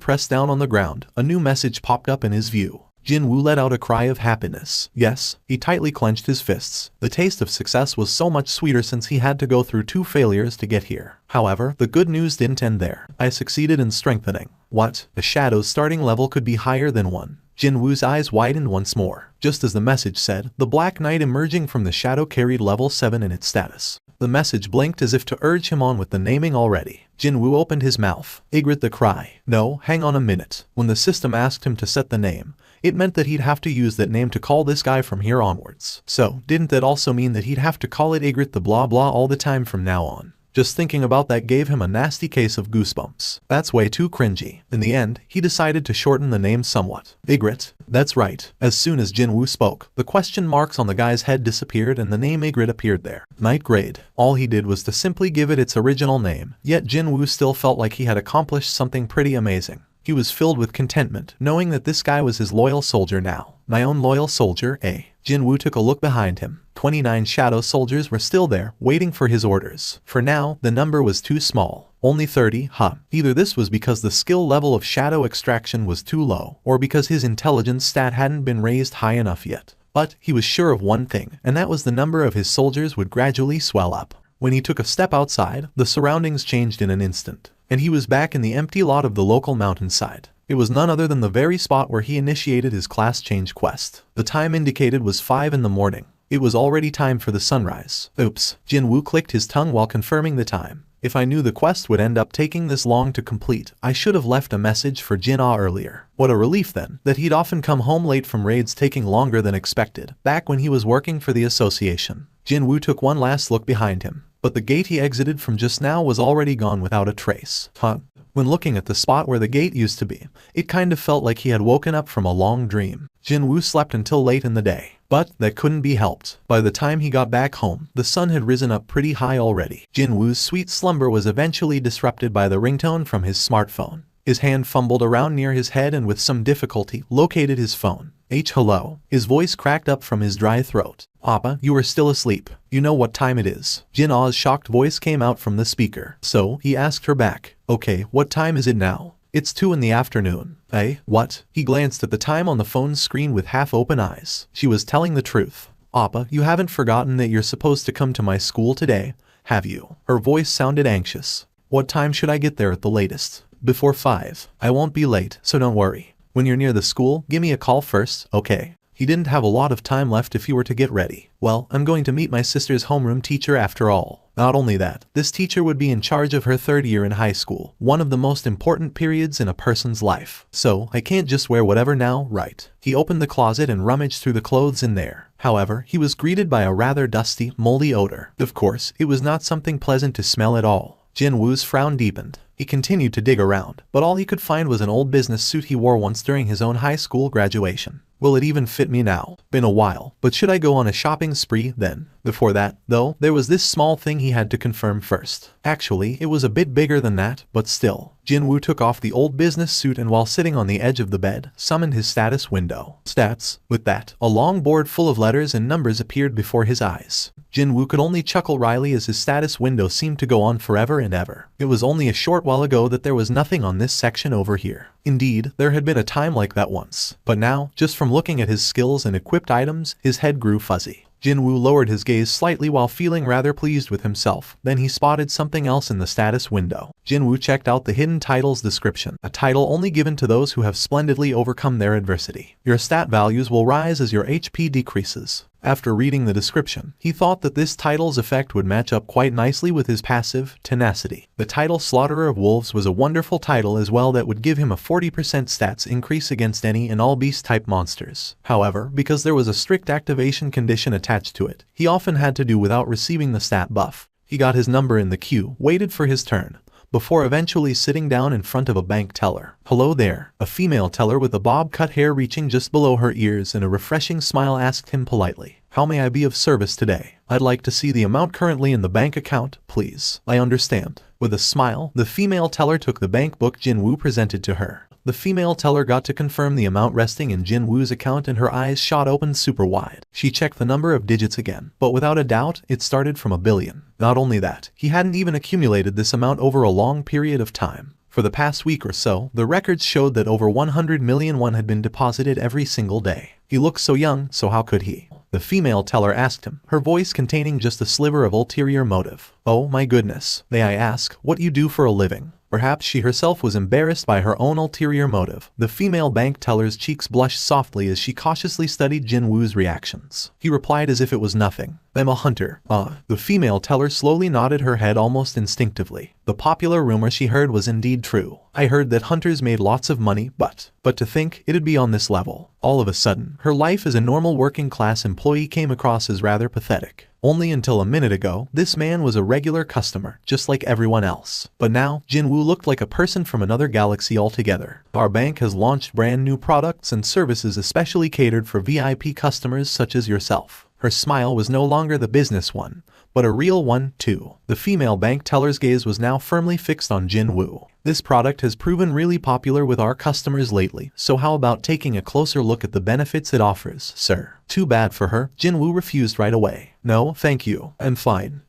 pressed down on the ground, a new message popped up in his view. Jinwoo let out a cry of happiness. Yes, he tightly clenched his fists. The taste of success was so much sweeter since he had to go through 2 failures to get here. However, the good news didn't end there. I succeeded in strengthening. What? The Shadow's starting level could be higher than 1. Jinwoo's eyes widened once more. Just as the message said, the Black Knight emerging from the Shadow carried level 7 in its status. The message blinked as if to urge him on with the naming already. Jinwoo opened his mouth. Igrit the cry. No, hang on a minute. When the system asked him to set the name, it meant that he'd have to use that name to call this guy from here onwards. So, didn't that also mean that he'd have to call it Igrit the blah blah all the time from now on? Just thinking about that gave him a nasty case of goosebumps. That's way too cringy. In the end, he decided to shorten the name somewhat. Igrit. That's right. As soon as Jinwoo spoke, the question marks on the guy's head disappeared and the name Igrit appeared there. Night grade. All he did was to simply give it its original name, yet Jinwoo still felt like he had accomplished something pretty amazing. He was filled with contentment, knowing that this guy was his loyal soldier now. My own loyal soldier, eh? Jinwoo took a look behind him. 29 shadow soldiers were still there, waiting for his orders. For now, the number was too small. Only 30, huh? Either this was because the skill level of shadow extraction was too low, or because his intelligence stat hadn't been raised high enough yet. But he was sure of one thing, and that was the number of his soldiers would gradually swell up. When he took a step outside, the surroundings changed in an instant, and he was back in the empty lot of the local mountainside. It was none other than the very spot where he initiated his class change quest. The time indicated was 5 in the morning. It was already time for the sunrise. Oops. Jinwoo clicked his tongue while confirming the time. If I knew the quest would end up taking this long to complete, I should have left a message for Jin-Ah earlier. What a relief then, that he'd often come home late from raids taking longer than expected, back when he was working for the association. Jinwoo took one last look behind him, but the gate he exited from just now was already gone without a trace. Huh? When looking at the spot where the gate used to be, it kind of felt like he had woken up from a long dream. Jinwoo slept until late in the day. But that couldn't be helped. By the time he got back home, the sun had risen up pretty high already. Jinwoo's sweet slumber was eventually disrupted by the ringtone from his smartphone. His hand fumbled around near his head and with some difficulty located his phone. Hello. His voice cracked up from his dry throat. Papa, you are still asleep. You know what time it is. Jin-Ah's shocked voice came out from the speaker. So, he asked her back. Okay, what time is it now? It's 2 in the afternoon. Eh? What? He glanced at the time on the phone's screen with half-open eyes. She was telling the truth. Appa, you haven't forgotten that you're supposed to come to my school today, have you? Her voice sounded anxious. What time should I get there at the latest? Before 5. I won't be late, so don't worry. When you're near the school, give me a call first, okay? He didn't have a lot of time left if he were to get ready. Well, I'm going to meet my sister's homeroom teacher after all. Not only that, this teacher would be in charge of her 3rd year in high school, one of the most important periods in a person's life. So, I can't just wear whatever now, right? He opened the closet and rummaged through the clothes in there. However, he was greeted by a rather dusty, moldy odor. Of course, it was not something pleasant to smell at all. Jinwoo's frown deepened. He continued to dig around, but all he could find was an old business suit he wore once during his own high school graduation. Will it even fit me now? Been a while, but should I go on a shopping spree then? Before that, though, there was this small thing he had to confirm first. Actually, it was a bit bigger than that, but still. Jinwoo took off the old business suit and while sitting on the edge of the bed, summoned his status window. Stats. With that, a long board full of letters and numbers appeared before his eyes. Jinwoo could only chuckle wryly as his status window seemed to go on forever and ever. It was only a short while ago that there was nothing on this section over here. Indeed, there had been a time like that once. But now, just from looking at his skills and equipped items, his head grew fuzzy. Jinwoo lowered his gaze slightly while feeling rather pleased with himself. Then he spotted something else in the status window. Jinwoo checked out the hidden title's description, a title only given to those who have splendidly overcome their adversity. Your stat values will rise as your HP decreases. After reading the description, he thought that this title's effect would match up quite nicely with his passive, tenacity. The title Slaughterer of Wolves was a wonderful title as well that would give him a 40% stats increase against any and all beast-type monsters. However, because there was a strict activation condition attached to it, he often had to do without receiving the stat buff. He got his number in the queue, waited for his turn, before eventually sitting down in front of a bank teller. Hello there. A female teller with a bob-cut hair reaching just below her ears and a refreshing smile asked him politely, "How may I be of service today? I'd like to see the amount currently in the bank account, please." "I understand." With a smile, the female teller took the bank book Jinwoo presented to her. The female teller got to confirm the amount resting in Jinwoo's account and her eyes shot open super wide. She checked the number of digits again, but without a doubt, it started from 1 billion. Not only that, he hadn't even accumulated this amount over a long period of time. For the past week or so, the records showed that over 100 million won had been deposited every single day. He looks so young, so how could he? The female teller asked him, her voice containing just a sliver of ulterior motive. Oh my goodness, may I ask what you do for a living? Perhaps she herself was embarrassed by her own ulterior motive. The female bank teller's cheeks blushed softly as she cautiously studied Jinwoo's reactions. He replied as if it was nothing. I'm a hunter. The female teller slowly nodded her head almost instinctively. The popular rumor she heard was indeed true. I heard that hunters made lots of money, but to think it'd be on this level. All of a sudden, her life as a normal working-class employee came across as rather pathetic. Only until a minute ago, this man was a regular customer, just like everyone else. But now, Jinwoo looked like a person from another galaxy altogether. Our bank has launched brand new products and services especially catered for VIP customers such as yourself. Her smile was no longer the business one, but a real one, too. The female bank teller's gaze was now firmly fixed on Jinwoo. This product has proven really popular with our customers lately, so how about taking a closer look at the benefits it offers, sir? Too bad for her, Jinwoo refused right away. No, thank you. I'm fine.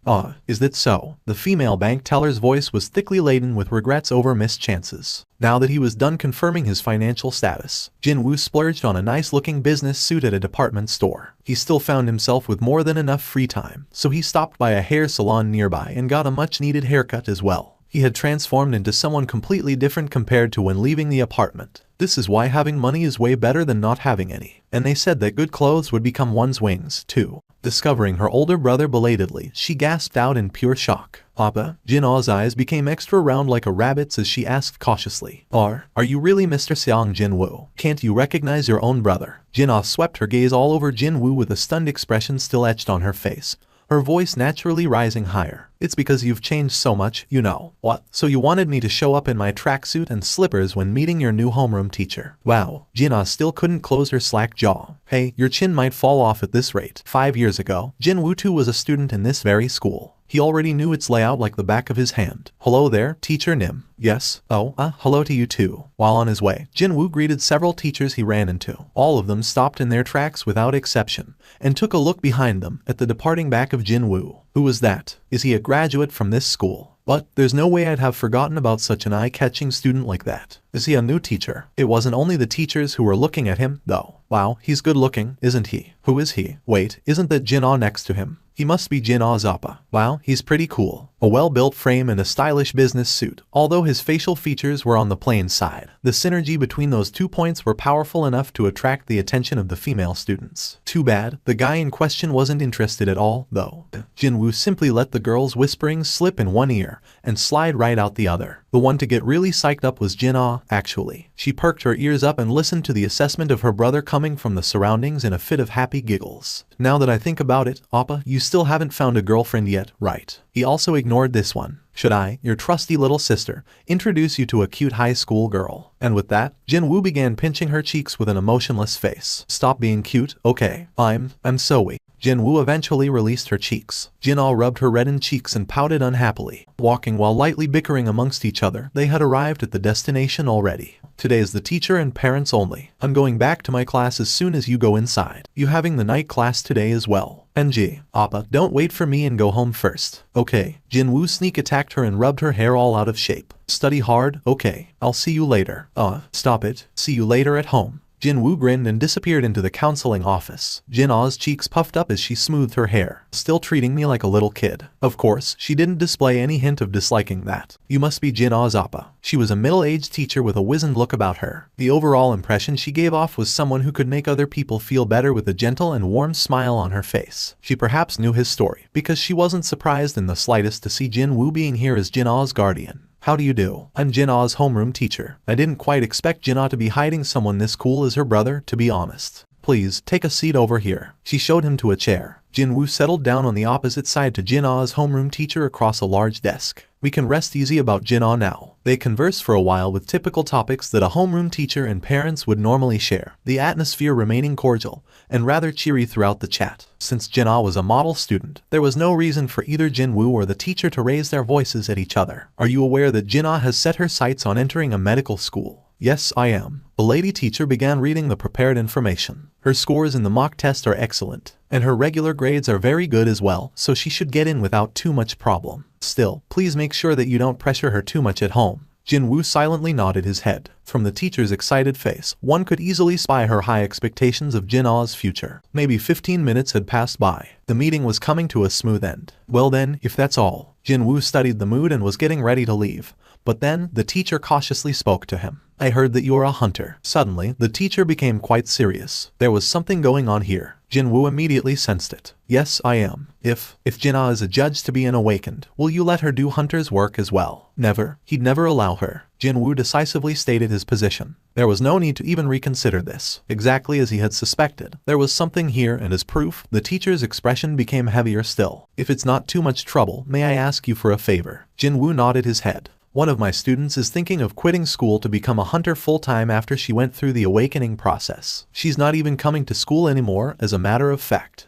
Is that so? The female bank teller's voice was thickly laden with regrets over missed chances. Now that he was done confirming his financial status, Jinwoo splurged on a nice-looking business suit at a department store. He still found himself with more than enough free time, so he stopped by a hair salon nearby and got a much-needed haircut as well. He had transformed into someone completely different compared to when leaving the apartment. This is why having money is way better than not having any. And they said that good clothes would become one's wings, too. Discovering her older brother belatedly, she gasped out in pure shock. Papa? Jinaw's eyes became extra round like a rabbit's as she asked cautiously. Are you really Mr. Sung Jinwoo? Can't you recognize your own brother? Jinaw swept her gaze all over Jinwoo with a stunned expression still etched on her face, her voice naturally rising higher. It's because you've changed so much, you know. What? So you wanted me to show up in my tracksuit and slippers when meeting your new homeroom teacher? Wow. Jinna still couldn't close her slack jaw. Hey, your chin might fall off at this rate. 5 years ago, Jinwoo too was a student in this very school. He already knew its layout like the back of his hand. Hello there, Teacher Nim. Yes. Hello to you too. While on his way, Jinwoo greeted several teachers he ran into. All of them stopped in their tracks without exception, and took a look behind them at the departing back of Jinwoo. Who was that? Is he a graduate from this school? But there's no way I'd have forgotten about such an eye-catching student like that. Is he a new teacher? It wasn't only the teachers who were looking at him, though. Wow, he's good looking, isn't he? Who is he? Wait, isn't that Jin-ah next to him? He must be Jin-ah's appa. Wow, he's pretty cool. A well-built frame and a stylish business suit. Although his facial features were on the plain side, the synergy between those 2 points were powerful enough to attract the attention of the female students. Too bad, the guy in question wasn't interested at all, though. Jinwoo simply let the girl's whisperings slip in one ear and slide right out the other. The one to get really psyched up was Jin-ah, actually. She perked her ears up and listened to the assessment of her brother coming from the surroundings in a fit of happy giggles. Now that I think about it, Appa, you still haven't found a girlfriend yet, right? He also ignored this one. Should I, your trusty little sister, introduce you to a cute high school girl? And with that, Jinwoo began pinching her cheeks with an emotionless face. Stop being cute, okay? I'm sorry. Jinwoo eventually released her cheeks. Jin-ah rubbed her reddened cheeks and pouted unhappily. Walking while lightly bickering amongst each other, they had arrived at the destination already. Today is the teacher and parents only. I'm going back to my class as soon as you go inside. You having the night class today as well? NG. Appa, don't wait for me and go home first. Okay. Jinwoo sneak attacked her and rubbed her hair all out of shape. Study hard, okay. I'll see you later. Stop it. See you later at home. Jinwoo grinned and disappeared into the counseling office. Jin-ah's cheeks puffed up as she smoothed her hair. Still treating me like a little kid. Of course, she didn't display any hint of disliking that. You must be Jin-ah's appa. She was a middle-aged teacher with a wizened look about her. The overall impression she gave off was someone who could make other people feel better with a gentle and warm smile on her face. She perhaps knew his story, because she wasn't surprised in the slightest to see Jinwoo being here as Jin-ah's guardian. How do you do? I'm Jin-ah's homeroom teacher. I didn't quite expect Jin-ah to be hiding someone this cool as her brother, to be honest. Please, take a seat over here. She showed him to a chair. Jinwoo settled down on the opposite side to Jin-ah's homeroom teacher across a large desk. We can rest easy about Jin-ah now. They conversed for a while with typical topics that a homeroom teacher and parents would normally share, the atmosphere remaining cordial and rather cheery throughout the chat. Since Jin-ah was a model student, there was no reason for either Jinwoo or the teacher to raise their voices at each other. Are you aware that Jin-ah has set her sights on entering a medical school? Yes, I am. The lady teacher began reading the prepared information. Her scores in the mock test are excellent, and her regular grades are very good as well, so she should get in without too much problem. Still, please make sure that you don't pressure her too much at home. Jinwoo silently nodded his head. From the teacher's excited face, one could easily spy her high expectations of Jin-Ah's future. Maybe 15 minutes had passed by. The meeting was coming to a smooth end. Well then, if that's all. Jinwoo studied the mood and was getting ready to leave. But then, the teacher cautiously spoke to him. I heard that you are a hunter. Suddenly, the teacher became quite serious. There was something going on here. Jinwoo immediately sensed it. Yes, I am. If Jin-Ah is adjudged to be an awakened, will you let her do hunter's work as well? Never. He'd never allow her. Jinwoo decisively stated his position. There was no need to even reconsider this. Exactly as he had suspected. There was something here, and as proof, the teacher's expression became heavier still. If it's not too much trouble, may I ask you for a favor? Jinwoo nodded his head. One of my students is thinking of quitting school to become a hunter full-time after she went through the awakening process. She's not even coming to school anymore, as a matter of fact.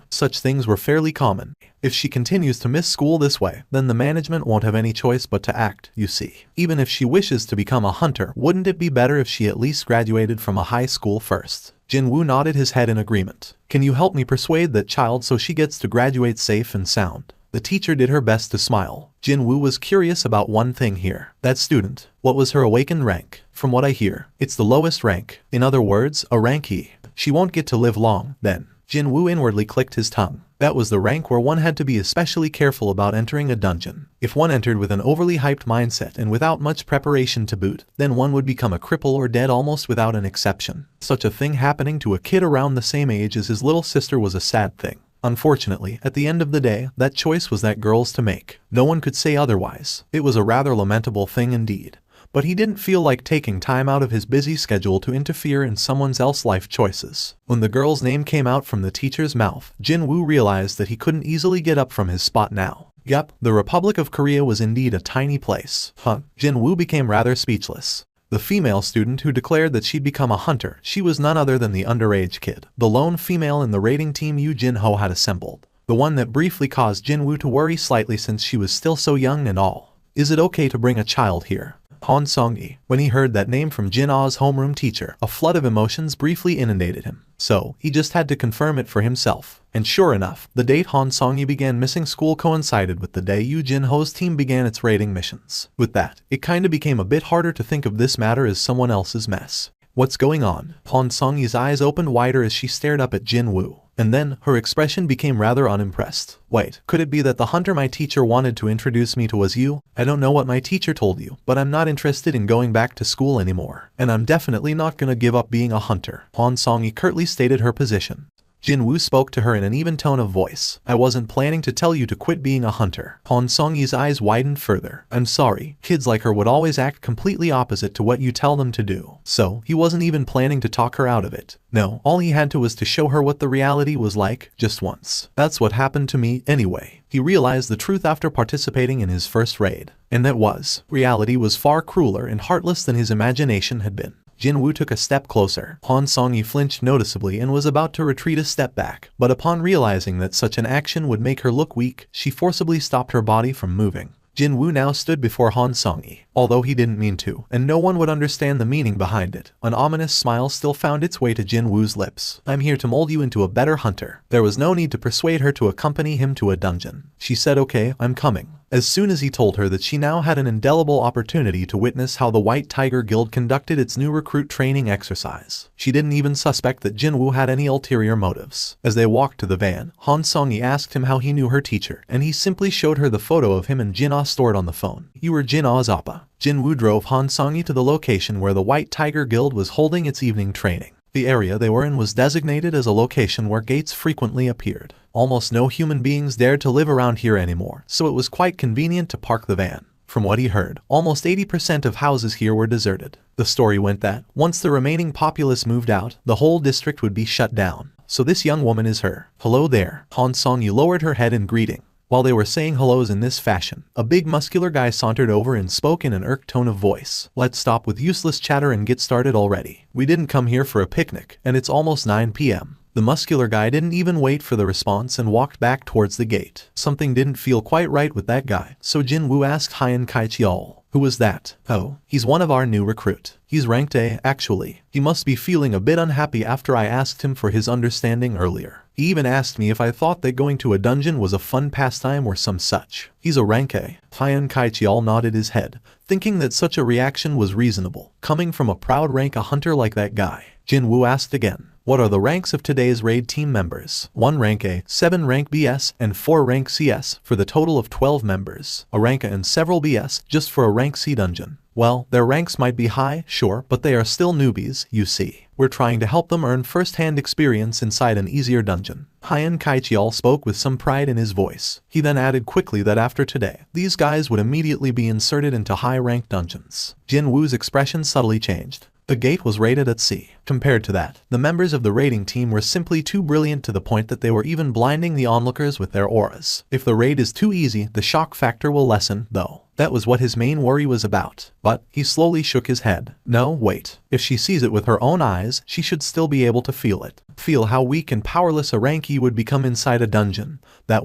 Such things were fairly common. If she continues to miss school this way, then the management won't have any choice but to act, you see. Even if she wishes to become a hunter, wouldn't it be better if she at least graduated from a high school first? Jinwoo nodded his head in agreement. Can you help me persuade that child so she gets to graduate safe and sound? The teacher did her best to smile. Jinwoo was curious about one thing here. That student, what was her awakened rank? From what I hear, it's the lowest rank. In other words, a rank E. She won't get to live long, then. Jinwoo inwardly clicked his tongue. That was the rank where one had to be especially careful about entering a dungeon. If one entered with an overly hyped mindset and without much preparation to boot, then one would become a cripple or dead almost without an exception. Such a thing happening to a kid around the same age as his little sister was a sad thing. Unfortunately, at the end of the day, that choice was that girl's to make. No one could say otherwise. It was a rather lamentable thing indeed. But he didn't feel like taking time out of his busy schedule to interfere in someone else's life choices. When the girl's name came out from the teacher's mouth, Jinwoo realized that he couldn't easily get up from his spot now. Yup, the Republic of Korea was indeed a tiny place. Jinwoo became rather speechless. The female student who declared that she'd become a hunter, she was none other than the underage kid, the lone female in the raiding team Yoo Jin-ho had assembled. The one that briefly caused Jinwoo to worry slightly since she was still so young and all. Is it okay to bring a child here? Han Sung-yi. When he heard that name from Jin-ah's homeroom teacher, a flood of emotions briefly inundated him. So, he just had to confirm it for himself. And sure enough, the date Han Sung-yi began missing school coincided with the day Yoo Jin-ho's team began its raiding missions. With that, it kinda became a bit harder to think of this matter as someone else's mess. What's going on? Han Sung-yi's eyes opened wider as she stared up at Jinwoo. And then, her expression became rather unimpressed. Wait, could it be that the hunter my teacher wanted to introduce me to was you? I don't know what my teacher told you, but I'm not interested in going back to school anymore. And I'm definitely not gonna give up being a hunter. Han Sung-yi curtly stated her position. Jinwoo spoke to her in an even tone of voice. I wasn't planning to tell you to quit being a hunter. Han Sung-yi's eyes widened further. I'm sorry, kids like her would always act completely opposite to what you tell them to do. So, he wasn't even planning to talk her out of it. No, all he had to was to show her what the reality was like, just once. That's what happened to me, anyway. He realized the truth after participating in his first raid. And that was, reality was far crueler and heartless than his imagination had been. Jinwoo took a step closer. Han Sung-yi flinched noticeably and was about to retreat a step back, but upon realizing that such an action would make her look weak, she forcibly stopped her body from moving. Jinwoo now stood before Han Sung-yi, although he didn't mean to, and no one would understand the meaning behind it. An ominous smile still found its way to Jinwoo's lips. I'm here to mold you into a better hunter. There was no need to persuade her to accompany him to a dungeon. She said, okay, I'm coming. As soon as he told her that she now had an indelible opportunity to witness how the White Tiger Guild conducted its new recruit training exercise, she didn't even suspect that Jinwoo had any ulterior motives. As they walked to the van, Han Sung-yi asked him how he knew her teacher, and he simply showed her the photo of him and Jin-ah stored on the phone. You were Jin-ah's appa. Jinwoo drove Han Sung-yi to the location where the White Tiger Guild was holding its evening training. The area they were in was designated as a location where gates frequently appeared. Almost no human beings dared to live around here anymore, so it was quite convenient to park the van. From what he heard, almost 80% of houses here were deserted. The story went that, once the remaining populace moved out, the whole district would be shut down. So this young woman is her. Hello there. Han Sung-yi lowered her head in greeting. While they were saying hellos in this fashion, a big muscular guy sauntered over and spoke in an irked tone of voice. Let's stop with useless chatter and get started already. We didn't come here for a picnic, and it's almost 9 p.m. The muscular guy didn't even wait for the response and walked back towards the gate. Something didn't feel quite right with that guy, so Jinwoo asked Hien Kai-cheol. Who was that? Oh, he's one of our new recruit. He's ranked A, actually. He must be feeling a bit unhappy after I asked him for his understanding earlier. He even asked me if I thought that going to a dungeon was a fun pastime or some such. He's a rank A. Hyun Kaichial nodded his head, thinking that such a reaction was reasonable, coming from a proud rank A hunter like that guy. Jinwoo asked again, what are the ranks of today's raid team members? 1 rank A, 7 rank BS, and 4 rank CS, for the total of 12 members. A rank A and several BS, just for a rank C dungeon. Well, their ranks might be high, sure, but they are still newbies, you see. We're trying to help them earn first-hand experience inside an easier dungeon. Hyun Kaichial spoke with some pride in his voice. He then added quickly that after today, these guys would immediately be inserted into high-ranked dungeons. Jinwoo's expression subtly changed. The gate was rated at C. Compared to that, the members of the raiding team were simply too brilliant to the point that they were even blinding the onlookers with their auras. If the raid is too easy, the shock factor will lessen, though. That was what his main worry was about. But he slowly shook his head. No, wait. If she sees it with her own eyes, she should still be able to feel it. Feel how weak and powerless a rank E would become inside a dungeon. That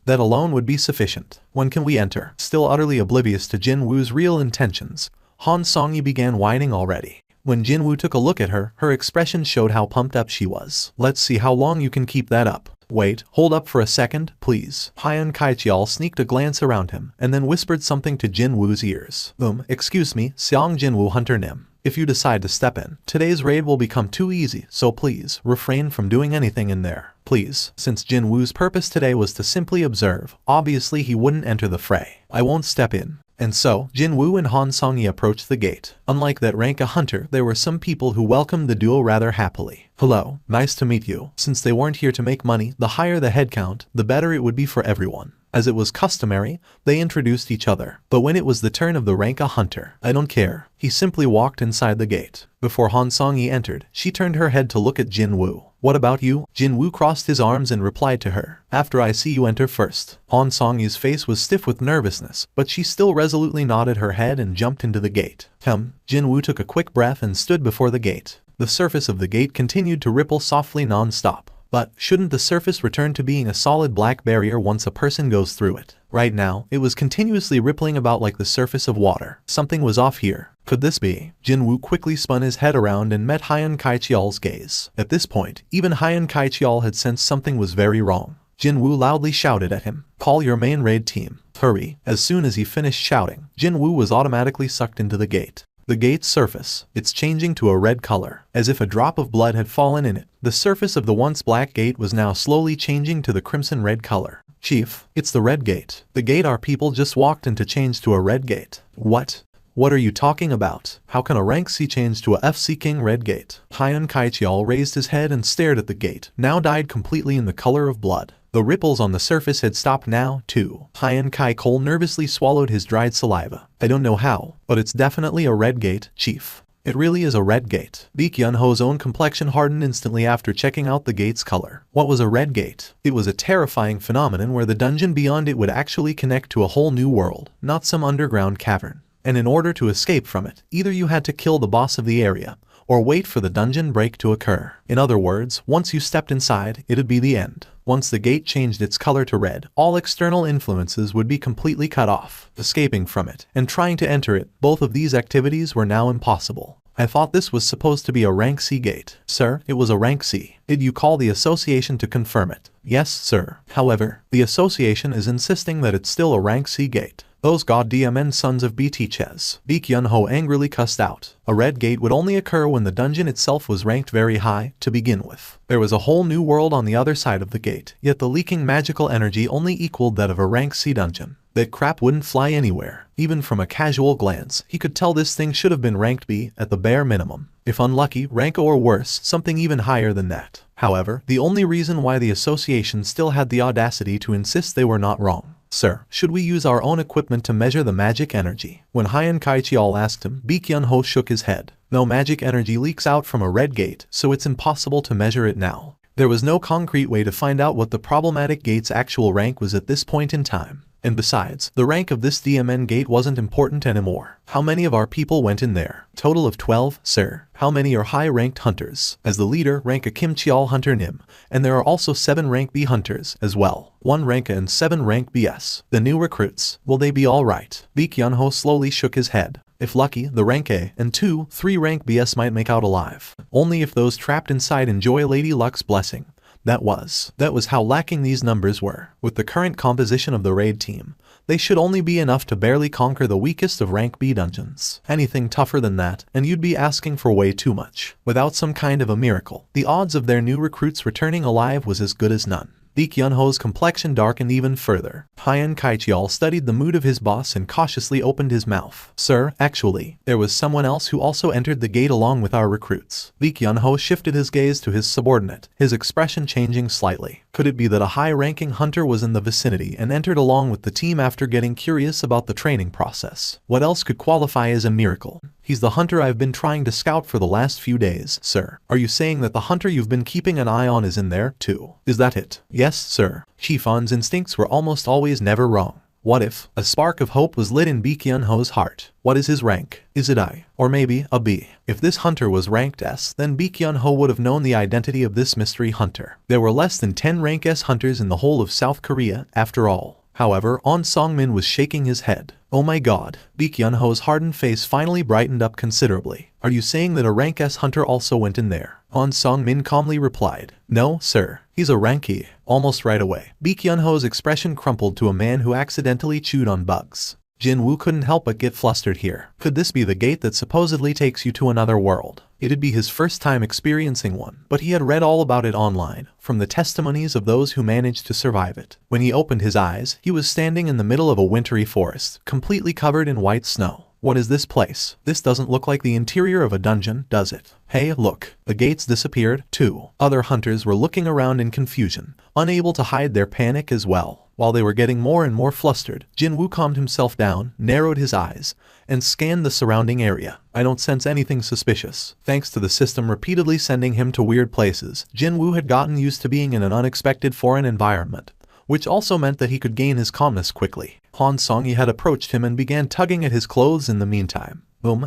alone would be sufficient. When can we enter? Still utterly oblivious to Jinwoo's real intentions, Han Songyi began whining already. When Jinwoo took a look at her, her expression showed how pumped up she was. Let's see how long you can keep that up. Wait, hold up for a second, please. Hyun Kaichial sneaked a glance around him, and then whispered something to Jinwoo's ears. Excuse me, Sung Jinwoo Hunter Nim. If you decide to step in, today's raid will become too easy, so please, refrain from doing anything in there. Please, since Jinwoo's purpose today was to simply observe, obviously he wouldn't enter the fray. I won't step in. And so, Jinwoo and Han Songyi approached the gate. Unlike that rank A hunter, there were some people who welcomed the duo rather happily. Hello, nice to meet you. Since they weren't here to make money, the higher the head count, the better it would be for everyone. As it was customary, they introduced each other. But when it was the turn of the rank A hunter, I don't care. He simply walked inside the gate. Before Han Songyi entered, she turned her head to look at Jinwoo. What about you? Jinwoo crossed his arms and replied to her. After I see you enter first. Han Songyi's face was stiff with nervousness, but she still resolutely nodded her head and jumped into the gate. Jinwoo took a quick breath and stood before the gate. The surface of the gate continued to ripple softly non-stop. But shouldn't the surface return to being a solid black barrier once a person goes through it? Right now, it was continuously rippling about like the surface of water. Something was off here. Could this be? Jinwoo quickly spun his head around and met Hyun Kaichial's gaze. At this point, even Hyun Kaichial had sensed something was very wrong. Jinwoo loudly shouted at him, "Call your main raid team. Hurry." As soon as he finished shouting, Jinwoo was automatically sucked into the gate. The gate's surface, it's changing to a red color, as if a drop of blood had fallen in it. The surface of the once black gate was now slowly changing to the crimson red color. Chief, it's the red gate. The gate our people just walked into changed to a red gate. What? What are you talking about? How can a rank C change to a FC King red gate? Hyun Kaichial raised his head and stared at the gate, now dyed completely in the color of blood. The ripples on the surface had stopped now, too. Hyun Kaichial nervously swallowed his dried saliva. I don't know how, but it's definitely a red gate, Chief. It really is a red gate. Baek Yun-ho's own complexion hardened instantly after checking out the gate's color. What was a red gate? It was a terrifying phenomenon where the dungeon beyond it would actually connect to a whole new world, not some underground cavern. And in order to escape from it, either you had to kill the boss of the area, or wait for the dungeon break to occur. In other words, once you stepped inside, it'd be the end. Once the gate changed its color to red, all external influences would be completely cut off. Escaping from it, and trying to enter it, both of these activities were now impossible. I thought this was supposed to be a rank C gate. Sir, it was a rank C. Did you call the association to confirm it? Yes, sir. However, the association is insisting that it's still a rank C gate. Those goddamn sons of BTChes. Baek Yun-ho angrily cussed out. A red gate would only occur when the dungeon itself was ranked very high, to begin with. There was a whole new world on the other side of the gate, yet the leaking magical energy only equaled that of a rank C dungeon. That crap wouldn't fly anywhere. Even from a casual glance, he could tell this thing should have been ranked B at the bare minimum. If unlucky, rank O or worse, something even higher than that. However, the only reason why the association still had the audacity to insist they were not wrong. Sir, should we use our own equipment to measure the magic energy? When Hyun Kaichial asked him, Baek Yun-ho shook his head. No magic energy leaks out from a red gate, so it's impossible to measure it now. There was no concrete way to find out what the problematic gate's actual rank was at this point in time. And besides, the rank of this DMN gate wasn't important anymore. How many of our people went in there? Total of 12, sir. How many are high-ranked hunters? As the leader, rank A Kim Cheol Hunter Nim, and there are also 7 rank B hunters as well. 1 rank A and 7 rank BS. The new recruits, will they be alright? Baek Yun-ho slowly shook his head. If lucky, the rank A and 2, 3 rank BS might make out alive. Only if those trapped inside enjoy Lady Luck's blessing. That was how lacking these numbers were. With the current composition of the raid team, they should only be enough to barely conquer the weakest of rank B dungeons. Anything tougher than that, and you'd be asking for way too much. Without some kind of a miracle, the odds of their new recruits returning alive was as good as none. Lee Kyun-ho's complexion darkened even further. Hyun Kaicheol studied the mood of his boss and cautiously opened his mouth. Sir, actually, there was someone else who also entered the gate along with our recruits. Lee Kyun-ho shifted his gaze to his subordinate, his expression changing slightly. Could it be that a high-ranking hunter was in the vicinity and entered along with the team after getting curious about the training process? What else could qualify as a miracle? He's the hunter I've been trying to scout for the last few days, sir. Are you saying that the hunter you've been keeping an eye on is in there, too? Is that it? Yes, sir. Chifon's instincts were almost always never wrong. What if a spark of hope was lit in Lee Kyun-ho's heart? What is his rank? Is it I? Or maybe a B? If this hunter was ranked S, then Lee Kyun-ho would have known the identity of this mystery hunter. There were less than 10 rank S hunters in the whole of South Korea, after all. However, On Song-min was shaking his head. Oh my god. Lee Kyun-ho's hardened face finally brightened up considerably. Are you saying that a rank S hunter also went in there? On Song-min calmly replied. No, sir. He's a rank E. Almost right away. Lee Kyun-ho's expression crumpled to a man who accidentally chewed on bugs. Jinwoo couldn't help but get flustered here. Could this be the gate that supposedly takes you to another world? It'd be his first time experiencing one, but he had read all about it online, from the testimonies of those who managed to survive it. When he opened his eyes, he was standing in the middle of a wintry forest, completely covered in white snow. What is this place? This doesn't look like the interior of a dungeon, does it? Hey, look. The gates disappeared, too. Other hunters were looking around in confusion, unable to hide their panic as well. While they were getting more and more flustered, Jinwoo calmed himself down, narrowed his eyes, and scanned the surrounding area. I don't sense anything suspicious. Thanks to the system repeatedly sending him to weird places, Jinwoo had gotten used to being in an unexpected foreign environment, which also meant that he could gain his calmness quickly. Han Song-yi had approached him and began tugging at his clothes in the meantime.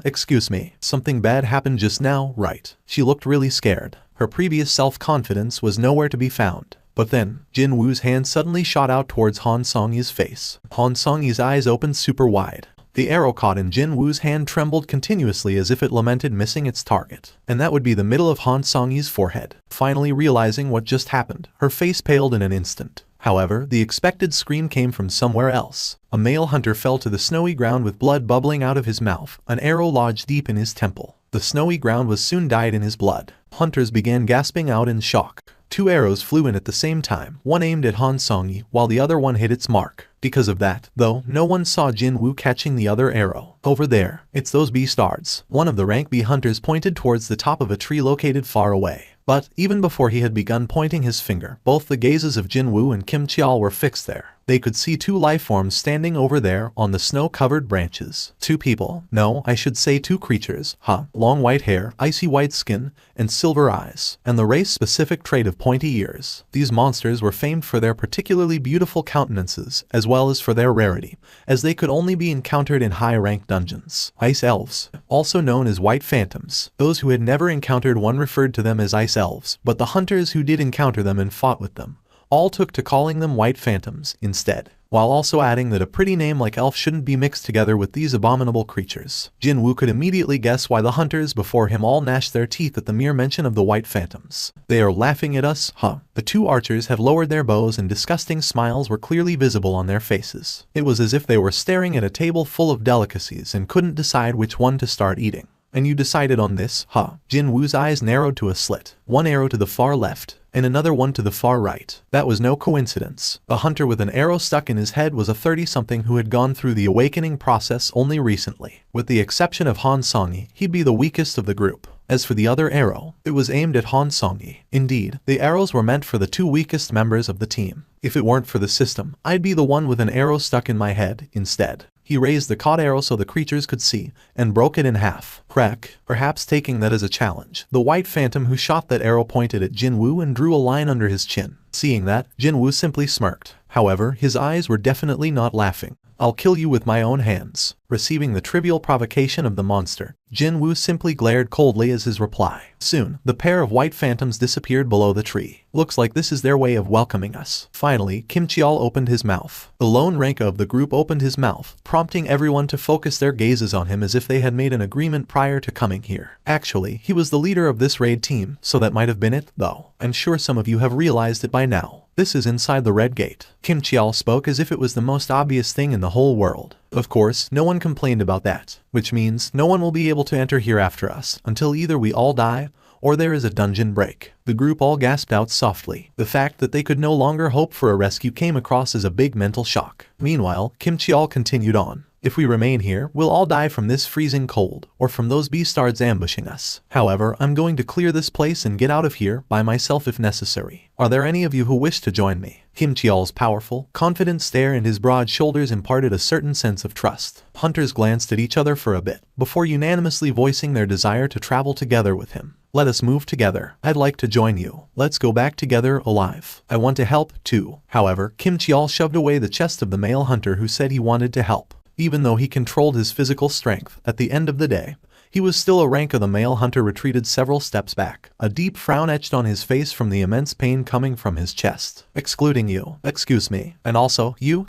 Excuse me. Something bad happened just now, right? She looked really scared. Her previous self-confidence was nowhere to be found. But then, Jinwoo's hand suddenly shot out towards Han Song-yi's face. Han Song-yi's eyes opened super wide. The arrow caught in Jinwoo's hand trembled continuously as if it lamented missing its target. And that would be the middle of Han Song-yi's forehead. Finally realizing what just happened, her face paled in an instant. However, the expected scream came from somewhere else. A male hunter fell to the snowy ground with blood bubbling out of his mouth, an arrow lodged deep in his temple. The snowy ground was soon dyed in his blood. Hunters began gasping out in shock. 2 arrows flew in at the same time, one aimed at Han Song-yi, while the other one hit its mark. Because of that, though, no one saw Jinwoo catching the other arrow. Over there, it's those beastards. One of the rank B hunters pointed towards the top of a tree located far away. But, even before he had begun pointing his finger, both the gazes of Jinwoo and Kim Cheol were fixed there. They could see 2 lifeforms standing over there on the snow-covered branches. 2 people. No, I should say 2 creatures. Long white hair, icy white skin, and silver eyes. And the race-specific trait of pointy ears. These monsters were famed for their particularly beautiful countenances, as well as for their rarity, as they could only be encountered in high-ranked dungeons. Ice elves, also known as white phantoms. Those who had never encountered one referred to them as ice elves, but the hunters who did encounter them and fought with them all took to calling them white phantoms instead, while also adding that a pretty name like elf shouldn't be mixed together with these abominable creatures. Jinwoo could immediately guess why the hunters before him all gnashed their teeth at the mere mention of the white phantoms. They are laughing at us, huh? The 2 archers had lowered their bows and disgusting smiles were clearly visible on their faces. It was as if they were staring at a table full of delicacies and couldn't decide which one to start eating. And you decided on this, huh? Jinwoo's eyes narrowed to a slit. 1 arrow to the far left, and another one to the far right. That was no coincidence. A hunter with an arrow stuck in his head was a 30-something who had gone through the awakening process only recently. With the exception of Han Song-yi, he'd be the weakest of the group. As for the other arrow, it was aimed at Han Song-yi. Indeed, the arrows were meant for the 2 weakest members of the team. If it weren't for the system, I'd be the one with an arrow stuck in my head instead. He raised the caught arrow so the creatures could see, and broke it in half. Crack, perhaps taking that as a challenge. The white phantom who shot that arrow pointed at Jinwoo and drew a line under his chin. Seeing that, Jinwoo simply smirked. However, his eyes were definitely not laughing. I'll kill you with my own hands. Receiving the trivial provocation of the monster, Jinwoo simply glared coldly as his reply. Soon, the pair of white phantoms disappeared below the tree. Looks like this is their way of welcoming us. Finally, Kim Cheol opened his mouth. The lone rank of the group opened his mouth, prompting everyone to focus their gazes on him as if they had made an agreement prior to coming here. Actually, he was the leader of this raid team, so that might have been it, though. I'm sure some of you have realized it by now. This is inside the red gate. Kim Cheol spoke as if it was the most obvious thing in the whole world. Of course, no one complained about that, which means no one will be able to enter here after us until either we all die or there is a dungeon break. The group all gasped out softly. The fact that they could no longer hope for a rescue came across as a big mental shock. Meanwhile, Kim Cheol continued on. If we remain here, we'll all die from this freezing cold, or from those beastards ambushing us. However, I'm going to clear this place and get out of here by myself if necessary. Are there any of you who wish to join me? Kim Cheol's powerful, confident stare and his broad shoulders imparted a certain sense of trust. Hunters glanced at each other for a bit, before unanimously voicing their desire to travel together with him. Let us move together. I'd like to join you. Let's go back together alive. I want to help, too. However, Kim Cheol shoved away the chest of the male hunter who said he wanted to help. Even though he controlled his physical strength, at the end of the day, he was still a rank of the male hunter retreated several steps back, a deep frown etched on his face from the immense pain coming from his chest. Excluding you, excuse me, and also you,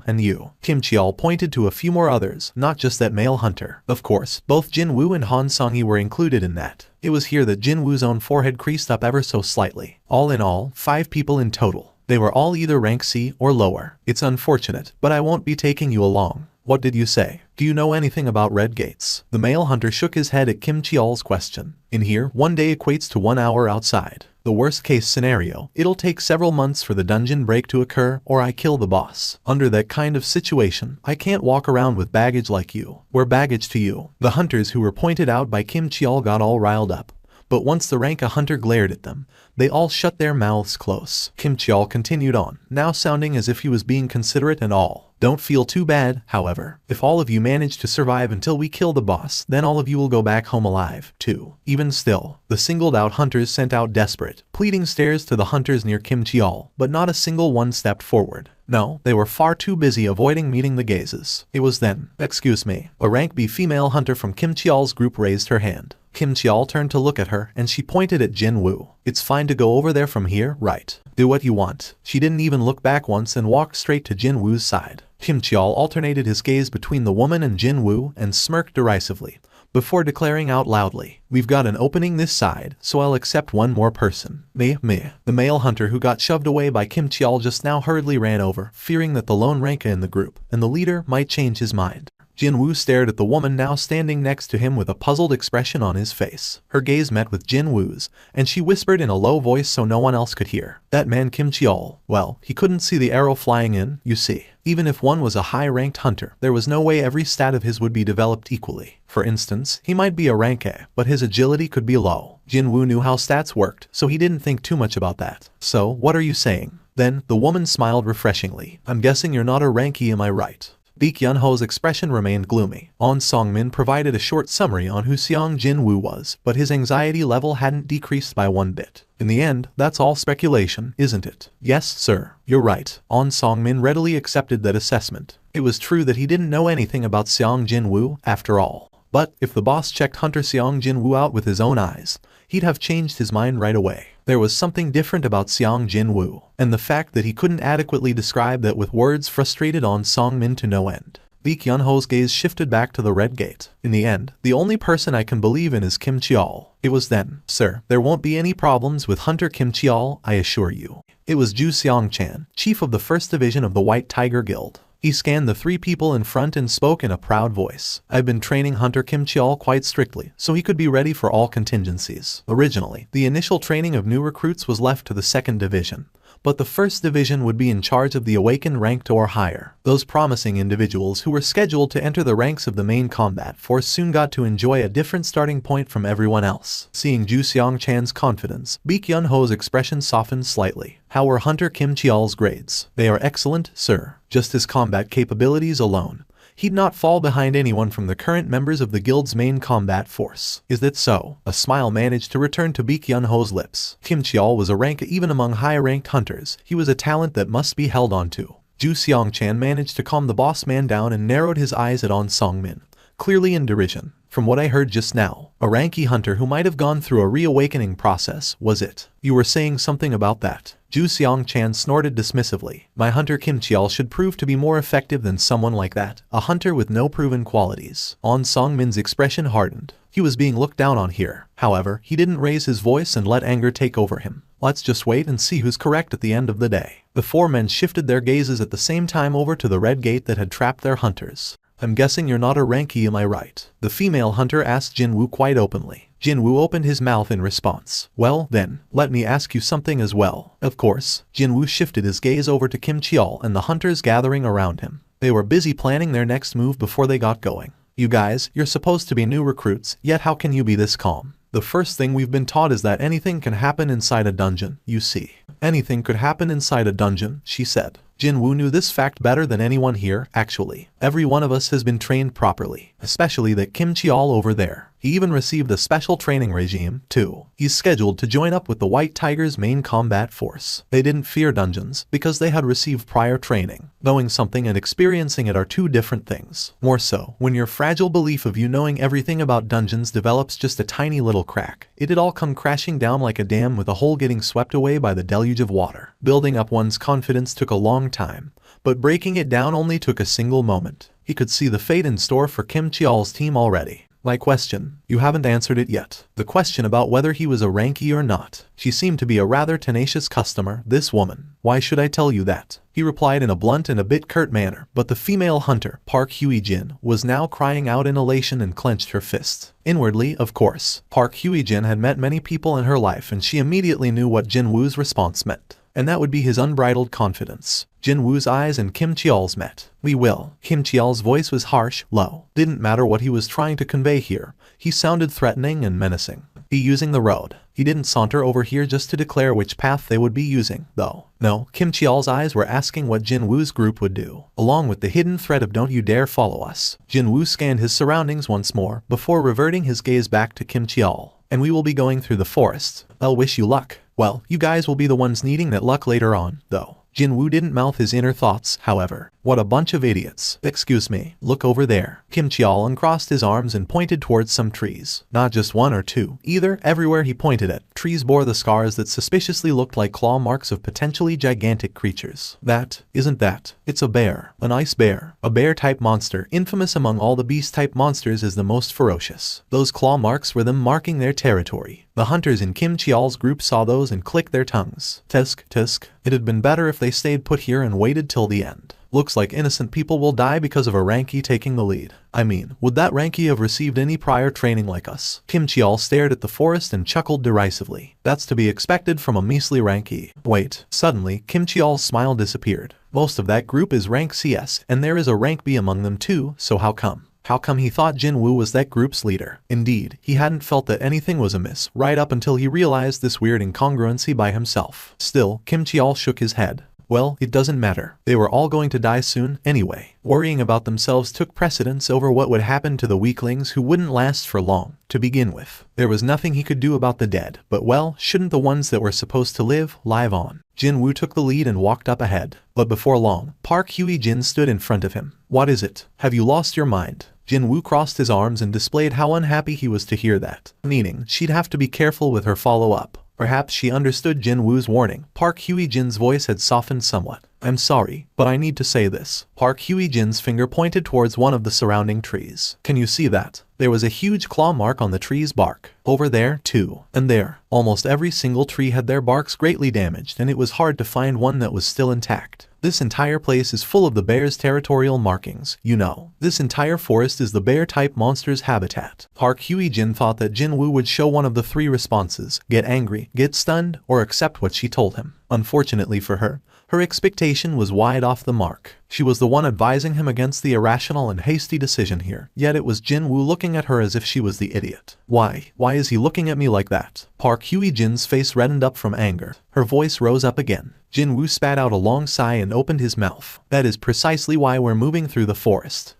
and you. Kim Cheol pointed to a few more others, not just that male hunter. Of course, both Jinwoo and Han Song-hee were included in that. It was here that Jinwoo's own forehead creased up ever so slightly. All in all, 5 people in total. They were all either rank C or lower. It's unfortunate, but I won't be taking you along. What did you say? Do you know anything about red gates? The male hunter shook his head at Kim Cheol's question. In here, 1 day equates to 1 hour outside. The worst case scenario, it'll take several months for the dungeon break to occur or I kill the boss. Under that kind of situation, I can't walk around with baggage like you. We're baggage to you. The hunters who were pointed out by Kim Cheol got all riled up. But once the rank a hunter glared at them, they all shut their mouths close. Kim Cheol continued on, now sounding as if he was being considerate and all. Don't feel too bad, however. If all of you manage to survive until we kill the boss, then all of you will go back home alive, too. Even still, the singled-out hunters sent out desperate, pleading stares to the hunters near Kim Cheol, but not a single one stepped forward. No, they were far too busy avoiding meeting the gazes. It was then, excuse me, a rank B female hunter from Kim Cheol's group raised her hand. Kim Cheol turned to look at her and she pointed at Jinwoo. It's fine to go over there from here, right? Do what you want. She didn't even look back once and walked straight to Jinwoo's side. Kim Cheol alternated his gaze between the woman and Jinwoo and smirked derisively, before declaring out loudly, we've got an opening this side, so I'll accept one more person. Me. The male hunter who got shoved away by Kim Cheol just now hurriedly ran over, fearing that the lone ranka in the group and the leader might change his mind. Jinwoo stared at the woman now standing next to him with a puzzled expression on his face. Her gaze met with Jinwoo's, and she whispered in a low voice so no one else could hear. That man Kim Cheol, well, he couldn't see the arrow flying in, you see. Even if one was a high-ranked hunter, there was no way every stat of his would be developed equally. For instance, he might be a rank A, but his agility could be low. Jinwoo knew how stats worked, so he didn't think too much about that. So, what are you saying? Then, the woman smiled refreshingly. I'm guessing you're not a rank E, am I right? Baek Yun-ho's expression remained gloomy. On Song-min provided a short summary on who Sung Jinwoo was, but his anxiety level hadn't decreased by one bit. In the end, that's all speculation, isn't it? Yes, sir, you're right. On Song-min readily accepted that assessment. It was true that he didn't know anything about Sung Jinwoo, after all. But, if the boss checked Hunter Sung Jinwoo out with his own eyes, he'd have changed his mind right away. There was something different about Sung Jinwoo, and the fact that he couldn't adequately describe that with words frustrated On Song-min to no end. Baek Yun-ho's gaze shifted back to the red gate. In the end, the only person I can believe in is Kim Cheol. It was then, sir, there won't be any problems with Hunter Kim Cheol, I assure you. It was Ju Seong-chan, chief of the 1st Division of the White Tiger Guild. He scanned the 3 people in front and spoke in a proud voice. I've been training Hunter Kim Cheol quite strictly, so he could be ready for all contingencies. Originally, the initial training of new recruits was left to the 2nd Division, but the 1st Division would be in charge of the awakened ranked or higher. Those promising individuals who were scheduled to enter the ranks of the main combat force soon got to enjoy a different starting point from everyone else. Seeing Ju Seong-chan's confidence, Baek Yun-ho's expression softened slightly. How were Hunter Kim Cheol's grades? They are excellent, sir. Just his combat capabilities alone, he'd not fall behind anyone from the current members of the guild's main combat force. Is that so? A smile managed to return to Baek Yun-ho's lips. Kim Cheol was a rank even among high-ranked hunters. He was a talent that must be held on to. Ju Seong-chan managed to calm the boss man down and narrowed his eyes at On Song-min, clearly in derision. From what I heard just now, a Ranky hunter who might have gone through a reawakening process, was it? You were saying something about that. Ju Seong-chan snorted dismissively. My hunter Kim Cheol should prove to be more effective than someone like that, a hunter with no proven qualities. On Song-min's expression hardened. He was being looked down on here. However, he didn't raise his voice and let anger take over him. Let's just wait and see who's correct at the end of the day. The four men shifted their gazes at the same time over to the red gate that had trapped their hunters. I'm guessing you're not a Ranky, am I right? The female hunter asked Jinwoo quite openly. Jinwoo opened his mouth in response. Well, then, let me ask you something as well. Of course. Jinwoo shifted his gaze over to Kim Cheol and the hunters gathering around him. They were busy planning their next move before they got going. You guys, you're supposed to be new recruits, yet how can you be this calm? The first thing we've been taught is that anything can happen inside a dungeon, you see. Anything could happen inside a dungeon, she said. Jinwoo knew this fact better than anyone here, actually. Every one of us has been trained properly, especially that Kim Cheol over there. He even received a special training regime, too. He's scheduled to join up with the White Tiger's main combat force. They didn't fear dungeons, because they had received prior training. Knowing something and experiencing it are two different things. More so, when your fragile belief of you knowing everything about dungeons develops just a tiny little crack, it'd all come crashing down like a dam with a hole getting swept away by the deluge of water. Building up one's confidence took a long time, but breaking it down only took a single moment. He could see the fate in store for Kim Cheol's team already. My question, you haven't answered it yet. The question about whether he was a Ranky or not. She seemed to be a rather tenacious customer, this woman. Why should I tell you that? He replied in a blunt and a bit curt manner, but the female hunter, Park Hye-jin, was now crying out in elation and clenched her fists. Inwardly, of course, Park Hye-jin had met many people in her life and she immediately knew what Jinwoo's response meant. And that would be his unbridled confidence. Jinwoo's eyes and Kim Cheol's met. We will. Kim Cheol's voice was harsh, low. Didn't matter what he was trying to convey here. He sounded threatening and menacing. He using the road. He didn't saunter over here just to declare which path they would be using, though. No, Kim Cheol's eyes were asking what Jinwoo's group would do, along with the hidden threat of don't you dare follow us. Jinwoo scanned his surroundings once more, before reverting his gaze back to Kim Cheol. And we will be going through the forest. I'll wish you luck. Well, you guys will be the ones needing that luck later on, though. Jinwoo didn't mouth his inner thoughts, however. What a bunch of idiots. Excuse me, look over there. Kim Cheol uncrossed his arms and pointed towards some trees. Not just one or two, either. Everywhere he pointed at, trees bore the scars that suspiciously looked like claw marks of potentially gigantic creatures. That, isn't that? It's a bear. An ice bear. A bear-type monster, infamous among all the beast-type monsters as the most ferocious. Those claw marks were them marking their territory. The hunters in Kim Cheol's group saw those and clicked their tongues. Tusk, tusk. It had been better if they stayed put here and waited till the end. Looks like innocent people will die because of a Ranky taking the lead. I mean, would that Ranky have received any prior training like us? Kim Cheol stared at the forest and chuckled derisively. That's to be expected from a measly Ranky. Wait, suddenly, Kim Cheol's smile disappeared. Most of that group is rank CS, and there is a rank B among them too, so how come? How come he thought Jinwoo was that group's leader? Indeed, he hadn't felt that anything was amiss, right up until he realized this weird incongruency by himself. Still, Kim Cheol shook his head. Well, it doesn't matter. They were all going to die soon, anyway. Worrying about themselves took precedence over what would happen to the weaklings who wouldn't last for long. To begin with, there was nothing he could do about the dead, but well, shouldn't the ones that were supposed to live on? Jinwoo took the lead and walked up ahead. But before long, Park Hye-jin stood in front of him. What is it? Have you lost your mind? Jinwoo crossed his arms and displayed how unhappy he was to hear that, meaning she'd have to be careful with her follow-up. Perhaps she understood Jinwoo's warning. Park Hye-jin's voice had softened somewhat. I'm sorry, but I need to say this. Park Hye-jin's finger pointed towards one of the surrounding trees. Can you see that? There was a huge claw mark on the tree's bark. Over there, too. And there. Almost every single tree had their barks greatly damaged, and it was hard to find one that was still intact. This entire place is full of the bear's territorial markings, you know. This entire forest is the bear-type monster's habitat. Park Hye-jin thought that Jinwoo would show one of the three responses: get angry, get stunned, or accept what she told him. Unfortunately for her, her expectation was wide off the mark. She was the one advising him against the irrational and hasty decision here, yet it was Jinwoo looking at her as if she was the idiot. Why is he looking at me like that? Park Hye-jin's face reddened up from anger. Her voice rose up again. Jinwoo spat out a long sigh and opened his mouth. That is precisely why we're moving through the forest.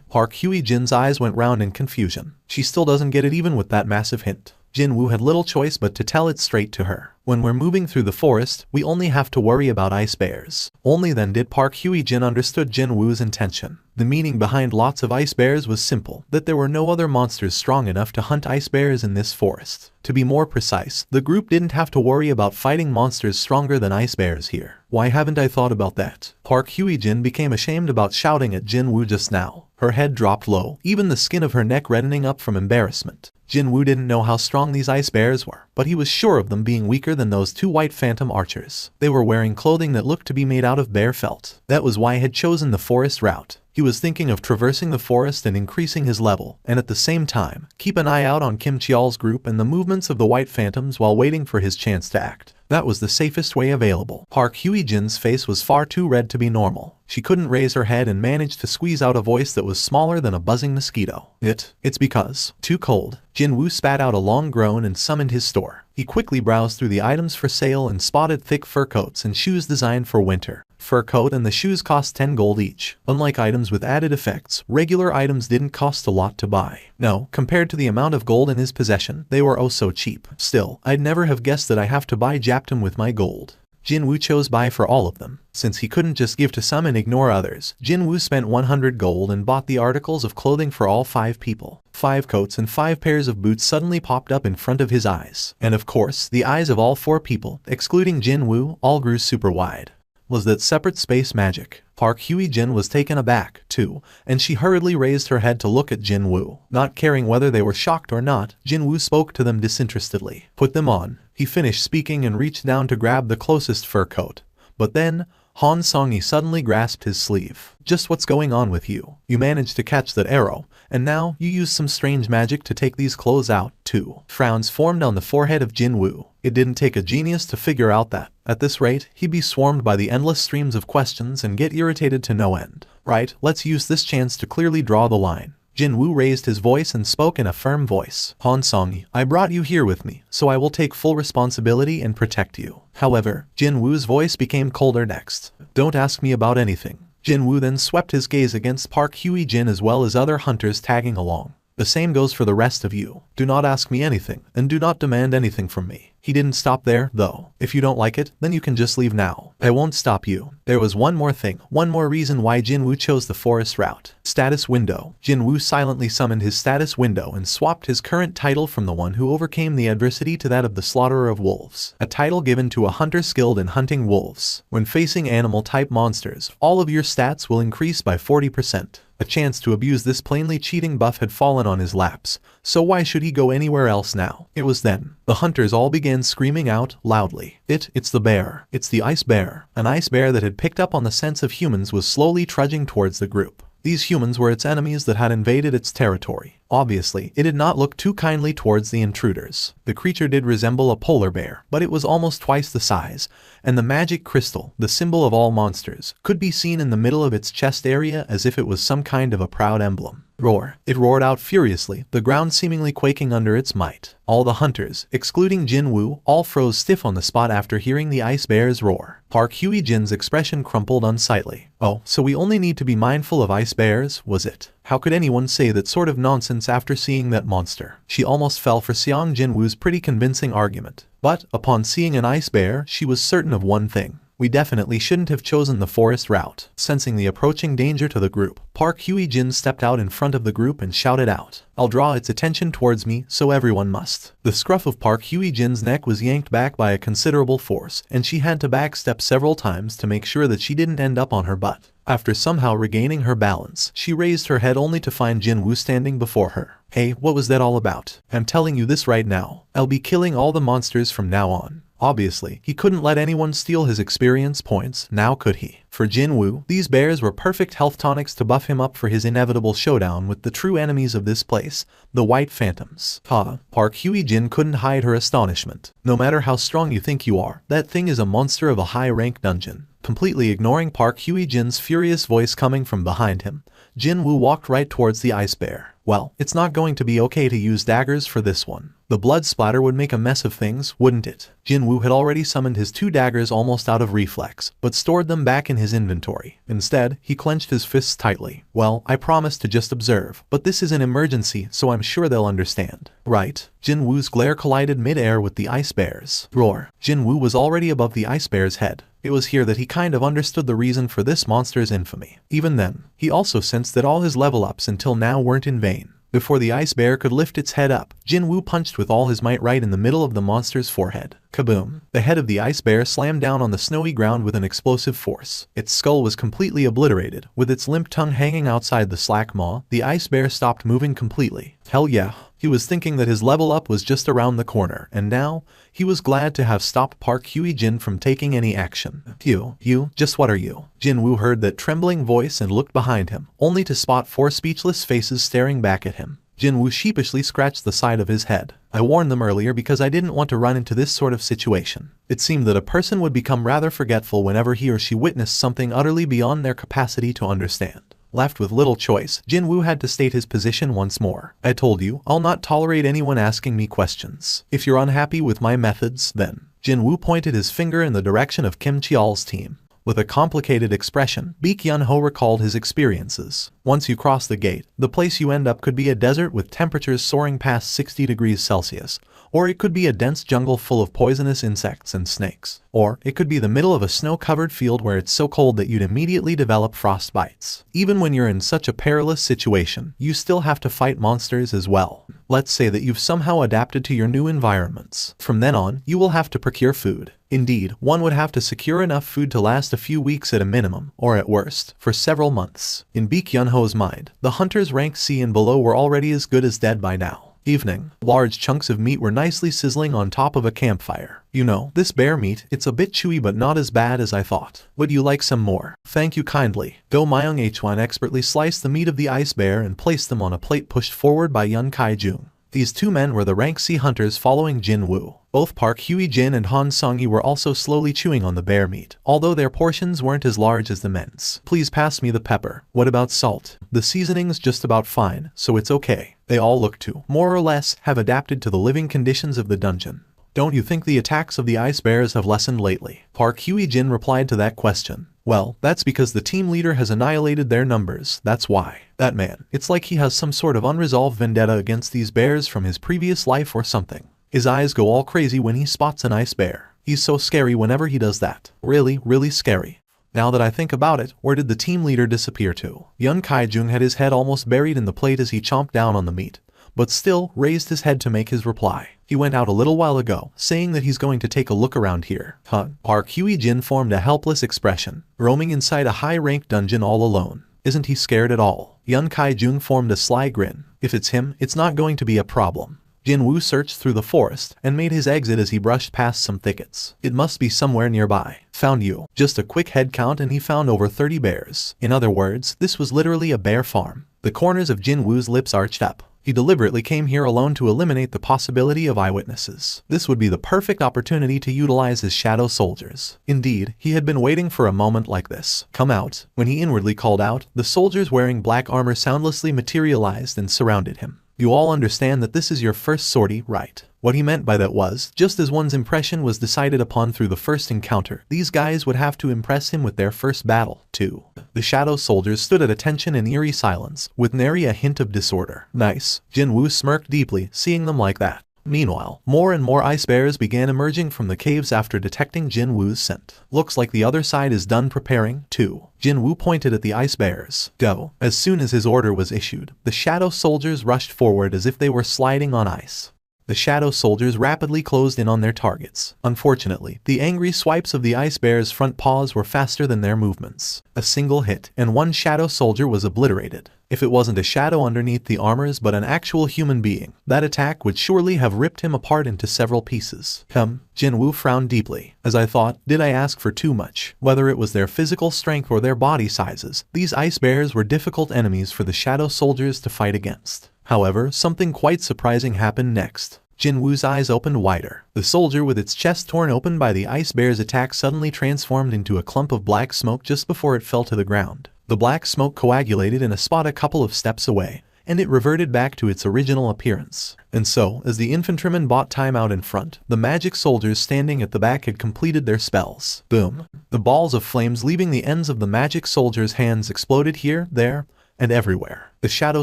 Park Hye-jin's eyes went round in confusion. She still doesn't get it even with that massive hint. Jinwoo had little choice but to tell it straight to her. When we're moving through the forest, we only have to worry about ice bears. Only then did Park Hye-jin understood Jinwoo's intention. The meaning behind lots of ice bears was simple, that there were no other monsters strong enough to hunt ice bears in this forest. To be more precise, the group didn't have to worry about fighting monsters stronger than ice bears here. Why haven't I thought about that? Park Hye-jin became ashamed about shouting at Jinwoo just now. Her head dropped low, even the skin of her neck reddening up from embarrassment. Jinwoo didn't know how strong these ice bears were, but he was sure of them being weaker than those two white phantom archers. They were wearing clothing that looked to be made out of bear felt. That was why he had chosen the forest route. He was thinking of traversing the forest and increasing his level, and at the same time, keep an eye out on Kim Cheol's group and the movements of the white phantoms while waiting for his chance to act. That was the safest way available. Park Hye-jin's face was far too red to be normal. She couldn't raise her head and managed to squeeze out a voice that was smaller than a buzzing mosquito. It's because, too cold. Jinwoo spat out a long groan and summoned his store. He quickly browsed through the items for sale and spotted thick fur coats and shoes designed for winter. Fur coat and the shoes cost 10 gold each. Unlike items with added effects, regular items didn't cost a lot to buy. No, compared to the amount of gold in his possession, they were oh so cheap. Still, I'd never have guessed that I have to buy Japtum with my gold. Jinwoo chose buy for all of them. Since he couldn't just give to some and ignore others, Jinwoo spent 100 gold and bought the articles of clothing for all 5 people. 5 coats and 5 pairs of boots suddenly popped up in front of his eyes. And of course, the eyes of all 4 people, excluding Jinwoo, all grew super wide. Was that separate space magic? Park Hye-jin was taken aback, too, and she hurriedly raised her head to look at Jinwoo. Not caring whether they were shocked or not, Jinwoo spoke to them disinterestedly. Put them on. He finished speaking and reached down to grab the closest fur coat. But then, Han Song-yi suddenly grasped his sleeve. Just what's going on with you? You managed to catch that arrow, and now you use some strange magic to take these clothes out, too. Frowns formed on the forehead of Jinwoo. It didn't take a genius to figure out that, at this rate, he'd be swarmed by the endless streams of questions and get irritated to no end. Right, let's use this chance to clearly draw the line. Jinwoo raised his voice and spoke in a firm voice. Han Song-yi, I brought you here with me, so I will take full responsibility and protect you. However, Jinwoo's voice became colder next. Don't ask me about anything. Jinwoo then swept his gaze against Park Hye-jin as well as other hunters tagging along. The same goes for the rest of you. Do not ask me anything, and do not demand anything from me. He didn't stop there, though. If you don't like it, then you can just leave now. I won't stop you. There was one more thing, one more reason why Jinwoo chose the forest route. Status window. Jinwoo silently summoned his status window and swapped his current title from the one who overcame the adversity to that of the slaughterer of wolves. A title given to a hunter skilled in hunting wolves. When facing animal-type monsters, all of your stats will increase by 40%. A chance to abuse this plainly cheating buff had fallen on his laps, so why should he go anywhere else now? It was then. The hunters all began screaming out loudly. It's the bear. It's the ice bear. An ice bear that had picked up on the sense of humans was slowly trudging towards the group. These humans were its enemies that had invaded its territory. Obviously, it did not look too kindly towards the intruders. The creature did resemble a polar bear, but it was almost twice the size, and the magic crystal, the symbol of all monsters, could be seen in the middle of its chest area as if it was some kind of a proud emblem. Roar. It roared out furiously, the ground seemingly quaking under its might. All the hunters, excluding Jinwoo, all froze stiff on the spot after hearing the ice bear's roar. Park Hye-jin's expression crumpled unsightly. Oh, so we only need to be mindful of ice bears, was it? How could anyone say that sort of nonsense after seeing that monster? She almost fell for Seong Jinwoo's pretty convincing argument. But, upon seeing an ice bear, she was certain of one thing. We definitely shouldn't have chosen the forest route. Sensing the approaching danger to the group, Park Hye-jin stepped out in front of the group and shouted out, I'll draw its attention towards me, so everyone must. The scruff of Park Hye-jin's neck was yanked back by a considerable force, and she had to backstep several times to make sure that she didn't end up on her butt. After somehow regaining her balance, she raised her head only to find Jinwoo standing before her. Hey, what was that all about? I'm telling you this right now. I'll be killing all the monsters from now on. Obviously, he couldn't let anyone steal his experience points, now could he? For Jinwoo, these bears were perfect health tonics to buff him up for his inevitable showdown with the true enemies of this place, the White Phantoms. Park Hye-jin couldn't hide her astonishment. No matter how strong you think you are, that thing is a monster of a high-rank dungeon. Completely ignoring Park Hye-jin's furious voice coming from behind him, Jinwoo walked right towards the ice bear. Well, it's not going to be okay to use daggers for this one. The blood splatter would make a mess of things, wouldn't it? Jinwoo had already summoned his 2 daggers almost out of reflex, but stored them back in his inventory. Instead, he clenched his fists tightly. Well, I promised to just observe, but this is an emergency, so I'm sure they'll understand. Right? Jinwoo's glare collided mid-air with the ice bear's roar. Jinwoo was already above the ice bear's head. It was here that he kind of understood the reason for this monster's infamy. Even then, he also sensed that all his level-ups until now weren't in vain. Before the ice bear could lift its head up, Jinwoo punched with all his might right in the middle of the monster's forehead. Kaboom! The head of the ice bear slammed down on the snowy ground with an explosive force. Its skull was completely obliterated. With its limp tongue hanging outside the slack maw, the ice bear stopped moving completely. Hell yeah! He was thinking that his level up was just around the corner, and now, he was glad to have stopped Park Hye-jin from taking any action. You, just what are you? Jinwoo heard that trembling voice and looked behind him, only to spot 4 speechless faces staring back at him. Jinwoo sheepishly scratched the side of his head. I warned them earlier because I didn't want to run into this sort of situation. It seemed that a person would become rather forgetful whenever he or she witnessed something utterly beyond their capacity to understand. Left with little choice, Jinwoo had to state his position once more. I told you, I'll not tolerate anyone asking me questions. If you're unhappy with my methods, then. Jinwoo pointed his finger in the direction of Kim Cheol's team. With a complicated expression, Baek Yun-ho recalled his experiences. Once you cross the gate, the place you end up could be a desert with temperatures soaring past 60 degrees Celsius, or it could be a dense jungle full of poisonous insects and snakes, or it could be the middle of a snow-covered field where it's so cold that you'd immediately develop frostbites. Even when you're in such a perilous situation, you still have to fight monsters as well. Let's say that you've somehow adapted to your new environments. From then on, you will have to procure food. Indeed, one would have to secure enough food to last a few weeks at a minimum, or at worst, for several months. In Baek Yun-ho's mind, the hunters ranked C and below were already as good as dead by now. Evening. Large chunks of meat were nicely sizzling on top of a campfire. You know, this bear meat, it's a bit chewy but not as bad as I thought. Would you like some more? Thank you kindly. Do Myung Hwan expertly sliced the meat of the ice bear and placed them on a plate pushed forward by Yun Kai-jung. These 2 men were the rank C hunters following Jinwoo. Both Park Hye-jin and Han Sung-hee were also slowly chewing on the bear meat, although their portions weren't as large as the men's. Please pass me the pepper. What about salt? The seasoning's just about fine, so it's okay. They all look to, more or less, have adapted to the living conditions of the dungeon. Don't you think the attacks of the ice bears have lessened lately? Park Hye-jin replied to that question. Well, that's because the team leader has annihilated their numbers, that's why. That man, it's like he has some sort of unresolved vendetta against these bears from his previous life or something. His eyes go all crazy when he spots an ice bear. He's so scary whenever he does that. Really, really scary. Now that I think about it, where did the team leader disappear to? Yun Kai-jung had his head almost buried in the plate as he chomped down on the meat, but still raised his head to make his reply. He went out a little while ago, saying that he's going to take a look around here. Park Hye-jin formed a helpless expression, roaming inside a high-ranked dungeon all alone. Isn't he scared at all? Yun Kai-jung formed a sly grin. If it's him, it's not going to be a problem. Jinwoo searched through the forest and made his exit as he brushed past some thickets. It must be somewhere nearby. Found you. Just a quick head count and he found over 30 bears. In other words, this was literally a bear farm. The corners of Jinwoo's lips arched up. He deliberately came here alone to eliminate the possibility of eyewitnesses. This would be the perfect opportunity to utilize his shadow soldiers. Indeed, he had been waiting for a moment like this. Come out. When he inwardly called out, the soldiers wearing black armor soundlessly materialized and surrounded him. You all understand that this is your first sortie, right? What he meant by that was, just as one's impression was decided upon through the first encounter, these guys would have to impress him with their first battle, too. The shadow soldiers stood at attention in eerie silence, with nary a hint of disorder. Nice. Jinwoo smirked deeply, seeing them like that. Meanwhile, more and more ice bears began emerging from the caves after detecting Jinwoo's scent. Looks like the other side is done preparing, too. Jinwoo pointed at the ice bears. Go. As soon as his order was issued, the shadow soldiers rushed forward as if they were sliding on ice. The shadow soldiers rapidly closed in on their targets. Unfortunately, the angry swipes of the ice bear's front paws were faster than their movements. A single hit, and one shadow soldier was obliterated. If it wasn't a shadow underneath the armors but an actual human being, that attack would surely have ripped him apart into several pieces. Jinwoo frowned deeply. As I thought, did I ask for too much? Whether it was their physical strength or their body sizes, these ice bears were difficult enemies for the shadow soldiers to fight against. However, something quite surprising happened next. Jinwoo's eyes opened wider. The soldier with its chest torn open by the ice bear's attack suddenly transformed into a clump of black smoke just before it fell to the ground. The black smoke coagulated in a spot a couple of steps away, and it reverted back to its original appearance. And so, as the infantrymen bought time out in front, the magic soldiers standing at the back had completed their spells. Boom! The balls of flames leaving the ends of the magic soldiers' hands exploded here, there, and everywhere. The shadow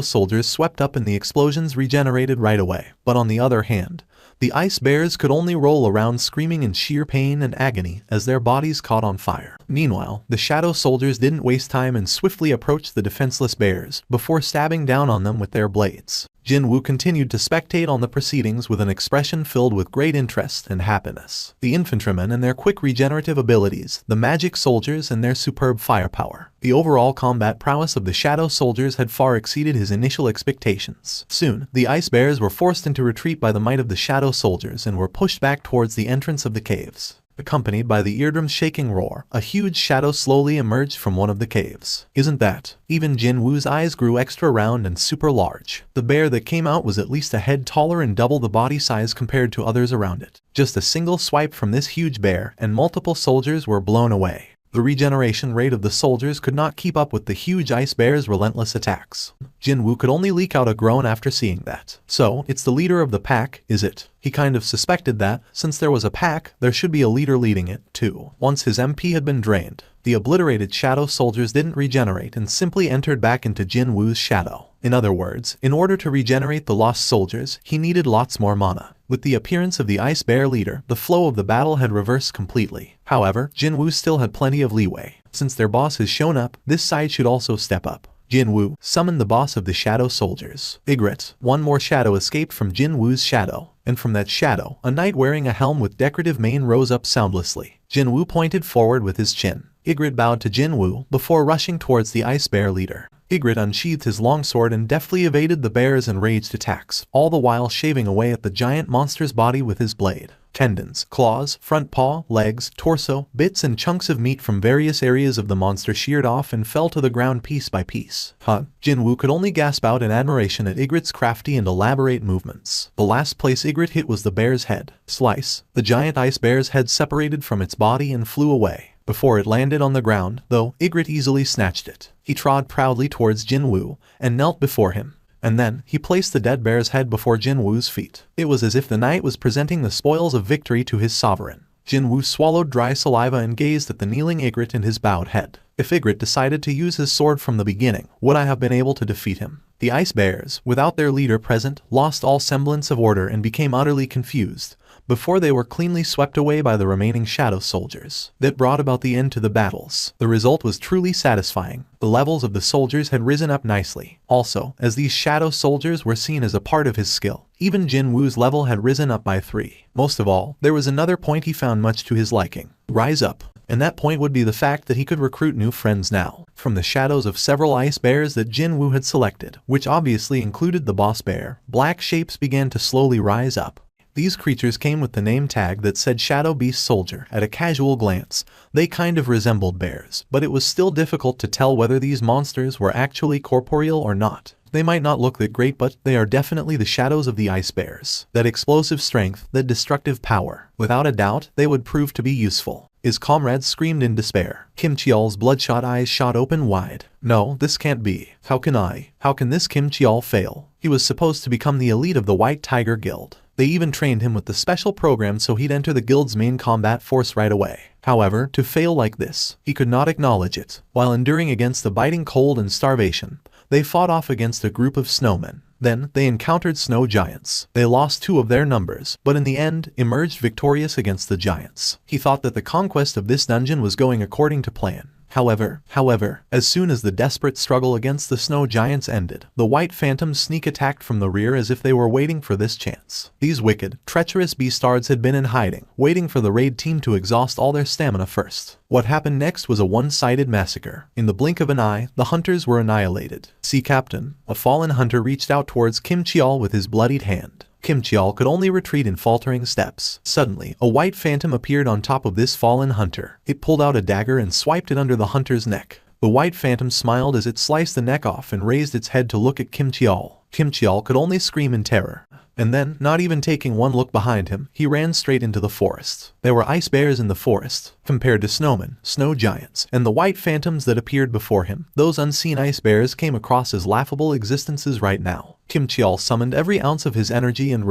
soldiers swept up and the explosions regenerated right away. But on the other hand, the ice bears could only roll around screaming in sheer pain and agony as their bodies caught on fire. Meanwhile, the shadow soldiers didn't waste time and swiftly approached the defenseless bears before stabbing down on them with their blades. Jinwoo continued to spectate on the proceedings with an expression filled with great interest and happiness. The infantrymen and their quick regenerative abilities, the magic soldiers and their superb firepower. The overall combat prowess of the shadow soldiers had far exceeded his initial expectations. Soon, the ice bears were forced into retreat by the might of the shadow soldiers and were pushed back towards the entrance of the caves. Accompanied by the eardrum's shaking roar, a huge shadow slowly emerged from one of the caves. Isn't that? Even Jinwoo's eyes grew extra round and super large. The bear that came out was at least a head taller and double the body size compared to others around it. Just a single swipe from this huge bear, and multiple soldiers were blown away. The regeneration rate of the soldiers could not keep up with the huge ice bear's relentless attacks. Jinwoo could only leak out a groan after seeing that. So, it's the leader of the pack, is it? He kind of suspected that, since there was a pack, there should be a leader leading it, too. Once his MP had been drained, the obliterated shadow soldiers didn't regenerate and simply entered back into Jinwoo's shadow. In other words, in order to regenerate the lost soldiers, he needed lots more mana. With the appearance of the ice bear leader, the flow of the battle had reversed completely. However, Jinwoo still had plenty of leeway. Since their boss has shown up, this side should also step up. Jinwoo summoned the boss of the shadow soldiers. Ygritte. One more shadow escaped from Jinwoo's shadow, and from that shadow, a knight wearing a helm with decorative mane rose up soundlessly. Jinwoo pointed forward with his chin. Ygritte bowed to Jinwoo before rushing towards the ice bear leader. Ygritte unsheathed his longsword and deftly evaded the bear's enraged attacks, all the while shaving away at the giant monster's body with his blade. Tendons, claws, front paw, legs, torso, bits and chunks of meat from various areas of the monster sheared off and fell to the ground piece by piece. Jinwoo could only gasp out in admiration at Ygritte's crafty and elaborate movements. The last place Ygritte hit was the bear's head. Slice. The giant ice bear's head separated from its body and flew away. Before it landed on the ground, though, Ygritte easily snatched it. He trod proudly towards Jinwoo and knelt before him. And then, he placed the dead bear's head before Jinwoo's feet. It was as if the knight was presenting the spoils of victory to his sovereign. Jinwoo swallowed dry saliva and gazed at the kneeling Ygritte and his bowed head. If Ygritte decided to use his sword from the beginning, would I have been able to defeat him? The ice bears, without their leader present, lost all semblance of order and became utterly confused, before they were cleanly swept away by the remaining shadow soldiers. That brought about the end to the battles. The result was truly satisfying. The levels of the soldiers had risen up nicely. Also, as these shadow soldiers were seen as a part of his skill, even Jinwoo's level had risen up by 3. Most of all, there was another point he found much to his liking. Rise up. And that point would be the fact that he could recruit new friends now, from the shadows of several ice bears that Jinwoo had selected, which obviously included the boss bear. Black shapes began to slowly rise up. These creatures came with the name tag that said Shadow Beast Soldier. At a casual glance, they kind of resembled bears, but it was still difficult to tell whether these monsters were actually corporeal or not. They might not look that great, but they are definitely the shadows of the ice bears. That explosive strength, that destructive power. Without a doubt, they would prove to be useful. His comrades screamed in despair. Kim Cheol's bloodshot eyes shot open wide. No, this can't be. How can this Kim Cheol fail? He was supposed to become the elite of the White Tiger Guild. They even trained him with the special program so he'd enter the guild's main combat force right away. However, to fail like this, he could not acknowledge it. While enduring against the biting cold and starvation, they fought off against a group of snowmen. Then, they encountered snow giants. They lost 2 of their numbers, but in the end, emerged victorious against the giants. He thought that the conquest of this dungeon was going according to plan. However, as soon as the desperate struggle against the snow giants ended, the white phantoms sneak attacked from the rear as if they were waiting for this chance. These wicked, treacherous beastards had been in hiding, waiting for the raid team to exhaust all their stamina first. What happened next was a one-sided massacre. In the blink of an eye, the hunters were annihilated. See Captain. A fallen hunter reached out towards Kim Cheol with his bloodied hand. Kim Cheol could only retreat in faltering steps. Suddenly, a white phantom appeared on top of this fallen hunter. It pulled out a dagger and swiped it under the hunter's neck. The white phantom smiled as it sliced the neck off and raised its head to look at Kim Cheol. Kim Cheol could only scream in terror. and then, not even taking one look behind him, he ran straight into the forest. There were ice bears in the forest. Compared to snowmen, snow giants, and the white phantoms that appeared before him, those unseen ice bears came across as laughable existences right now. Kim Cheol summoned every ounce of his energy and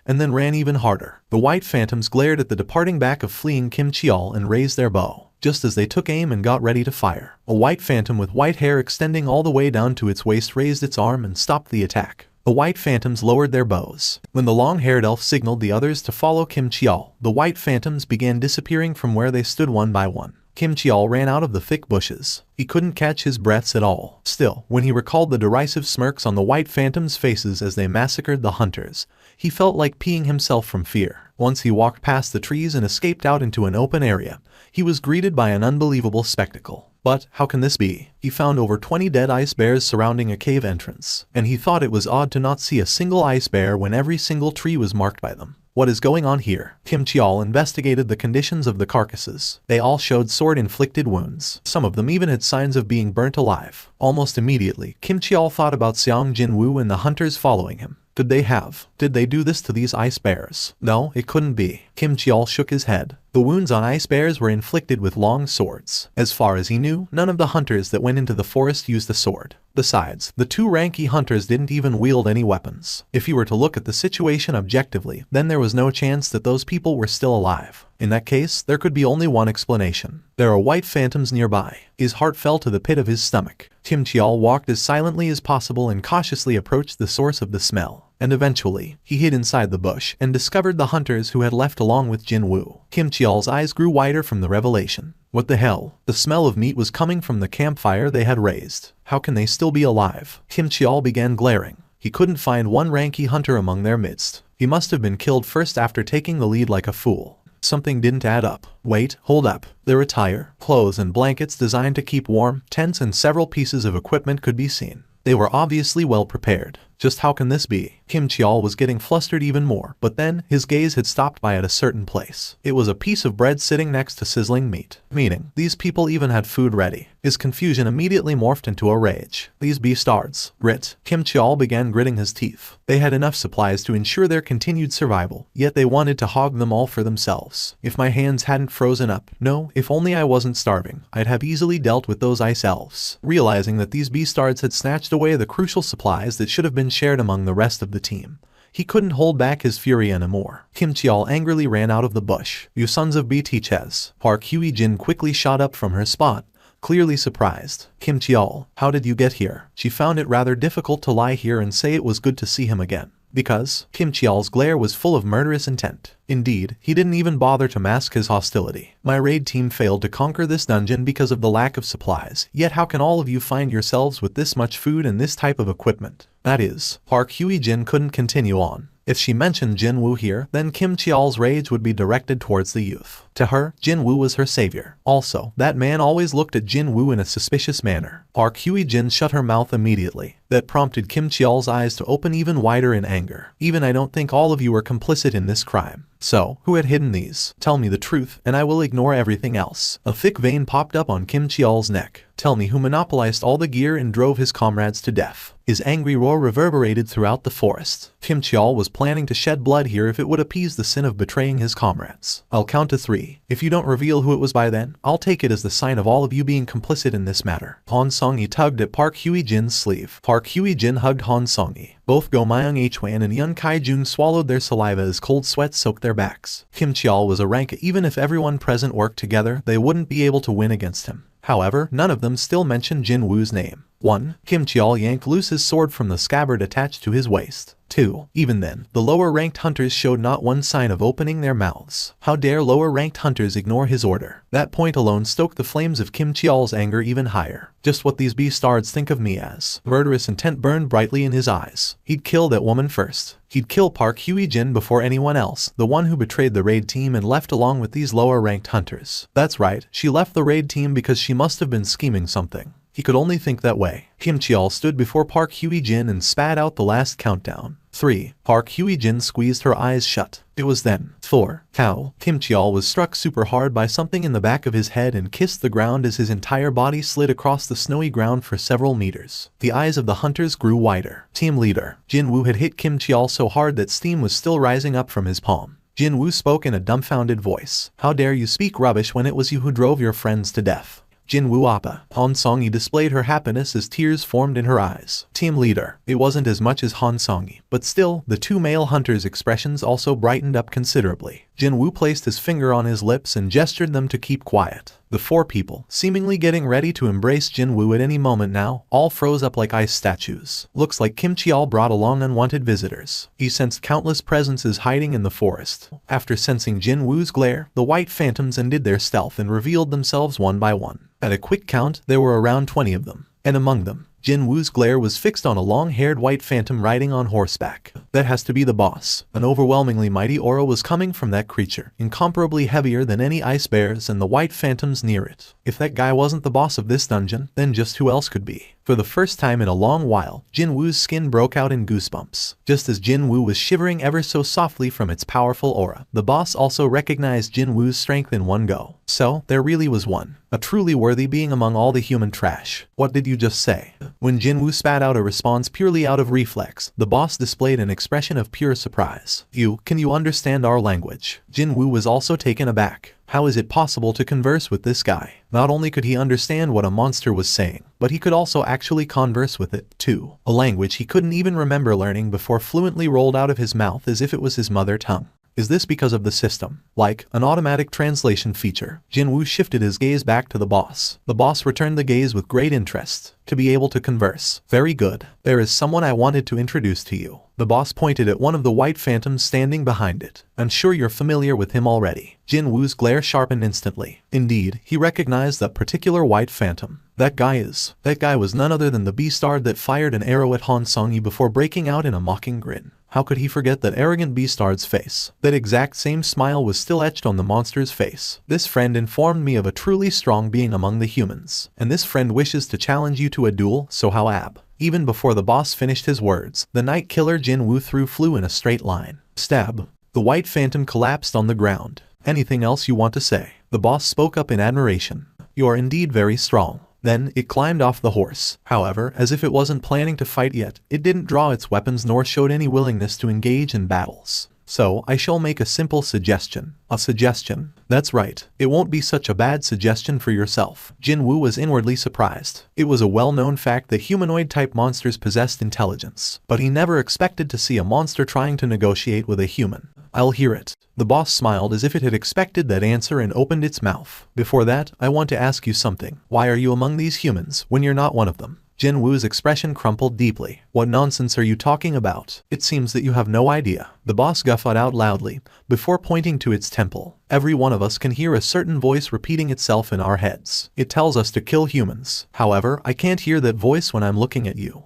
then ran even harder. The white phantoms glared at the departing back of fleeing Kim Cheol and raised their bow. Just as they took aim and got ready to fire, a white phantom with white hair extending all the way down to its waist raised its arm and stopped the attack. The white phantoms lowered their bows. When the long-haired elf signaled the others to follow Kim Cheol, the white phantoms began disappearing from where they stood one by one. Kim Cheol ran out of the thick bushes. He couldn't catch his breaths at all. Still, when he recalled the derisive smirks on the white phantoms' faces as they massacred the hunters, he felt like peeing himself from fear. Once he walked past the trees and escaped out into an open area, he was greeted by an unbelievable spectacle. But how can this be? He found over 20 dead ice bears surrounding a cave entrance, and he thought it was odd to not see a single ice bear when every single tree was marked by them. What is going on here? Kim Cheol investigated the conditions of the carcasses. They all showed sword-inflicted wounds. Some of them even had signs of being burnt alive. Almost immediately, Kim Cheol thought about Sung Jinwoo and the hunters following him. Did they do this to these ice bears? No, it couldn't be. Kim Cheol shook his head. The wounds on ice bears were inflicted with long swords. As far as he knew, none of the hunters that went into the forest used a sword. Besides, the two ranky hunters didn't even wield any weapons. If you were to look at the situation objectively, then there was no chance that those people were still alive. In that case, there could be only one explanation. There are white phantoms nearby. His heart fell to the pit of his stomach. Kim Cheol walked as silently as possible and cautiously approached the source of the smell. And eventually, he hid inside the bush and discovered the hunters who had left along with Jinwoo. Kim Cheol's eyes grew wider from the revelation. What the hell? The smell of meat was coming from the campfire they had raised. How can they still be alive? Kim Cheol began glaring. He couldn't find one ranky hunter among their midst. He must have been killed first after taking the lead like a fool. Something didn't add up. Wait, hold up. Their attire, clothes and blankets designed to keep warm, tents and several pieces of equipment could be seen. They were obviously well prepared. Just how can this be? Kim Cheol was getting flustered even more, but then his gaze had stopped by at a certain place. It was a piece of bread sitting next to sizzling meat, meaning these people even had food ready. His confusion immediately morphed into a rage. These beastards. Grit. Kim Cheol began gritting his teeth. They had enough supplies to ensure their continued survival, yet they wanted to hog them all for themselves. If my hands hadn't frozen up, no, if only I wasn't starving, I'd have easily dealt with those ice elves. Realizing that these beastards had snatched away the crucial supplies that should have been shared among the rest of the team, he couldn't hold back his fury anymore. Kim Cheol angrily ran out of the bush. You sons of BTChes. Park Hye-jin quickly shot up from her spot, clearly surprised. Kim Cheol, how did you get here? She found it rather difficult to lie here and say it was good to see him again. Because Kim Cheol's glare was full of murderous intent. Indeed, he didn't even bother to mask his hostility. My raid team failed to conquer this dungeon because of the lack of supplies. Yet how can all of you find yourselves with this much food and this type of equipment? That is, Park Hye-jin couldn't continue on. If she mentioned Jinwoo here, then Kim Cheol's rage would be directed towards the youth. To her, Jinwoo was her savior. Also, that man always looked at Jinwoo in a suspicious manner. Park Hye-jin shut her mouth immediately. That prompted Kim Cheol's eyes to open even wider in anger. Even I don't think all of you are complicit in this crime. So, who had hidden these? Tell me the truth, and I will ignore everything else. A thick vein popped up on Kim Cheol's neck. Tell me who monopolized all the gear and drove his comrades to death. His angry roar reverberated throughout the forest. Kim Cheol was planning to shed blood here if it would appease the sin of betraying his comrades. I'll count to 3. If you don't reveal who it was by then, I'll take it as the sign of all of you being complicit in this matter. Han Sung-hee tugged at Park Hye-jin's sleeve. Park Hye-jin hugged Han Sung-hee. Both Go Myung-hwan and Yun Kai-jun swallowed their saliva as cold sweat soaked their backs. Kim Cheol was a rank. Even if everyone present worked together, they wouldn't be able to win against him. However, none of them still mentioned Jinwoo's name. 1. Kim Cheol yanked loose his sword from the scabbard attached to his waist. 2. Even then, the lower-ranked hunters showed not one sign of opening their mouths. How dare lower-ranked hunters ignore his order? That point alone stoked the flames of Kim Cheol's anger even higher. Just what these beastards think of me as. Murderous intent burned brightly in his eyes. He'd kill that woman first. He'd kill Park Hye-jin before anyone else, the one who betrayed the raid team and left along with these lower-ranked hunters. That's right, she left the raid team because she must have been scheming something. He could only think that way. Kim Cheol stood before Park Hye-jin and spat out the last countdown. 3. Park Hye-jin squeezed her eyes shut. It was then. 4. Cow. Kim Cheol was struck super hard by something in the back of his head and kissed the ground as his entire body slid across the snowy ground for several meters. The eyes of the hunters grew wider. Team leader Jinwoo had hit Kim Cheol so hard that steam was still rising up from his palm. Jinwoo spoke in a dumbfounded voice. How dare you speak rubbish when it was you who drove your friends to death? Jinwoo Appa. Han Song-yi displayed her happiness as tears formed in her eyes. Team leader. It wasn't as much as Han Song-yi, but still, the two male hunters' expressions also brightened up considerably. Jinwoo placed his finger on his lips and gestured them to keep quiet. The four people, seemingly getting ready to embrace Jinwoo at any moment now, all froze up like ice statues. Looks like Kim Cheol brought along unwanted visitors. He sensed countless presences hiding in the forest. After sensing Jinwoo's glare, the white phantoms undid their stealth and revealed themselves one by one. At a quick count, there were around 20 of them, and among them, Jinwoo's glare was fixed on a long-haired white phantom riding on horseback. That has to be the boss. An overwhelmingly mighty aura was coming from that creature, incomparably heavier than any ice bears and the white phantoms near it. If that guy wasn't the boss of this dungeon, then just who else could be? For the first time in a long while, Jinwoo's skin broke out in goosebumps. Just as Jinwoo was shivering ever so softly from its powerful aura, the boss also recognized Jinwoo's strength in one go. So, there really was one. A truly worthy being among all the human trash. What did you just say? When Jinwoo spat out a response purely out of reflex, the boss displayed an expression of pure surprise. Can you understand our language? Jinwoo was also taken aback. How is it possible to converse with this guy? Not only could he understand what a monster was saying, but he could also actually converse with it, too. A language he couldn't even remember learning before fluently rolled out of his mouth as if it was his mother tongue. Is this because of the system? Like an automatic translation feature, Jinwoo shifted his gaze back to the boss. The boss returned the gaze with great interest. To be able to converse. Very good. There is someone I wanted to introduce to you. The boss pointed at one of the white phantoms standing behind it. I'm sure you're familiar with him already. Jinwoo's glare sharpened instantly. Indeed, he recognized that particular white phantom. That guy was none other than the beastard that fired an arrow at Han Song-yi before breaking out in a mocking grin. How could he forget that arrogant beastard's face? That exact same smile was still etched on the monster's face. This friend informed me of a truly strong being among the humans. And this friend wishes to challenge you to a duel, so how ab? Even before the boss finished his words, the night killer Jinwoo flew in a straight line. Stab. The white phantom collapsed on the ground. Anything else you want to say? The boss spoke up in admiration. You are indeed very strong. Then, it climbed off the horse. However, as if it wasn't planning to fight yet, it didn't draw its weapons nor showed any willingness to engage in battles. So, I shall make a simple suggestion. A suggestion? That's right. It won't be such a bad suggestion for yourself. Jinwoo was inwardly surprised. It was a well-known fact that humanoid-type monsters possessed intelligence. But he never expected to see a monster trying to negotiate with a human. I'll hear it. The boss smiled as if it had expected that answer and opened its mouth. Before that, I want to ask you something. Why are you among these humans when you're not one of them? Jinwoo's expression crumpled deeply. What nonsense are you talking about? It seems that you have no idea. The boss guffawed out loudly, before pointing to its temple. Every one of us can hear a certain voice repeating itself in our heads. It tells us to kill humans. However, I can't hear that voice when I'm looking at you.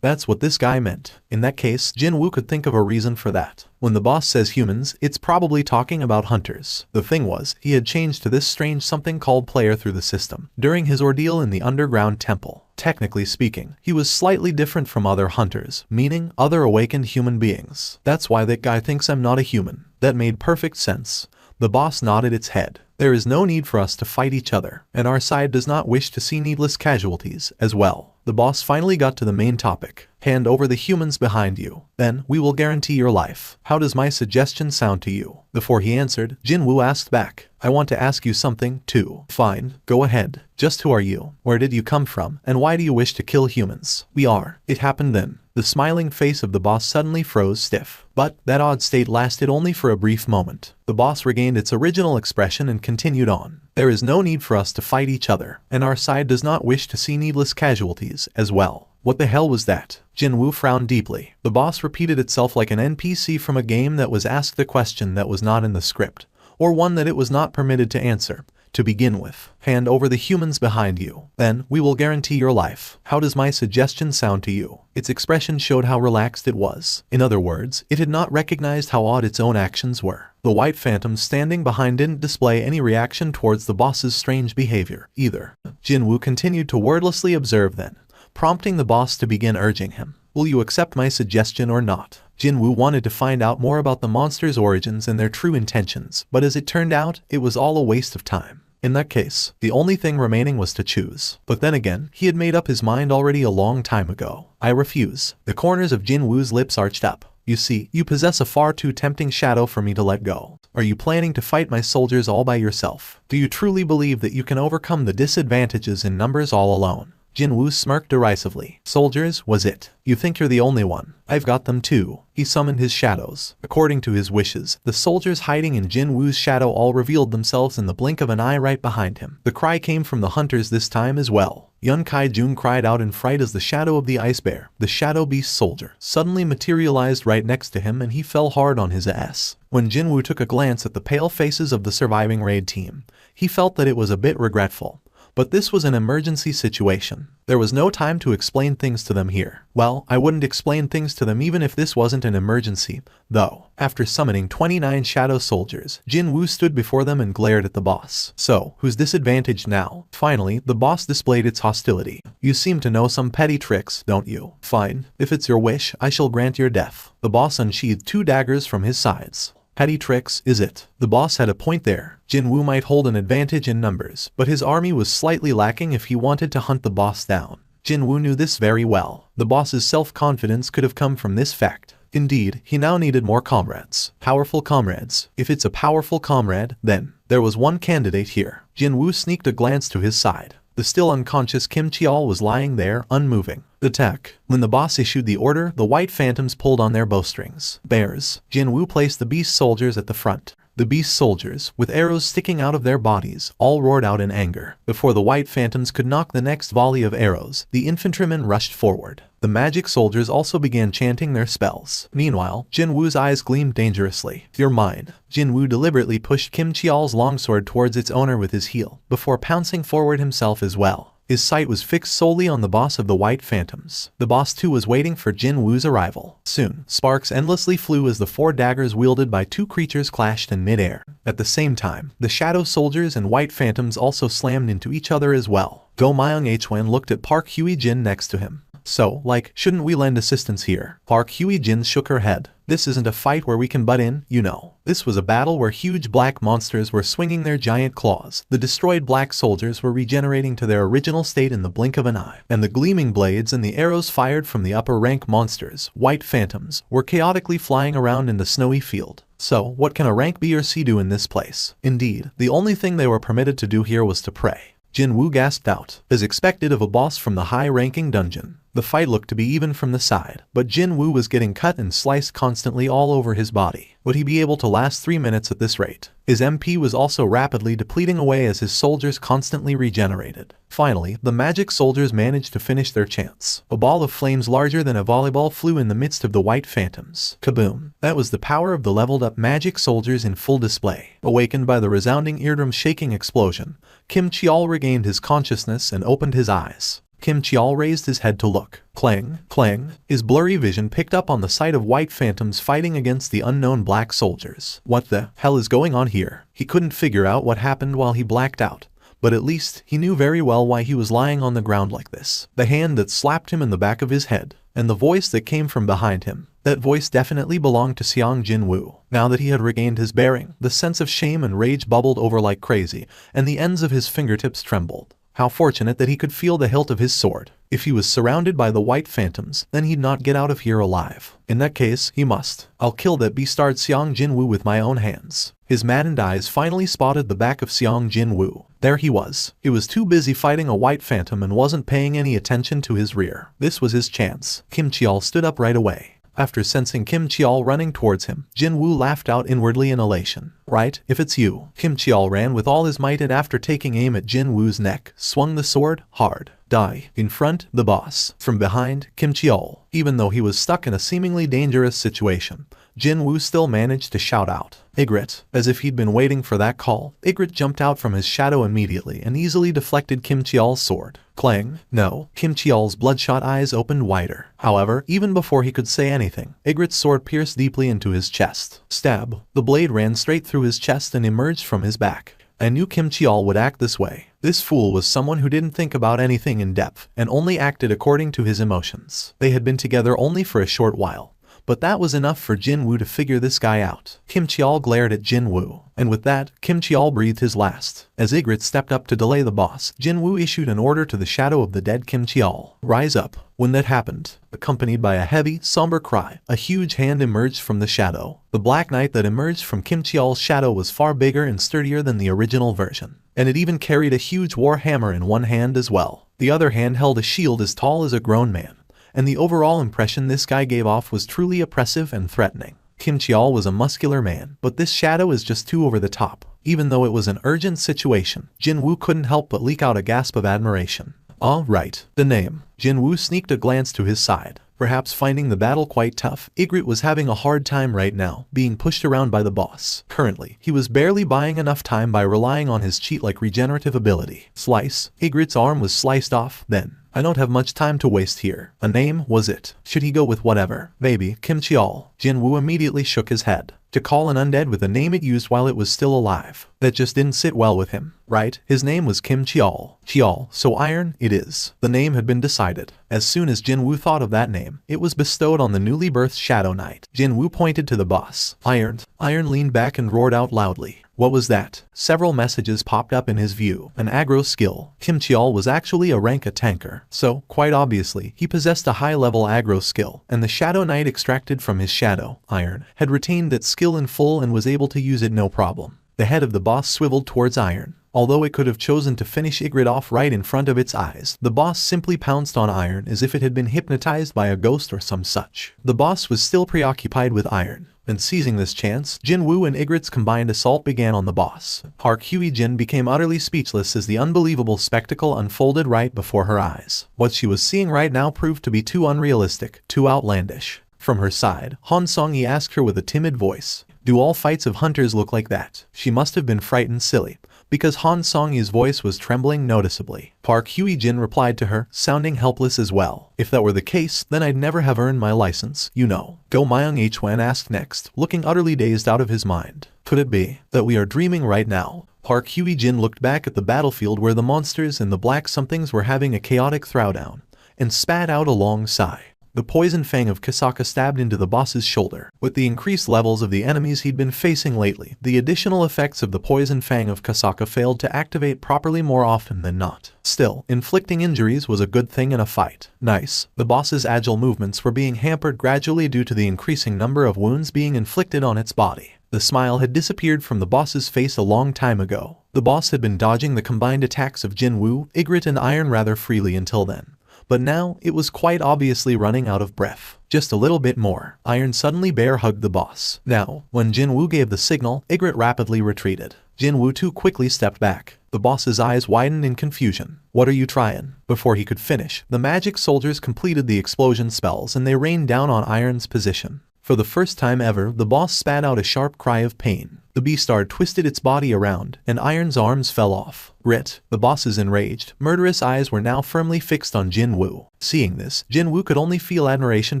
That's what this guy meant. In that case, Jinwoo could think of a reason for that. When the boss says humans, it's probably talking about hunters. The thing was, he had changed to this strange something called player through the system. During his ordeal in the underground temple. Technically speaking, he was slightly different from other hunters, meaning other awakened human beings. That's why that guy thinks I'm not a human. That made perfect sense. The boss nodded its head. There is no need for us to fight each other, and our side does not wish to see needless casualties as well. The boss finally got to the main topic. Hand over the humans behind you. Then, we will guarantee your life. How does my suggestion sound to you? Before he answered, Jinwoo asked back. I want to ask you something, too. Fine, go ahead. Just who are you? Where did you come from? And why do you wish to kill humans? It happened then. The smiling face of the boss suddenly froze stiff. But, that odd state lasted only for a brief moment. The boss regained its original expression and continued on. There is no need for us to fight each other, and our side does not wish to see needless casualties as well. What the hell was that? Jinwoo frowned deeply. The boss repeated itself like an NPC from a game that was asked a question that was not in the script, or one that it was not permitted to answer. To begin with, hand over the humans behind you. Then, we will guarantee your life. How does my suggestion sound to you? Its expression showed how relaxed it was. In other words, it had not recognized how odd its own actions were. The white phantoms standing behind didn't display any reaction towards the boss's strange behavior, either. Jinwoo continued to wordlessly observe then, prompting the boss to begin urging him. Will you accept my suggestion or not? Jinwoo wanted to find out more about the monster's origins and their true intentions, but as it turned out, it was all a waste of time. In that case, the only thing remaining was to choose. But then again, he had made up his mind already a long time ago. I refuse. The corners of Jinwoo's lips arched up. You see, you possess a far too tempting shadow for me to let go. Are you planning to fight my soldiers all by yourself? Do you truly believe that you can overcome the disadvantages in numbers all alone? Jinwoo smirked derisively. Soldiers, was it? You think you're the only one? I've got them too. He summoned his shadows. According to his wishes, the soldiers hiding in Jinwoo's shadow all revealed themselves in the blink of an eye right behind him. The cry came from the hunters this time as well. Yun Kai-jun cried out in fright as the shadow of the ice bear, the shadow beast soldier, suddenly materialized right next to him, and he fell hard on his ass. When Jinwoo took a glance at the pale faces of the surviving raid team, he felt that it was a bit regretful. But this was an emergency situation. There was no time to explain things to them here. Well, I wouldn't explain things to them even if this wasn't an emergency, though. After summoning 29 shadow soldiers, Jinwoo stood before them and glared at the boss. So, who's disadvantaged now? Finally, the boss displayed its hostility. You seem to know some petty tricks, don't you? Fine. If it's your wish, I shall grant your death. The boss unsheathed 2 daggers from his sides. Petty tricks, is it? The boss had a point there. Jinwoo might hold an advantage in numbers, but his army was slightly lacking if he wanted to hunt the boss down. Jinwoo knew this very well. The boss's self-confidence could have come from this fact. Indeed, he now needed more comrades. Powerful comrades. If it's a powerful comrade, then there was one candidate here. Jinwoo sneaked a glance to his side. The still unconscious Kim Cheol was lying there, unmoving. Attack. When the boss issued the order, the white phantoms pulled on their bowstrings. Bears. Jinwoo placed the beast soldiers at the front. The beast soldiers, with arrows sticking out of their bodies, all roared out in anger. Before the white phantoms could knock the next volley of arrows, the infantrymen rushed forward. The magic soldiers also began chanting their spells. Meanwhile, Jinwoo's eyes gleamed dangerously. You're mine. Jinwoo deliberately pushed Kim Cheol's longsword towards its owner with his heel, before pouncing forward himself as well. His sight was fixed solely on the boss of the white phantoms. The boss too was waiting for Jinwoo's arrival. Soon, sparks endlessly flew as the 4 daggers wielded by 2 creatures clashed in midair. At the same time, the shadow soldiers and white phantoms also slammed into each other as well. Go Myung Hwan looked at Park Hye-jin next to him. So, shouldn't we lend assistance here? Park Hye-jin shook her head. This isn't a fight where we can butt in, you know. This was a battle where huge black monsters were swinging their giant claws. The destroyed black soldiers were regenerating to their original state in the blink of an eye. And the gleaming blades and the arrows fired from the upper rank monsters, white phantoms, were chaotically flying around in the snowy field. So, what can a rank B or C do in this place? Indeed, the only thing they were permitted to do here was to pray. Jinwoo gasped out. As expected of a boss from the high-ranking dungeon, the fight looked to be even from the side, but Jinwoo was getting cut and sliced constantly all over his body. Would he be able to last 3 minutes at this rate? His MP was also rapidly depleting away as his soldiers constantly regenerated. Finally, the magic soldiers managed to finish their chants. A ball of flames larger than a volleyball flew in the midst of the white phantoms. Kaboom! That was the power of the leveled-up magic soldiers in full display. Awakened by the resounding eardrum-shaking explosion, Kim Cheol regained his consciousness and opened his eyes. Kim Cheol raised his head to look. Clang, clang. His blurry vision picked up on the sight of white phantoms fighting against the unknown black soldiers. What the hell is going on here? He couldn't figure out what happened while he blacked out, but at least he knew very well why he was lying on the ground like this. The hand that slapped him in the back of his head, and the voice that came from behind him. That voice definitely belonged to Sung Jinwoo. Now that he had regained his bearing, the sense of shame and rage bubbled over like crazy, and the ends of his fingertips trembled. How fortunate that he could feel the hilt of his sword. If he was surrounded by the white phantoms, then he'd not get out of here alive. In that case, he must. I'll kill that beastard Sung Jinwoo with my own hands. His maddened eyes finally spotted the back of Sung Jinwoo. There he was. He was too busy fighting a white phantom and wasn't paying any attention to his rear. This was his chance. Kim Cheol stood up right away. After sensing Kim Cheol running towards him, Jinwoo laughed out inwardly in elation. Right, if it's you. Kim Cheol ran with all his might and after taking aim at Jinwoo's neck, swung the sword hard. Die. In front, the boss. From behind, Kim Cheol. Even though he was stuck in a seemingly dangerous situation, Jinwoo still managed to shout out, "Ygritte," as if he'd been waiting for that call. Ygritte jumped out from his shadow immediately and easily deflected Kim Cheol's sword. Clang. No. Kim Cheol's bloodshot eyes opened wider. However, even before he could say anything, Ygritte's sword pierced deeply into his chest. Stab. The blade ran straight through his chest and emerged from his back. I knew Kim Cheol would act this way. This fool was someone who didn't think about anything in depth and only acted according to his emotions. They had been together only for a short while, but that was enough for Jinwoo to figure this guy out. Kim Cheol glared at Jinwoo, and with that, Kim Cheol breathed his last. As Ygritte stepped up to delay the boss, Jinwoo issued an order to the shadow of the dead Kim Cheol. Rise up. When that happened, accompanied by a heavy, somber cry, a huge hand emerged from the shadow. The Black Knight that emerged from Kim Cheol's shadow was far bigger and sturdier than the original version, and it even carried a huge war hammer in one hand as well. The other hand held a shield as tall as a grown man, and the overall impression this guy gave off was truly oppressive and threatening. Kim Cheol was a muscular man, but this shadow is just too over the top. Even though it was an urgent situation, Jinwoo couldn't help but leak out a gasp of admiration. All right, the name. Jinwoo sneaked a glance to his side. Perhaps finding the battle quite tough, Ygritte was having a hard time right now, being pushed around by the boss. Currently, he was barely buying enough time by relying on his cheat-like regenerative ability. Slice. Ygritte's arm was sliced off, then. I don't have much time to waste here. A name, was it? Should he go with whatever? Maybe, Kim Cheol. Jinwoo immediately shook his head. To call an undead with a name it used while it was still alive. That just didn't sit well with him. Right? His name was Kim Cheol. Cheol, so iron, it is. The name had been decided. As soon as Jinwoo thought of that name, it was bestowed on the newly birthed Shadow Knight. Jinwoo pointed to the boss. Iron. Iron leaned back and roared out loudly. What was that? Several messages popped up in his view. An aggro skill. Kim Cheol was actually a rank tanker, so, quite obviously, he possessed a high-level aggro skill, and the Shadow Knight extracted from his shadow, Iron, had retained that skill in full and was able to use it no problem. The head of the boss swiveled towards Iron. Although it could have chosen to finish Ygritte off right in front of its eyes, the boss simply pounced on Iron as if it had been hypnotized by a ghost or some such. The boss was still preoccupied with Iron, and seizing this chance, Jinwoo and Ygritte's combined assault began on the boss. Park Hye-jin became utterly speechless as the unbelievable spectacle unfolded right before her eyes. What she was seeing right now proved to be too unrealistic, too outlandish. From her side, Han Song-yi asked her with a timid voice, "Do all fights of hunters look like that?" She must have been frightened silly, because Han Song-yi's voice was trembling noticeably. Park Hye-jin replied to her, sounding helpless as well. "If that were the case, then I'd never have earned my license, you know." Go Myung-hwan asked next, looking utterly dazed out of his mind. Could it be that we are dreaming right now? Park Hye-jin looked back at the battlefield where the monsters and the black somethings were having a chaotic throwdown, and spat out a long sigh. The poison fang of Kasaka stabbed into the boss's shoulder. With the increased levels of the enemies he'd been facing lately, the additional effects of the poison fang of Kasaka failed to activate properly more often than not. Still, inflicting injuries was a good thing in a fight. Nice. The boss's agile movements were being hampered gradually due to the increasing number of wounds being inflicted on its body. The smile had disappeared from the boss's face a long time ago. The boss had been dodging the combined attacks of Jinwoo, Ygritte and Iron rather freely until then. But now, it was quite obviously running out of breath. Just a little bit more. Iron suddenly bear-hugged the boss. Now, when Jinwoo gave the signal, Ygritte rapidly retreated. Jinwoo too quickly stepped back. The boss's eyes widened in confusion. "What are you trying?" Before he could finish, the magic soldiers completed the explosion spells and they rained down on Iron's position. For the first time ever, the boss spat out a sharp cry of pain. The beastard twisted its body around, and Iron's arms fell off. Grit. The boss's enraged, murderous eyes were now firmly fixed on Jinwoo. Seeing this, Jinwoo could only feel admiration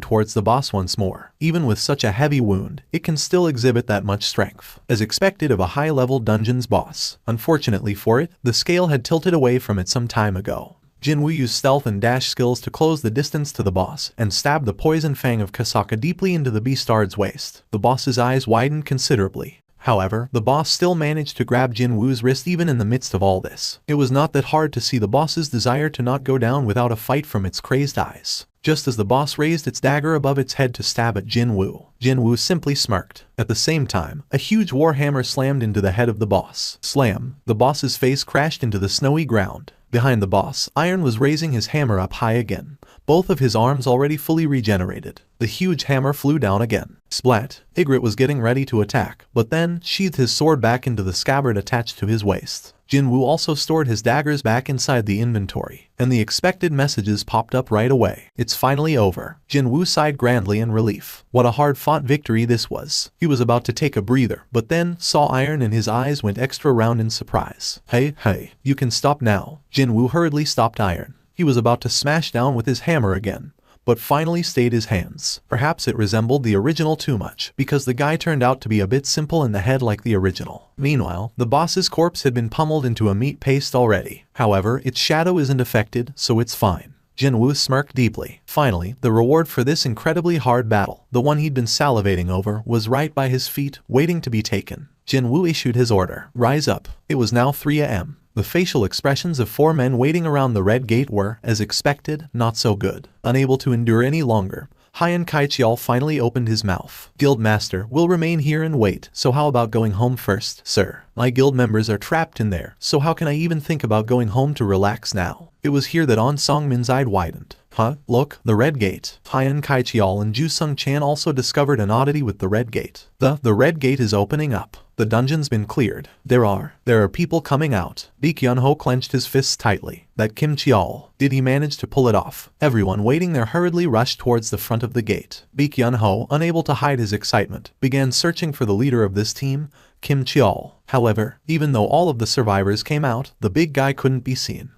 towards the boss once more. Even with such a heavy wound, it can still exhibit that much strength, as expected of a high-level dungeon's boss. Unfortunately for it, the scale had tilted away from it some time ago. Jinwoo used stealth and dash skills to close the distance to the boss and stabbed the poison fang of Kasaka deeply into the beastard's waist. The boss's eyes widened considerably. However, the boss still managed to grab Jinwoo's wrist even in the midst of all this. It was not that hard to see the boss's desire to not go down without a fight from its crazed eyes. Just as the boss raised its dagger above its head to stab at Jinwoo, Jinwoo simply smirked. At the same time, a huge warhammer slammed into the head of the boss. Slam! The boss's face crashed into the snowy ground. Behind the boss, Iron was raising his hammer up high again, both of his arms already fully regenerated. The huge hammer flew down again. Splat! Ygritte was getting ready to attack, but then sheathed his sword back into the scabbard attached to his waist. Jinwoo also stored his daggers back inside the inventory, and the expected messages popped up right away. It's finally over. Jinwoo sighed grandly in relief. What a hard-fought victory this was. He was about to take a breather, but then saw iron and his eyes went extra round in surprise. Hey, you can stop now. Jinwoo hurriedly stopped iron. He was about to smash down with his hammer again, but finally stayed his hands. Perhaps it resembled the original too much, because the guy turned out to be a bit simple in the head like the original. Meanwhile, the boss's corpse had been pummeled into a meat paste already. However, its shadow isn't affected, so it's fine. Jinwoo smirked deeply. Finally, the reward for this incredibly hard battle, the one he'd been salivating over, was right by his feet, waiting to be taken. Jinwoo issued his order. Rise up. It was now 3 a.m. The facial expressions of 4 men waiting around the red gate were, as expected, not so good. Unable to endure any longer, Hyan Kaichial finally opened his mouth. Guildmaster will remain here and wait, so how about going home first, sir? My guild members are trapped in there, so how can I even think about going home to relax now? It was here that On Songmin's eye widened. Huh? Look, the red gate. Hyan Kaichial and Ju Sung Chan also discovered an oddity with the red gate. The red gate is opening up. The dungeon's been cleared. There are people coming out. Baek Yun-ho clenched his fists tightly. That Kim Cheol. Did he manage to pull it off? Everyone waiting there hurriedly rushed towards the front of the gate. Baek Yun-ho, unable to hide his excitement, began searching for the leader of this team, Kim Cheol. However, even though all of the survivors came out, the big guy couldn't be seen.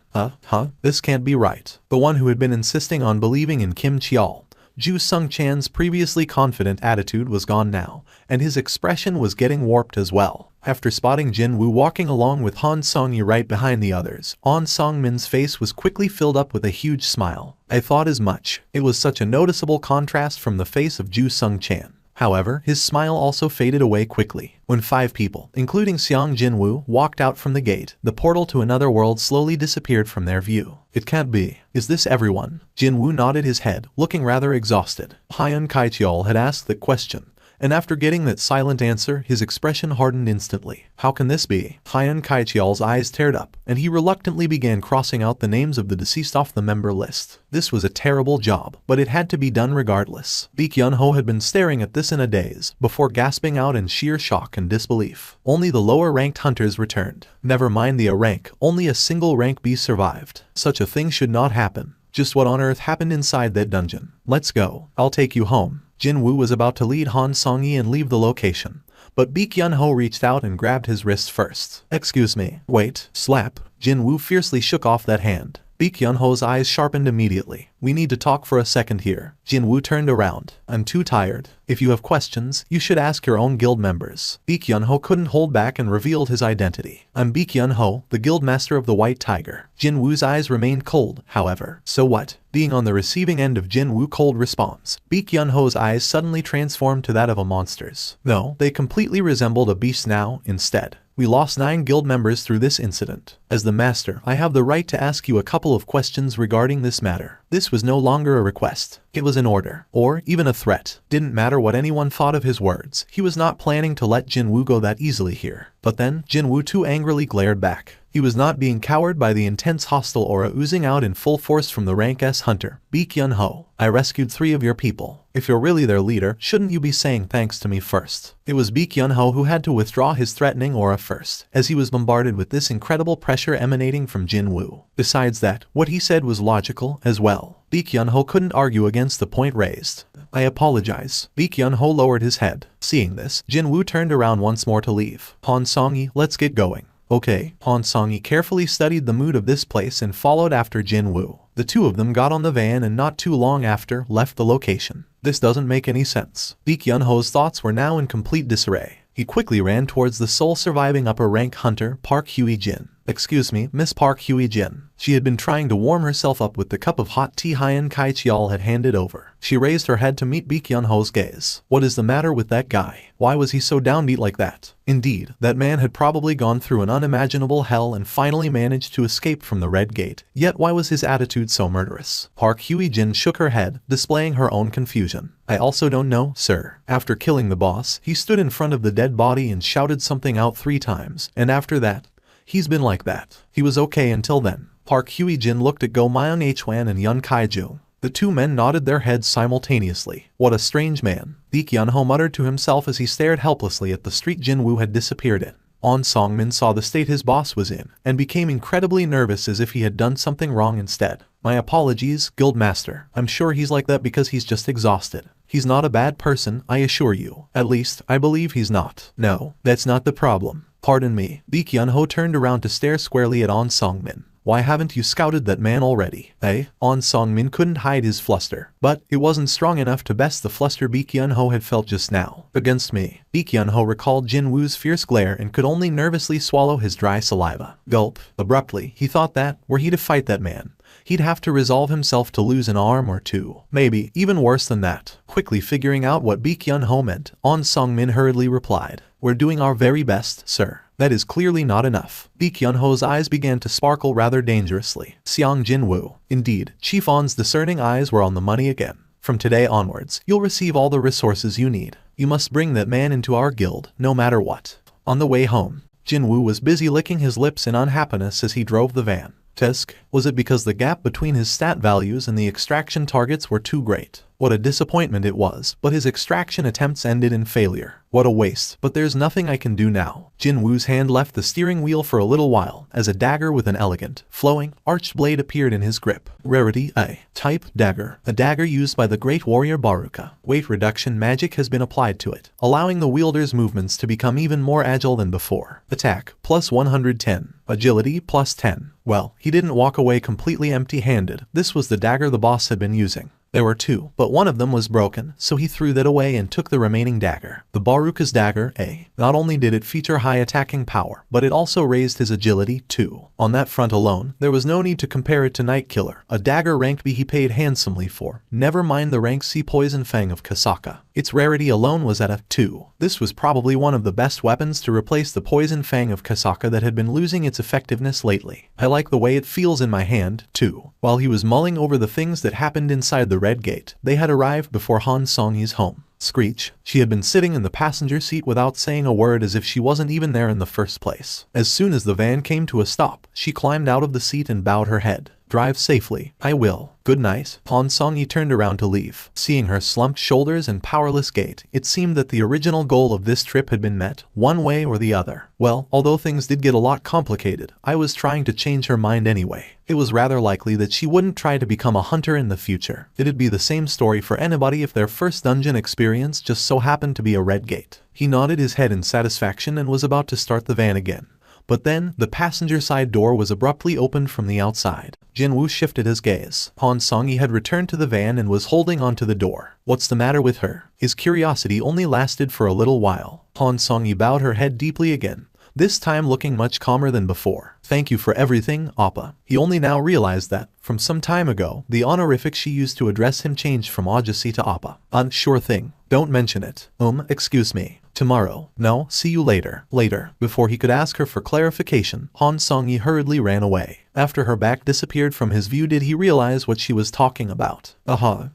This can't be right. The one who had been insisting on believing in Kim Cheol. Ju Sung Chan's previously confident attitude was gone now, and his expression was getting warped as well. After spotting Jinwoo walking along with Han Song-yi right behind the others, On Song-min's face was quickly filled up with a huge smile. I thought as much. It was such a noticeable contrast from the face of Ju Sung Chan. However, his smile also faded away quickly. When 5 people, including Sung Jinwoo, walked out from the gate, the portal to another world slowly disappeared from their view. It can't be. Is this everyone? Jinwoo nodded his head, looking rather exhausted. Hyan Kaichiol had asked the question, and after getting that silent answer, his expression hardened instantly. How can this be? Hyan Kaichiol's eyes teared up, and he reluctantly began crossing out the names of the deceased off the member list. This was a terrible job, but it had to be done regardless. Baek Yun-ho had been staring at this in a daze, before gasping out in sheer shock and disbelief. Only the lower-ranked hunters returned. Never mind the A rank, only a single rank B survived. Such a thing should not happen. Just what on earth happened inside that dungeon? Let's go. I'll take you home. Jinwoo was about to lead Han Song-yi and leave the location, but Baek Yun-ho reached out and grabbed his wrist first. Excuse me. Wait. Slap. Jinwoo fiercely shook off that hand. Baek Yun-ho's eyes sharpened immediately. We need to talk for a second here. Jinwoo turned around. I'm too tired. If you have questions, you should ask your own guild members. Baek Yun-ho couldn't hold back and revealed his identity. I'm Baek Yun-ho, the guild master of the White Tiger. Jinwoo's eyes remained cold, however. So what? Being on the receiving end of Jinwoo's cold response, Baek Yun-ho's eyes suddenly transformed to that of a monster's. No, they completely resembled a beast now, instead. We lost 9 guild members through this incident. As the master, I have the right to ask you a couple of questions regarding this matter. This was no longer a request. It was an order, or even a threat. Didn't matter what anyone thought of his words. He was not planning to let Jinwoo go that easily here. But then, Jinwoo too angrily glared back. He was not being cowered by the intense hostile aura oozing out in full force from the rank S hunter. Baek Yun-ho, I rescued 3 of your people. If you're really their leader, shouldn't you be saying thanks to me first? It was Baek Yun-ho who had to withdraw his threatening aura first, as he was bombarded with this incredible pressure emanating from Jinwoo. Besides that, what he said was logical as well. Baek Yun-ho couldn't argue against the point raised. I apologize. Baek Yun-ho lowered his head. Seeing this, Jinwoo turned around once more to leave. Han Song-yi, let's get going. Okay. Han Song-yi carefully studied the mood of this place and followed after Jinwoo. The two of them got on the van and not too long after left the location. This doesn't make any sense. Baek Yun-ho's thoughts were now in complete disarray. He quickly ran towards the sole surviving upper-rank hunter, Park Hye-jin. Excuse me, Miss Park Hye-jin. She had been trying to warm herself up with the cup of hot tea Hyan Kaichiol had handed over. She raised her head to meet Baek Yun-ho's gaze. What is the matter with that guy? Why was he so downbeat like that? Indeed, that man had probably gone through an unimaginable hell and finally managed to escape from the Red Gate. Yet why was his attitude so murderous? Park Hye-jin shook her head, displaying her own confusion. I also don't know, sir. After killing the boss, he stood in front of the dead body and shouted something out 3 times, and after that, he's been like that. He was okay until then. Park Hye-jin looked at Go Myung-hwan and Yun Kaiju. The two men nodded their heads simultaneously. What a strange man, Lee Kyun-ho muttered to himself as he stared helplessly at the street Jinwoo had disappeared in. On Song-min saw the state his boss was in, and became incredibly nervous as if he had done something wrong instead. My apologies, Guildmaster. I'm sure he's like that because he's just exhausted. He's not a bad person, I assure you. At least, I believe he's not. No, that's not the problem. Pardon me. Lee Kyun-ho turned around to stare squarely at On Song-min. Why haven't you scouted that man already, eh? On Song-min couldn't hide his fluster, but it wasn't strong enough to best the fluster Lee Kyun-ho had felt just now. Against me. Lee Kyun-ho recalled Jinwoo's fierce glare and could only nervously swallow his dry saliva. Gulp. Abruptly, he thought that, were he to fight that man, he'd have to resolve himself to lose an arm or two. Maybe even worse than that. Quickly figuring out what Lee Kyun-ho meant, On Song-min hurriedly replied, "We're doing our very best, sir." That is clearly not enough. Lee Kyun-ho's eyes began to sparkle rather dangerously. Sung Jinwoo. Indeed, Chief On's discerning eyes were on the money again. From today onwards, you'll receive all the resources you need. You must bring that man into our guild, no matter what. On the way home, Jinwoo was busy licking his lips in unhappiness as he drove the van. Tisk, was it because the gap between his stat values and the extraction targets were too great? What a disappointment it was, but his extraction attempts ended in failure. What a waste, but there's nothing I can do now. Jinwoo's hand left the steering wheel for a little while, as a dagger with an elegant, flowing, arched blade appeared in his grip. Rarity A. Type Dagger. A dagger used by the great warrior Baruka. Weight reduction magic has been applied to it, allowing the wielder's movements to become even more agile than before. Attack, plus 110. Agility, plus 10. Well, he didn't walk away completely empty-handed. This was the dagger the boss had been using. There were two, but one of them was broken, so he threw that away and took the remaining dagger. The Baruka's dagger, A. Not only did it feature high attacking power, but it also raised his agility, too. On that front alone, there was no need to compare it to Nightkiller, a dagger ranked B he paid handsomely for. Never mind the rank C Poison Fang of Kasaka. Its rarity alone was at a 2. This was probably one of the best weapons to replace the Poison Fang of Kasaka that had been losing its effectiveness lately. I like the way it feels in my hand, too. While he was mulling over the things that happened inside the Red Gate, they had arrived before Han Song-yi's home. Screech. She had been sitting in the passenger seat without saying a word, as if she wasn't even there in the first place. As soon as the van came to a stop, she climbed out of the seat and bowed her head. Drive safely. I will. Good night. Han Song-yi turned around to leave. Seeing her slumped shoulders and powerless gait, it seemed that the original goal of this trip had been met, one way or the other. Well, although things did get a lot complicated, I was trying to change her mind anyway. It was rather likely that she wouldn't try to become a hunter in the future. It'd be the same story for anybody if their first dungeon experience just so happened to be a Red Gate. He nodded his head in satisfaction and was about to start the van again. But then, the passenger side door was abruptly opened from the outside. Jinwoo shifted his gaze. Han Song-yi had returned to the van and was holding onto the door. What's the matter with her? His curiosity only lasted for a little while. Han Song-yi bowed her head deeply again, this time looking much calmer than before. Thank you for everything, Appa. He only now realized that, from some time ago, the honorific she used to address him changed from Ajasi to Appa. Sure thing. Don't mention it. Excuse me. Tomorrow. No, see you later. Later. Before he could ask her for clarification, Han Song-yi hurriedly ran away. After her back disappeared from his view did he realize what she was talking about.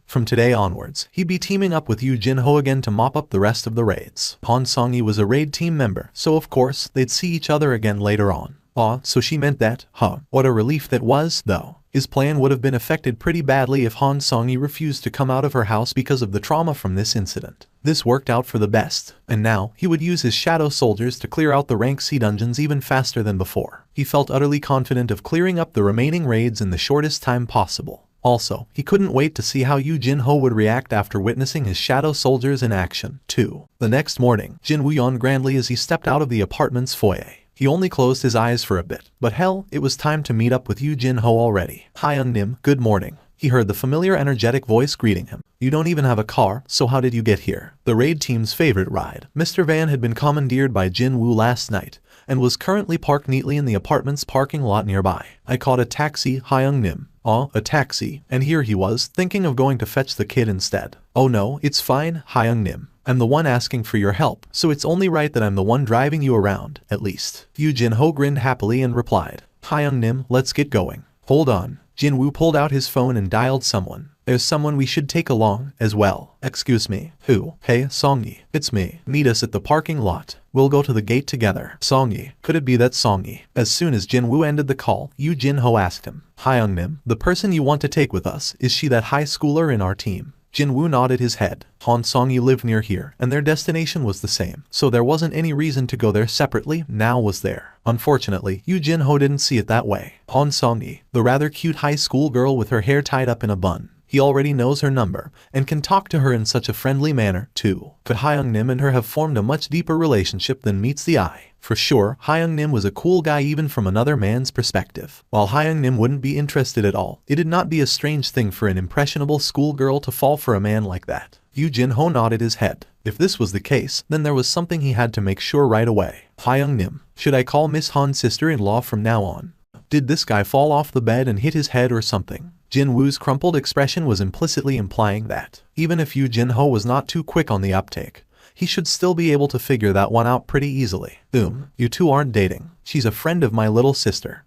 From today onwards, he'd be teaming up with Yu Jin-ho again to mop up the rest of the raids. Han Song-yi was a raid team member, so of course, they'd see each other again later on. So she meant that, What a relief that was, though. His plan would have been affected pretty badly if Han Song-yi refused to come out of her house because of the trauma from this incident. This worked out for the best, and now he would use his shadow soldiers to clear out the rank C dungeons even faster than before. He felt utterly confident of clearing up the remaining raids in the shortest time possible. Also, he couldn't wait to see how Yu Jin-ho would react after witnessing his shadow soldiers in action, too. The next morning, Jinwoo yawned grandly as he stepped out of the apartment's foyer. He only closed his eyes for a bit, but hell, it was time to meet up with Yu Jin-ho already. Hi Nim, good morning. He heard the familiar energetic voice greeting him. You don't even have a car, so how did you get here? The raid team's favorite ride. Mr. Van had been commandeered by Jinwoo last night, and was currently parked neatly in the apartment's parking lot nearby. I caught a taxi, Hyung Nim. A taxi, and here he was, thinking of going to fetch the kid instead. Oh no, it's fine, Hyung Nim. I'm the one asking for your help, so it's only right that I'm the one driving you around, at least. Yu Jin-ho grinned happily and replied, Hyung Nim, let's get going. Hold on. Jinwoo pulled out his phone and dialed someone. There's someone we should take along as well. Excuse me. Who? Hey, Songyi. It's me. Meet us at the parking lot. We'll go to the gate together. Songyi. Could it be that Songyi? As soon as Jinwoo ended the call, Yoo Jin-ho asked him. Hyungnim, the person you want to take with us, is she that high schooler in our team? Jinwoo nodded his head. Han Songyi lived near here, and their destination was the same, so there wasn't any reason to go there separately, now was there. Unfortunately, Yoo Jin-ho didn't see it that way. Han Songyi, the rather cute high school girl with her hair tied up in a bun. He already knows her number, and can talk to her in such a friendly manner, too. But Hyungnim and her have formed a much deeper relationship than meets the eye. For sure, Hyungnim was a cool guy even from another man's perspective. While Hyungnim wouldn't be interested at all, it'd not be a strange thing for an impressionable schoolgirl to fall for a man like that. Yoo Jin-ho nodded his head. If this was the case, then there was something he had to make sure right away. Hyungnim, should I call Miss Han's sister-in-law from now on? Did this guy fall off the bed and hit his head or something? Jinwoo's crumpled expression was implicitly implying that, even if Yoo Jin-ho was not too quick on the uptake, he should still be able to figure that one out pretty easily. You two aren't dating. She's a friend of my little sister.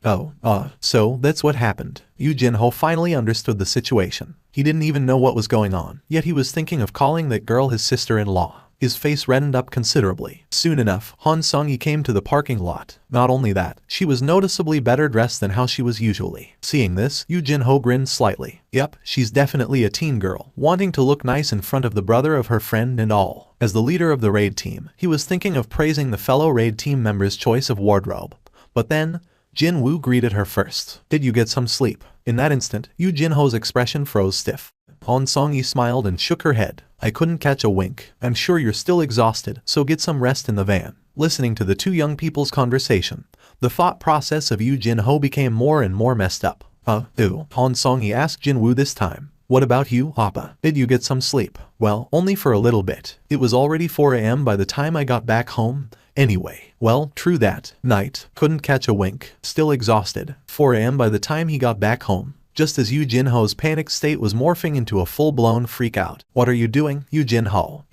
So that's what happened. Yoo Jin-ho finally understood the situation. He didn't even know what was going on, yet he was thinking of calling that girl his sister-in-law. His face reddened up considerably. Soon enough, Han Songyi came to the parking lot. Not only that, she was noticeably better dressed than how she was usually. Seeing this, Yoo Jin-ho grinned slightly. Yep, she's definitely a teen girl, wanting to look nice in front of the brother of her friend and all. As the leader of the raid team, he was thinking of praising the fellow raid team member's choice of wardrobe. But then, Jinwoo greeted her first. Did you get some sleep? In that instant, Yoo Jin-ho's expression froze stiff. Han Songyi smiled and shook her head. I couldn't catch a wink. I'm sure you're still exhausted, so get some rest in the van. Listening to the two young people's conversation, the thought process of Yoo Jin-ho became more and more messed up. Han Songyi asked Jinwoo this time. What about you, Appa? Did you get some sleep? Well, only for a little bit. It was already 4 a.m. by the time I got back home. Anyway, well, true that. Night. Couldn't catch a wink. Still exhausted. 4 a.m. by the time he got back home. Just as Yoo Jin-ho's panic state was morphing into a full-blown freak-out. What are you doing, Yoo Jin-ho?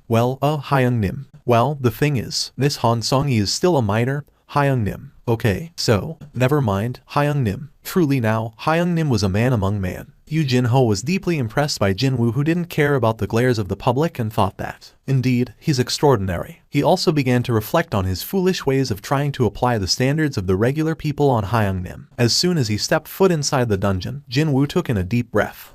Well, Hyungnim. Well, the thing is, this Han Songyi is still a minor. Hyungnim. Okay, so, never mind, Hyungnim. Truly now, Hyungnim was a man among men. Yoo Jin-ho was deeply impressed by Jinwoo, who didn't care about the glares of the public and thought that, indeed, he's extraordinary. He also began to reflect on his foolish ways of trying to apply the standards of the regular people on Hyungnim. As soon as he stepped foot inside the dungeon, Jinwoo took in a deep breath.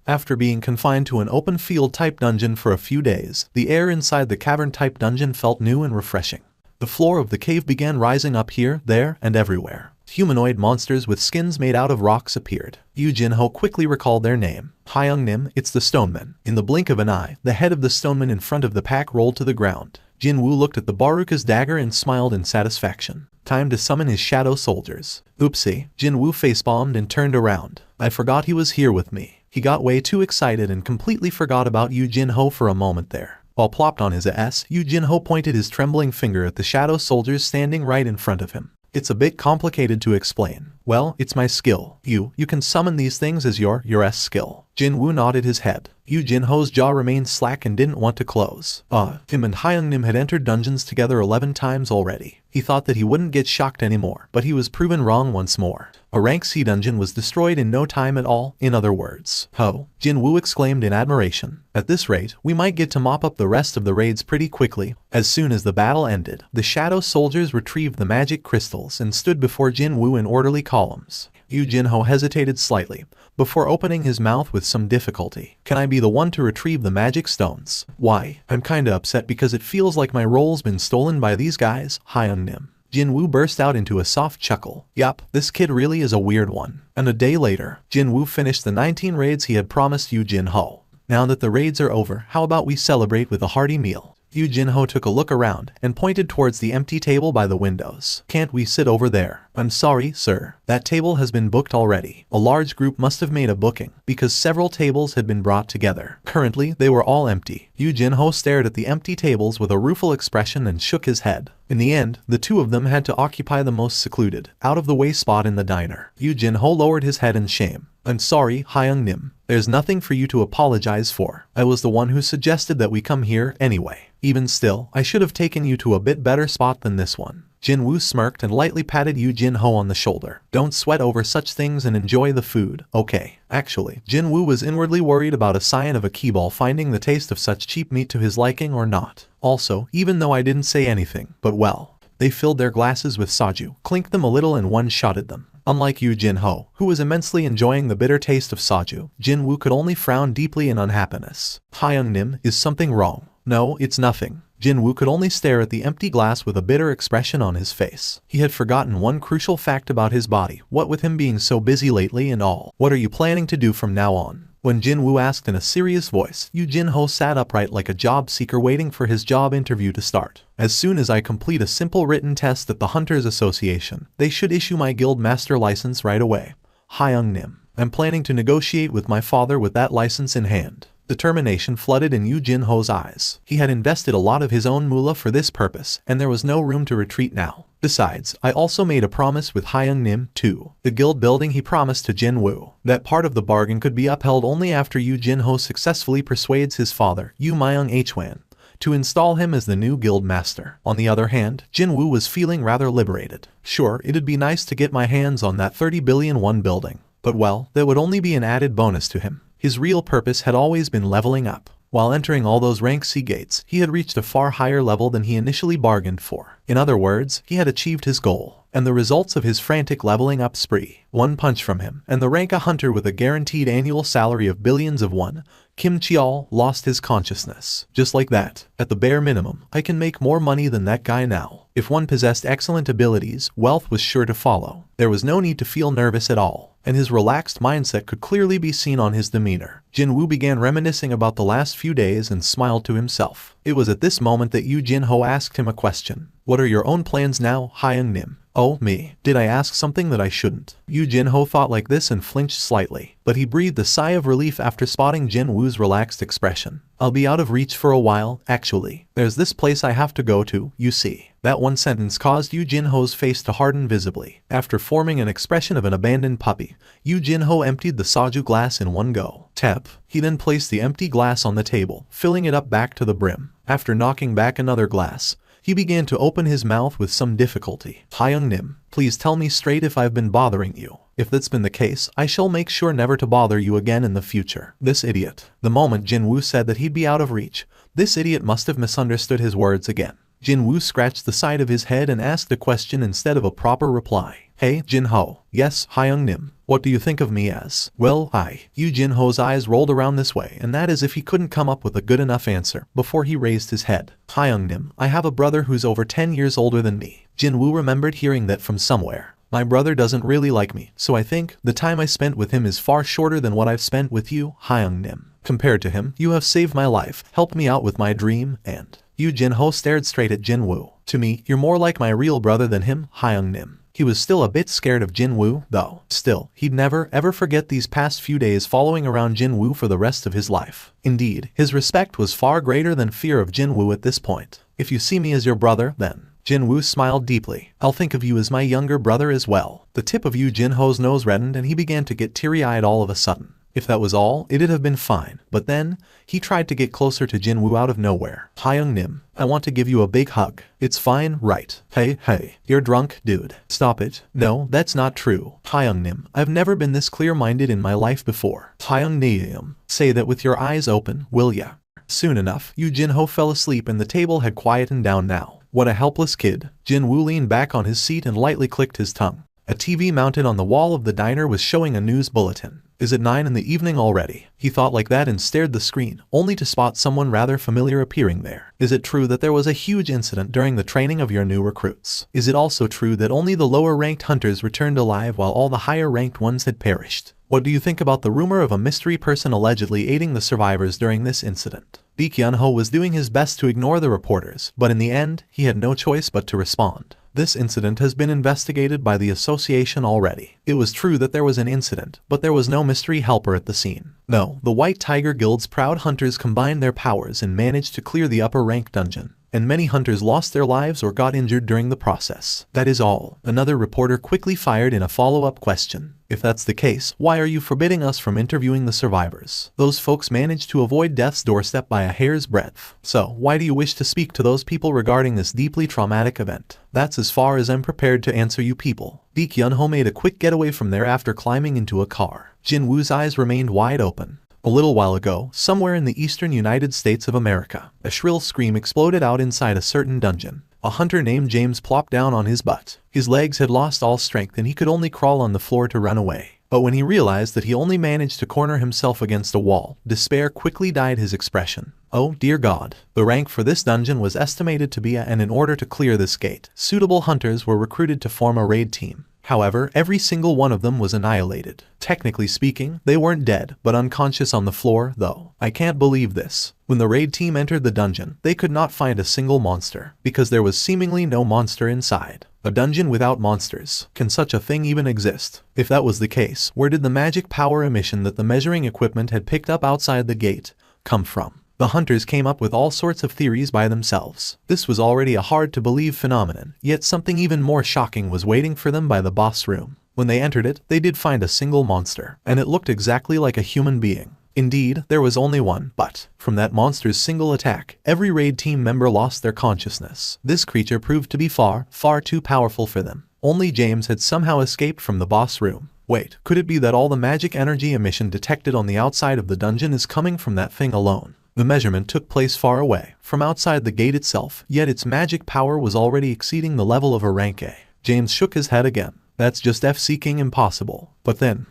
After being confined to an open field type dungeon for a few days, the air inside the cavern type dungeon felt new and refreshing. The floor of the cave began rising up here, there, and everywhere. Humanoid monsters with skins made out of rocks appeared. Yoo Jin-ho quickly recalled their name. Hyungnim, it's the Stoneman. In the blink of an eye, the head of the Stoneman in front of the pack rolled to the ground. Jinwoo looked at the Baruka's dagger and smiled in satisfaction. Time to summon his shadow soldiers. Oopsie, Jinwoo facepalmed and turned around. I forgot he was here with me. He got way too excited and completely forgot about Yoo Jin-ho for a moment there. While plopped on his ass, Yoo Jin-ho pointed his trembling finger at the shadow soldiers standing right in front of him. It's a bit complicated to explain. Well, it's my skill. You can summon these things as your skill. Jinwoo nodded his head. Yoo Jin-ho's jaw remained slack and didn't want to close. Him and Hyungnim had entered dungeons together 11 times already. He thought that he wouldn't get shocked anymore, but he was proven wrong once more. A rank C dungeon was destroyed in no time at all, in other words. Jinwoo exclaimed in admiration. At this rate, we might get to mop up the rest of the raids pretty quickly. As soon as the battle ended, the shadow soldiers retrieved the magic crystals and stood before Jinwoo in orderly columns. Yoo Jin-ho hesitated slightly, before opening his mouth with some difficulty. Can I be the one to retrieve the magic stones? Why, I'm kinda upset because it feels like my role's been stolen by these guys, Hyungnim. Jinwoo burst out into a soft chuckle. Yup, this kid really is a weird one. And a day later, Jinwoo finished the 19 raids he had promised Yoo Jin-ho. Now that the raids are over, how about we celebrate with a hearty meal? Yoo Jin-ho took a look around and pointed towards the empty table by the windows. Can't we sit over there? I'm sorry, sir. That table has been booked already. A large group must have made a booking, because several tables had been brought together. Currently, they were all empty. Yoo Jin-ho stared at the empty tables with a rueful expression and shook his head. In the end, the two of them had to occupy the most secluded, out-of-the-way spot in the diner. Yoo Jin-ho lowered his head in shame. I'm sorry, Hyungnim. There's nothing for you to apologize for. I was the one who suggested that we come here anyway. Even still, I should have taken you to a bit better spot than this one. Jinwoo smirked and lightly patted Yu Jinho on the shoulder. Don't sweat over such things and enjoy the food, okay? Actually, Jinwoo was inwardly worried about a scion of a keyball finding the taste of such cheap meat to his liking or not. Also, even though I didn't say anything, but well, they filled their glasses with soju, clinked them a little and one-shotted them. Unlike Yu Jinho, who was immensely enjoying the bitter taste of soju, Jinwoo could only frown deeply in unhappiness. Hyung-nim, is something wrong? No, it's nothing. Jinwoo could only stare at the empty glass with a bitter expression on his face. He had forgotten one crucial fact about his body, what with him being so busy lately and all. What are you planning to do from now on? When Jinwoo asked in a serious voice, Yu Jinho sat upright like a job seeker waiting for his job interview to start. As soon as I complete a simple written test at the Hunters Association, they should issue my guild master license right away. Hyung-nim, I'm planning to negotiate with my father with that license in hand. Determination flooded in Yu Jinho's eyes. He had invested a lot of his own moolah for this purpose, and there was no room to retreat now. Besides, I also made a promise with Hyung-nim, too. The guild building he promised to Jinwoo. That part of the bargain could be upheld only after Yu Jinho successfully persuades his father, Yu Myung-hwan, to install him as the new guild master. On the other hand, Jinwoo was feeling rather liberated. Sure, it'd be nice to get my hands on that 30 billion won building. But well, that would only be an added bonus to him. His real purpose had always been leveling up. While entering all those rank C gates, he had reached a far higher level than he initially bargained for. In other words, he had achieved his goal. And the results of his frantic leveling up spree. One punch from him, and the rank a hunter with a guaranteed annual salary of billions of won, Kim Cheol lost his consciousness. Just like that. At the bare minimum, I can make more money than that guy now. If one possessed excellent abilities, wealth was sure to follow. There was no need to feel nervous at all, and his relaxed mindset could clearly be seen on his demeanor. Jinwoo began reminiscing about the last few days and smiled to himself. It was at this moment that Yu Jinho asked him a question. What are your own plans now, Hyung-nim? Oh, me. Did I ask something that I shouldn't? Yu Jinho thought like this and flinched slightly, but he breathed a sigh of relief after spotting Jinwoo's relaxed expression. I'll be out of reach for a while, actually. There's this place I have to go to, you see. That one sentence caused Yu Jinho's face to harden visibly. After forming an expression of an abandoned puppy, Yu Jinho emptied the soju glass in one go. Tap. He then placed the empty glass on the table, filling it up back to the brim. After knocking back another glass, he began to open his mouth with some difficulty. Hyung-nim, please tell me straight if I've been bothering you. If that's been the case, I shall make sure never to bother you again in the future. This idiot. The moment Jinwoo said that he'd be out of reach, this idiot must have misunderstood his words again. Jinwoo scratched the side of his head and asked a question instead of a proper reply. Hey, Jinho. Yes, Hyung-nim. What do you think of me as? Well, Yu Jinho's eyes rolled around this way, and that as if he couldn't come up with a good enough answer before he raised his head. Hyung-nim, I have a brother who's over 10 years older than me. Jinwoo remembered hearing that from somewhere. My brother doesn't really like me, so I think the time I spent with him is far shorter than what I've spent with you, Hyung-nim. Compared to him, you have saved my life, helped me out with my dream, and... Yu Jinho stared straight at Jinwoo. To me, you're more like my real brother than him, Hyung-nim. He was still a bit scared of Jinwoo, though. Still, he'd never, ever forget these past few days following around Jinwoo for the rest of his life. Indeed, his respect was far greater than fear of Jinwoo at this point. If you see me as your brother, then... Jinwoo smiled deeply. I'll think of you as my younger brother as well. The tip of Yu Jinho's nose reddened and he began to get teary-eyed all of a sudden. If that was all, it'd have been fine. But then, he tried to get closer to Jinwoo out of nowhere. Hyung-nim, I want to give you a big hug. It's fine, right? Hey, you're drunk, dude. Stop it. No, that's not true. Hyung-nim, I've never been this clear-minded in my life before. Hyung-nim, say that with your eyes open, will ya? Soon enough, Yu Jinho fell asleep and the table had quietened down now. What a helpless kid. Jinwoo leaned back on his seat and lightly clicked his tongue. A TV mounted on the wall of the diner was showing a news bulletin. Is it 9 in the evening already? He thought like that and stared the screen, only to spot someone rather familiar appearing there. Is it true that there was a huge incident during the training of your new recruits? Is it also true that only the lower-ranked hunters returned alive while all the higher-ranked ones had perished? What do you think about the rumor of a mystery person allegedly aiding the survivors during this incident? Lee Kyun-ho was doing his best to ignore the reporters, but in the end, he had no choice but to respond. This incident has been investigated by the association already. It was true that there was an incident, but there was no mystery helper at the scene. No, the White Tiger Guild's proud hunters combined their powers and managed to clear the upper rank dungeon. and many hunters lost their lives or got injured during the process. That is all. Another reporter quickly fired in a follow-up question. If that's the case, why are you forbidding us from interviewing the survivors? Those folks managed to avoid death's doorstep by a hair's breadth. So, why do you wish to speak to those people regarding this deeply traumatic event? That's as far as I'm prepared to answer you people. Lee Kyun-ho made a quick getaway from there after climbing into a car. Jinwoo's eyes remained wide open. A little while ago, somewhere in the eastern United States of America, a shrill scream exploded out inside a certain dungeon. A hunter named James plopped down on his butt. His legs had lost all strength and he could only crawl on the floor to run away. But when he realized that he only managed to corner himself against a wall, despair quickly dyed his expression. Oh dear God. The rank for this dungeon was estimated to be A, and in order to clear this gate, suitable hunters were recruited to form a raid team. However, every single one of them was annihilated. Technically speaking, they weren't dead, but unconscious on the floor, though. I can't believe this. When the raid team entered the dungeon, they could not find a single monster, because there was seemingly no monster inside. A dungeon without monsters. Can such a thing even exist? If that was the case, where did the magic power emission that the measuring equipment had picked up outside the gate come from? The hunters came up with all sorts of theories by themselves. This was already a hard-to-believe phenomenon, yet something even more shocking was waiting for them by the boss room. When they entered it, they did find a single monster, and it looked exactly like a human being. Indeed, there was only one, but from that monster's single attack, every raid team member lost their consciousness. This creature proved to be far, far too powerful for them. Only James had somehow escaped from the boss room. Wait, could it be that all the magic energy emission detected on the outside of the dungeon is coming from that thing alone? The measurement took place far away, from outside the gate itself, yet its magic power was already exceeding the level of a rank A. James shook his head again. That's just F-seeking impossible. But then,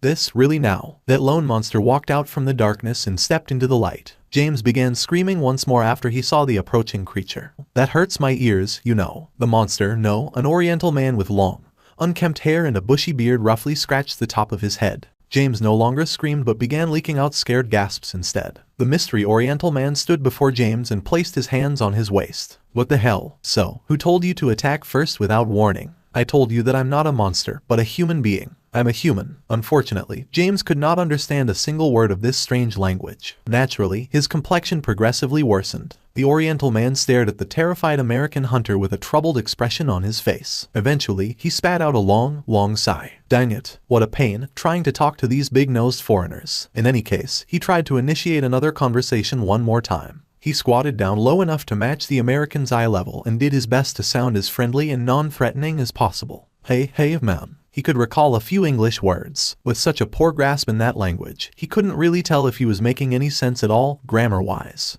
this, really now? That lone monster walked out from the darkness and stepped into the light. James began screaming once more after he saw the approaching creature. That hurts my ears, you know. The monster, no, an oriental man with long, unkempt hair and a bushy beard roughly scratched the top of his head. James no longer screamed but began leaking out scared gasps instead. The mystery oriental man stood before James and placed his hands on his waist. What the hell? So, who told you to attack first without warning? I told you that I'm not a monster, but a human being. I'm a human. Unfortunately, James could not understand a single word of this strange language. Naturally, his complexion progressively worsened. The Oriental man stared at the terrified American hunter with a troubled expression on his face. Eventually, he spat out a long, long sigh. Dang it, what a pain, trying to talk to these big-nosed foreigners. In any case, he tried to initiate another conversation one more time. He squatted down low enough to match the American's eye level and did his best to sound as friendly and non-threatening as possible. Hey, man. He could recall a few English words. With such a poor grasp in that language, he couldn't really tell if he was making any sense at all, grammar-wise.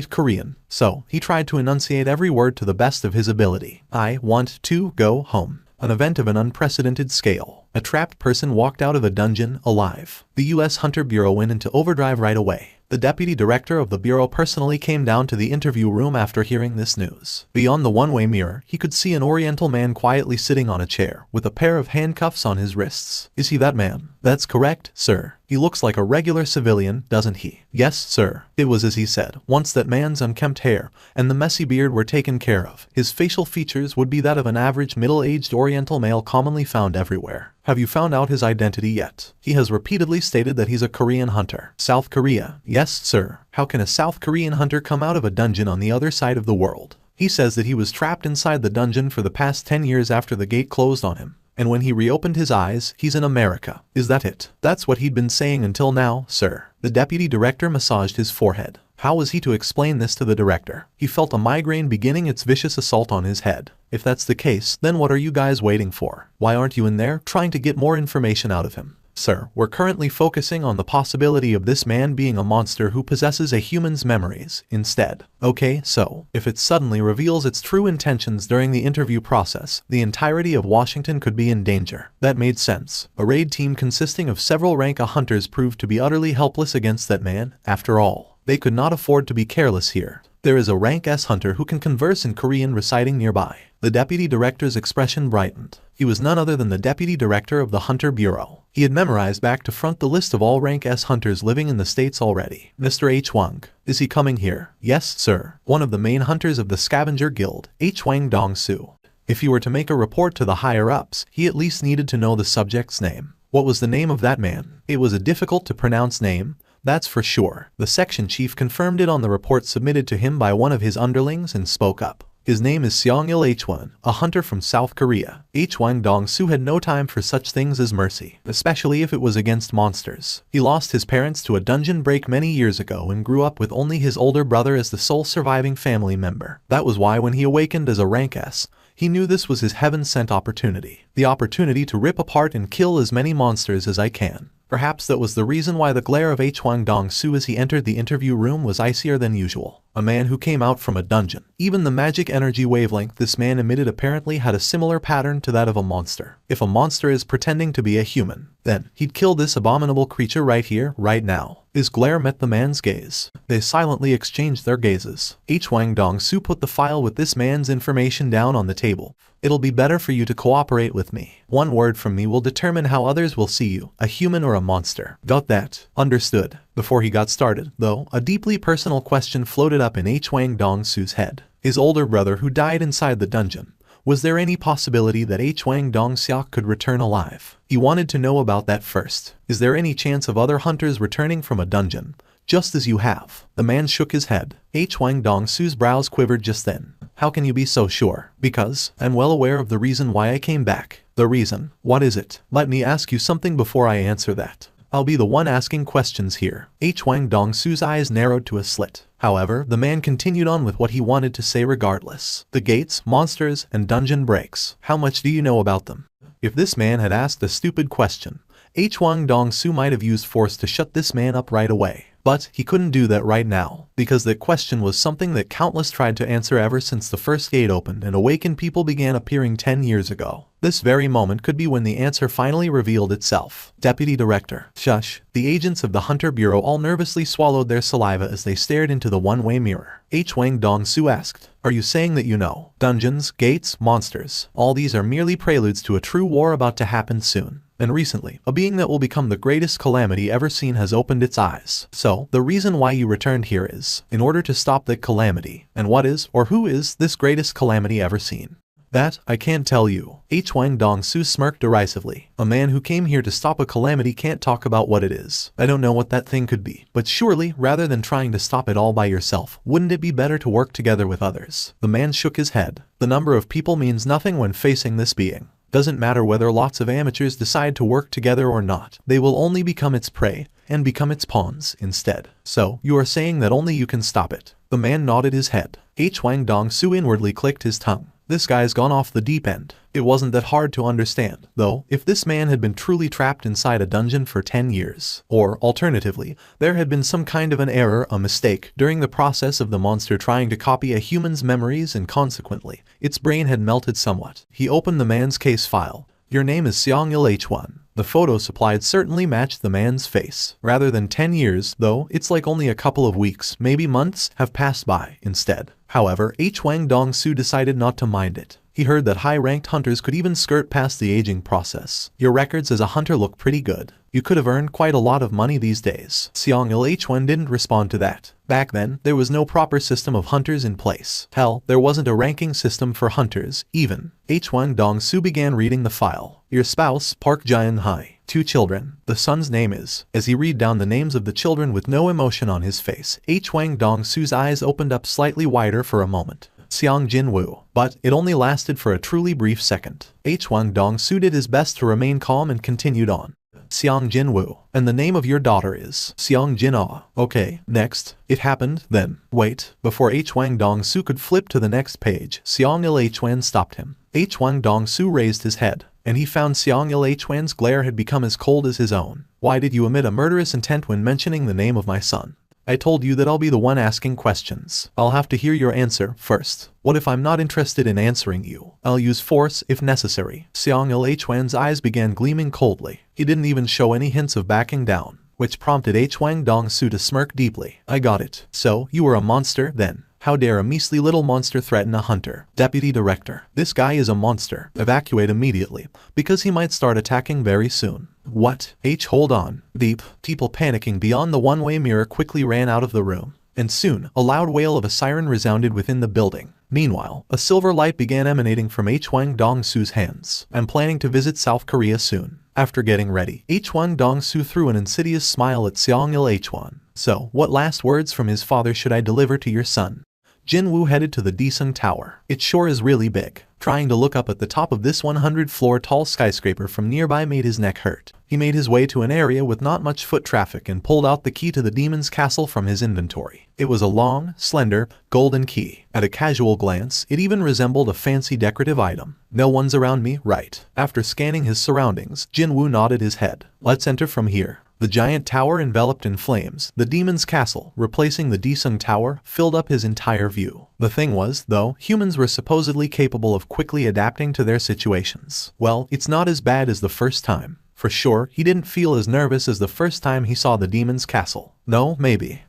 Korean. So, he tried to enunciate every word to the best of his ability. I want to go home. An event of an unprecedented scale. A trapped person walked out of a dungeon, alive. The U.S. Hunter Bureau went into overdrive right away. The deputy director of the bureau personally came down to the interview room after hearing this news. Beyond the one-way mirror, he could see an oriental man quietly sitting on a chair, with a pair of handcuffs on his wrists. Is he that man? That's correct, sir. He looks like a regular civilian, doesn't he? Yes, sir. It was as he said. Once that man's unkempt hair and the messy beard were taken care of, his facial features would be that of an average middle-aged oriental male commonly found everywhere. Have you found out his identity yet? He has repeatedly stated that he's a Korean hunter. South Korea. Yes, sir. How can a South Korean hunter come out of a dungeon on the other side of the world? He says that he was trapped inside the dungeon for the past 10 years after the gate closed on him. And when he reopened his eyes, he's in America. Is that it? That's what he'd been saying until now, sir. The deputy director massaged his forehead. How was he to explain this to the director? He felt a migraine beginning its vicious assault on his head. If that's the case, then what are you guys waiting for? Why aren't you in there trying to get more information out of him? Sir, we're currently focusing on the possibility of this man being a monster who possesses a human's memories, instead. Okay, so, if it suddenly reveals its true intentions during the interview process, the entirety of Washington could be in danger. That made sense. A raid team consisting of several rank A hunters proved to be utterly helpless against that man, after all. They could not afford to be careless here. There is a rank S hunter who can converse in Korean residing nearby. The deputy director's expression brightened. He was none other than the deputy director of the Hunter Bureau. He had memorized back to front the list of all rank S hunters living in the States already. Mr. H. Wang. Is he coming here? Yes, sir. One of the main hunters of the Scavenger Guild, H. Wang Dong-soo. If he were to make a report to the higher-ups, he at least needed to know the subject's name. What was the name of that man? It was a difficult to pronounce name, That's for sure. The section chief confirmed it on the report submitted to him by one of his underlings and spoke up. His name is Seong-il H1, a hunter from South Korea. H1 Dong-soo had no time for such things as mercy, especially if it was against monsters. He lost his parents to a dungeon break many years ago and grew up with only his older brother as the sole surviving family member. That was why when he awakened as a rank S, he knew this was his heaven-sent opportunity. The opportunity to rip apart and kill as many monsters as I can. Perhaps that was the reason why the glare of H1 Dong-soo as he entered the interview room was icier than usual. A man who came out from a dungeon. Even the magic energy wavelength this man emitted apparently had a similar pattern to that of a monster. If a monster is pretending to be a human, then he'd kill this abominable creature right here, right now. His glare met the man's gaze. They silently exchanged their gazes. H1 Dong-soo put the file with this man's information down on the table. It'll be better for you to cooperate with me. One word from me will determine how others will see you, a human or a monster. Got that? Understood. Before he got started, though, a deeply personal question floated up in H1 Dong-soo's head. His older brother who died inside the dungeon. Was there any possibility that H1 Dong-seok could return alive? He wanted to know about that first. Is there any chance of other hunters returning from a dungeon, just as you have? The man shook his head. H1 Dong-soo's brows quivered just then. How can you be so sure? Because I'm well aware of the reason why I came back. The reason? What is it? Let me ask you something before I answer that. I'll be the one asking questions here. H1 Dong-soo's eyes narrowed to a slit. However, the man continued on with what he wanted to say regardless. The gates, monsters, and dungeon breaks. How much do you know about them? If this man had asked a stupid question, H1 Dong-soo might have used force to shut this man up right away. But he couldn't do that right now, because that question was something that countless tried to answer ever since the first gate opened and awakened people began appearing 10 years ago. This very moment could be when the answer finally revealed itself. Deputy Director. Shush. The agents of the Hunter Bureau all nervously swallowed their saliva as they stared into the one-way mirror. H1 Dong-soo asked, are you saying that you know? Dungeons, gates, monsters. All these are merely preludes to a true war about to happen soon. And recently, a being that will become the greatest calamity ever seen has opened its eyes. So, the reason why you returned here is, in order to stop that calamity. And what is, or who is, this greatest calamity ever seen? That, I can't tell you. H1 Dong-soo smirked derisively. A man who came here to stop a calamity can't talk about what it is. I don't know what that thing could be. But surely, rather than trying to stop it all by yourself, wouldn't it be better to work together with others? The man shook his head. The number of people means nothing when facing this being. Doesn't matter whether lots of amateurs decide to work together or not. They will only become its prey, and become its pawns instead. So, you are saying that only you can stop it. The man nodded his head. H1 Dong-soo inwardly clicked his tongue. This guy's gone off the deep end. It wasn't that hard to understand, though, if this man had been truly trapped inside a dungeon for 10 years. Or, alternatively, there had been some kind of an error, a mistake, during the process of the monster trying to copy a human's memories and consequently, its brain had melted somewhat. He opened the man's case file. Your name is Seong-il H1. The photo supplied certainly matched the man's face. Rather than 10 years, though, it's like only a couple of weeks, maybe months, have passed by instead. However, H1 Dong-soo decided not to mind it. He heard that high-ranked hunters could even skirt past the aging process. Your records as a hunter look pretty good. You could have earned quite a lot of money these days. Seong-il H1 didn't respond to that. Back then, there was no proper system of hunters in place. Hell, there wasn't a ranking system for hunters, even. H1 Dong-soo began reading the file. Your spouse, Park Jae-hai. 2 children. The son's name is. As he read down the names of the children with no emotion on his face, H1 Dong-soo's eyes opened up slightly wider for a moment. Sung Jinwoo. But it only lasted for a truly brief second. H1 Dong-soo did his best to remain calm and continued on. Sung Jinwoo. And the name of your daughter is Sung Jinwoo. Okay, next. It happened, then. Wait. Before H1 Dong-soo could flip to the next page, Seong-il H1 stopped him. H1 Dong-soo raised his head, and he found Seong-il H1's glare had become as cold as his own. Why did you emit a murderous intent when mentioning the name of my son? I told you that I'll be the one asking questions. I'll have to hear your answer first. What if I'm not interested in answering you? I'll use force if necessary. Seong-il H1's eyes began gleaming coldly. He didn't even show any hints of backing down, which prompted H1 Dong-soo to smirk deeply. I got it. So, you were a monster, then? How dare a measly little monster threaten a hunter? Deputy Director. This guy is a monster. Evacuate immediately, because he might start attacking very soon. What? Hold on. Deep. People panicking beyond the one-way mirror quickly ran out of the room. And soon, a loud wail of a siren resounded within the building. Meanwhile, a silver light began emanating from H1 Dong-soo's hands. I'm planning to visit South Korea soon. After getting ready, H1 Dong-su threw an insidious smile at Seong-il. H1. So, what last words from his father should I deliver to your son? Jinwoo headed to the Desung Tower. It sure is really big. Trying to look up at the top of this 100-floor tall skyscraper from nearby made his neck hurt. He made his way to an area with not much foot traffic and pulled out the key to the demon's castle from his inventory. It was a long, slender, golden key. At a casual glance, it even resembled a fancy decorative item. No one's around me, right? After scanning his surroundings, Jinwoo nodded his head. Let's enter from here. The giant tower enveloped in flames, the demon's castle, replacing the Desung Tower, filled up his entire view. The thing was, though, humans were supposedly capable of quickly adapting to their situations. Well, it's not as bad as the first time. For sure, he didn't feel as nervous as the first time he saw the demon's castle. No, maybe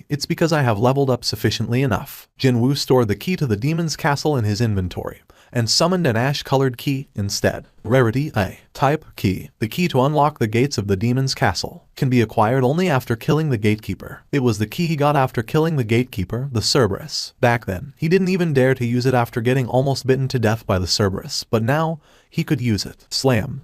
it's because I have leveled up sufficiently enough. Jinwoo stored the key to the demon's castle in his inventory and summoned an ash-colored key instead. Rarity A. Type Key. The key to unlock the gates of the demon's castle can be acquired only after killing the gatekeeper. It was the key he got after killing the gatekeeper, the Cerberus. Back then, he didn't even dare to use it after getting almost bitten to death by the Cerberus, but now, he could use it. Slam.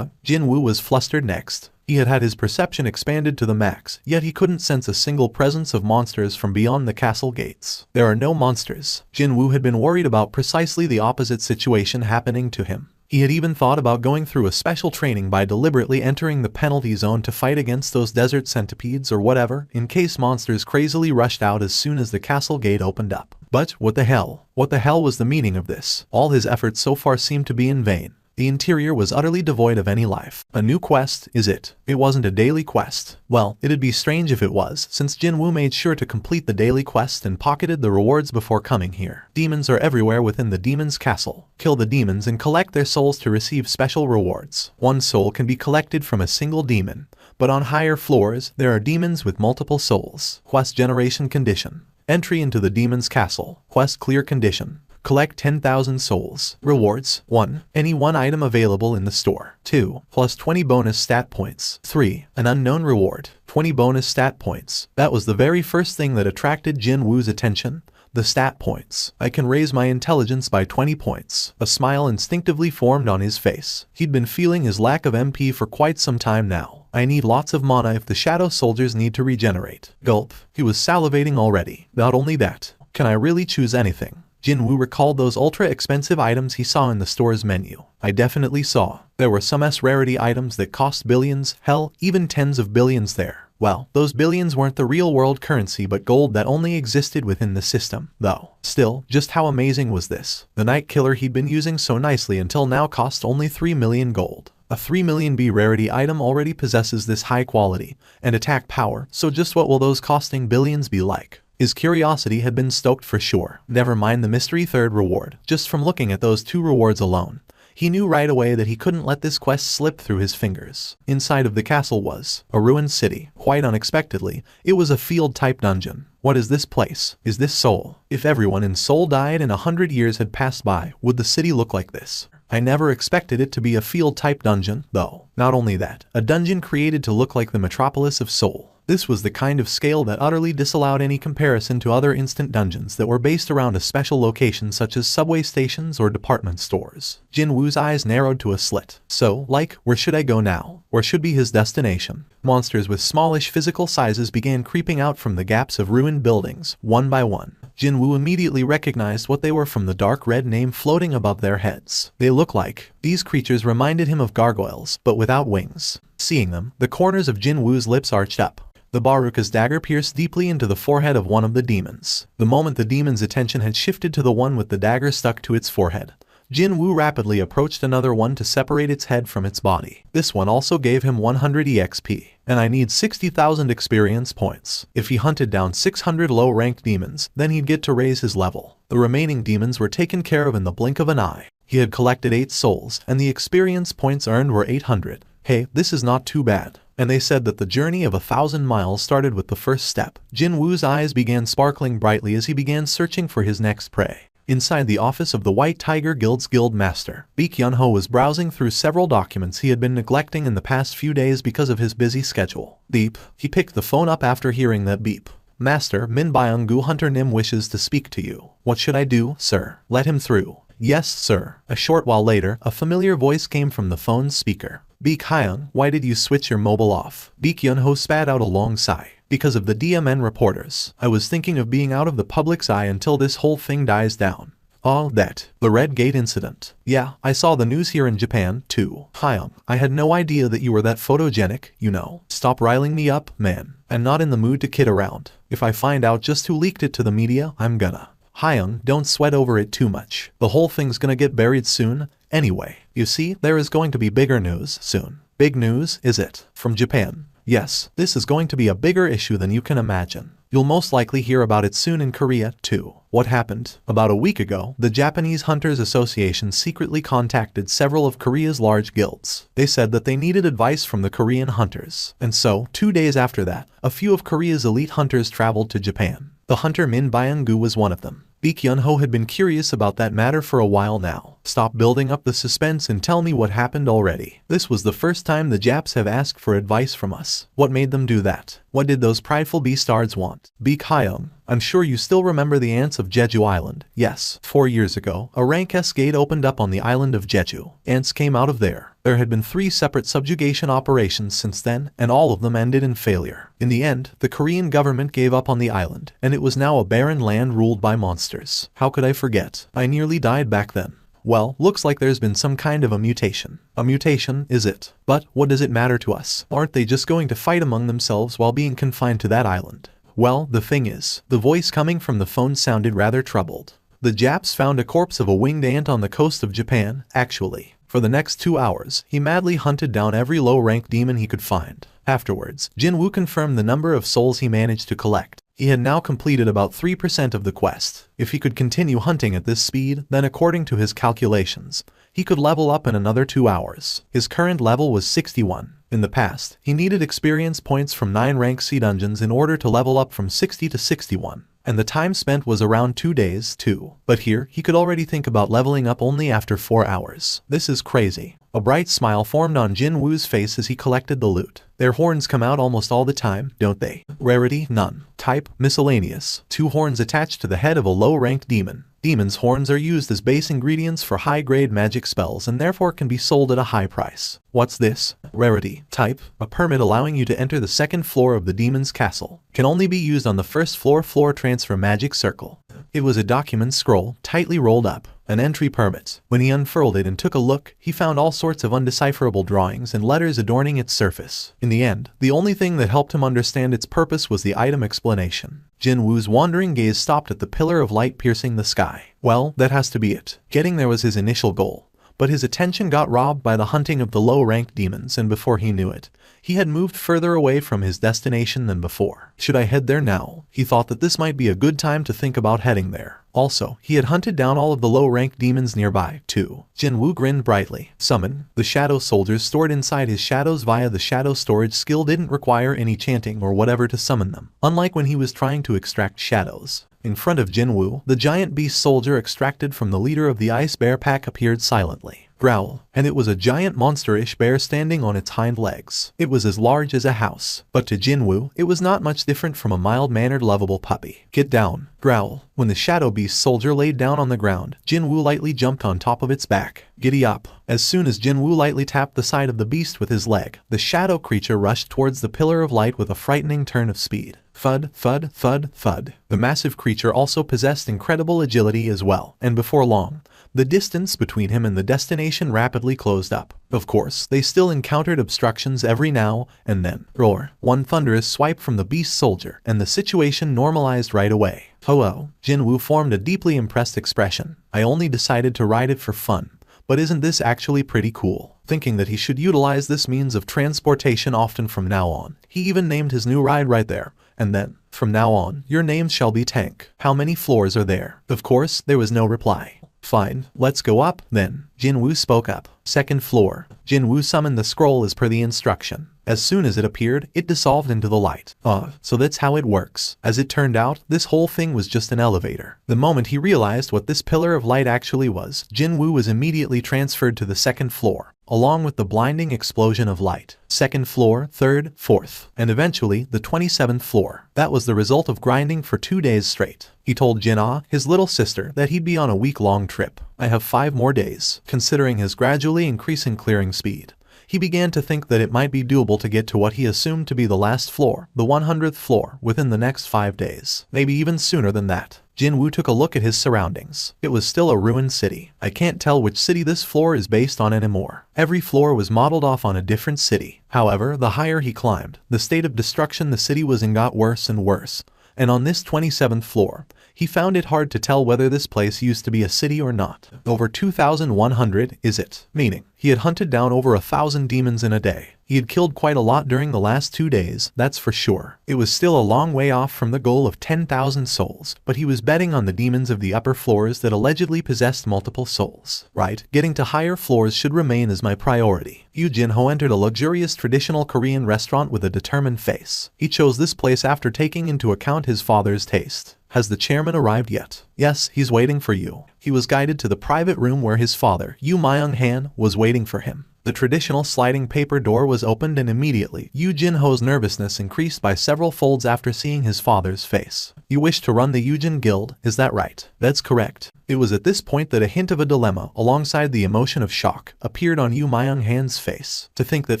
Jinwoo was flustered next. He had had his perception expanded to the max, yet he couldn't sense a single presence of monsters from beyond the castle gates. There are no monsters. Jinwoo had been worried about precisely the opposite situation happening to him. He had even thought about going through a special training by deliberately entering the penalty zone to fight against those desert centipedes or whatever, in case monsters crazily rushed out as soon as the castle gate opened up. But what the hell? What the hell was the meaning of this? All his efforts so far seemed to be in vain. The interior was utterly devoid of any life. A new quest, is it? It wasn't a daily quest. Well, it'd be strange if it was, since Jinwoo made sure to complete the daily quest and pocketed the rewards before coming here. Demons are everywhere within the demon's castle. Kill the demons and collect their souls to receive special rewards. One soul can be collected from a single demon, but on higher floors, there are demons with multiple souls. Quest generation condition. Entry into the demon's castle. Quest clear condition. Collect 10,000 souls. Rewards. 1. Any one item available in the store. 2. Plus 20 bonus stat points. 3. An unknown reward. 20 bonus stat points. That was the very first thing that attracted Jinwoo's attention. The stat points. I can raise my intelligence by 20 points. A smile instinctively formed on his face. He'd been feeling his lack of MP for quite some time now. I need lots of mana if the shadow soldiers need to regenerate. Gulp. He was salivating already. Not only that, can I really choose anything? Jinwoo recalled those ultra-expensive items he saw in the store's menu. I definitely saw. There were some S-rarity items that cost billions, hell, even tens of billions there. Well, those billions weren't the real-world currency but gold that only existed within the system, though. Still, just how amazing was this? The Night Killer he'd been using so nicely until now cost only 3 million gold. A 3 million B rarity item already possesses this high quality and attack power, so just what will those costing billions be like? His curiosity had been stoked for sure. Never mind the mystery third reward. Just from looking at those 2 rewards alone, he knew right away that he couldn't let this quest slip through his fingers. Inside of the castle was a ruined city. Quite unexpectedly, it was a field-type dungeon. What is this place? Is this Seoul? If everyone in Seoul died and 100 years had passed by, would the city look like this? I never expected it to be a field-type dungeon, though. Not only that, a dungeon created to look like the metropolis of Seoul. This was the kind of scale that utterly disallowed any comparison to other instant dungeons that were based around a special location such as subway stations or department stores. Jinwoo's eyes narrowed to a slit. So, where should I go now? Where should be his destination? Monsters with smallish physical sizes began creeping out from the gaps of ruined buildings, one by one. Jinwoo immediately recognized what they were from the dark red name floating above their heads. They looked like. These creatures reminded him of gargoyles, but without wings. Seeing them, the corners of Jinwoo's lips arched up. The Baruka's dagger pierced deeply into the forehead of one of the demons. The moment the demon's attention had shifted to the one with the dagger stuck to its forehead, Jinwoo rapidly approached another one to separate its head from its body. This one also gave him 100 EXP, and I need 60,000 experience points. If he hunted down 600 low-ranked demons, then he'd get to raise his level. The remaining demons were taken care of in the blink of an eye. He had collected 8 souls, and the experience points earned were 800. Hey, this is not too bad. And they said that the journey of 1,000 miles started with the first step. Jinwoo's eyes began sparkling brightly as he began searching for his next prey. Inside the office of the White Tiger Guild's guild master, Baek Yun-ho was browsing through several documents he had been neglecting in the past few days because of his busy schedule. Beep. He picked the phone up after hearing that beep. Master, Min Byung-gu Hunter Nim wishes to speak to you. What should I do, sir? Let him through. Yes, sir. A short while later, a familiar voice came from the phone's speaker. Baek Hyung, why did you switch your mobile off? Baek Yun-ho spat out a long sigh. Because of the DMN reporters. I was thinking of being out of the public's eye until this whole thing dies down. Oh, that. The Red Gate incident. Yeah, I saw the news here in Japan, too. Hyung, I had no idea that you were that photogenic, you know. Stop riling me up, man. I'm not in the mood to kid around. If I find out just who leaked it to the media, I'm gonna. Hyung, don't sweat over it too much. The whole thing's gonna get buried soon. Anyway, you see, there is going to be bigger news soon. Big news, is it? From Japan. Yes, this is going to be a bigger issue than you can imagine. You'll most likely hear about it soon in Korea, too. What happened? About a week ago, the Japanese Hunters Association secretly contacted several of Korea's large guilds. They said that they needed advice from the Korean hunters. And so, 2 days after that, a few of Korea's elite hunters traveled to Japan. The hunter Min Byung-gu was one of them. Baek Yun-ho had been curious about that matter for a while now. Stop building up the suspense and tell me what happened already. This was the first time the Japs have asked for advice from us. What made them do that? What did those prideful beastards want? Baek Hyung, I'm sure you still remember the ants of Jeju Island. Yes, 4 years ago, a rank S gate opened up on the island of Jeju. Ants came out of there. There had been 3 separate subjugation operations since then, and all of them ended in failure. In the end, the Korean government gave up on the island, and it was now a barren land ruled by monsters. How could I forget? I nearly died back then. Well, looks like there's been some kind of a mutation. A mutation, is it? But what does it matter to us? Aren't they just going to fight among themselves while being confined to that island? Well, the thing is, the voice coming from the phone sounded rather troubled. The Japs found a corpse of a winged ant on the coast of Japan, actually. For the next 2 hours, he madly hunted down every low-ranked demon he could find. Afterwards, Jinwoo confirmed the number of souls he managed to collect. He had now completed about 3% of the quest. If he could continue hunting at this speed, then according to his calculations, he could level up in another 2 hours. His current level was 61. In the past, he needed experience points from 9 rank C dungeons in order to level up from 60 to 61. And the time spent was around 2 days, too. But here, he could already think about leveling up only after 4 hours. This is crazy. A bright smile formed on Jinwoo's face as he collected the loot. Their horns come out almost all the time, don't they? Rarity, none. Type, miscellaneous. 2 horns attached to the head of a low-ranked demon. Demons' horns are used as base ingredients for high-grade magic spells and therefore can be sold at a high price. What's this? Rarity. Type, a permit allowing you to enter the 2nd floor of the demon's castle. Can only be used on the 1st floor transfer magic circle. It was a document scroll, tightly rolled up. An entry permit. When he unfurled it and took a look, he found all sorts of undecipherable drawings and letters adorning its surface. In the end, the only thing that helped him understand its purpose was the item explanation. Jinwoo's wandering gaze stopped at the pillar of light piercing the sky. Well, that has to be it. Getting there was his initial goal. But his attention got robbed by the hunting of the low-ranked demons, and before he knew it, he had moved further away from his destination than before. Should I head there now? He thought that this might be a good time to think about heading there. Also, he had hunted down all of the low-ranked demons nearby, too. Jinwoo grinned brightly. Summon. The shadow soldiers stored inside his shadows via the shadow storage skill didn't require any chanting or whatever to summon them, unlike when he was trying to extract shadows. In front of Jinwoo, the giant beast soldier extracted from the leader of the ice bear pack appeared silently. Growl. And it was a giant monster-ish bear standing on its hind legs. It was as large as a house. But to Jinwoo, it was not much different from a mild-mannered lovable puppy. Get down. Growl. When the shadow beast soldier laid down on the ground, Jinwoo lightly jumped on top of its back. Giddy up. As soon as Jinwoo lightly tapped the side of the beast with his leg, the shadow creature rushed towards the pillar of light with a frightening turn of speed. Thud, thud, thud, thud. The massive creature also possessed incredible agility as well, and before long, the distance between him and the destination rapidly closed up. Of course, they still encountered obstructions every now and then. Roar. One thunderous swipe from the beast soldier, and the situation normalized right away. Ho-oh. Jinwoo formed a deeply impressed expression. I only decided to ride it for fun. But isn't this actually pretty cool? Thinking that he should utilize this means of transportation often from now on, he even named his new ride right there. And then, from now on, your name shall be Tank. How many floors are there? Of course, there was no reply. Fine, let's go up, then. Jinwoo spoke up. 2nd floor. Jinwoo summoned the scroll as per the instruction. As soon as it appeared, it dissolved into the light. So that's how it works. As it turned out, this whole thing was just an elevator. The moment he realized what this pillar of light actually was, Jinwoo was immediately transferred to the 2nd floor. along with the blinding explosion of light. Second floor, third, fourth, and eventually the 27th floor. That was the result of grinding for 2 days straight. He told Jin-ah, his little sister, that he'd be on a week-long trip. I have 5 more days. Considering his gradually increasing clearing speed, he began to think that it might be doable to get to what he assumed to be the last floor, the 100th floor, within the next 5 days. Maybe even sooner than that. Jinwoo took a look at his surroundings. It was still a ruined city. I can't tell which city this floor is based on anymore. Every floor was modeled off on a different city. However, the higher he climbed, the state of destruction the city was in got worse and worse. And on this 27th floor, he found it hard to tell whether this place used to be a city or not. Over 2,100, is it? Meaning, he had hunted down over 1,000 demons in a day. He had killed quite a lot during the last 2 days, that's for sure. It was still a long way off from the goal of 10,000 souls, but he was betting on the demons of the upper floors that allegedly possessed multiple souls. Right, getting to higher floors should remain as my priority. Yoo Jin-ho entered a luxurious traditional Korean restaurant with a determined face. He chose this place after taking into account his father's taste. Has the chairman arrived yet? Yes, he's waiting for you. He was guided to the private room where his father, Yoo Myung-han, was waiting for him. The traditional sliding paper door was opened and immediately, Yoo Jin-ho's nervousness increased by several folds after seeing his father's face. You wish to run the Yoojin Guild, is that right? That's correct. It was at this point that a hint of a dilemma, alongside the emotion of shock, appeared on Yoo Myung-han's face. To think that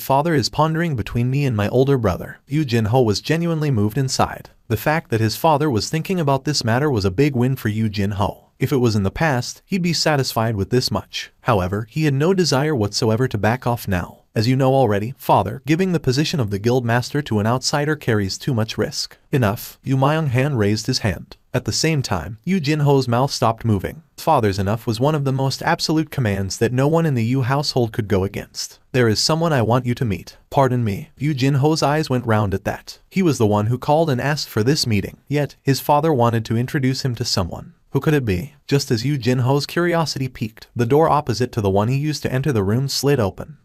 father is pondering between me and my older brother. Yoo Jin-ho was genuinely moved inside. The fact that his father was thinking about this matter was a big win for Yoo Jin-ho. If it was in the past, he'd be satisfied with this much. However, he had no desire whatsoever to back off now. As you know already, father, giving the position of the guild master to an outsider carries too much risk. Enough. Yoo Myung-han raised his hand. At the same time, Yoo Jin-ho's mouth stopped moving. Father's enough was one of the most absolute commands that no one in the Yoo household could go against. There is someone I want you to meet. Pardon me. Yoo Jin-ho's eyes went round at that. He was the one who called and asked for this meeting, yet his father wanted to introduce him to someone. Who could it be? Just as Yoo Jin-ho's curiosity piqued, the door opposite to the one he used to enter the room slid open.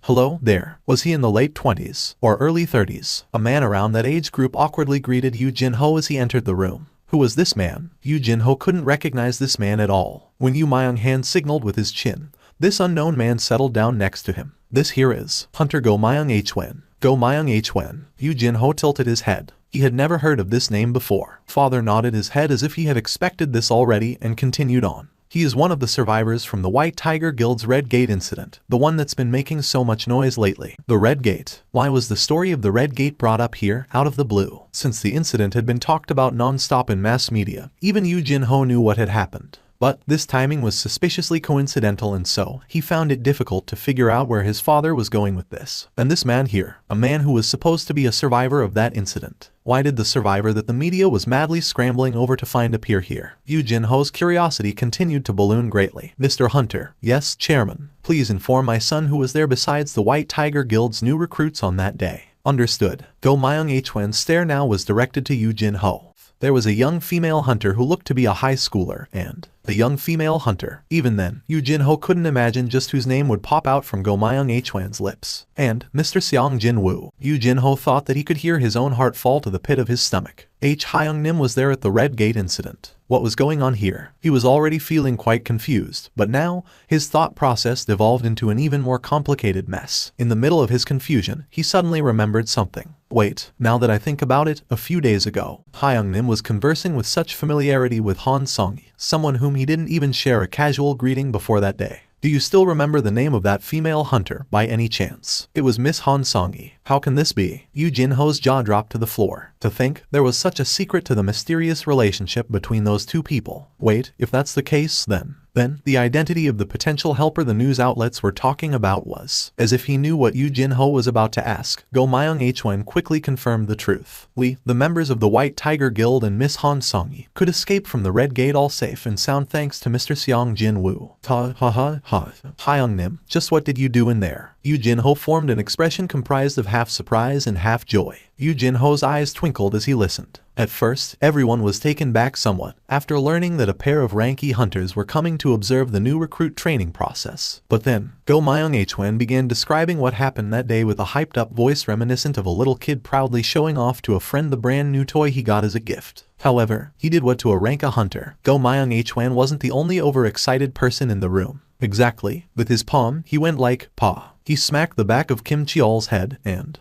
Hello there. Was he in the late 20s or early 30s? A man around that age group awkwardly greeted Yoo Jin-ho as he entered the room. Who was this man? Yoo Jin-ho couldn't recognize this man at all. When Yoo Myung-han signaled with his chin, this unknown man settled down next to him. This here is Hunter Go Myung-hwen. Go Myung-hwen. Yoo Jin-ho tilted his head. He had never heard of this name before. Father nodded his head as if he had expected this already and continued on. He is one of the survivors from the White Tiger Guild's Red Gate incident, the one that's been making so much noise lately. The Red Gate. Why was the story of the Red Gate brought up here, out of the blue? Since the incident had been talked about non-stop in mass media, even Yoo Jin-ho knew what had happened. But this timing was suspiciously coincidental, and so he found it difficult to figure out where his father was going with this. And this man here, a man who was supposed to be a survivor of that incident. Why did the survivor that the media was madly scrambling over to find appear here? Yoo Jin-ho's curiosity continued to balloon greatly. Mr. Hunter. Yes, Chairman. Please inform my son who was there besides the White Tiger Guild's new recruits on that day. Understood. Go Myung-hwen's stare now was directed to Yoo Jin-ho. There was a young female hunter who looked to be a high schooler, and a young female hunter. Even then, Yoo Jin-ho couldn't imagine just whose name would pop out from Go Myung-hwen's lips. And Mr. Sung Jinwoo. Yoo Jin-ho thought that he could hear his own heart fall to the pit of his stomach. Hyung-nim was there at the Red Gate incident. What was going on here? He was already feeling quite confused, but now, his thought process devolved into an even more complicated mess. In the middle of his confusion, he suddenly remembered something. Wait, now that I think about it, a few days ago, Hyung-nim was conversing with such familiarity with Han Sung-yi, someone whom he didn't even share a casual greeting before that day. Do you still remember the name of that female hunter, by any chance? It was Miss Han Sung-yi. How can this be? Yoo Jin-ho's jaw dropped to the floor. To think there was such a secret to the mysterious relationship between those two people. Wait, if that's the case, then the identity of the potential helper the news outlets were talking about was. As if he knew what Yoo Jin-ho was about to ask, Go Myung-hwen quickly confirmed the truth. We, the members of the White Tiger Guild and Miss Han Sung-yi, could escape from the Red Gate all safe and sound thanks to Mr. Sung Jinwoo. Hyung-nim, just what did you do in there? Yoo Jin-ho formed an expression comprised of half surprise and half joy. Yoo Jin-ho's eyes twinkled as he listened. At first, everyone was taken back somewhat, after learning that a pair of Ranky hunters were coming to observe the new recruit training process. But then, Go Myung-hwen began describing what happened that day with a hyped-up voice reminiscent of a little kid proudly showing off to a friend the brand new toy he got as a gift. However, he did what to a Ranka hunter. Go Myung-hwen wasn't the only overexcited person in the room. Exactly. With his palm, he went like, paw. He smacked the back of Kim Cheol's head and,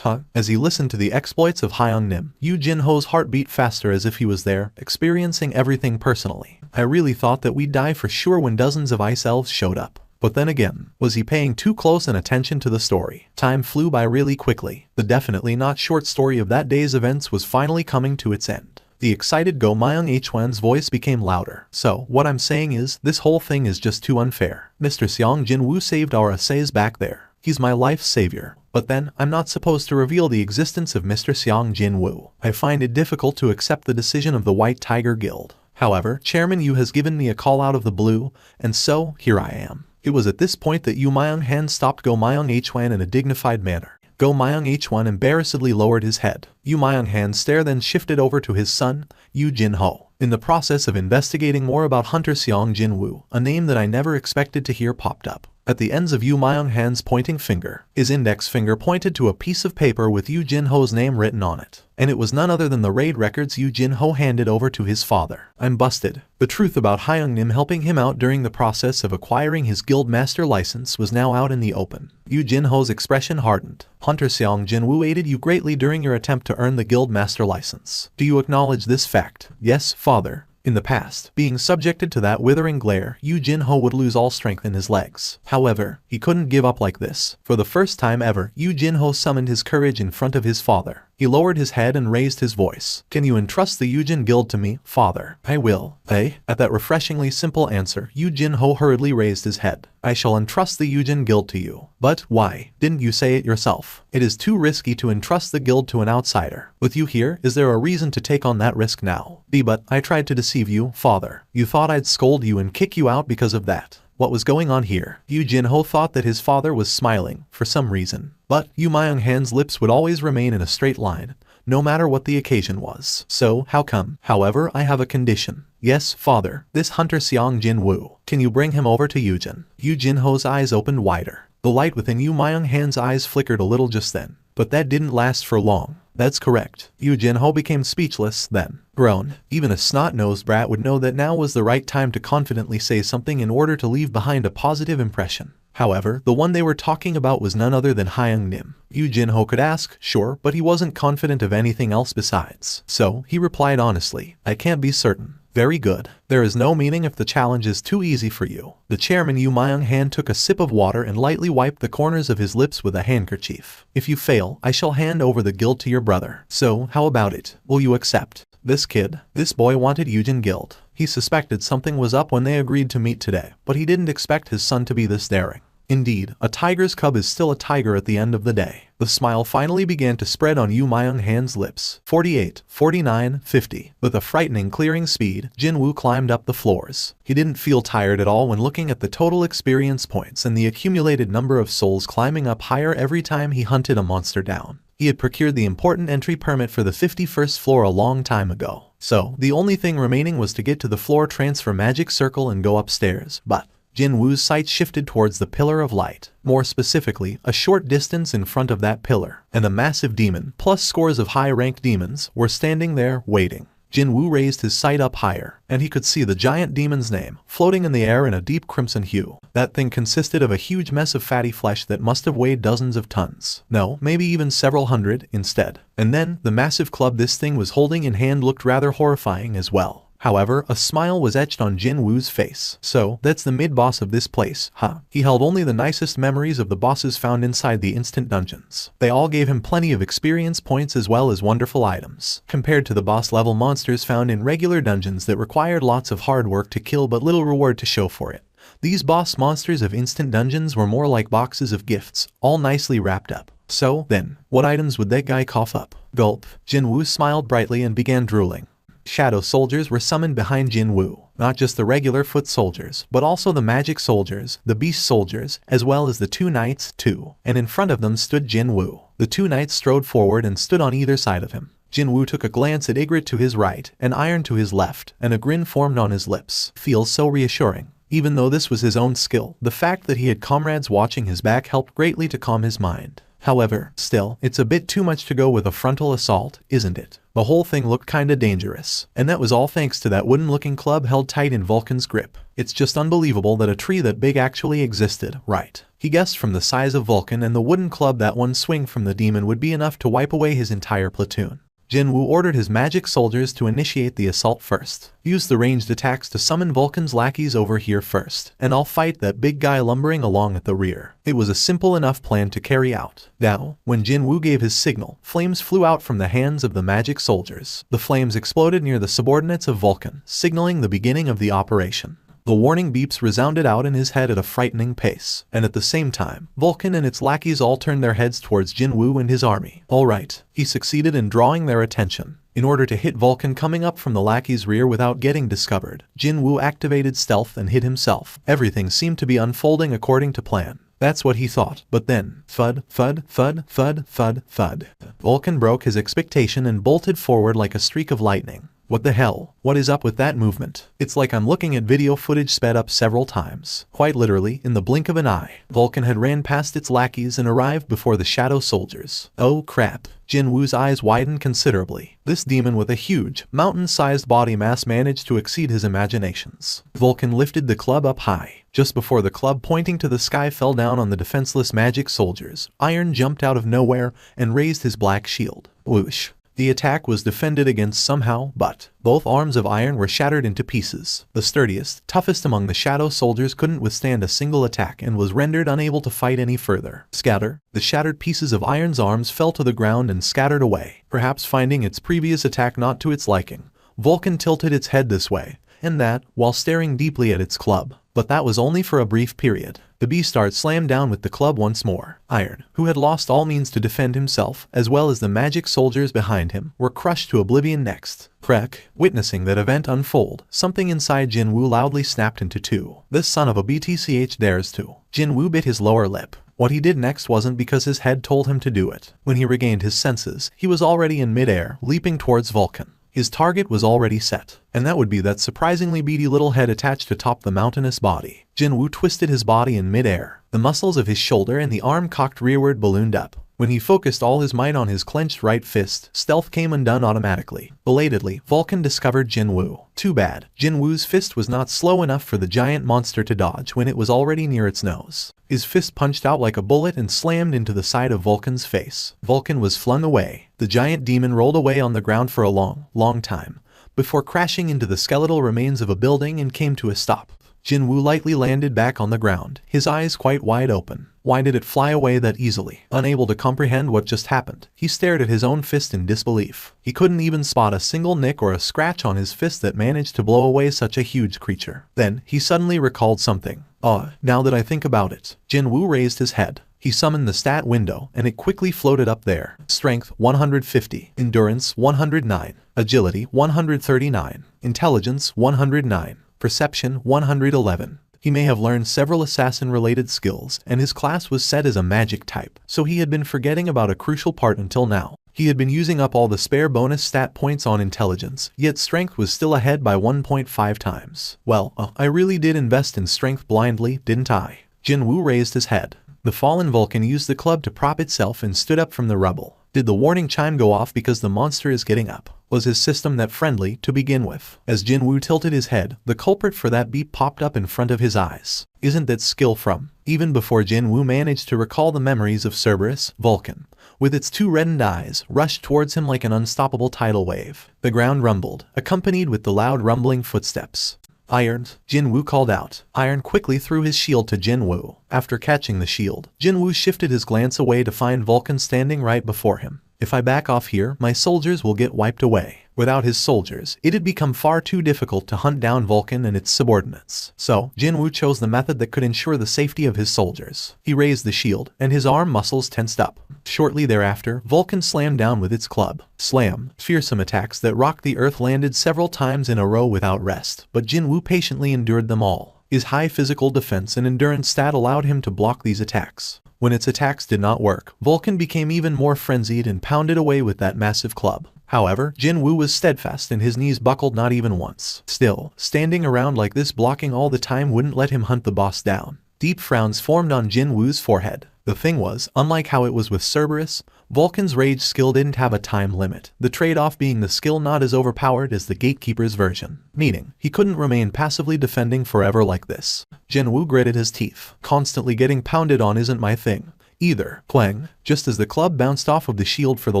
as he listened to the exploits of Hyung Nim, Yoo Jin-ho's heart beat faster as if he was there, experiencing everything personally. I really thought that we'd die for sure when dozens of ice elves showed up. But then again, was he paying too close an attention to the story? Time flew by really quickly. The definitely not short story of that day's events was finally coming to its end. The excited Go Myung Hwan's voice became louder. So, what I'm saying is, this whole thing is just too unfair. Mr. Sung Jinwoo saved our essays back there. He's my life's savior. But then, I'm not supposed to reveal the existence of Mr. Sung Jinwoo. I find it difficult to accept the decision of the White Tiger Guild. However, Chairman Yu has given me a call out of the blue, and so, here I am. It was at this point that Yoo Myung-han stopped Go Myung Hwan in a dignified manner. Go Myung Hwan embarrassedly lowered his head. Yoo Myung-han's stare then shifted over to his son, Yoo Jin-ho. In the process of investigating more about Hunter Sung Jinwoo, a name that I never expected to hear popped up. At the ends of Yoo Myung-han's pointing finger, his index finger pointed to a piece of paper with Yoo Jin-ho's name written on it. And it was none other than the raid records Yoo Jin-ho handed over to his father. I'm busted. The truth about Hyung Nim helping him out during the process of acquiring his guild master license was now out in the open. Yoo Jin-ho's expression hardened. Hunter Sung Jinwoo aided you greatly during your attempt to earn the guild master license. Do you acknowledge this fact? Yes, father. In the past, being subjected to that withering glare, Yoo Jin-ho would lose all strength in his legs. However, he couldn't give up like this. For the first time ever, Yoo Jin-ho summoned his courage in front of his father. He lowered his head and raised his voice. Can you entrust the Yujin Guild to me, father? I will. At that refreshingly simple answer, Yoo Jin-ho hurriedly raised his head. I shall entrust the Yujin Guild to you. But why? Didn't you say it yourself? It is too risky to entrust the guild to an outsider. With you here, is there a reason to take on that risk now? But I tried to deceive you, father. You thought I'd scold you and kick you out because of that. What was going on here? Yoo Jin-ho thought that his father was smiling, for some reason. But Yoo Myung-han's lips would always remain in a straight line, no matter what the occasion was. So, how come? However, I have a condition. Yes, father, this Hunter Sung Jinwoo. Can you bring him over to Yujin? Yoo Jin-ho's eyes opened wider. The light within Yoo Myung-han's eyes flickered a little just then. But that didn't last for long. That's correct. Yoo Jin-ho became speechless, then groaned. Even a snot-nosed brat would know that now was the right time to confidently say something in order to leave behind a positive impression. However, the one they were talking about was none other than Hyung Nim. Yoo Jin-ho could ask, sure, but he wasn't confident of anything else besides. So, he replied honestly, I can't be certain. Very good. There is no meaning if the challenge is too easy for you. The chairman Yoo Myung-han took a sip of water and lightly wiped the corners of his lips with a handkerchief. If you fail, I shall hand over the guild to your brother. So, how about it? Will you accept? This boy wanted Yujin Guild. He suspected something was up when they agreed to meet today, but he didn't expect his son to be this daring. Indeed, a tiger's cub is still a tiger at the end of the day. The smile finally began to spread on Yoo Myung-han's lips. 48, 49, 50. With a frightening clearing speed, Jinwoo climbed up the floors. He didn't feel tired at all when looking at the total experience points and the accumulated number of souls climbing up higher every time he hunted a monster down. He had procured the important entry permit for the 51st floor a long time ago. So, the only thing remaining was to get to the floor transfer magic circle and go upstairs. But Jinwoo's sight shifted towards the pillar of light. More specifically, a short distance in front of that pillar. And a massive demon, plus scores of high-ranked demons, were standing there, waiting. Jinwoo raised his sight up higher, and he could see the giant demon's name, floating in the air in a deep crimson hue. That thing consisted of a huge mess of fatty flesh that must have weighed dozens of tons. No, maybe even several hundred, instead. And then, the massive club this thing was holding in hand looked rather horrifying as well. However, a smile was etched on Jinwoo's face. So, that's the mid-boss of this place, huh? He held only the nicest memories of the bosses found inside the instant dungeons. They all gave him plenty of experience points as well as wonderful items, compared to the boss-level monsters found in regular dungeons that required lots of hard work to kill but little reward to show for it. These boss monsters of instant dungeons were more like boxes of gifts, all nicely wrapped up. So, then, what items would that guy cough up? Gulp. Jinwoo smiled brightly and began drooling. Shadow soldiers were summoned behind Jinwoo, not just the regular foot soldiers, but also the magic soldiers, the beast soldiers, as well as the two knights, too. And in front of them stood Jinwoo. The two knights strode forward and stood on either side of him. Jinwoo took a glance at Ygritte to his right, and Iron to his left, and a grin formed on his lips. Feels so reassuring. Even though this was his own skill, the fact that he had comrades watching his back helped greatly to calm his mind. However, still, it's a bit too much to go with a frontal assault, isn't it? The whole thing looked kinda dangerous. And that was all thanks to that wooden-looking club held tight in Vulcan's grip. It's just unbelievable that a tree that big actually existed, right? He guessed from the size of Vulcan and the wooden club that one swing from the demon would be enough to wipe away his entire platoon. Jinwoo ordered his magic soldiers to initiate the assault first. Use the ranged attacks to summon Vulcan's lackeys over here first, and I'll fight that big guy lumbering along at the rear. It was a simple enough plan to carry out. Now, when Jinwoo gave his signal, flames flew out from the hands of the magic soldiers. The flames exploded near the subordinates of Vulcan, signaling the beginning of the operation. The warning beeps resounded out in his head at a frightening pace, and at the same time, Vulcan and its lackeys all turned their heads towards Jinwoo and his army. Alright, he succeeded in drawing their attention. In order to hit Vulcan coming up from the lackey's rear without getting discovered, Jinwoo activated stealth and hid himself. Everything seemed to be unfolding according to plan. That's what he thought. But then, thud, thud, thud, thud, thud, thud. Vulcan broke his expectation and bolted forward like a streak of lightning. What the hell? What is up with that movement? It's like I'm looking at video footage sped up several times. Quite literally, in the blink of an eye, Vulcan had ran past its lackeys and arrived before the shadow soldiers. Oh crap. Jinwoo's eyes widened considerably. This demon with a huge, mountain-sized body mass managed to exceed his imaginations. Vulcan lifted the club up high. Just before the club pointing to the sky fell down on the defenseless magic soldiers, Iron jumped out of nowhere and raised his black shield. Whoosh. The attack was defended against somehow, but both arms of Iron were shattered into pieces. The sturdiest, toughest among the shadow soldiers couldn't withstand a single attack and was rendered unable to fight any further. Scatter. The shattered pieces of Iron's arms fell to the ground and scattered away, perhaps finding its previous attack not to its liking. Vulcan tilted its head this way and that, while staring deeply at its club. But that was only for a brief period. The Beastart slammed down with the club once more. Iron, who had lost all means to defend himself, as well as the magic soldiers behind him, were crushed to oblivion next. Crack. Witnessing that event unfold, something inside Jinwoo loudly snapped into two. This son of a BTCH dares to. Jinwoo bit his lower lip. What he did next wasn't because his head told him to do it. When he regained his senses, he was already in midair, leaping towards Vulcan. His target was already set, and that would be that surprisingly beady little head attached atop the mountainous body. Jinwoo twisted his body in midair. The muscles of his shoulder and the arm cocked rearward ballooned up. When he focused all his might on his clenched right fist, stealth came undone automatically. Belatedly, Vulcan discovered Jinwoo. Too bad. Jinwoo's fist was not slow enough for the giant monster to dodge when it was already near its nose. His fist punched out like a bullet and slammed into the side of Vulcan's face. Vulcan was flung away. The giant demon rolled away on the ground for a long time, before crashing into the skeletal remains of a building and came to a stop. Jinwoo lightly landed back on the ground, his eyes quite wide open. Why did it fly away that easily? Unable to comprehend what just happened, he stared at his own fist in disbelief. He couldn't even spot a single nick or a scratch on his fist that managed to blow away such a huge creature. Then, he suddenly recalled something. Now that I think about it. Jinwoo raised his head. He summoned the stat window, and it quickly floated up there. Strength 150, Endurance 109, Agility 139, Intelligence 109, Perception 111. He may have learned several assassin-related skills, and his class was set as a magic type, so he had been forgetting about a crucial part until now. He had been using up all the spare bonus stat points on intelligence, yet strength was still ahead by 1.5 times. Well, I really did invest in strength blindly, didn't I? Jinwoo raised his head. The fallen Vulcan used the club to prop itself and stood up from the rubble. Did the warning chime go off because the monster is getting up? Was his system that friendly to begin with? As Jinwoo tilted his head, the culprit for that beep popped up in front of his eyes. Isn't that skill from? Even before Jinwoo managed to recall the memories of Cerberus, Vulcan, with its two reddened eyes, rushed towards him like an unstoppable tidal wave. The ground rumbled, accompanied with the loud rumbling footsteps. Iron, Jinwoo called out. Iron quickly threw his shield to Jinwoo. After catching the shield, Jinwoo shifted his glance away to find Vulcan standing right before him. If I back off here, my soldiers will get wiped away. Without his soldiers, it had become far too difficult to hunt down Vulcan and its subordinates. So, Jinwoo chose the method that could ensure the safety of his soldiers. He raised the shield, and his arm muscles tensed up. Shortly thereafter, Vulcan slammed down with its club. Slam. Fearsome attacks that rocked the earth landed several times in a row without rest, but Jinwoo patiently endured them all. His high physical defense and endurance stat allowed him to block these attacks. When its attacks did not work, Vulcan became even more frenzied and pounded away with that massive club. However, Jinwoo was steadfast and his knees buckled not even once. Still, standing around like this blocking all the time wouldn't let him hunt the boss down. Deep frowns formed on Jinwoo's forehead. The thing was, unlike how it was with Cerberus, Vulcan's rage skill didn't have a time limit, the trade-off being the skill not as overpowered as the Gatekeeper's version, meaning he couldn't remain passively defending forever like this. Jinwoo gritted his teeth. Constantly getting pounded on isn't my thing either. Clang! Just as the club bounced off of the shield for the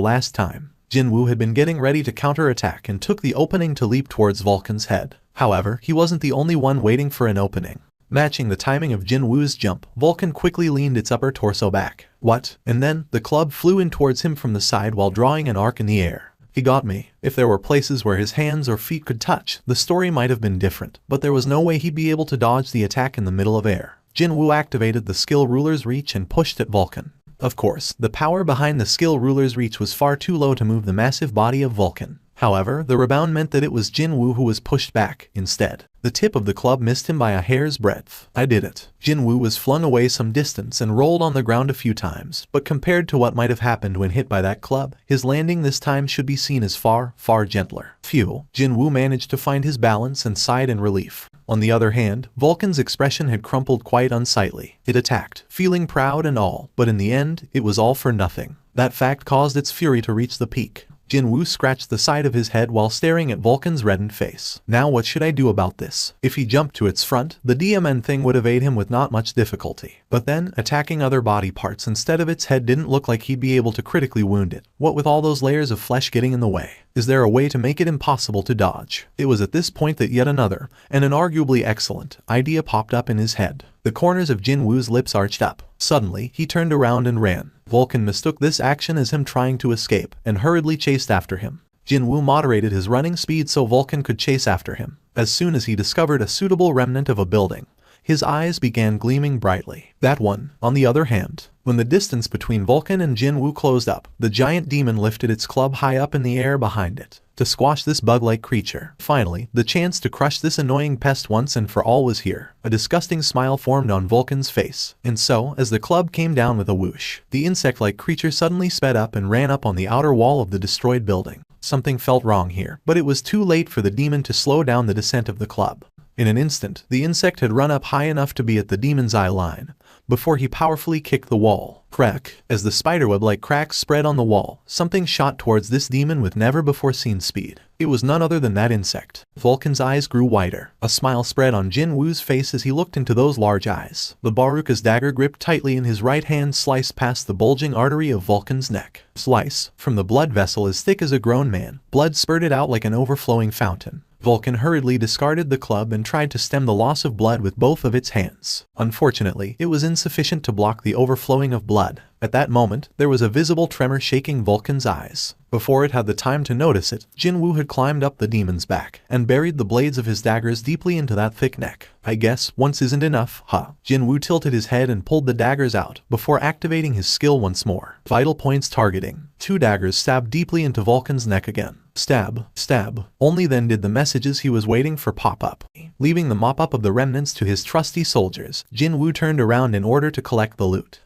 last time, Jinwoo had been getting ready to counterattack and took the opening to leap towards Vulcan's head. However, he wasn't the only one waiting for an opening. Matching the timing of Jinwoo's jump, Vulcan quickly leaned its upper torso back. What? And then, the club flew in towards him from the side while drawing an arc in the air. He got me. If there were places where his hands or feet could touch, the story might have been different, but there was no way he'd be able to dodge the attack in the middle of air. Jinwoo activated the skill ruler's reach and pushed at Vulcan. Of course, the power behind the skill ruler's reach was far too low to move the massive body of Vulcan. However, the rebound meant that it was Jinwoo who was pushed back, instead. The tip of the club missed him by a hair's breadth. I did it. Jinwoo was flung away some distance and rolled on the ground a few times, but compared to what might have happened when hit by that club, his landing this time should be seen as far, far gentler. Phew. Jinwoo managed to find his balance and sighed in relief. On the other hand, Vulcan's expression had crumpled quite unsightly. It attacked, feeling proud and all, but in the end, it was all for nothing. That fact caused its fury to reach the peak. Jinwoo scratched the side of his head while staring at Vulcan's reddened face. Now what should I do about this? If he jumped to its front, the DMN thing would evade him with not much difficulty. But then, attacking other body parts instead of its head didn't look like he'd be able to critically wound it. What with all those layers of flesh getting in the way? Is there a way to make it impossible to dodge? It was at this point that yet another, and an arguably excellent, idea popped up in his head. The corners of Jinwoo's lips arched up. Suddenly, he turned around and ran. Vulcan mistook this action as him trying to escape, and hurriedly chased after him. Jinwoo moderated his running speed so Vulcan could chase after him. As soon as he discovered a suitable remnant of a building, his eyes began gleaming brightly. That one, on the other hand, when the distance between Vulcan and Jinwoo closed up, the giant demon lifted its club high up in the air behind it, to squash this bug-like creature. Finally, the chance to crush this annoying pest once and for all was here. A disgusting smile formed on Vulcan's face, and so, as the club came down with a whoosh, the insect-like creature suddenly sped up and ran up on the outer wall of the destroyed building. Something felt wrong here, but it was too late for the demon to slow down the descent of the club. In an instant, the insect had run up high enough to be at the demon's eye line, before he powerfully kicked the wall. Crack! As the spiderweb-like cracks spread on the wall, something shot towards this demon with never-before-seen speed. It was none other than that insect. Vulcan's eyes grew wider. A smile spread on Jinwoo's face as he looked into those large eyes. The Baruka's dagger gripped tightly in his right hand sliced past the bulging artery of Vulcan's neck. Slice! From the blood vessel as thick as a grown man, blood spurted out like an overflowing fountain. Vulcan hurriedly discarded the club and tried to stem the loss of blood with both of its hands. Unfortunately, it was insufficient to block the overflowing of blood. At that moment, there was a visible tremor shaking Vulcan's eyes. Before it had the time to notice it, Jinwoo had climbed up the demon's back and buried the blades of his daggers deeply into that thick neck. I guess once isn't enough, huh? Jinwoo tilted his head and pulled the daggers out before activating his skill once more. Vital points targeting. 2 daggers stabbed deeply into Vulcan's neck again. Stab, stab. Only then did the messages he was waiting for pop up. Leaving the mop-up of the remnants to his trusty soldiers, Jinwoo turned around in order to collect the loot.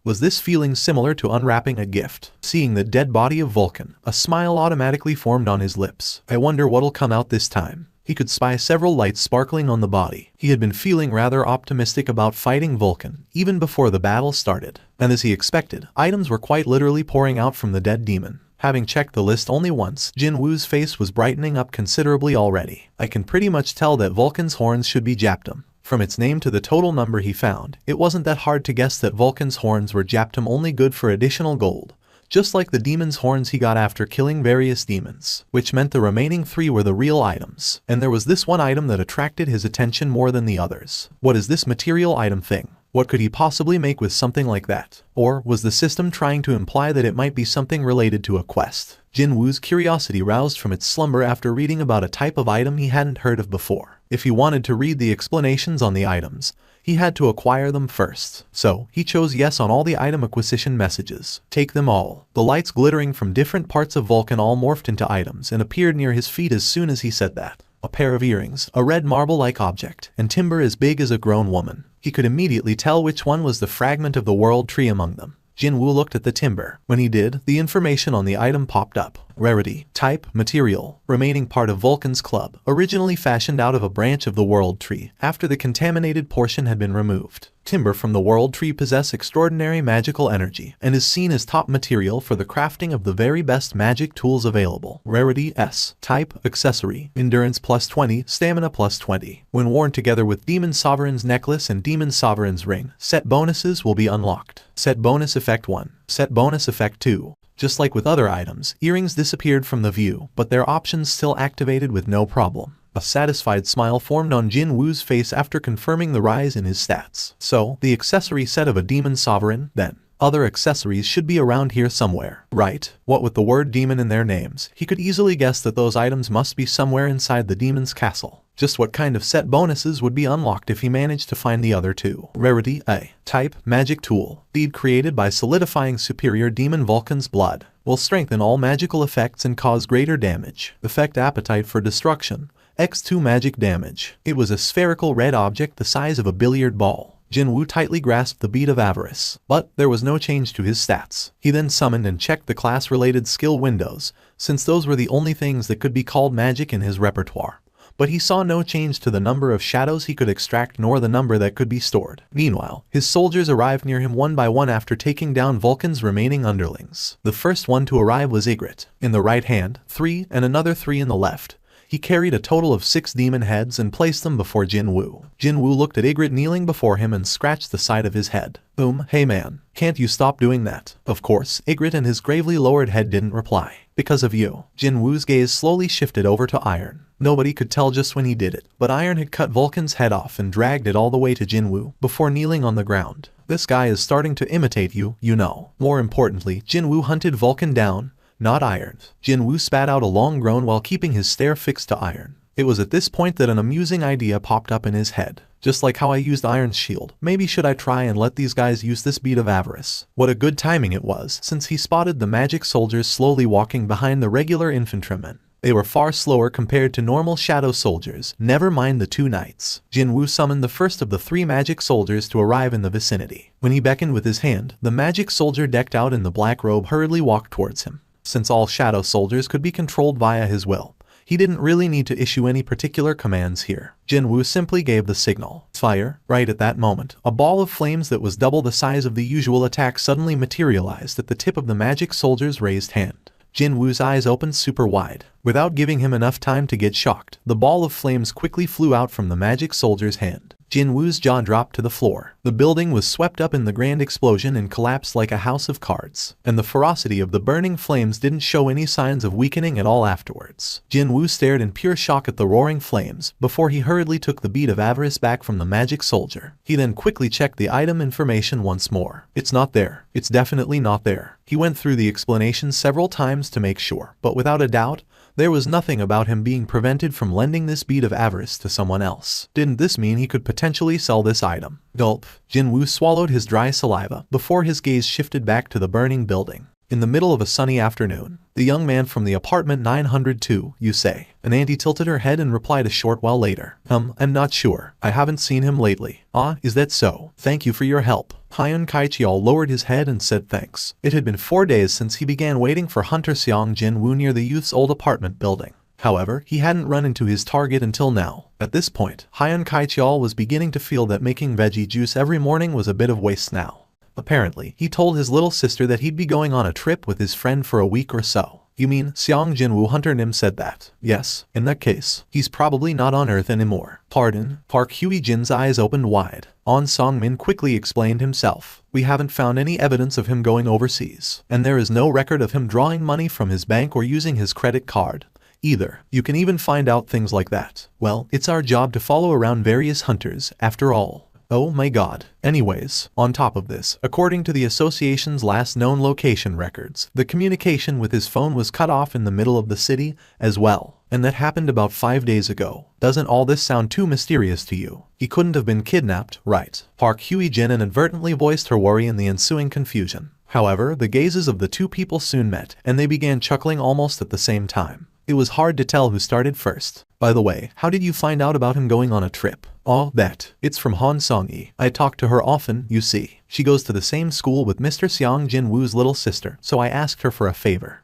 Was this feeling similar to unwrapping a gift? Seeing the dead body of Vulcan, a smile automatically formed on his lips. I wonder what'll come out this time. He could spy several lights sparkling on the body. He had been feeling rather optimistic about fighting Vulcan, even before the battle started. And as he expected, items were quite literally pouring out from the dead demon. Having checked the list only once, Jinwoo's face was brightening up considerably already. I can pretty much tell that Vulcan's horns should be Japtum. From its name to the total number he found, it wasn't that hard to guess that Vulcan's horns were Japtum only good for additional gold. Just like the demon's horns he got after killing various demons, which meant the remaining 3 were the real items. And there was this one item that attracted his attention more than the others. What is this material item thing? What could he possibly make with something like that? Or was the system trying to imply that it might be something related to a quest? Jinwoo's curiosity roused from its slumber after reading about a type of item he hadn't heard of before. If he wanted to read the explanations on the items, he had to acquire them first. So, he chose yes on all the item acquisition messages. Take them all. The lights glittering from different parts of Vulcan all morphed into items and appeared near his feet as soon as he said that. A pair of earrings, a red marble-like object, and timber as big as a grown woman. He could immediately tell which one was the fragment of the world tree among them. Jinwoo looked at the timber. When he did, the information on the item popped up. Rarity, type, material, remaining part of Vulcan's club, originally fashioned out of a branch of the world tree, after the contaminated portion had been removed. Timber from the world tree possess extraordinary magical energy and is seen as top material for the crafting of the very best magic tools available. Rarity S. Type accessory. Endurance +20, stamina +20. When worn together with Demon Sovereign's necklace and Demon Sovereign's ring, set bonuses will be unlocked. Set bonus effect 1. Set bonus effect 2. Just like with other items, earrings disappeared from the view, but their options still activated with no problem. A satisfied smile formed on Jinwoo's face after confirming the rise in his stats. So, the accessory set of a Demon Sovereign, then. Other accessories should be around here somewhere, right? What with the word demon in their names, he could easily guess that those items must be somewhere inside the demon's castle. Just what kind of set bonuses would be unlocked if he managed to find the other two? Rarity A. Type magic tool. Deed created by solidifying superior demon Vulcan's blood. Will strengthen all magical effects and cause greater damage. Effect appetite for destruction. X2 magic damage. It was a spherical red object the size of a billiard ball. Jinwoo tightly grasped the bead of avarice, but there was no change to his stats. He then summoned and checked the class-related skill windows, since those were the only things that could be called magic in his repertoire. But he saw no change to the number of shadows he could extract nor the number that could be stored. Meanwhile, his soldiers arrived near him one by one after taking down Vulcan's remaining underlings. The first one to arrive was Ygritte. In the right hand, 3 and another 3 in the left. He carried a total of 6 demon heads and placed them before Jinwoo. Jinwoo looked at Ygritte kneeling before him and scratched the side of his head. Hey man, can't you stop doing that? Of course, Ygritte and his gravely lowered head didn't reply. Because of you. Jinwoo's gaze slowly shifted over to Iron. Nobody could tell just when he did it, but Iron had cut Vulcan's head off and dragged it all the way to Jinwoo, before kneeling on the ground. This guy is starting to imitate you, you know. More importantly, Jinwoo hunted Vulcan down, not Iron. Jinwoo spat out a long groan while keeping his stare fixed to Iron. It was at this point that an amusing idea popped up in his head. Just like how I used Iron's shield, maybe should I try and let these guys use this bead of avarice? What a good timing it was, since he spotted the magic soldiers slowly walking behind the regular infantrymen. They were far slower compared to normal shadow soldiers, never mind the 2 knights. Jinwoo summoned the first of the 3 magic soldiers to arrive in the vicinity. When he beckoned with his hand, the magic soldier decked out in the black robe hurriedly walked towards him. Since all shadow soldiers could be controlled via his will, he didn't really need to issue any particular commands here. Jinwoo simply gave the signal. Fire. Right at that moment, a ball of flames that was double the size of the usual attack suddenly materialized at the tip of the magic soldier's raised hand. Jinwoo's eyes opened super wide. Without giving him enough time to get shocked, the ball of flames quickly flew out from the magic soldier's hand. Jinwoo's jaw dropped to the floor. The building was swept up in the grand explosion and collapsed like a house of cards. And the ferocity of the burning flames didn't show any signs of weakening at all afterwards. Jinwoo stared in pure shock at the roaring flames, before he hurriedly took the bead of avarice back from the magic soldier. He then quickly checked the item information once more. It's not there. It's definitely not there. He went through the explanation several times to make sure, but without a doubt, there was nothing about him being prevented from lending this bead of avarice to someone else. Didn't this mean he could potentially sell this item? Gulp. Jinwoo swallowed his dry saliva before his gaze shifted back to the burning building. In the middle of a sunny afternoon, the young man from the apartment 902, you say. An auntie tilted her head and replied a short while later. I'm not sure. I haven't seen him lately. Ah, is that so? Thank you for your help. Hyun Kaicheol lowered his head and said thanks. It had been 4 days since he began waiting for Hunter Sung Jinwoo near the youth's old apartment building. However, he hadn't run into his target until now. At this point, Hyun Kaicheol was beginning to feel that making veggie juice every morning was a bit of waste now. Apparently, he told his little sister that he'd be going on a trip with his friend for a week or so. You mean, Sung Jinwoo Hunter Nim said that? Yes, in that case, he's probably not on Earth anymore. Pardon? Park Hye-jin's eyes opened wide. On Song-min quickly explained himself. We haven't found any evidence of him going overseas, and there is no record of him drawing money from his bank or using his credit card either. You can even find out things like that. Well, it's our job to follow around various hunters, after all. Oh my god. Anyways, on top of this, according to the association's last known location records, the communication with his phone was cut off in the middle of the city as well. And that happened about 5 days ago. Doesn't all this sound too mysterious to you? He couldn't have been kidnapped, right? Park Hye-jin inadvertently voiced her worry in the ensuing confusion. However, the gazes of the two people soon met, and they began chuckling almost at the same time. It was hard to tell who started first. By the way, how did you find out about him going on a trip? Oh, that. It's from Han Song-yi. I talk to her often, you see. She goes to the same school with Mr. Sung Jinwoo's little sister, so I asked her for a favor.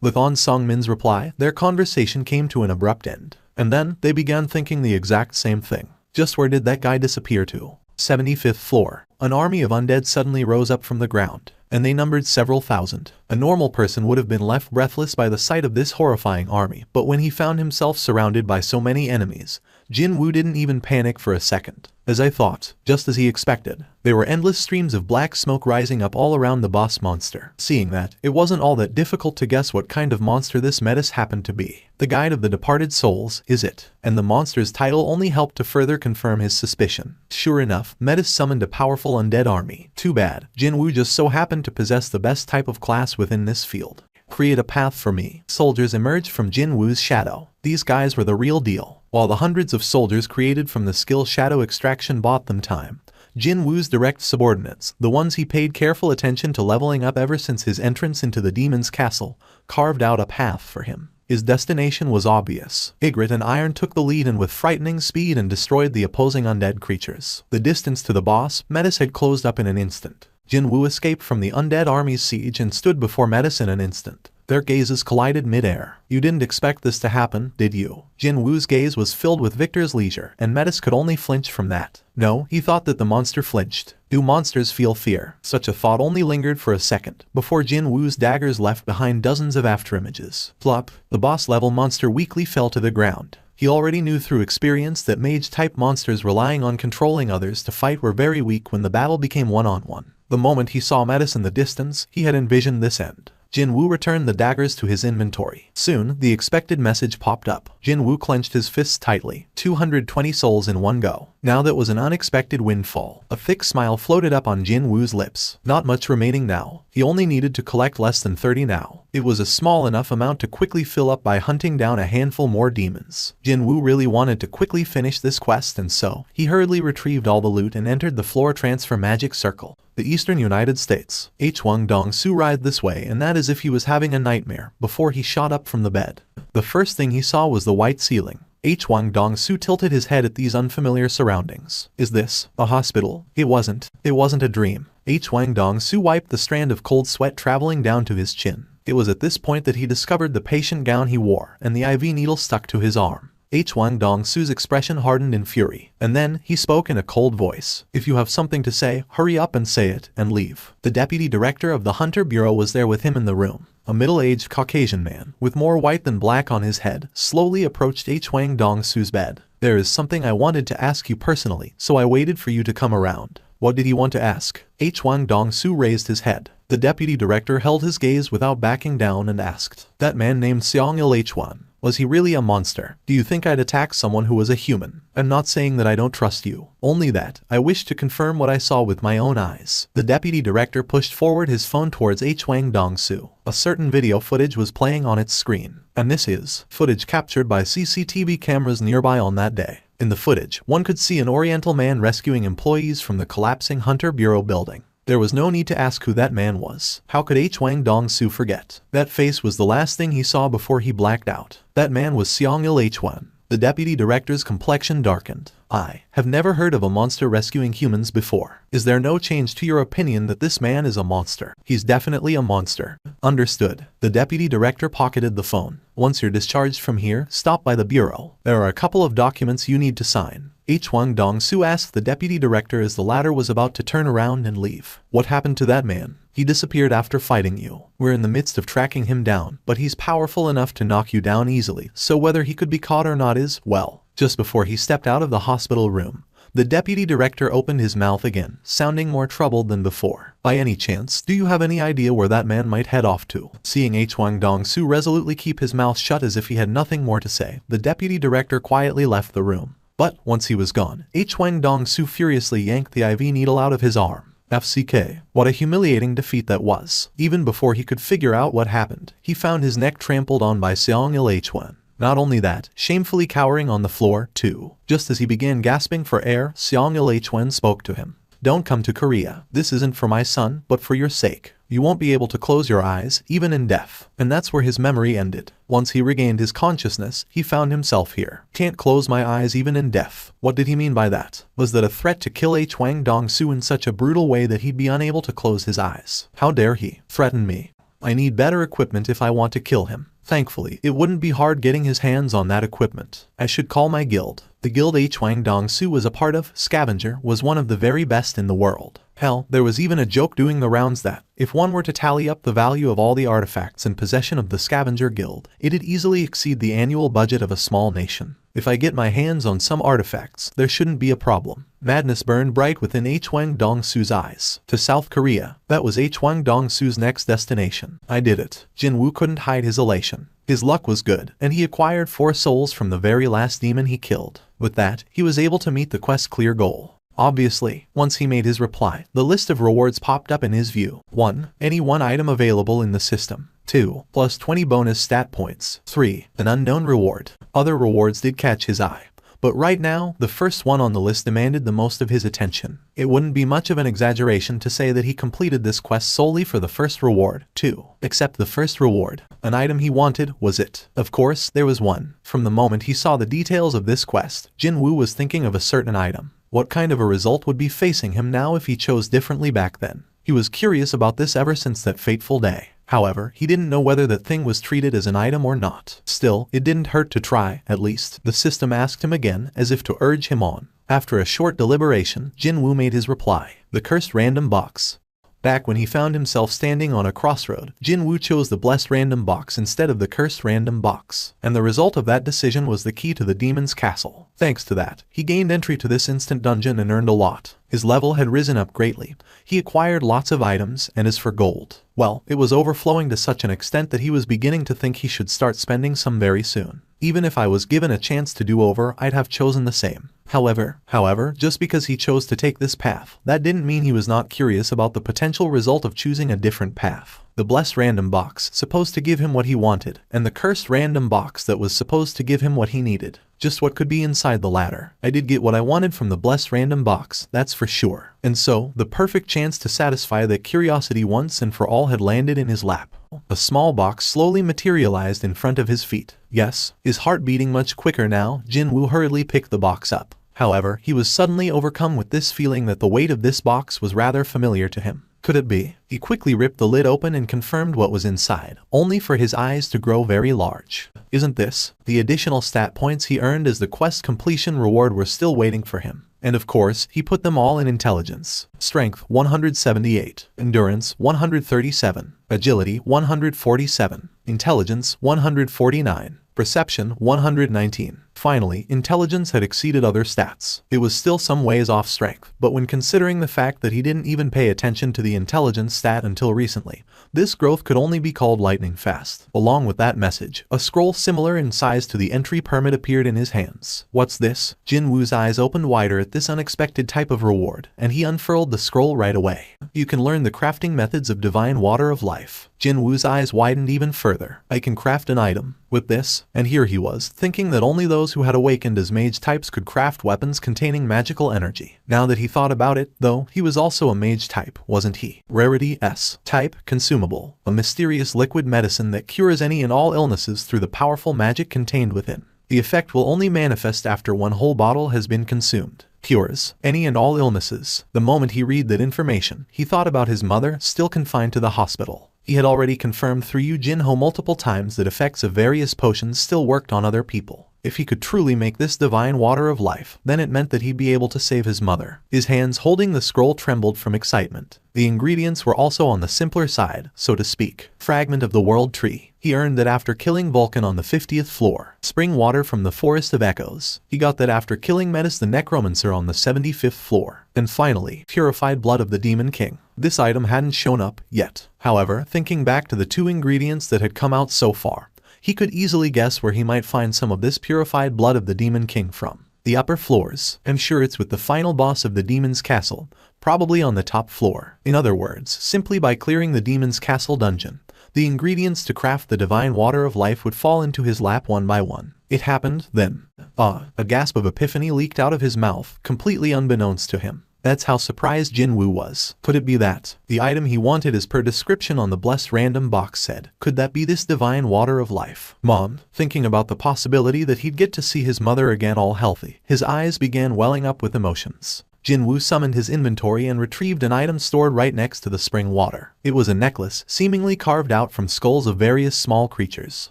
With On Song-min's reply, their conversation came to an abrupt end. And then, they began thinking the exact same thing. Just where did that guy disappear to? 75th floor. An army of undead suddenly rose up from the ground, and they numbered several thousand. A normal person would have been left breathless by the sight of this horrifying army, but when he found himself surrounded by so many enemies, Jinwoo didn't even panic for a second. As I thought, just as he expected, there were endless streams of black smoke rising up all around the boss monster. Seeing that, it wasn't all that difficult to guess what kind of monster this Metis happened to be. The Guide of the Departed Souls is it, and the monster's title only helped to further confirm his suspicion. Sure enough, Metis summoned a powerful undead army. Too bad, Jinwoo just so happened to possess the best type of class within this field. Create a path for me. Soldiers emerged from Jinwoo's shadow. These guys were the real deal. While the hundreds of soldiers created from the skill shadow extraction bought them time, Jinwoo's direct subordinates, the ones he paid careful attention to leveling up ever since his entrance into the demon's castle, carved out a path for him. His destination was obvious. Ygritte and Iron took the lead and with frightening speed and destroyed the opposing undead creatures. The distance to the boss, Metis, had closed up in an instant. Jinwoo escaped from the undead army's siege and stood before Metis in an instant. Their gazes collided mid-air. You didn't expect this to happen, did you? Jinwoo's gaze was filled with victor's leisure, and Metis could only flinch from that. No, he thought that the monster flinched. Do monsters feel fear? Such a thought only lingered for a second, before Jinwoo's daggers left behind dozens of afterimages. Plop! The boss-level monster weakly fell to the ground. He already knew through experience that mage-type monsters relying on controlling others to fight were very weak when the battle became one-on-one. The moment he saw Metis in the distance, he had envisioned this end. Jinwoo returned the daggers to his inventory. Soon, the expected message popped up. Jinwoo clenched his fists tightly. 220 souls in one go. Now that was an unexpected windfall. A thick smile floated up on Jinwoo's lips. Not much remaining now. He only needed to collect less than 30 now. It was a small enough amount to quickly fill up by hunting down a handful more demons. Jinwoo really wanted to quickly finish this quest, and so, he hurriedly retrieved all the loot and entered the floor transfer magic circle. The eastern United States. Hwang Dong-soo writhed this way, and that as if he was having a nightmare, before he shot up from the bed. The first thing he saw was the white ceiling. Hwang Dong-soo tilted his head at these unfamiliar surroundings. Is this a hospital? It wasn't a dream. Hwang Dong-soo wiped the strand of cold sweat traveling down to his chin. It was at this point that he discovered the patient gown he wore, and the IV needle stuck to his arm. Hwang Dong-soo's expression hardened in fury, and then he spoke in a cold voice. If you have something to say, hurry up and say it, and leave. The deputy director of the Hunter Bureau was there with him in the room. A middle-aged Caucasian man, with more white than black on his head, slowly approached Hwang Dong-soo's bed. There is something I wanted to ask you personally, so I waited for you to come around. What did he want to ask? Hwang Dong-soo raised his head. The deputy director held his gaze without backing down and asked, that man named Seong-il Hwan. Was he really a monster? Do you think I'd attack someone who was a human? I'm not saying that I don't trust you. Only that, I wish to confirm what I saw with my own eyes. The deputy director pushed forward his phone towards Hwang Dong-soo. A certain video footage was playing on its screen. And this is footage captured by CCTV cameras nearby on that day. In the footage, one could see an Oriental man rescuing employees from the collapsing Hunter Bureau building. There was no need to ask who that man was. How could Hwang Dong-soo forget? That face was the last thing he saw before he blacked out. That man was Seong-il Hwan. The deputy director's complexion darkened. I have never heard of a monster rescuing humans before. Is there no change to your opinion that this man is a monster? He's definitely a monster. Understood. The deputy director pocketed the phone. Once you're discharged from here, stop by the bureau. There are a couple of documents you need to sign. Hwang Dong-soo asked the deputy director as the latter was about to turn around and leave. What happened to that man? He disappeared after fighting you. We're in the midst of tracking him down, but he's powerful enough to knock you down easily, so whether he could be caught or not is, well. Just before he stepped out of the hospital room, the deputy director opened his mouth again, sounding more troubled than before. By any chance, do you have any idea where that man might head off to? Seeing Hwang Dong-soo resolutely keep his mouth shut as if he had nothing more to say, the deputy director quietly left the room. But, once he was gone, Hwang Dong-soo furiously yanked the IV needle out of his arm. FCK. What a humiliating defeat that was. Even before he could figure out what happened, he found his neck trampled on by Seong-il Hwan. Not only that, shamefully cowering on the floor, too. Just as he began gasping for air, Seong-il Hwan spoke to him. Don't come to Korea. This isn't for my son, but for your sake. You won't be able to close your eyes, even in death. And that's where his memory ended. Once he regained his consciousness, he found himself here. Can't close my eyes even in death. What did he mean by that? Was that a threat to kill Hwang Dong-soo in such a brutal way that he'd be unable to close his eyes? How dare he threaten me? I need better equipment if I want to kill him. Thankfully, it wouldn't be hard getting his hands on that equipment. I should call my guild. The guild Hwang Dong-su was a part of, Scavenger, was one of the very best in the world. Hell, there was even a joke doing the rounds that, if one were to tally up the value of all the artifacts in possession of the Scavenger Guild, it'd easily exceed the annual budget of a small nation. If I get my hands on some artifacts, there shouldn't be a problem. Madness burned bright within Hwang Dong-su's eyes. To South Korea, that was Hwang Dong-su's next destination. I did it. Jinwoo couldn't hide his elation. His luck was good, and he acquired 4 souls from the very last demon he killed. With that, he was able to meet the quest's clear goal. Obviously, once he made his reply, the list of rewards popped up in his view. 1. Any one item available in the system. 2. Plus 20 bonus stat points. 3. An unknown reward. Other rewards did catch his eye. But right now, the first one on the list demanded the most of his attention. It wouldn't be much of an exaggeration to say that he completed this quest solely for the first reward, too. Except the first reward. An item he wanted was it. Of course, there was one. From the moment he saw the details of this quest, Jinwoo was thinking of a certain item. What kind of a result would be facing him now if he chose differently back then? He was curious about this ever since that fateful day. However, he didn't know whether that thing was treated as an item or not. Still, it didn't hurt to try, at least. The system asked him again, as if to urge him on. After a short deliberation, Jinwoo made his reply. The cursed random box. Back when he found himself standing on a crossroad, Jinwoo chose the blessed random box instead of the cursed random box. And the result of that decision was the key to the demon's castle. Thanks to that, he gained entry to this instant dungeon and earned a lot. His level had risen up greatly. He acquired lots of items, and as for gold, well, it was overflowing to such an extent that he was beginning to think he should start spending some very soon. Even if I was given a chance to do over, I'd have chosen the same. However, just because he chose to take this path, that didn't mean he was not curious about the potential result of choosing a different path. The blessed random box, supposed to give him what he wanted, and the cursed random box that was supposed to give him what he needed. Just what could be inside the latter. I did get what I wanted from the blessed random box, that's for sure. And so, the perfect chance to satisfy that curiosity once and for all had landed in his lap. A small box slowly materialized in front of his feet. Yes, his heart beating much quicker now, Jinwoo hurriedly picked the box up. However, he was suddenly overcome with this feeling that the weight of this box was rather familiar to him. Could it be? He quickly ripped the lid open and confirmed what was inside, only for his eyes to grow very large. Isn't this? The additional stat points he earned as the quest completion reward were still waiting for him. And of course, he put them all in intelligence. Strength 178, endurance 137, agility 147, intelligence 149, perception 119. Finally, intelligence had exceeded other stats. It was still some ways off strength, but when considering the fact that he didn't even pay attention to the intelligence stat until recently, this growth could only be called lightning fast. Along with that message, a scroll similar in size to the entry permit appeared in his hands. What's this? Jinwoo's eyes opened wider at this unexpected type of reward, and he unfurled the scroll right away. You can learn the crafting methods of divine water of life. Jinwoo's eyes widened even further. I can craft an item with this, and here he was, thinking that only those who had awakened as mage types could craft weapons containing magical energy. Now that he thought about it, though, he was also a mage type, wasn't he? Rarity S. Type, consumable. A mysterious liquid medicine that cures any and all illnesses through the powerful magic contained within. The effect will only manifest after one whole bottle has been consumed. Cures any and all illnesses. The moment he read that information, he thought about his mother, still confined to the hospital. He had already confirmed through Yu Jinho multiple times that effects of various potions still worked on other people. If he could truly make this divine water of life, then it meant that he'd be able to save his mother. His hands holding the scroll trembled from excitement. The ingredients were also on the simpler side, so to speak. Fragment of the world tree. He earned that after killing Vulcan on the 50th floor. Spring water from the Forest of Echoes. He got that after killing Metis the Necromancer on the 75th floor. And finally, purified blood of the Demon King. This item hadn't shown up yet. However, thinking back to the 2 ingredients that had come out so far, he could easily guess where he might find some of this purified blood of the Demon King from. The upper floors. I'm sure it's with the final boss of the demon's castle, probably on the top floor. In other words, simply by clearing the demon's castle dungeon, the ingredients to craft the divine water of life would fall into his lap one by one. It happened then. A gasp of epiphany leaked out of his mouth, completely unbeknownst to him. That's how surprised Jinwoo was. Could it be that? The item he wanted as per description on the blessed random box said. Could that be this divine water of life? Mom, thinking about the possibility that he'd get to see his mother again all healthy, his eyes began welling up with emotions. Jinwoo summoned his inventory and retrieved an item stored right next to the spring water. It was a necklace, seemingly carved out from skulls of various small creatures.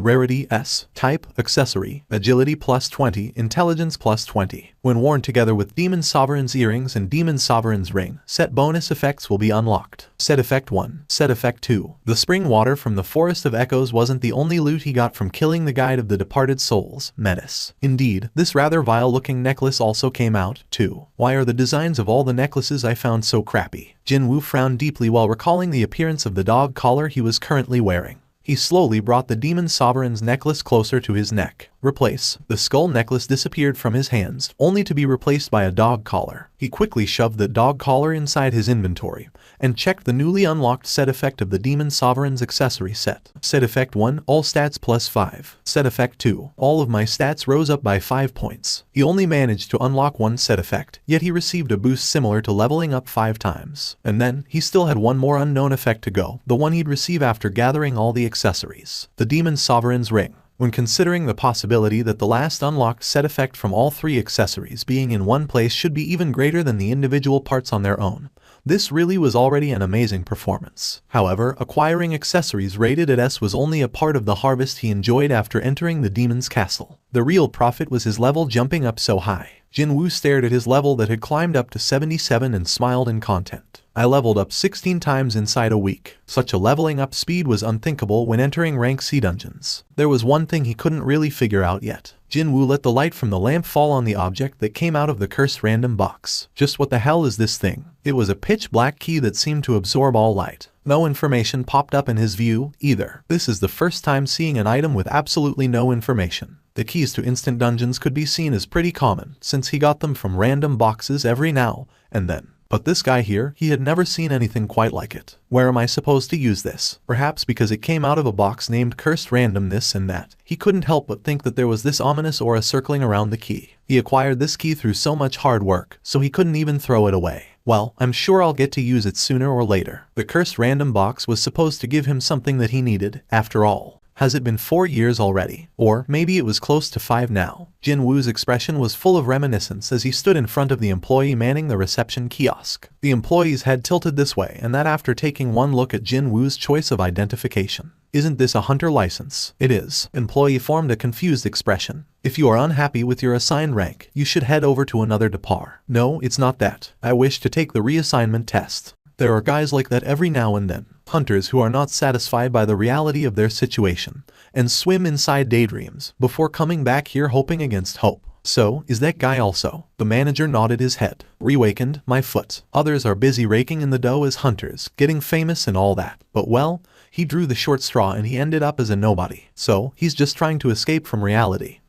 Rarity S. Type, accessory, agility plus 20, intelligence plus 20. When worn together with Demon Sovereign's earrings and Demon Sovereign's ring, set bonus effects will be unlocked. Set effect 1. Set effect 2. The spring water from the Forest of Echoes wasn't the only loot he got from killing the Guide of the Departed Souls, Menace. Indeed, this rather vile-looking necklace also came out, too. Why are the designs of all the necklaces I found so crappy? Jinwoo frowned deeply while recalling the appearance of the dog collar he was currently wearing. He slowly brought the Demon Sovereign's necklace closer to his neck. Replace. The skull necklace disappeared from his hands, only to be replaced by a dog collar. He quickly shoved the dog collar inside his inventory, and checked the newly unlocked set effect of the Demon Sovereign's accessory set. Set effect 1, all stats plus 5. Set effect 2, all of my stats rose up by 5 points. He only managed to unlock one set effect, yet he received a boost similar to leveling up 5 times. And then, he still had one more unknown effect to go, the one he'd receive after gathering all the accessories. The Demon Sovereign's ring. When considering the possibility that the last unlocked set effect from all 3 accessories being in one place should be even greater than the individual parts on their own, this really was already an amazing performance. However, acquiring accessories rated at S was only a part of the harvest he enjoyed after entering the demon's castle. The real profit was his level jumping up so high. Jinwoo stared at his level that had climbed up to 77 and smiled in content. I leveled up 16 times inside a week. Such a leveling up speed was unthinkable when entering rank C dungeons. There was one thing he couldn't really figure out yet. Jinwoo let the light from the lamp fall on the object that came out of the cursed random box. Just what the hell is this thing? It was a pitch black key that seemed to absorb all light. No information popped up in his view, either. This is the first time seeing an item with absolutely no information. The keys to instant dungeons could be seen as pretty common, since he got them from random boxes every now and then. But this guy here, he had never seen anything quite like it. Where am I supposed to use this? Perhaps because it came out of a box named Cursed Random this and that. He couldn't help but think that there was this ominous aura circling around the key. He acquired this key through so much hard work, so he couldn't even throw it away. Well, I'm sure I'll get to use it sooner or later. The Cursed Random box was supposed to give him something that he needed, after all. Has it been 4 years already? Or maybe it was close to 5 now. Jinwoo's expression was full of reminiscence as he stood in front of the employee manning the reception kiosk. The employee's head tilted this way, and that after taking one look at Jinwoo's choice of identification. Isn't this a hunter license? It is. Employee formed a confused expression. If you are unhappy with your assigned rank, you should head over to another depart. No, it's not that. I wish to take the reassignment test. There are guys like that every now and then. Hunters who are not satisfied by the reality of their situation and swim inside daydreams before coming back here hoping against hope. So, is that guy also? The manager nodded his head. Reawakened, my foot. Others are busy raking in the dough as hunters, getting famous and all that. But well, he drew the short straw and he ended up as a nobody. So, he's just trying to escape from reality.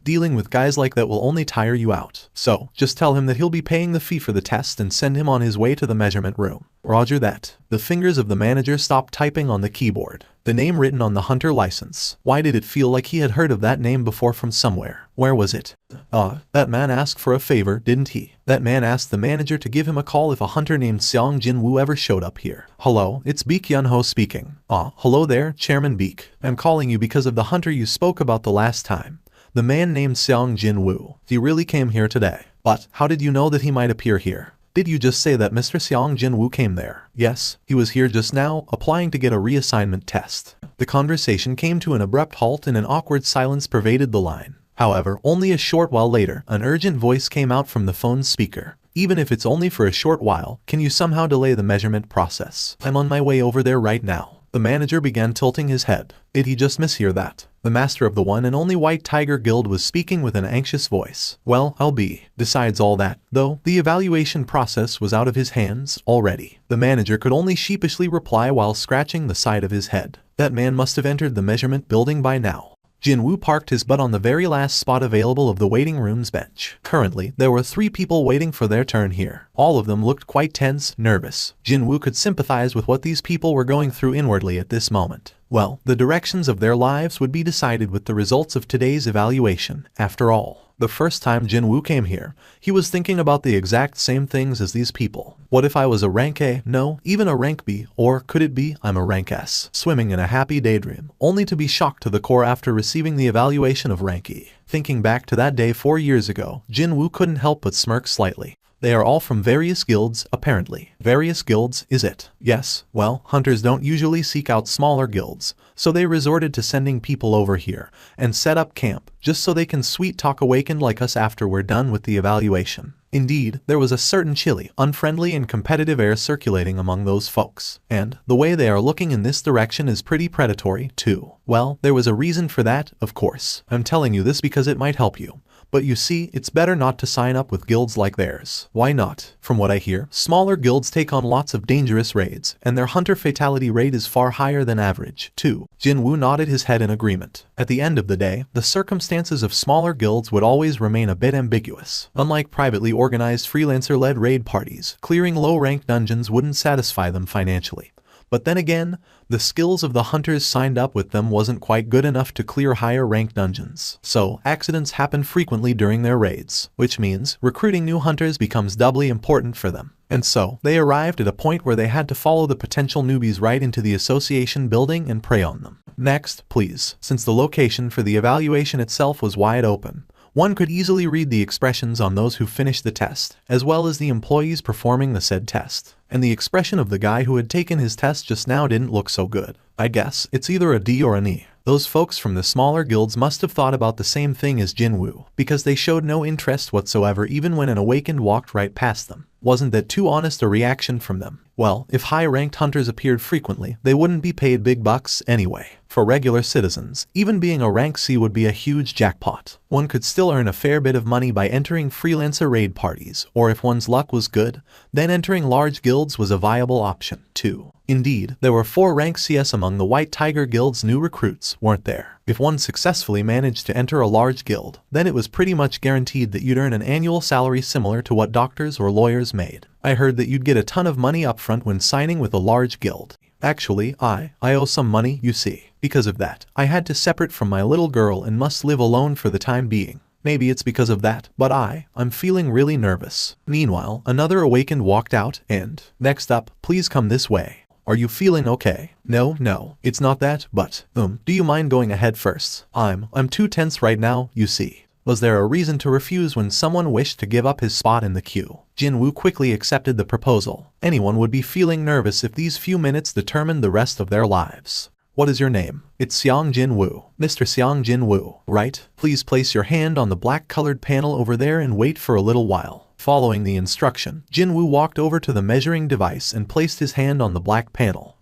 Dealing with guys like that will only tire you out. So, just tell him that he'll be paying the fee for the test and send him on his way to the measurement room. Roger that. The fingers of the manager stopped typing on the keyboard. The name written on the hunter license. Why did it feel like he had heard of that name before from somewhere? Where was it? That man asked for a favor, didn't he? That man asked the manager to give him a call if a hunter named Sung Jinwoo ever showed up here. Hello, it's Baek Yun-ho speaking. Hello there, Chairman Baek. I'm calling you because of the hunter you spoke about the last time. The man named Sung Jinwoo. He really came here today. But how did you know that he might appear here? Did you just say that Mr. Sung Jinwoo came there? Yes, he was here just now, applying to get a reassignment test. The conversation came to an abrupt halt and an awkward silence pervaded the line. However, only a short while later, an urgent voice came out from the phone's speaker. Even if it's only for a short while, can you somehow delay the measurement process? I'm on my way over there right now. The manager began tilting his head. Did he just mishear that? The master of the one and only White Tiger Guild was speaking with an anxious voice. Well, I'll be. Besides all that, though, the evaluation process was out of his hands already. The manager could only sheepishly reply while scratching the side of his head. That man must have entered the measurement building by now. Jinwoo parked his butt on the very last spot available of the waiting room's bench. Currently, there were 3 people waiting for their turn here. All of them looked quite tense, nervous. Jinwoo could sympathize with what these people were going through inwardly at this moment. Well, the directions of their lives would be decided with the results of today's evaluation, after all. The first time Jinwoo came here, he was thinking about the exact same things as these people. What if I was a rank A, no, even a rank B, or could it be I'm a rank S, swimming in a happy daydream, only to be shocked to the core after receiving the evaluation of rank E. Thinking back to that day 4 years ago, Jinwoo couldn't help but smirk slightly. They are all from various guilds, apparently. Various guilds, is it? Yes, well, hunters don't usually seek out smaller guilds, so they resorted to sending people over here and set up camp just so they can sweet talk awakened like us after we're done with the evaluation. Indeed, there was a certain chilly, unfriendly and competitive air circulating among those folks. And the way they are looking in this direction is pretty predatory, too. Well, there was a reason for that, of course. I'm telling you this because it might help you. But you see, it's better not to sign up with guilds like theirs. Why not? From what I hear, smaller guilds take on lots of dangerous raids, and their hunter fatality rate is far higher than average, too. Jinwoo nodded his head in agreement. At the end of the day, the circumstances of smaller guilds would always remain a bit ambiguous. Unlike privately organized freelancer-led raid parties, clearing low-ranked dungeons wouldn't satisfy them financially. But then again, the skills of the hunters signed up with them wasn't quite good enough to clear higher-ranked dungeons. So, accidents happen frequently during their raids, which means recruiting new hunters becomes doubly important for them. And so, they arrived at a point where they had to follow the potential newbies right into the association building and prey on them. Next, please, since the location for the evaluation itself was wide open, one could easily read the expressions on those who finished the test, as well as the employees performing the said test. And the expression of the guy who had taken his test just now didn't look so good. I guess it's either a D or an E. Those folks from the smaller guilds must have thought about the same thing as Jinwoo, because they showed no interest whatsoever even when an awakened walked right past them. Wasn't that too honest a reaction from them? Well, if high-ranked hunters appeared frequently, they wouldn't be paid big bucks anyway. For regular citizens, even being a rank C would be a huge jackpot. One could still earn a fair bit of money by entering freelancer raid parties, or if one's luck was good, then entering large guilds was a viable option, too. Indeed, there were 4 rank CS among the White Tiger Guild's new recruits, weren't there? If one successfully managed to enter a large guild, then it was pretty much guaranteed that you'd earn an annual salary similar to what doctors or lawyers made. I heard that you'd get a ton of money upfront when signing with a large guild. Actually, I owe some money, you see. Because of that, I had to separate from my little girl and must live alone for the time being. Maybe it's because of that, but I'm feeling really nervous. Meanwhile, another awakened walked out, and, next up, please come this way. Are you feeling okay? No, it's not that, but, do you mind going ahead first? I'm too tense right now, you see. Was there a reason to refuse when someone wished to give up his spot in the queue? Jinwoo quickly accepted the proposal. Anyone would be feeling nervous if these few minutes determined the rest of their lives. What is your name? It's Sung Jinwoo. Mr. Sung Jinwoo, right? Please place your hand on the black-colored panel over there and wait for a little while. Following the instruction, Jinwoo walked over to the measuring device and placed his hand on the black panel.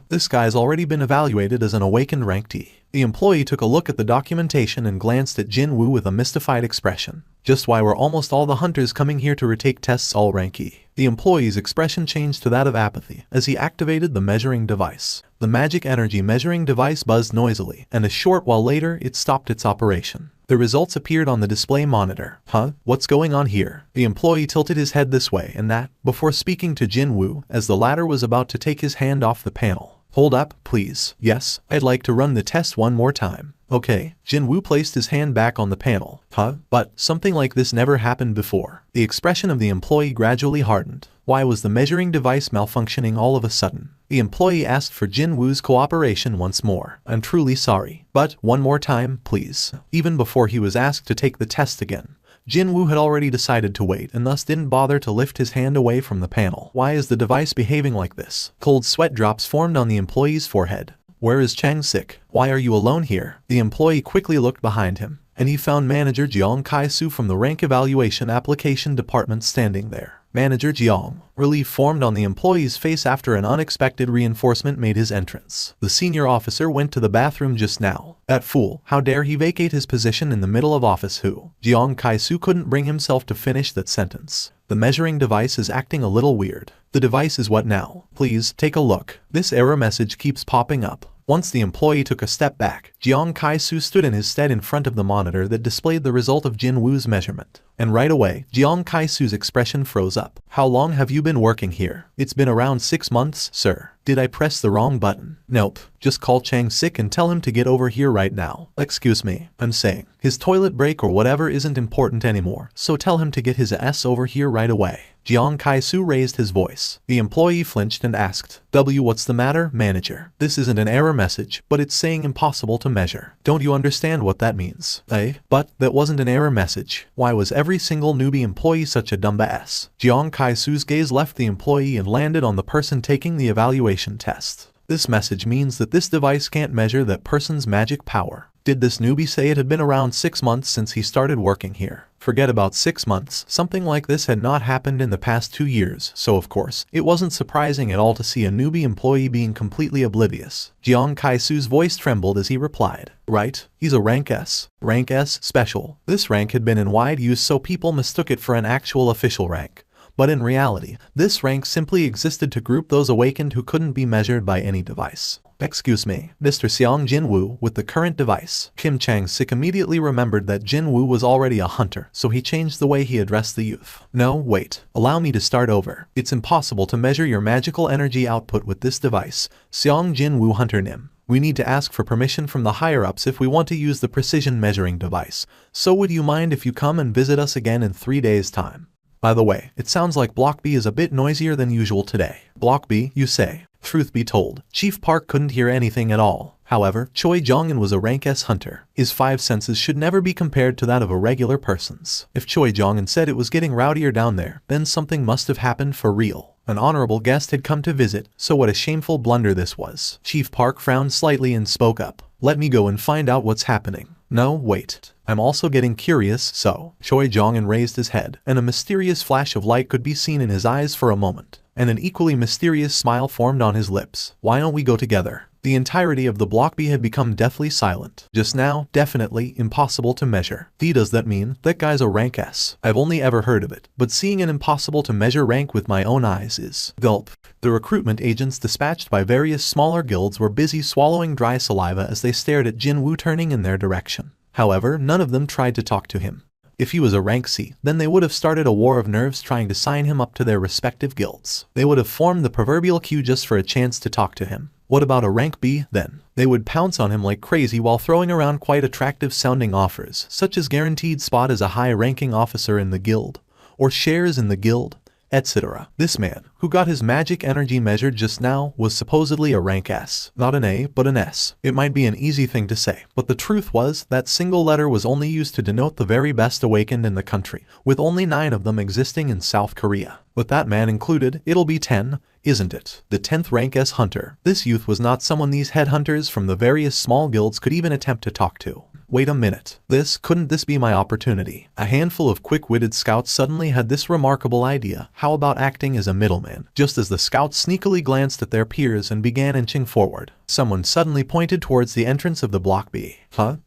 This guy's already been evaluated as an awakened rank T. The employee took a look at the documentation and glanced at Jinwoo with a mystified expression. Just why were almost all the hunters coming here to retake tests all rank E? The employee's expression changed to that of apathy as he activated the measuring device. The magic energy measuring device buzzed noisily, and a short while later it stopped its operation. The results appeared on the display monitor. What's going on here? The employee tilted his head this way and that, before speaking to Jinwoo, as the latter was about to take his hand off the panel. Hold up, please. Yes, I'd like to run the test one more time. Okay, Jinwoo placed his hand back on the panel. But something like this never happened before. The expression of the employee gradually hardened. Why was the measuring device malfunctioning all of a sudden? The employee asked for Jinwoo's cooperation once more. I'm truly sorry, but one more time, please. Even before he was asked to take the test again, Jinwoo had already decided to wait and thus didn't bother to lift his hand away from the panel. Why is the device behaving like this? Cold sweat drops formed on the employee's forehead. Where is Chang-sik? Why are you alone here? The employee quickly looked behind him, and he found Manager Jeong Kai-soo from the Rank Evaluation Application Department standing there. Manager Jeong. Relief formed on the employee's face after an unexpected reinforcement made his entrance. The senior officer went to the bathroom just now. That fool, how dare he vacate his position in the middle of office who? Jeong Kai-soo couldn't bring himself to finish that sentence. The measuring device is acting a little weird. The device is what now? Please, take a look. This error message keeps popping up. Once the employee took a step back, Jeong Kai-soo stood in his stead in front of the monitor that displayed the result of Jinwoo's measurement. And right away, Jeong Kai-soo's expression froze up. How long have you been working here? It's been around 6 months, sir. Did I press the wrong button? Nope. Just call Chang Sik and tell him to get over here right now. Excuse me, I'm saying. His toilet break or whatever isn't important anymore, so tell him to get his ass over here right away. Jiang Kai-su raised his voice. The employee flinched and asked, What's the matter, manager? This isn't an error message, but it's saying impossible to measure. Don't you understand what that means? But that wasn't an error message. Why was every single newbie employee such a dumbass? Jiang Kai-su's gaze left the employee and landed on the person taking the evaluation test. This message means that this device can't measure that person's magic power. Did this newbie say it had been around 6 months since he started working here? Forget about 6 months, something like this had not happened in the past 2 years, so of course, it wasn't surprising at all to see a newbie employee being completely oblivious. Jiang Kai-su's voice trembled as he replied, Right, he's a rank S. Rank S special. This rank had been in wide use so people mistook it for an actual official rank. But in reality, this rank simply existed to group those awakened who couldn't be measured by any device. Excuse me, Mr. Sung Jinwoo, with the current device. Kim Chang-sik immediately remembered that Jinwoo was already a hunter, so he changed the way he addressed the youth. No, wait. Allow me to start over. It's impossible to measure your magical energy output with this device. Sung Jinwoo Hunter Nim. We need to ask for permission from the higher-ups if we want to use the precision measuring device. So would you mind if you come and visit us again in 3 days' time? By the way, it sounds like Block B is a bit noisier than usual today. Block B, you say? Truth be told, Chief Park couldn't hear anything at all. However, Choi Jong-in was a rank S hunter. His 5 senses should never be compared to that of a regular person's. If Choi Jong-in said it was getting rowdier down there, then something must have happened for real. An honorable guest had come to visit, so what a shameful blunder this was. Chief Park frowned slightly and spoke up. Let me go and find out what's happening. No, wait. I'm also getting curious, so. Choi Jong-in raised his head, and a mysterious flash of light could be seen in his eyes for a moment, and an equally mysterious smile formed on his lips. Why don't we go together? The entirety of the Block B had become deathly silent. Just now, definitely impossible to measure. Does that mean that guy's a rank S? I've only ever heard of it, but seeing an impossible to measure rank with my own eyes is... Gulp. The recruitment agents dispatched by various smaller guilds were busy swallowing dry saliva as they stared at Jinwoo turning in their direction. However, none of them tried to talk to him. If he was a rank C, then they would have started a war of nerves trying to sign him up to their respective guilds. They would have formed the proverbial queue just for a chance to talk to him. What about a rank B, then? They would pounce on him like crazy while throwing around quite attractive-sounding offers, such as guaranteed spot as a high-ranking officer in the guild, or shares in the guild, etc. This man, who got his magic energy measured just now, was supposedly a rank S. Not an A, but an S. It might be an easy thing to say, but the truth was, that single letter was only used to denote the very best awakened in the country, with only 9 of them existing in South Korea. With that man included, it'll be 10, isn't it? The 10th rank S hunter. This youth was not someone these headhunters from the various small guilds could even attempt to talk to. Wait a minute. Couldn't this be my opportunity? A handful of quick-witted scouts suddenly had this remarkable idea. How about acting as a middleman? Just as the scouts sneakily glanced at their peers and began inching forward, someone suddenly pointed towards the entrance of the Block B.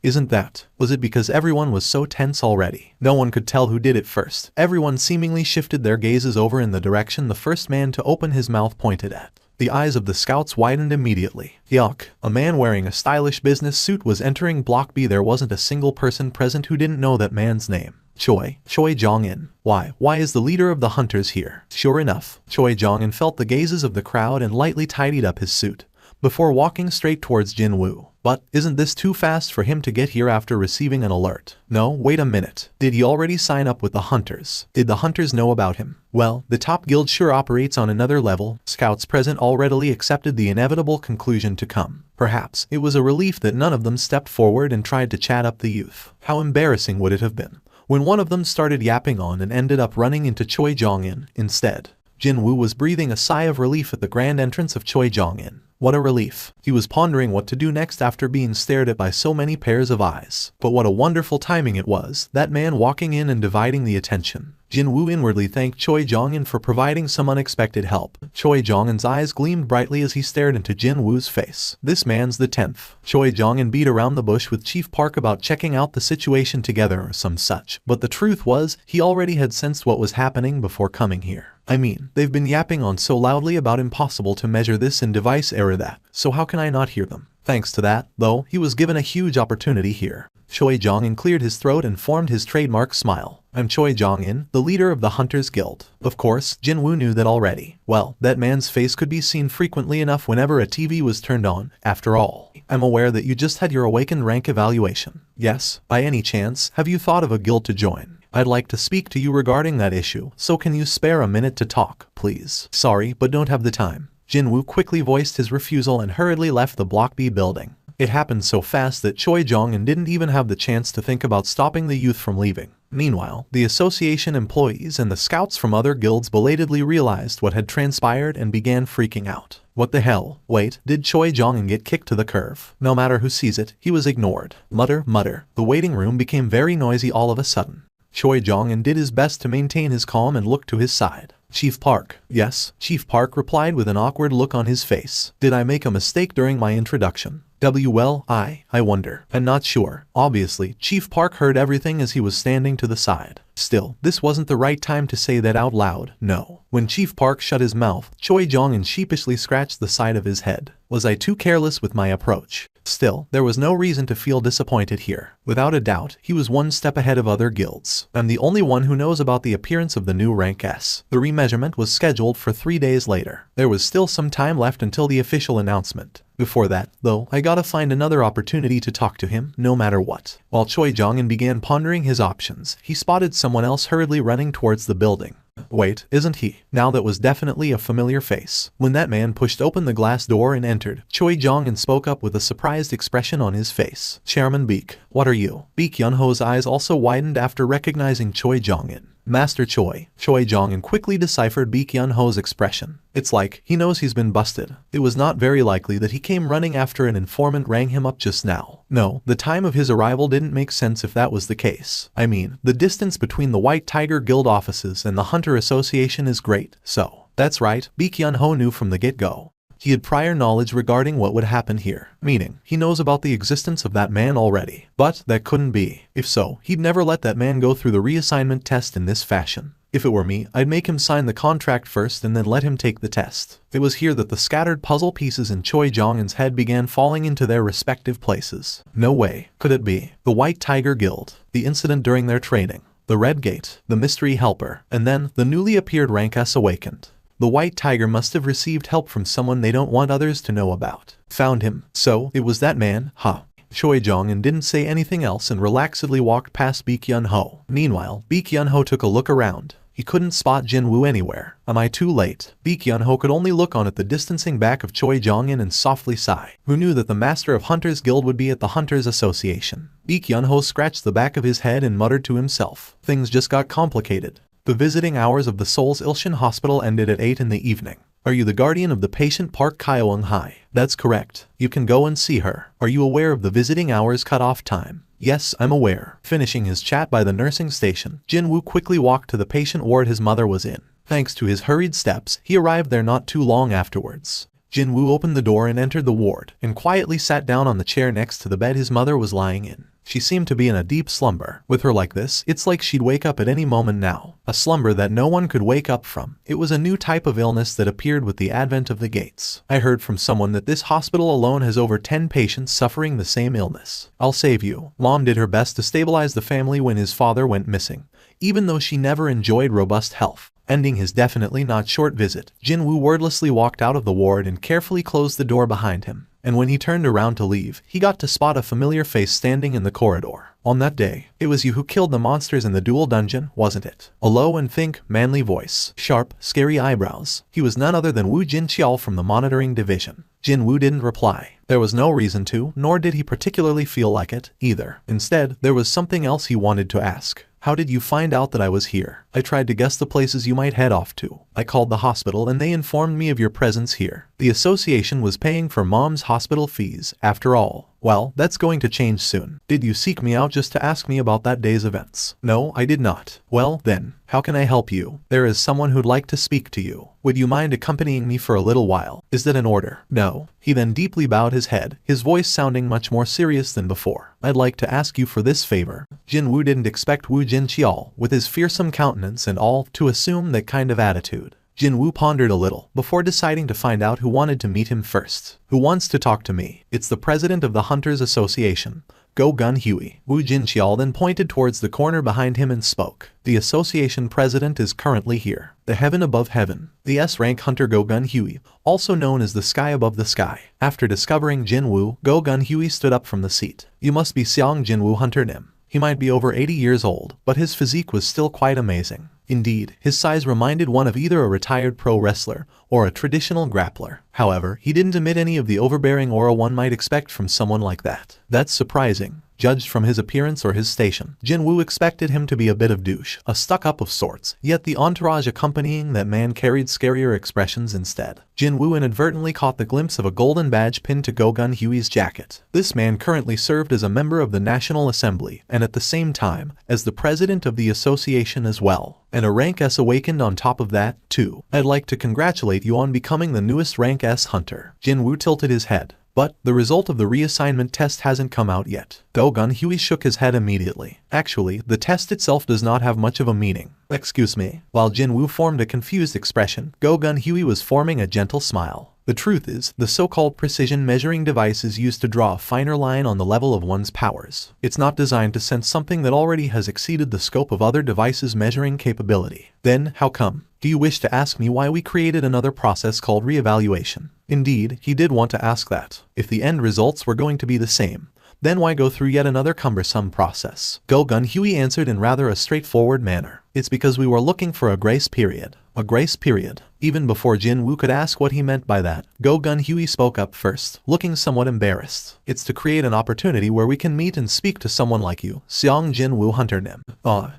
Isn't that? Was it because everyone was so tense already? No one could tell who did it first. Everyone seemingly shifted their gazes over in the direction the first man to open his mouth pointed at. The eyes of the scouts widened immediately. Yuck. A man wearing a stylish business suit was entering Block B. There wasn't a single person present who didn't know that man's name. Choi Jong-in. Why is the leader of the hunters here? Sure enough, Choi Jong-in felt the gazes of the crowd and lightly tidied up his suit, before walking straight towards Jinwoo. But isn't this too fast for him to get here after receiving an alert? No, wait a minute. Did he already sign up with the hunters? Did the hunters know about him? Well, the top guild sure operates on another level. Scouts present all readily accepted the inevitable conclusion to come. Perhaps it was a relief that none of them stepped forward and tried to chat up the youth. How embarrassing would it have been when one of them started yapping on and ended up running into Choi Jong-in instead. Jinwoo was breathing a sigh of relief at the grand entrance of Choi Jong-in. What a relief. He was pondering what to do next after being stared at by so many pairs of eyes. But what a wonderful timing it was, that man walking in and dividing the attention. Jinwoo inwardly thanked Choi Jong-in for providing some unexpected help. Choi Jong-in's eyes gleamed brightly as he stared into Jinwoo's face. This man's the 10th. Choi Jong-in beat around the bush with Chief Park about checking out the situation together or some such. But the truth was, he already had sensed what was happening before coming here. I mean, they've been yapping on so loudly about impossible to measure this in device error that, so how can I not hear them? Thanks to that, though, he was given a huge opportunity here. Choi Jong-in cleared his throat and formed his trademark smile. I'm Choi Jong-in, the leader of the Hunters Guild. Of course, Jinwoo knew that already. Well, that man's face could be seen frequently enough whenever a TV was turned on. After all, I'm aware that you just had your awakened rank evaluation. Yes, by any chance, have you thought of a guild to join? I'd like to speak to you regarding that issue, so can you spare a minute to talk, please? Sorry, but don't have the time. Jinwoo quickly voiced his refusal and hurriedly left the Block B building. It happened so fast that Choi Jong-in didn't even have the chance to think about stopping the youth from leaving. Meanwhile, the association employees and the scouts from other guilds belatedly realized what had transpired and began freaking out. What the hell? Wait, did Choi Jong-in get kicked to the curb? No matter who sees it, he was ignored. Mutter, mutter. The waiting room became very noisy all of a sudden. Choi Jong-in did his best to maintain his calm and looked to his side. Chief Park. Yes, Chief Park replied with an awkward look on his face. Did I make a mistake during my introduction? Well, I wonder. I'm not sure. Obviously, Chief Park heard everything as he was standing to the side. Still, this wasn't the right time to say that out loud, no. When Chief Park shut his mouth, Choi Jong-in sheepishly scratched the side of his head. Was I too careless with my approach? Still, there was no reason to feel disappointed here. Without a doubt, he was one step ahead of other guilds. I'm the only one who knows about the appearance of the new rank S. The remeasurement was scheduled for 3 days later. There was still some time left until the official announcement. Before that, though, I gotta find another opportunity to talk to him, no matter what. While Choi Jong-in began pondering his options, he spotted someone else hurriedly running towards the building. Wait, isn't he? Now that was definitely a familiar face. When that man pushed open the glass door and entered, Choi Jong-in spoke up with a surprised expression on his face. Chairman Beek, what are you? Beek Yun-ho's eyes also widened after recognizing Choi Jong-in. Master Choi. Choi Jong-in quickly deciphered Beek Yun-ho's expression. It's like he knows he's been busted. It was not very likely that he came running after an informant rang him up just now. No, the time of his arrival didn't make sense if that was the case. I mean, the distance between the White Tiger Guild offices and the Hunter Association is great, so. That's right, Beek Yun-ho knew from the get-go. He had prior knowledge regarding what would happen here, meaning he knows about the existence of that man already. But that couldn't be. If so, he'd never let that man go through the reassignment test in this fashion. If it were me, I'd make him sign the contract first and then let him take the test. It was here that the scattered puzzle pieces in Choi Jong-in's head began falling into their respective places. No way could it be. The White Tiger Guild, the incident during their training, the Red Gate, the mystery helper, and then the newly appeared rank S awakened. The White Tiger must have received help from someone they don't want others to know about. Found him. So, it was that man, huh? Choi Jong-in didn't say anything else and relaxedly walked past Beek Yun-ho. Meanwhile, Beek Yun-ho took a look around. He couldn't spot Jinwoo anywhere. Am I too late? Beek Yun-ho could only look on at the distancing back of Choi Jong-in and softly sigh. Who knew that the master of Hunters Guild would be at the Hunters Association? Beek Yun-ho scratched the back of his head and muttered to himself. Things just got complicated. The visiting hours of the Seoul's Ilshin Hospital ended at 8 in the evening. Are you the guardian of the patient Park Kyoung-hai? That's correct. You can go and see her. Are you aware of the visiting hours cut-off time? Yes, I'm aware. Finishing his chat by the nursing station, Jinwoo quickly walked to the patient ward his mother was in. Thanks to his hurried steps, he arrived there not too long afterwards. Jinwoo opened the door and entered the ward, and quietly sat down on the chair next to the bed his mother was lying in. She seemed to be in a deep slumber. With her like this, it's like she'd wake up at any moment now. A slumber that no one could wake up from. It was a new type of illness that appeared with the advent of the gates. I heard from someone that this hospital alone has over 10 patients suffering the same illness. I'll save you. Mom did her best to stabilize the family when his father went missing, even though she never enjoyed robust health. Ending his definitely not short visit, Jinwoo wordlessly walked out of the ward and carefully closed the door behind him. And when he turned around to leave, he got to spot a familiar face standing in the corridor. On that day, it was you who killed the monsters in the dual dungeon, wasn't it? A low and thick, manly voice, sharp, scary eyebrows. He was none other than Woo Jin-cheol from the monitoring division. Jinwoo didn't reply. There was no reason to, nor did he particularly feel like it, either. Instead, there was something else he wanted to ask. How did you find out that I was here? I tried to guess the places you might head off to. I called the hospital and they informed me of your presence here. The association was paying for Mom's hospital fees, after all. Well, that's going to change soon. Did you seek me out just to ask me about that day's events? No, I did not. Well, then, how can I help you? There is someone who'd like to speak to you. Would you mind accompanying me for a little while? Is that an order? No. He then deeply bowed his head, his voice sounding much more serious than before. I'd like to ask you for this favor. Jinwoo didn't expect Woo Jin-cheol, with his fearsome countenance and all, to assume that kind of attitude. Jinwoo pondered a little before deciding to find out who wanted to meet him first. Who wants to talk to me? It's the president of the Hunters Association, Go Gun Huey. Woo Jincheol then pointed towards the corner behind him and spoke. The association president is currently here. The heaven above heaven. The S-rank hunter Go Gun Huey, also known as the sky above the sky. After discovering Jinwoo, Go Gun Huey stood up from the seat. You must be Sung Jinwoo Hunter Nim. He might be over 80 years old, but his physique was still quite amazing. Indeed, his size reminded one of either a retired pro wrestler or a traditional grappler. However, he didn't emit any of the overbearing aura one might expect from someone like that. That's surprising. Judged from his appearance or his station, Jinwoo expected him to be a bit of douche, a stuck-up of sorts, yet the entourage accompanying that man carried scarier expressions instead. Jinwoo inadvertently caught the glimpse of a golden badge pinned to Go Gun Huey's jacket. This man currently served as a member of the National Assembly, and at the same time, as the president of the association as well. And a rank S awakened on top of that, too. I'd like to congratulate you on becoming the newest rank S hunter. Jinwoo tilted his head. But the result of the reassignment test hasn't come out yet. Go Gun Huey shook his head immediately. Actually, the test itself does not have much of a meaning. Excuse me. While Jinwoo formed a confused expression, Go Gun Huey was forming a gentle smile. The truth is, the so-called precision measuring device is used to draw a finer line on the level of one's powers. It's not designed to sense something that already has exceeded the scope of other devices' measuring capability. Then, how come? Do you wish to ask me why we created another process called reevaluation? Indeed, he did want to ask that. If the end results were going to be the same, then why go through yet another cumbersome process? Go Gun Huey answered in rather a straightforward manner. It's because we were looking for a grace period. A grace period. Even before Jinwoo could ask what he meant by that, Go Gun Huey spoke up first, looking somewhat embarrassed. It's to create an opportunity where we can meet and speak to someone like you, Sung Jinwoo Hunter Nim.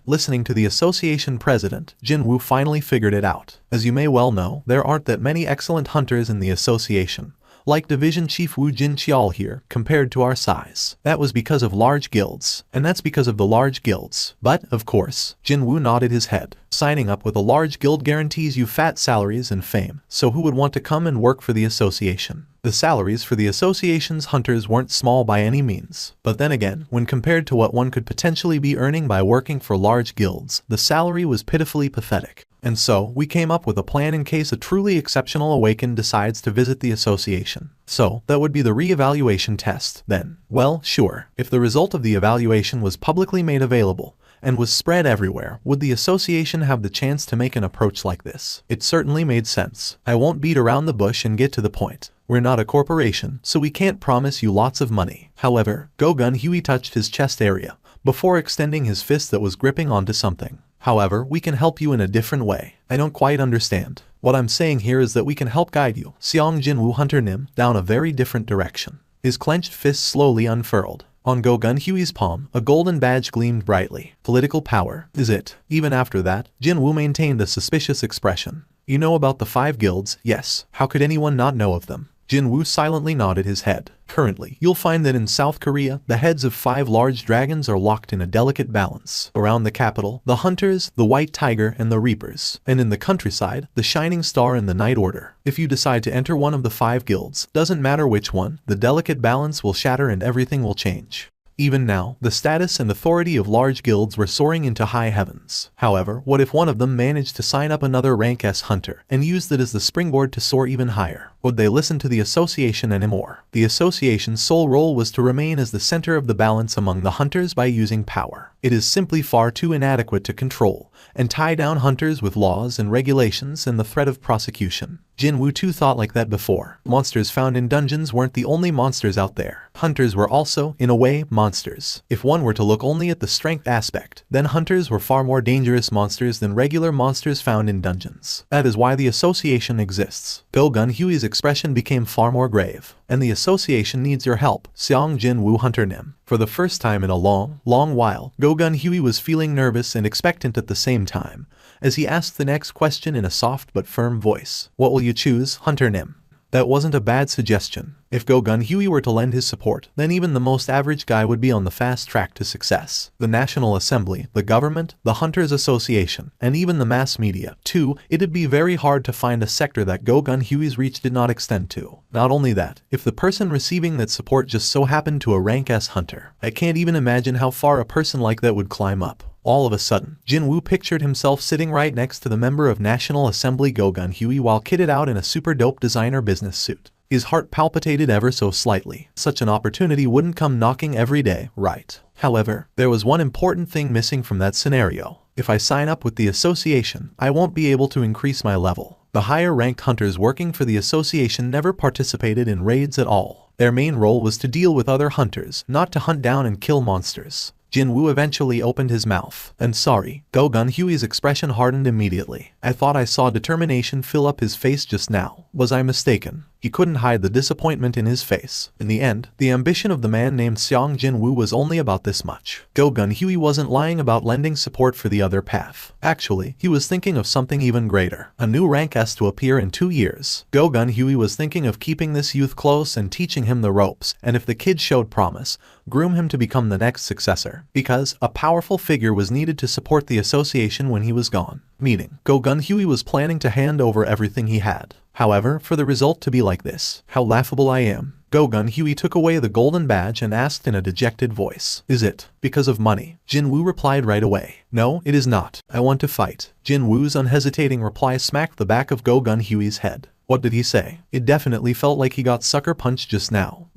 Listening to the association president, Jinwoo finally figured it out. As you may well know, there aren't that many excellent hunters in the association. Like Division Chief Woo Jincheol here, compared to our size. That was because of large guilds, and that's because of the large guilds. But, of course, Jinwoo nodded his head. Signing up with a large guild guarantees you fat salaries and fame, so who would want to come and work for the association? The salaries for the association's hunters weren't small by any means. But then again, when compared to what one could potentially be earning by working for large guilds, the salary was pitifully pathetic. And so, we came up with a plan in case a truly exceptional awakened decides to visit the association. So, that would be the re-evaluation test, then. Well, sure. If the result of the evaluation was publicly made available, and was spread everywhere, would the association have the chance to make an approach like this? It certainly made sense. I won't beat around the bush and get to the point. We're not a corporation, so we can't promise you lots of money. However, Go Gun Huey touched his chest area, before extending his fist that was gripping onto something. However, we can help you in a different way. I don't quite understand. What I'm saying here is that we can help guide you, Sung Jinwoo Hunter Nim, down a very different direction. His clenched fist slowly unfurled. On Go Gun Huey's palm, a golden badge gleamed brightly. Political power, is it? Even after that, Jinwoo maintained a suspicious expression. You know about the 5 guilds, yes. How could anyone not know of them? Jinwoo silently nodded his head. Currently, you'll find that in South Korea, the heads of 5 large dragons are locked in a delicate balance. Around the capital, the Hunters, the White Tiger, and the Reapers. And in the countryside, the Shining Star and the Night Order. If you decide to enter one of the 5 guilds, doesn't matter which one, the delicate balance will shatter and everything will change. Even now, the status and authority of large guilds were soaring into high heavens. However, what if one of them managed to sign up another rank S hunter and used it as the springboard to soar even higher? Would they listen to the association anymore? The association's sole role was to remain as the center of the balance among the hunters by using power. It is simply far too inadequate to control and tie down hunters with laws and regulations and the threat of prosecution. Jinwoo too thought like that before. Monsters found in dungeons weren't the only monsters out there. Hunters were also, in a way, monsters. If one were to look only at the strength aspect, then hunters were far more dangerous monsters than regular monsters found in dungeons. That is why the association exists. Go Gun Huey's expression became far more grave. And the association needs your help, Sung Jinwoo Hunter Nim. For the first time in a long while, Go Gun Huey was feeling nervous and expectant at the same time, as he asked the next question in a soft but firm voice. What will you choose, Hunter Nim? That wasn't a bad suggestion. If Go Gun Huey were to lend his support, then even the most average guy would be on the fast track to success. The National Assembly, the government, the Hunters Association, and even the mass media, too, it'd be very hard to find a sector that Go Gun Huey's reach did not extend to. Not only that, if the person receiving that support just so happened to a rank S hunter, I can't even imagine how far a person like that would climb up. All of a sudden, Jinwoo pictured himself sitting right next to the member of National Assembly Go Gun-hye while kitted out in a super dope designer business suit. His heart palpitated ever so slightly. Such an opportunity wouldn't come knocking every day, right? However, there was one important thing missing from that scenario. If I sign up with the association, I won't be able to increase my level. The higher-ranked hunters working for the association never participated in raids at all. Their main role was to deal with other hunters, not to hunt down and kill monsters. Jinwoo eventually opened his mouth. And sorry, Go Gun-hye's expression hardened immediately. I thought I saw determination fill up his face just now. Was I mistaken? He couldn't hide the disappointment in his face. In the end, the ambition of the man named Sung Jinwoo was only about this much. Go Gun-hye wasn't lying about lending support for the other path. Actually, he was thinking of something even greater. A new rank has to appear in 2 years. Go Gun-hye was thinking of keeping this youth close and teaching him the ropes, and if the kid showed promise, groom him to become the next successor. Because a powerful figure was needed to support the association when he was gone. Meaning, Go Gun-hye was planning to hand over everything he had. However, for the result to be like this, how laughable I am. Go Gun-hye took away the golden badge and asked in a dejected voice, "Is it because of money?" Jinwoo replied right away, "No, it is not. I want to fight." Jinwoo's unhesitating reply smacked the back of Go Gun-hye's head. What did he say? It definitely felt like he got sucker punched just now.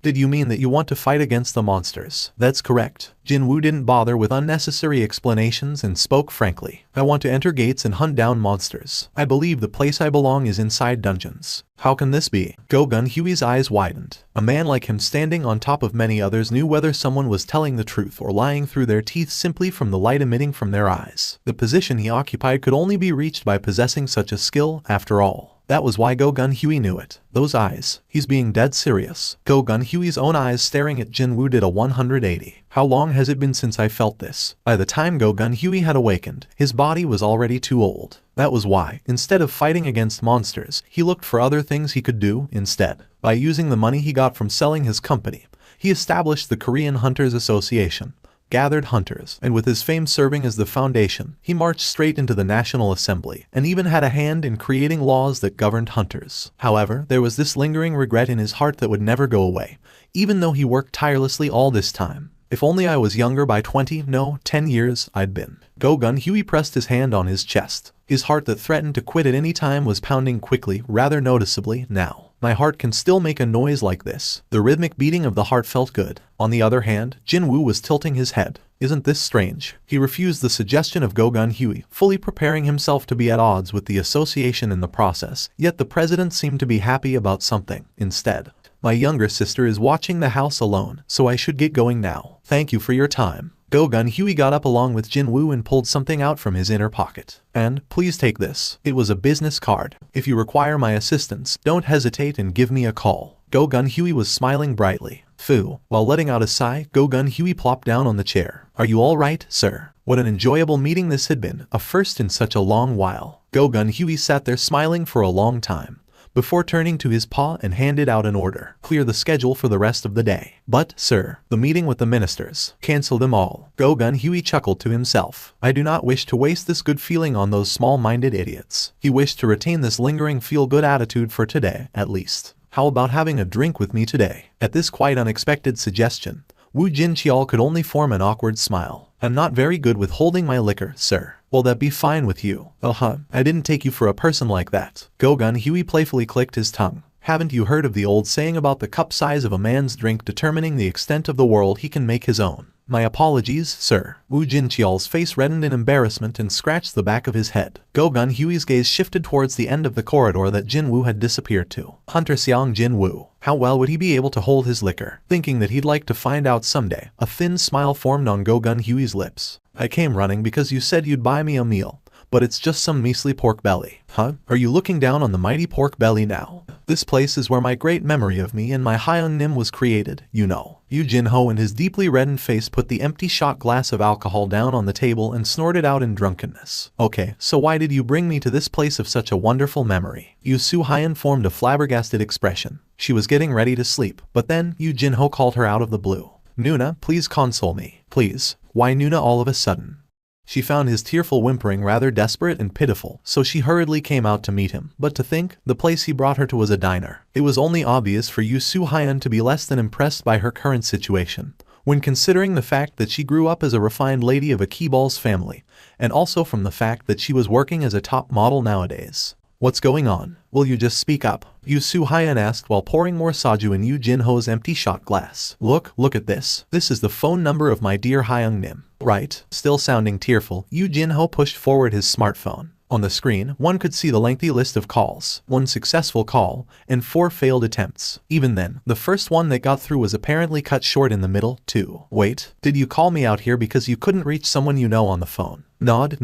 Did you mean that you want to fight against the monsters? That's correct. Jinwoo didn't bother with unnecessary explanations and spoke frankly. I want to enter gates and hunt down monsters. I believe the place I belong is inside dungeons. How can this be? Go Gun-hye's eyes widened. A man like him standing on top of many others knew whether someone was telling the truth or lying through their teeth simply from the light emitting from their eyes. The position he occupied could only be reached by possessing such a skill, after all. That was why Go Gun-hye knew it. Those eyes. He's being dead serious. Go Gun-hye's own eyes staring at Jinwoo did a 180. How long has it been since I felt this? By the time Go Gun-hye had awakened, his body was already too old. That was why, instead of fighting against monsters, he looked for other things he could do instead. By using the money he got from selling his company, he established the Korean Hunters Association, gathered hunters, and with his fame serving as the foundation, he marched straight into the National Assembly, and even had a hand in creating laws that governed hunters. However, there was this lingering regret in his heart that would never go away, even though he worked tirelessly all this time. If only I was younger by 10 years, I'd been. Go Gun-hye pressed his hand on his chest. His heart that threatened to quit at any time was pounding quickly, rather noticeably, now. My heart can still make a noise like this. The rhythmic beating of the heart felt good. On the other hand, Jinwoo was tilting his head. Isn't this strange? He refused the suggestion of Go Gun-hye, fully preparing himself to be at odds with the association in the process, yet the president seemed to be happy about something, instead. My younger sister is watching the house alone, so I should get going now. Thank you for your time. Go Gun-hye got up along with Jinwoo and pulled something out from his inner pocket. And, please take this. It was a business card. If you require my assistance, don't hesitate and give me a call. Go Gun-hye was smiling brightly. Phew. While letting out a sigh, Go Gun-hye plopped down on the chair. Are you all right, sir? What an enjoyable meeting this had been, a first in such a long while. Go Gun-hye sat there smiling for a long time, before turning to his paw and handed out an order. Clear the schedule for the rest of the day. But, sir, the meeting with the ministers. Cancel them all. Go Gun-hye chuckled to himself. I do not wish to waste this good feeling on those small-minded idiots. He wished to retain this lingering feel-good attitude for today, at least. How about having a drink with me today? At this quite unexpected suggestion, Woo Jin-cheol could only form an awkward smile. I'm not very good with holding my liquor, sir. Will that be fine with you? I didn't take you for a person like that. Go Gun-hye playfully clicked his tongue. Haven't you heard of the old saying about the cup size of a man's drink determining the extent of the world he can make his own? My apologies, sir. Woo Jin-cheol's face reddened in embarrassment and scratched the back of his head. Go Gun-hye's gaze shifted towards the end of the corridor that Jinwoo had disappeared to. Hunter Sung Jinwoo. How well would he be able to hold his liquor? Thinking that he'd like to find out someday, a thin smile formed on Go Gun-hye's lips. I came running because you said you'd buy me a meal, but it's just some measly pork belly. Are you looking down on the mighty pork belly now? This place is where my great memory of me and my Hyung Nim was created, you know. Yu Jin-ho and his deeply reddened face put the empty shot glass of alcohol down on the table and snorted out in drunkenness. Okay, so why did you bring me to this place of such a wonderful memory? Yu Soo-hyun formed a flabbergasted expression. She was getting ready to sleep, but then Yu Jin-ho called her out of the blue. Nuna, please console me. Please. Why Nuna all of a sudden? She found his tearful whimpering rather desperate and pitiful, so she hurriedly came out to meet him. But to think, the place he brought her to was a diner. It was only obvious for Yu Soo-hyun to be less than impressed by her current situation. when considering the fact that she grew up as a refined lady of a Keeball's family, and also from the fact that she was working as a top model nowadays. What's going on? Will you just speak up? Yoo Soo-hyun asked while pouring more soju in Yoo Jin-ho's empty shot glass. Look at this. This is the phone number of my dear Hyung-nim. Right? Still sounding tearful, Yoo Jin-ho pushed forward his smartphone. On the screen, one could see the lengthy list of calls, 1 successful call, and 4 failed attempts. Even then, the first one that got through was apparently cut short in the middle, too. Wait, did you call me out here because you couldn't reach someone you know on the phone? Nod.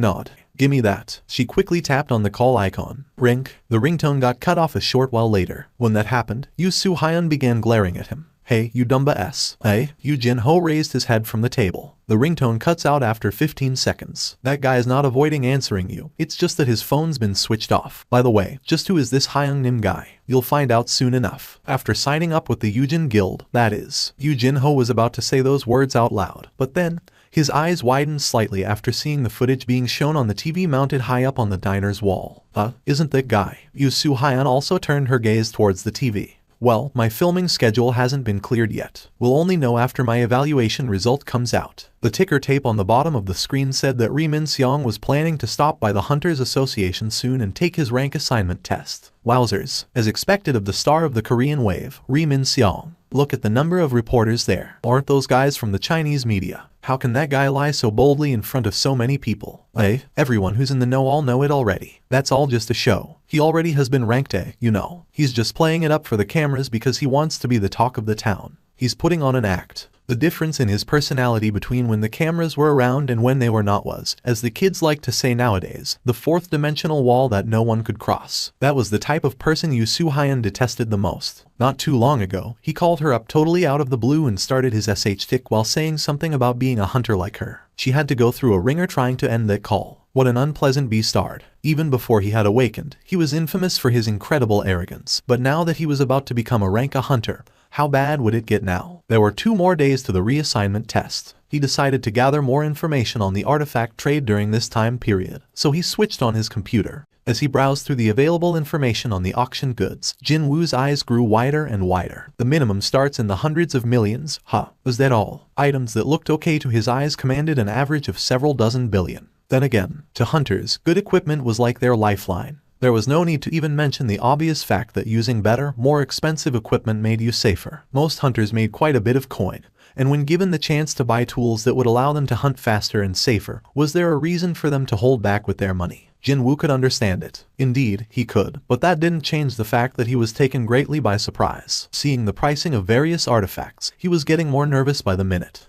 Gimme that. She quickly tapped on the call icon. Ring. The ringtone got cut off a short while later. When that happened, Yoo Soo-hyun began glaring at him. Hey, you dumba s. Hey? Yoo Jin-ho raised his head from the table. The ringtone cuts out after 15 seconds. That guy is not avoiding answering you. It's just that his phone's been switched off. By the way, just who is this Hyung-nim guy? You'll find out soon enough. After signing up with the Yoojin Guild, that is. Yoo Jin-ho was about to say those words out loud. But then, his eyes widened slightly after seeing the footage being shown on the TV mounted high up on the diner's wall. Isn't that guy? Yoo Soo-hyun also turned her gaze towards the TV. Well, my filming schedule hasn't been cleared yet. We'll only know after my evaluation result comes out. The ticker tape on the bottom of the screen said that Ri Min-seong was planning to stop by the Hunters Association soon and take his rank assignment test. Wowzers. As expected of the star of the Korean wave, Ri Min-seong. Look at the number of reporters there. Aren't those guys from the Chinese media? How can that guy lie so boldly in front of so many people? Everyone who's in the know all know it already. That's all just a show. He already has been ranked A, you know. He's just playing it up for the cameras because he wants to be the talk of the town. He's putting on an act. The difference in his personality between when the cameras were around and when they were not was, as the kids like to say nowadays, the fourth dimensional wall that no one could cross. That was the type of person Yoo Soo-hyun detested the most. Not too long ago, he called her up totally out of the blue and started his SH tick while saying something about being a hunter like her. She had to go through a ringer trying to end that call. What an unpleasant bastard. Even before he had awakened, he was infamous for his incredible arrogance. But now that he was about to become a rank A hunter, how bad would it get now? There were 2 more days to the reassignment test. He decided to gather more information on the artifact trade during this time period, so he switched on his computer. As he browsed through the available information on the auction goods, Jinwoo's eyes grew wider and wider. The minimum starts in the hundreds of millions. Was that all? Items that looked okay to his eyes commanded an average of several dozen billion. Then again, to hunters, good equipment was like their lifeline. There was no need to even mention the obvious fact that using better, more expensive equipment made you safer. Most hunters made quite a bit of coin, and when given the chance to buy tools that would allow them to hunt faster and safer, was there a reason for them to hold back with their money? Jinwoo could understand it. Indeed, he could, but that didn't change the fact that he was taken greatly by surprise. Seeing the pricing of various artifacts, he was getting more nervous by the minute.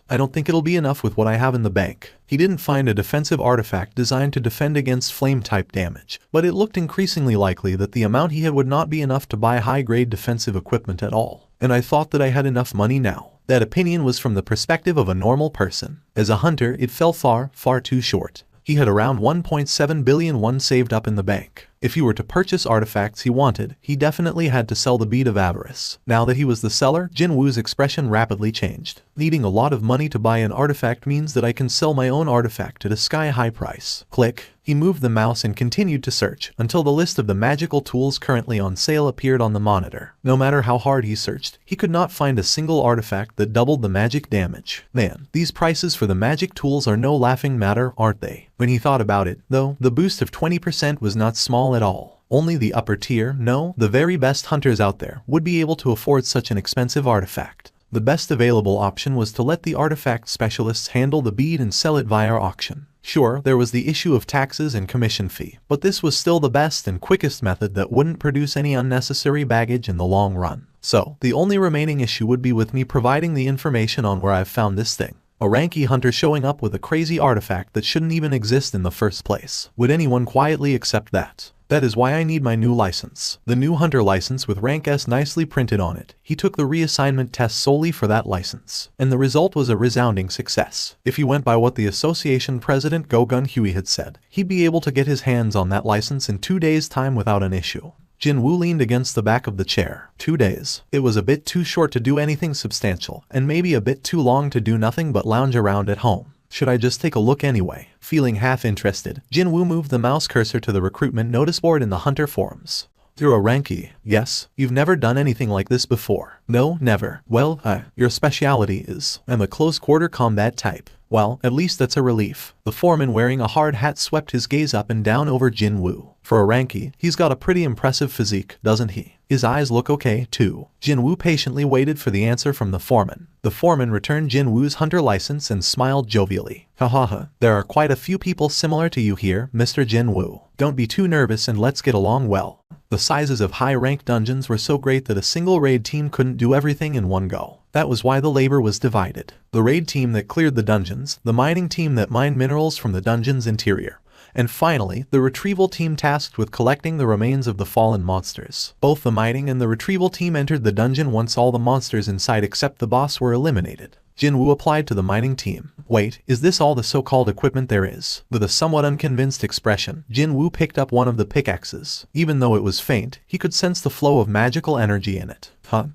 I don't think it'll be enough with what I have in the bank. He didn't find a defensive artifact designed to defend against flame-type damage, but it looked increasingly likely that the amount he had would not be enough to buy high-grade defensive equipment at all. And I thought that I had enough money now. That opinion was from the perspective of a normal person. As a hunter, it fell far too short. He had around 1.7 billion saved up in the bank. If he were to purchase artifacts he wanted, he definitely had to sell the bead of avarice. Now that he was the seller, Jinwoo's expression rapidly changed. Needing a lot of money to buy an artifact means that I can sell my own artifact at a sky-high price. Click. He moved the mouse and continued to search, until the list of the magical tools currently on sale appeared on the monitor. No matter how hard he searched, he could not find a single artifact that doubled the magic damage. Man, these prices for the magic tools are no laughing matter, aren't they? When he thought about it, though, the boost of 20% was not small at all. Only the upper tier, no, the very best hunters out there, would be able to afford such an expensive artifact. The best available option was to let the artifact specialists handle the bead and sell it via auction. Sure, there was the issue of taxes and commission fee, but this was still the best and quickest method that wouldn't produce any unnecessary baggage in the long run. So, the only remaining issue would be with me providing the information on where I've found this thing. A ranky hunter showing up with a crazy artifact that shouldn't even exist in the first place. Would anyone quietly accept that? That is why I need my new license. The new hunter license with rank S nicely printed on it. He took the reassignment test solely for that license, and the result was a resounding success. If he went by what the association president Go Gun-Huey had said, he'd be able to get his hands on that license in 2 days' time without an issue. Jinwoo leaned against the back of the chair. 2 days. It was a bit too short to do anything substantial, and maybe a bit too long to do nothing but lounge around at home. Should I just take a look anyway? Feeling half interested, Jinwoo moved the mouse cursor to the recruitment notice board in the hunter forums. You're a Ranky. Yes, you've never done anything like this before. No, never. Well, your speciality is, I'm a close-quarter combat type. Well, at least that's a relief. The foreman wearing a hard hat swept his gaze up and down over Jinwoo. For a Ranky, he's got a pretty impressive physique, doesn't he? His eyes look okay, too. Jinwoo patiently waited for the answer from the foreman. The foreman returned Jinwoo's hunter license and smiled jovially. Hahaha, there are quite a few people similar to you here, Mr. Jinwoo. Don't be too nervous and let's get along well. The sizes of high-ranked dungeons were so great that a single raid team couldn't do everything in one go. That was why the labor was divided. The raid team that cleared the dungeons, the mining team that mined minerals from the dungeon's interior, and finally, the retrieval team tasked with collecting the remains of the fallen monsters. Both the mining and the retrieval team entered the dungeon once all the monsters inside except the boss were eliminated. Jinwoo applied to the mining team. Wait, is this all the so-called equipment there is? With a somewhat unconvinced expression, Jinwoo picked up one of the pickaxes. Even though it was faint, he could sense the flow of magical energy in it.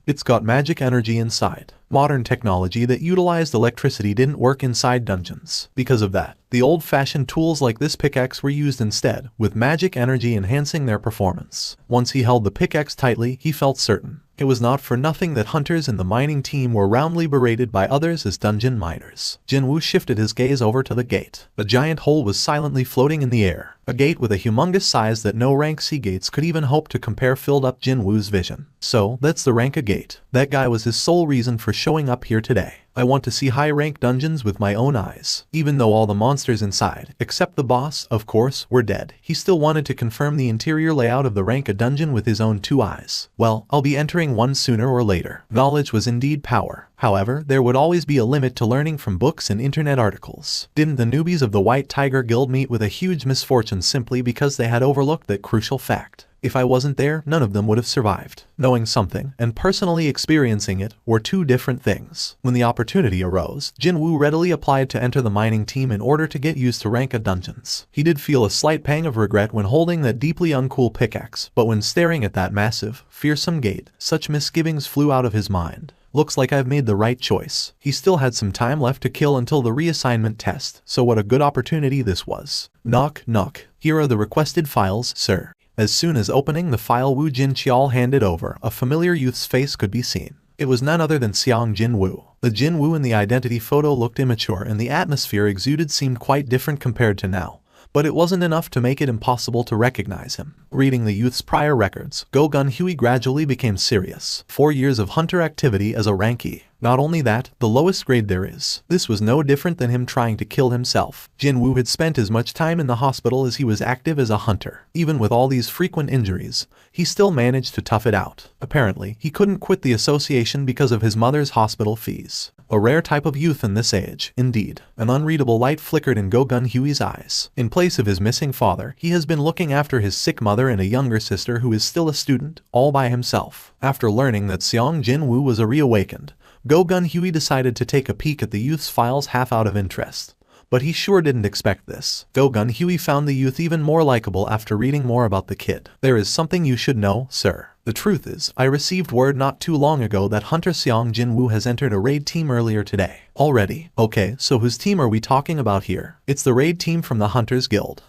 It's got magic energy inside. Modern technology that utilized electricity didn't work inside dungeons. Because of that, the old-fashioned tools like this pickaxe were used instead, with magic energy enhancing their performance. Once he held the pickaxe tightly, he felt certain. It was not for nothing that hunters in the mining team were roundly berated by others as dungeon miners. Jinwoo shifted his gaze over to the gate. A giant hole was silently floating in the air. A gate with a humongous size that no rank C gates could even hope to compare filled up Jinwoo's vision. So, that's the rank A gate. That guy was his sole reason for showing up here today. I want to see high-rank dungeons with my own eyes. Even though all the monsters inside, except the boss, of course, were dead, he still wanted to confirm the interior layout of the rank A dungeon with his own two eyes. Well, I'll be entering one sooner or later. Knowledge was indeed power. However, there would always be a limit to learning from books and internet articles. Didn't the newbies of the White Tiger Guild meet with a huge misfortune simply because they had overlooked that crucial fact? If I wasn't there, none of them would have survived. Knowing something and personally experiencing it were two different things. When the opportunity arose, Jinwoo readily applied to enter the mining team in order to get used to rank A dungeons. He did feel a slight pang of regret when holding that deeply uncool pickaxe, but when staring at that massive, fearsome gate, such misgivings flew out of his mind. Looks like I've made the right choice. He still had some time left to kill until the reassignment test, so what a good opportunity this was. Knock, knock. Here are the requested files, sir. As soon as opening the file Wu Jinqiao handed over, a familiar youth's face could be seen. It was none other than Sung Jinwoo. The Jinwoo in the identity photo looked immature and the atmosphere exuded seemed quite different compared to now. But it wasn't enough to make it impossible to recognize him. Reading the youth's prior records, Go Gun Huey gradually became serious. 4 years of hunter activity as a Ranky. Not only that, the lowest grade there is. This was no different than him trying to kill himself. Jinwoo had spent as much time in the hospital as he was active as a hunter. Even with all these frequent injuries, he still managed to tough it out. Apparently, he couldn't quit the association because of his mother's hospital fees. A rare type of youth in this age, indeed. An unreadable light flickered in Go Gun Huey's eyes. In place of his missing father, he has been looking after his sick mother and a younger sister who is still a student, all by himself. After learning that Sung Jinwoo was a reawakened, Go Gun Huey decided to take a peek at the youth's files half out of interest. But he sure didn't expect this. Go Gun Huey found the youth even more likable after reading more about the kid. There is something you should know, sir. The truth is, I received word not too long ago that Hunter Sung Jinwoo has entered a raid team earlier today. Already? Okay, so whose team are we talking about here? It's the raid team from the Hunters Guild.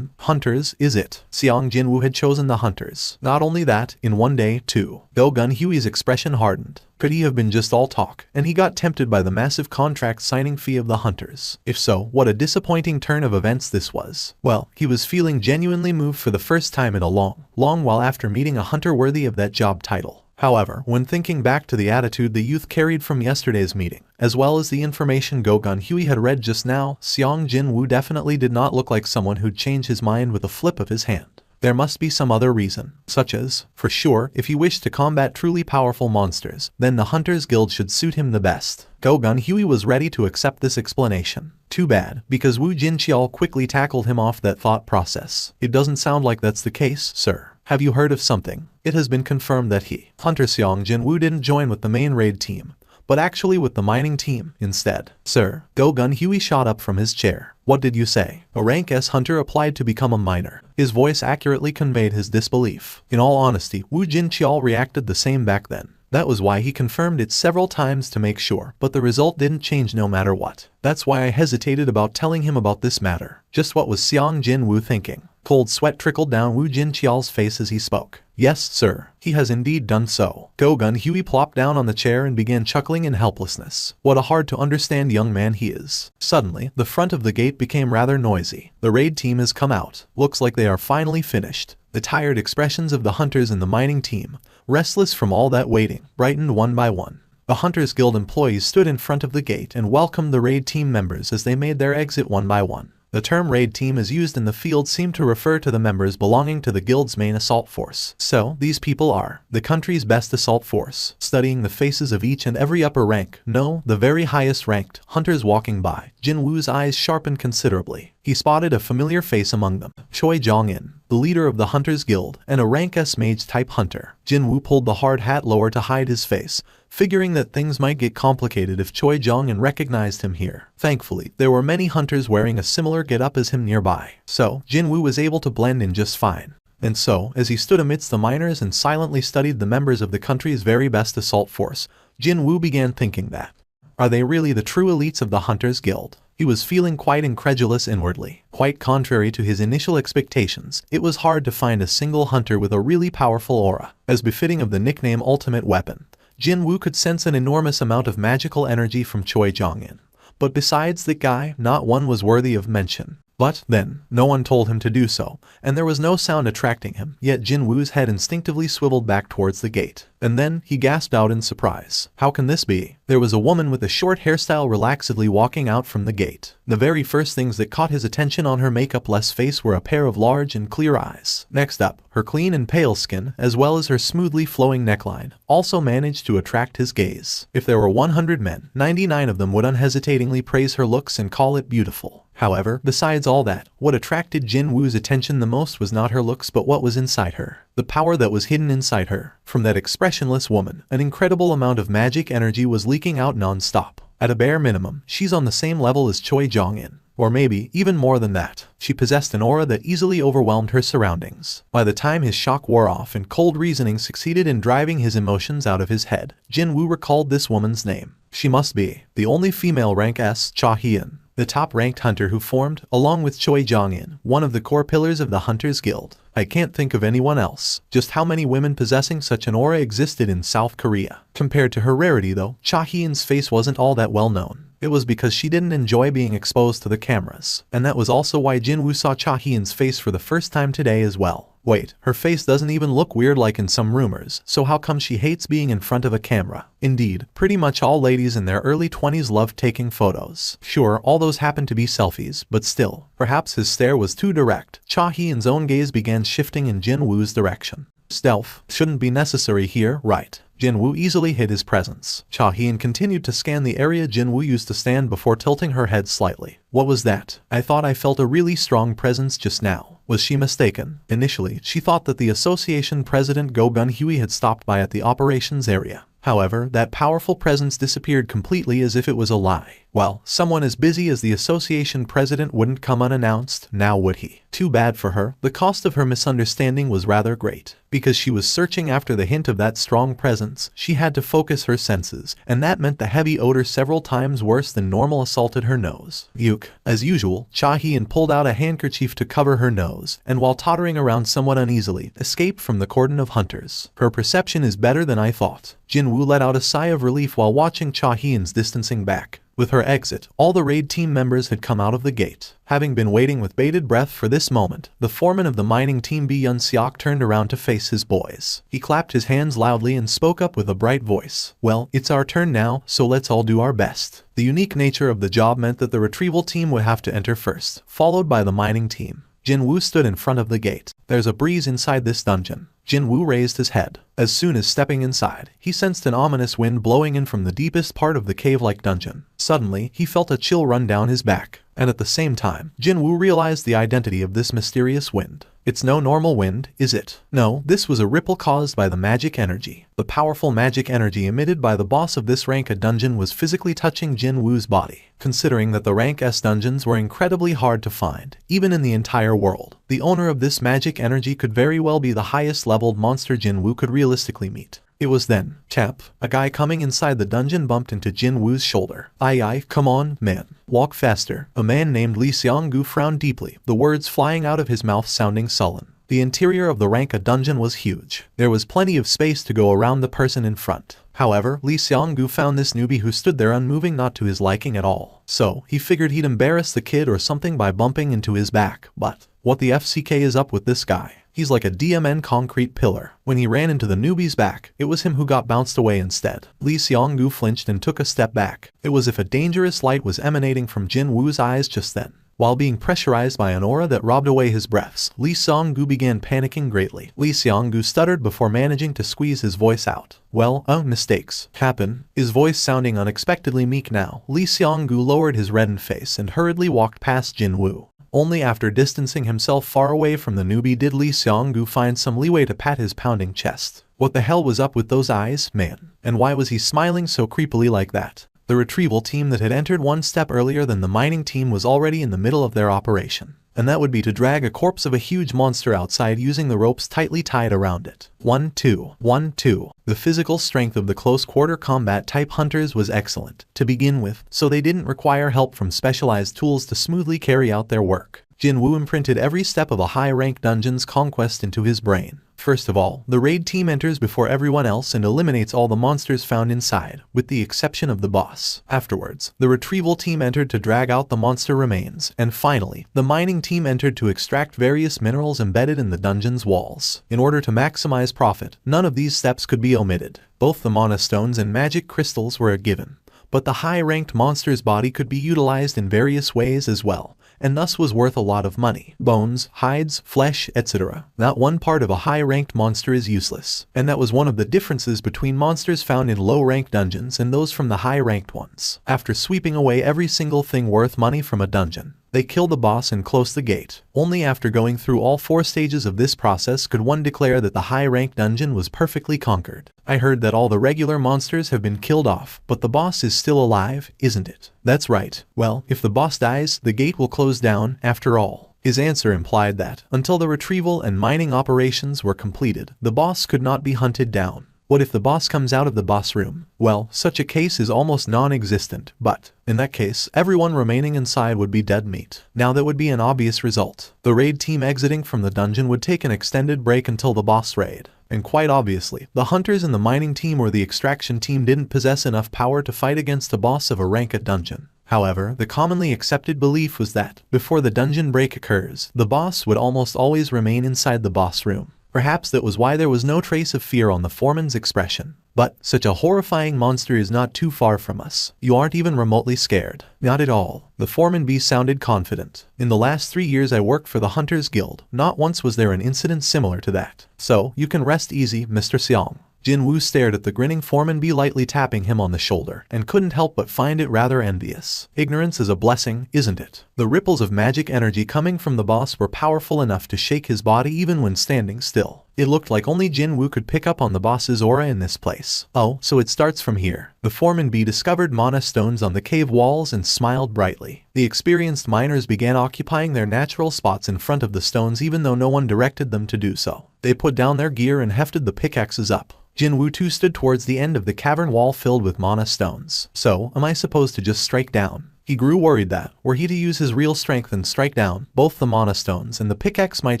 Hunters, is it? Sung Jinwoo had chosen the Hunters. Not only that, in one day, too. Go Gun Huey's expression hardened. Could he have been just all talk, and he got tempted by the massive contract signing fee of the Hunters? If so, what a disappointing turn of events this was. Well, he was feeling genuinely moved for the first time in a long while after meeting a hunter worthy of that job title. However, when thinking back to the attitude the youth carried from yesterday's meeting, as well as the information Go Gun Huey had read just now, Sung Jinwoo definitely did not look like someone who'd change his mind with a flip of his hand. There must be some other reason, such as, for sure, if he wished to combat truly powerful monsters, then the Hunters Guild should suit him the best. Go Gun Huey was ready to accept this explanation. Too bad, because Wu Jinqiao quickly tackled him off that thought process. It doesn't sound like that's the case, sir. Have you heard of something? It has been confirmed that Hunter Sung Jinwoo didn't join with the main raid team, but actually with the mining team instead. Sir, Go Gun Huey shot up from his chair. What did you say? A rank S hunter applied to become a miner. His voice accurately conveyed his disbelief. In all honesty, Wu Jinqiao reacted the same back then. That was why he confirmed it several times to make sure, but the result didn't change no matter what. That's why I hesitated about telling him about this matter. Just what was Sung Jinwoo thinking? Cold sweat trickled down Wu Jinqiao's face as he spoke. Yes, sir. He has indeed done so. Go Gun Huey plopped down on the chair and began chuckling in helplessness. What a hard-to-understand young man he is. Suddenly, the front of the gate became rather noisy. The raid team has come out. Looks like they are finally finished. The tired expressions of the hunters in the mining team, restless from all that waiting, brightened one by one. The Hunters Guild employees stood in front of the gate and welcomed the raid team members as they made their exit one by one. The term raid team as used in the field seemed to refer to the members belonging to the guild's main assault force. So, these people are the country's best assault force. Studying the faces of each and every upper rank, no, the very highest ranked, hunters walking by, Jinwoo's eyes sharpened considerably. He spotted a familiar face among them, Choi Jong-in, the leader of the Hunters Guild, and a rank S mage-type hunter. Jinwoo pulled the hard hat lower to hide his face, figuring that things might get complicated if Choi Jong-in recognized him here. Thankfully, there were many hunters wearing a similar get-up as him nearby, so Jinwoo was able to blend in just fine. And so, as he stood amidst the miners and silently studied the members of the country's very best assault force, Jinwoo began thinking that, are they really the true elites of the Hunters Guild? He was feeling quite incredulous inwardly. Quite contrary to his initial expectations, it was hard to find a single hunter with a really powerful aura. As befitting of the nickname Ultimate Weapon, Jinwoo could sense an enormous amount of magical energy from Choi Jong-in. But besides that guy, not one was worthy of mention. But, then, no one told him to do so, and there was no sound attracting him, yet Jinwoo's head instinctively swiveled back towards the gate. And then, he gasped out in surprise. How can this be? There was a woman with a short hairstyle relaxedly walking out from the gate. The very first things that caught his attention on her makeup-less face were a pair of large and clear eyes. Next up, her clean and pale skin, as well as her smoothly flowing neckline, also managed to attract his gaze. If there were 100 men, 99 of them would unhesitatingly praise her looks and call it beautiful. However, besides all that, what attracted Jinwoo's attention the most was not her looks but what was inside her. The power that was hidden inside her. From that expressionless woman, an incredible amount of magic energy was leaking out non-stop. At a bare minimum, she's on the same level as Choi Jong-in. Or maybe, even more than that. She possessed an aura that easily overwhelmed her surroundings. By the time his shock wore off and cold reasoning succeeded in driving his emotions out of his head, Jinwoo recalled this woman's name. She must be the only female rank S, Cha Hyun, the top-ranked hunter who formed, along with Choi Jong-in, one of the core pillars of the Hunters Guild. I can't think of anyone else. Just how many women possessing such an aura existed in South Korea. Compared to her rarity though, Cha Hyun's face wasn't all that well known. It was because she didn't enjoy being exposed to the cameras. And that was also why Jinwoo saw Cha Hyun's face for the first time today as well. Wait, her face doesn't even look weird like in some rumors, so how come she hates being in front of a camera? Indeed, pretty much all ladies in their early 20s love taking photos. Sure, all those happen to be selfies, but still, perhaps his stare was too direct. Cha Hyun's own gaze began shifting in Jinwoo's direction. Stealth shouldn't be necessary here, right? Jinwoo easily hid his presence. Cha Hyun continued to scan the area Jinwoo used to stand before tilting her head slightly. What was that? I thought I felt a really strong presence just now. Was she mistaken? Initially, she thought that the association president Go Gun Huey had stopped by at the operations area. However, that powerful presence disappeared completely as if it was a lie. Well, someone as busy as the association president wouldn't come unannounced, now would he? Too bad for her. The cost of her misunderstanding was rather great. Because she was searching after the hint of that strong presence, she had to focus her senses, and that meant the heavy odor several times worse than normal assaulted her nose. Yuck. As usual, Cha Hyun pulled out a handkerchief to cover her nose, and while tottering around somewhat uneasily, escaped from the cordon of hunters. Her perception is better than I thought. Jinwoo let out a sigh of relief while watching Cha Hyun's distancing back. With her exit, all the raid team members had come out of the gate. Having been waiting with bated breath for this moment, the foreman of the mining team Bi Yun-seok turned around to face his boys. He clapped his hands loudly and spoke up with a bright voice. Well, it's our turn now, so let's all do our best. The unique nature of the job meant that the retrieval team would have to enter first, followed by the mining team. Jinwoo stood in front of the gate. There's a breeze inside this dungeon. Jinwoo raised his head. As soon as stepping inside, he sensed an ominous wind blowing in from the deepest part of the cave-like dungeon. Suddenly, he felt a chill run down his back. And at the same time, Jinwoo realized the identity of this mysterious wind. It's no normal wind, is it? No, this was a ripple caused by the magic energy. The powerful magic energy emitted by the boss of this rank A dungeon was physically touching Jinwoo's body. Considering that the rank S dungeons were incredibly hard to find, even in the entire world, the owner of this magic energy could very well be the highest leveled monster Jinwoo could realistically meet. It was then, a guy coming inside the dungeon bumped into Jinwoo's shoulder. Aye, come on, man. walk faster. A man named Lee Seong-gu frowned deeply, the words flying out of his mouth sounding sullen. The interior of the Ranka dungeon was huge. There was plenty of space to go around the person in front. However, Lee Seong-gu found this newbie who stood there unmoving not to his liking at all. So, he figured he'd embarrass the kid or something by bumping into his back. But, what the FCK is up with this guy? He's like a DMN concrete pillar. When he ran into the newbie's back, it was him who got bounced away instead. Lee Seong-gu flinched and took a step back. It was as if a dangerous light was emanating from Jinwoo's eyes just then. While being pressurized by an aura that robbed away his breaths, Lee Seong-gu began panicking greatly. Lee Seong-gu stuttered before managing to squeeze his voice out. Well, mistakes happen. His voice sounding unexpectedly meek now, Lee Seong-gu lowered his reddened face and hurriedly walked past Jinwoo. Only after distancing himself far away from the newbie did Lee Seong-gu find some leeway to pat his pounding chest. What the hell was up with those eyes, man? And why was he smiling so creepily like that? The retrieval team that had entered one step earlier than the mining team was already in the middle of their operation. And that would be to drag a corpse of a huge monster outside using the ropes tightly tied around it. 1, 2, 1, 2. The physical strength of the close-quarter combat type hunters was excellent to begin with, so they didn't require help from specialized tools to smoothly carry out their work. Jinwoo imprinted every step of a high-rank dungeon's conquest into his brain. First of all, the raid team enters before everyone else and eliminates all the monsters found inside, with the exception of the boss. Afterwards, the retrieval team entered to drag out the monster remains, and finally, the mining team entered to extract various minerals embedded in the dungeon's walls. In order to maximize profit, none of these steps could be omitted. Both the mana stones and magic crystals were a given, but the high-ranked monster's body could be utilized in various ways as well, and thus was worth a lot of money. Bones, hides, flesh, etc. Not one part of a high-ranked monster is useless, and that was one of the differences between monsters found in low-ranked dungeons and those from the high-ranked ones. After sweeping away every single thing worth money from a dungeon, they killed the boss and closed the gate. Only after going through all 4 stages of this process could one declare that the high-ranked dungeon was perfectly conquered. I heard that all the regular monsters have been killed off, but the boss is still alive, isn't it? That's right. Well, if the boss dies, the gate will close down, after all. His answer implied that, until the retrieval and mining operations were completed, the boss could not be hunted down. What if the boss comes out of the boss room? Well, such a case is almost non-existent, but, in that case, everyone remaining inside would be dead meat. Now that would be an obvious result. The raid team exiting from the dungeon would take an extended break until the boss raid. And quite obviously, the hunters in the mining team or the extraction team didn't possess enough power to fight against the boss of a ranked dungeon. However, the commonly accepted belief was that, before the dungeon break occurs, the boss would almost always remain inside the boss room. Perhaps that was why there was no trace of fear on the foreman's expression. But, such a horrifying monster is not too far from us. You aren't even remotely scared. Not at all. The foreman B sounded confident. In the last 3 years I worked for the Hunters Guild. Not once was there an incident similar to that. So, you can rest easy, Mr. Seong. Jinwoo stared at the grinning foreman B lightly tapping him on the shoulder, and couldn't help but find it rather envious. Ignorance is a blessing, isn't it? The ripples of magic energy coming from the boss were powerful enough to shake his body even when standing still. It looked like only Jinwoo could pick up on the boss's aura in this place. Oh, so it starts from here. The foreman B discovered mana stones on the cave walls and smiled brightly. The experienced miners began occupying their natural spots in front of the stones even though no one directed them to do so. They put down their gear and hefted the pickaxes up. Jinwoo too stood towards the end of the cavern wall filled with mana stones. So, am I supposed to just strike down? He grew worried that, were he to use his real strength and strike down, both the mana stones and the pickaxe might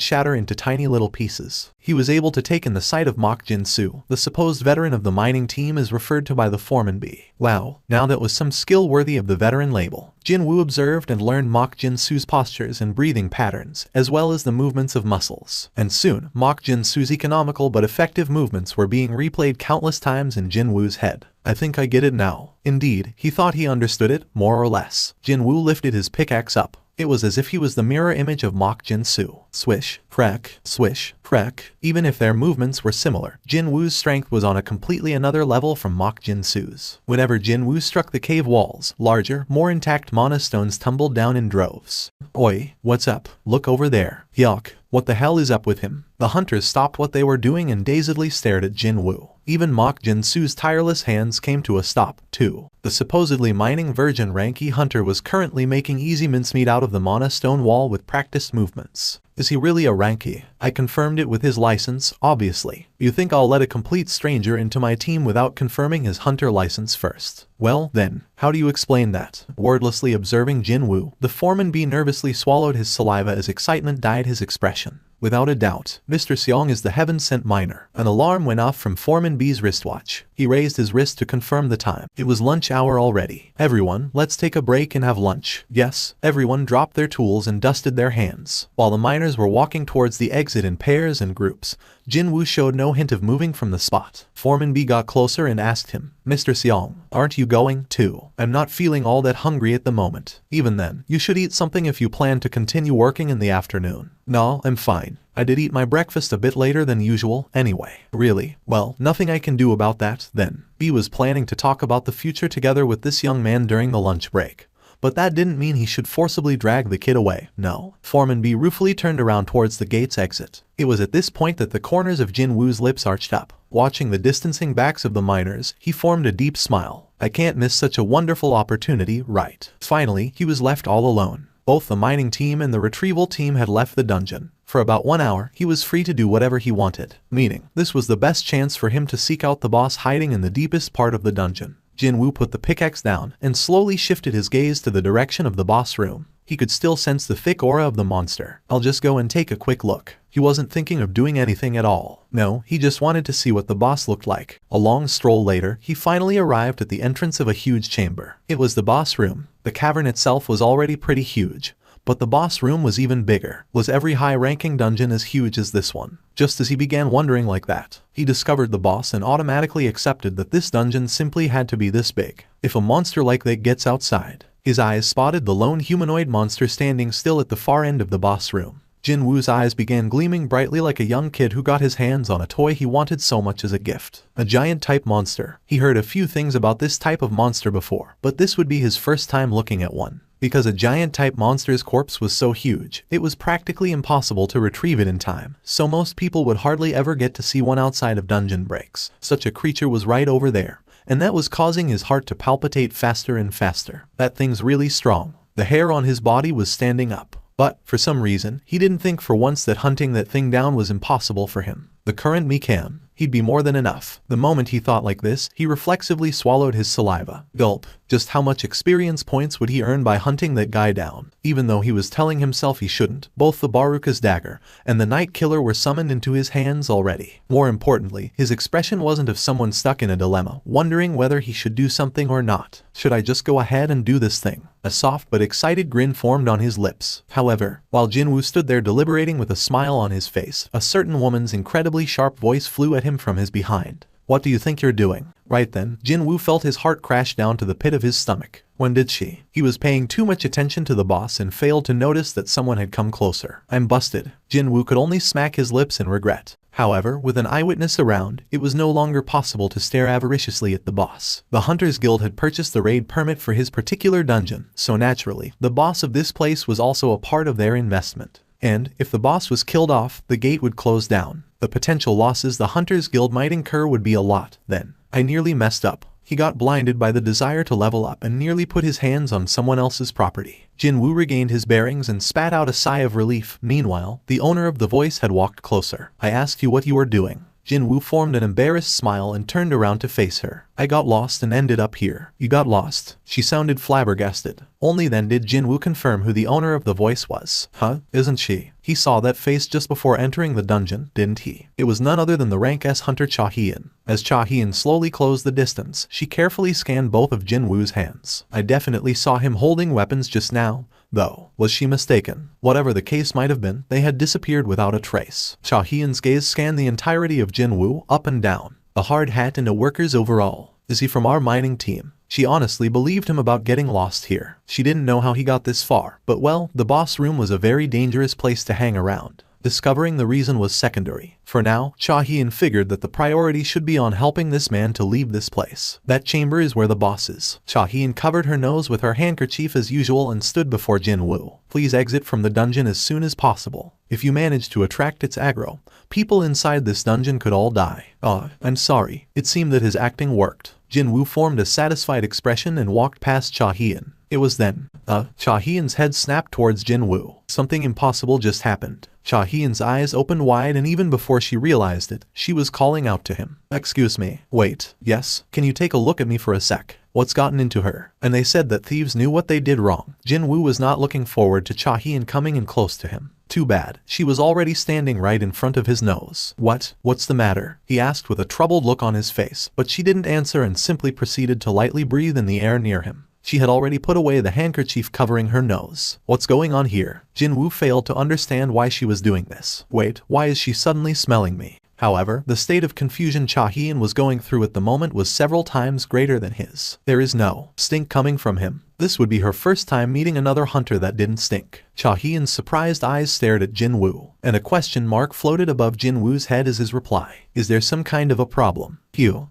shatter into tiny little pieces. He was able to take in the sight of Mok Jin-soo, the supposed veteran of the mining team as referred to by the foreman B. Wow, now that was some skill worthy of the veteran label. Jinwoo observed and learned Mok Jin-soo's postures and breathing patterns, as well as the movements of muscles. And soon, Mok Jin-soo's economical but effective movements were being replayed countless times in Jinwoo's head. I think I get it now. Indeed, he thought he understood it, more or less. Jinwoo lifted his pickaxe up. It was as if he was the mirror image of Mok Jin-soo. Swish, crack, swish, crack. Even if their movements were similar, Jinwoo's strength was on a completely another level from Mok Jin-soo's. Whenever Jinwoo struck the cave walls, larger, more intact mana stones tumbled down in droves. Oi, what's up? Look over there. Yuck. What the hell is up with him? The hunters stopped what they were doing and dazedly stared at Jinwoo. Even Mok Jinsu's tireless hands came to a stop, too. The supposedly mining virgin Ranky Hunter was currently making easy mincemeat out of the Mana stone wall with practiced movements. Is he really a Ranky? I confirmed it with his license, obviously. You think I'll let a complete stranger into my team without confirming his Hunter license first? Well, then, how do you explain that? Wordlessly observing Jinwoo, the foreman bee nervously swallowed his saliva as excitement dyed his expression. Without a doubt, Mr. Seong is the heaven-sent miner. An alarm went off from Foreman B's wristwatch. He raised his wrist to confirm the time. It was lunch hour already. Everyone, let's take a break and have lunch. Yes, everyone dropped their tools and dusted their hands. While the miners were walking towards the exit in pairs and groups, Jinwoo showed no hint of moving from the spot. Foreman B got closer and asked him, Mr. Seong, aren't you going too? I'm not feeling all that hungry at the moment. Even then, you should eat something if you plan to continue working in the afternoon. No, I'm fine. I did eat my breakfast a bit later than usual, anyway. Really? Well, nothing I can do about that, then. B was planning to talk about the future together with this young man during the lunch break. But that didn't mean he should forcibly drag the kid away. No. Foreman B ruefully turned around towards the gate's exit. It was at this point that the corners of Jinwoo's lips arched up. Watching the distancing backs of the miners, he formed a deep smile. I can't miss such a wonderful opportunity, right? Finally, he was left all alone. Both the mining team and the retrieval team had left the dungeon. For about 1 hour, he was free to do whatever he wanted. Meaning, this was the best chance for him to seek out the boss hiding in the deepest part of the dungeon. Jinwoo put the pickaxe down and slowly shifted his gaze to the direction of the boss room. He could still sense the thick aura of the monster. I'll just go and take a quick look. He wasn't thinking of doing anything at all. No, he just wanted to see what the boss looked like. A long stroll later, he finally arrived at the entrance of a huge chamber. It was the boss room. The cavern itself was already pretty huge. But the boss room was even bigger. Was every high-ranking dungeon as huge as this one? Just as he began wondering like that, he discovered the boss and automatically accepted that this dungeon simply had to be this big. If a monster like that gets outside, his eyes spotted the lone humanoid monster standing still at the far end of the boss room. Jinwoo's eyes began gleaming brightly like a young kid who got his hands on a toy he wanted so much as a gift. A giant-type monster. He heard a few things about this type of monster before, but this would be his first time looking at one. Because a giant-type monster's corpse was so huge, it was practically impossible to retrieve it in time, so most people would hardly ever get to see one outside of dungeon breaks. Such a creature was right over there, and that was causing his heart to palpitate faster and faster. That thing's really strong. The hair on his body was standing up. But, for some reason, he didn't think for once that hunting that thing down was impossible for him. The current me can. He'd be more than enough. The moment he thought like this, he reflexively swallowed his saliva. Gulp. Just how much experience points would he earn by hunting that guy down? Even though he was telling himself he shouldn't, both the Baruka's dagger and the Night Killer were summoned into his hands already. More importantly, his expression wasn't of someone stuck in a dilemma, wondering whether he should do something or not. Should I just go ahead and do this thing? A soft but excited grin formed on his lips. However, while Jinwoo stood there deliberating with a smile on his face, a certain woman's incredibly sharp voice flew at him from his behind. What do you think you're doing? Right then, Jinwoo felt his heart crash down to the pit of his stomach. When did she? He was paying too much attention to the boss and failed to notice that someone had come closer. I'm busted. Jinwoo could only smack his lips in regret. However, with an eyewitness around, it was no longer possible to stare avariciously at the boss. The Hunters Guild had purchased the raid permit for his particular dungeon, so naturally, the boss of this place was also a part of their investment. And, if the boss was killed off, the gate would close down. The potential losses the Hunters Guild might incur would be a lot. Then, I nearly messed up. He got blinded by the desire to level up and nearly put his hands on someone else's property. Jinwoo regained his bearings and spat out a sigh of relief. Meanwhile, the owner of the voice had walked closer. I asked you what you were doing. Jinwoo formed an embarrassed smile and turned around to face her. I got lost and ended up here. You got lost? She sounded flabbergasted. Only then did Jinwoo confirm who the owner of the voice was. Huh? Isn't she? He saw that face just before entering the dungeon, didn't he? It was none other than the rank S hunter Cha Hyun. As Cha Hyun slowly closed the distance, she carefully scanned both of Jinwoo's hands. I definitely saw him holding weapons just now. Though, was she mistaken? Whatever the case might have been, they had disappeared without a trace. Cha Hyun's gaze scanned the entirety of Jinwoo, up and down. A hard hat and a worker's overall. Is he from our mining team? She honestly believed him about getting lost here. She didn't know how he got this far, but well, the boss room was a very dangerous place to hang around. Discovering the reason was secondary. For now, Cha Hyun figured that the priority should be on helping this man to leave this place. That chamber is where the boss is. Cha Hyun covered her nose with her handkerchief as usual and stood before Jinwoo. Please exit from the dungeon as soon as possible. If you manage to attract its aggro, people inside this dungeon could all die. I'm sorry. It seemed that his acting worked. Jinwoo formed a satisfied expression and walked past Cha Hyun. It was then. Cha Hyun's head snapped towards Jinwoo. Something impossible just happened. Cha Hyun's eyes opened wide, and even before she realized it, she was calling out to him. Excuse me. Wait. Yes? Can you take a look at me for a sec? What's gotten into her? And they said that thieves knew what they did wrong. Jinwoo was not looking forward to Cha Hyun coming in close to him. Too bad. She was already standing right in front of his nose. What's the matter? He asked with a troubled look on his face, but she didn't answer and simply proceeded to lightly breathe in the air near him. She had already put away the handkerchief covering her nose. What's going on here? Jinwoo failed to understand why she was doing this. Wait, why is she suddenly smelling me? However, the state of confusion Cha Hyun was going through at the moment was several times greater than his. There is no stink coming from him. This would be her first time meeting another hunter that didn't stink. Cha Hyun's surprised eyes stared at Jinwoo, and a question mark floated above Jinwoo's head as his reply. Is there some kind of a problem?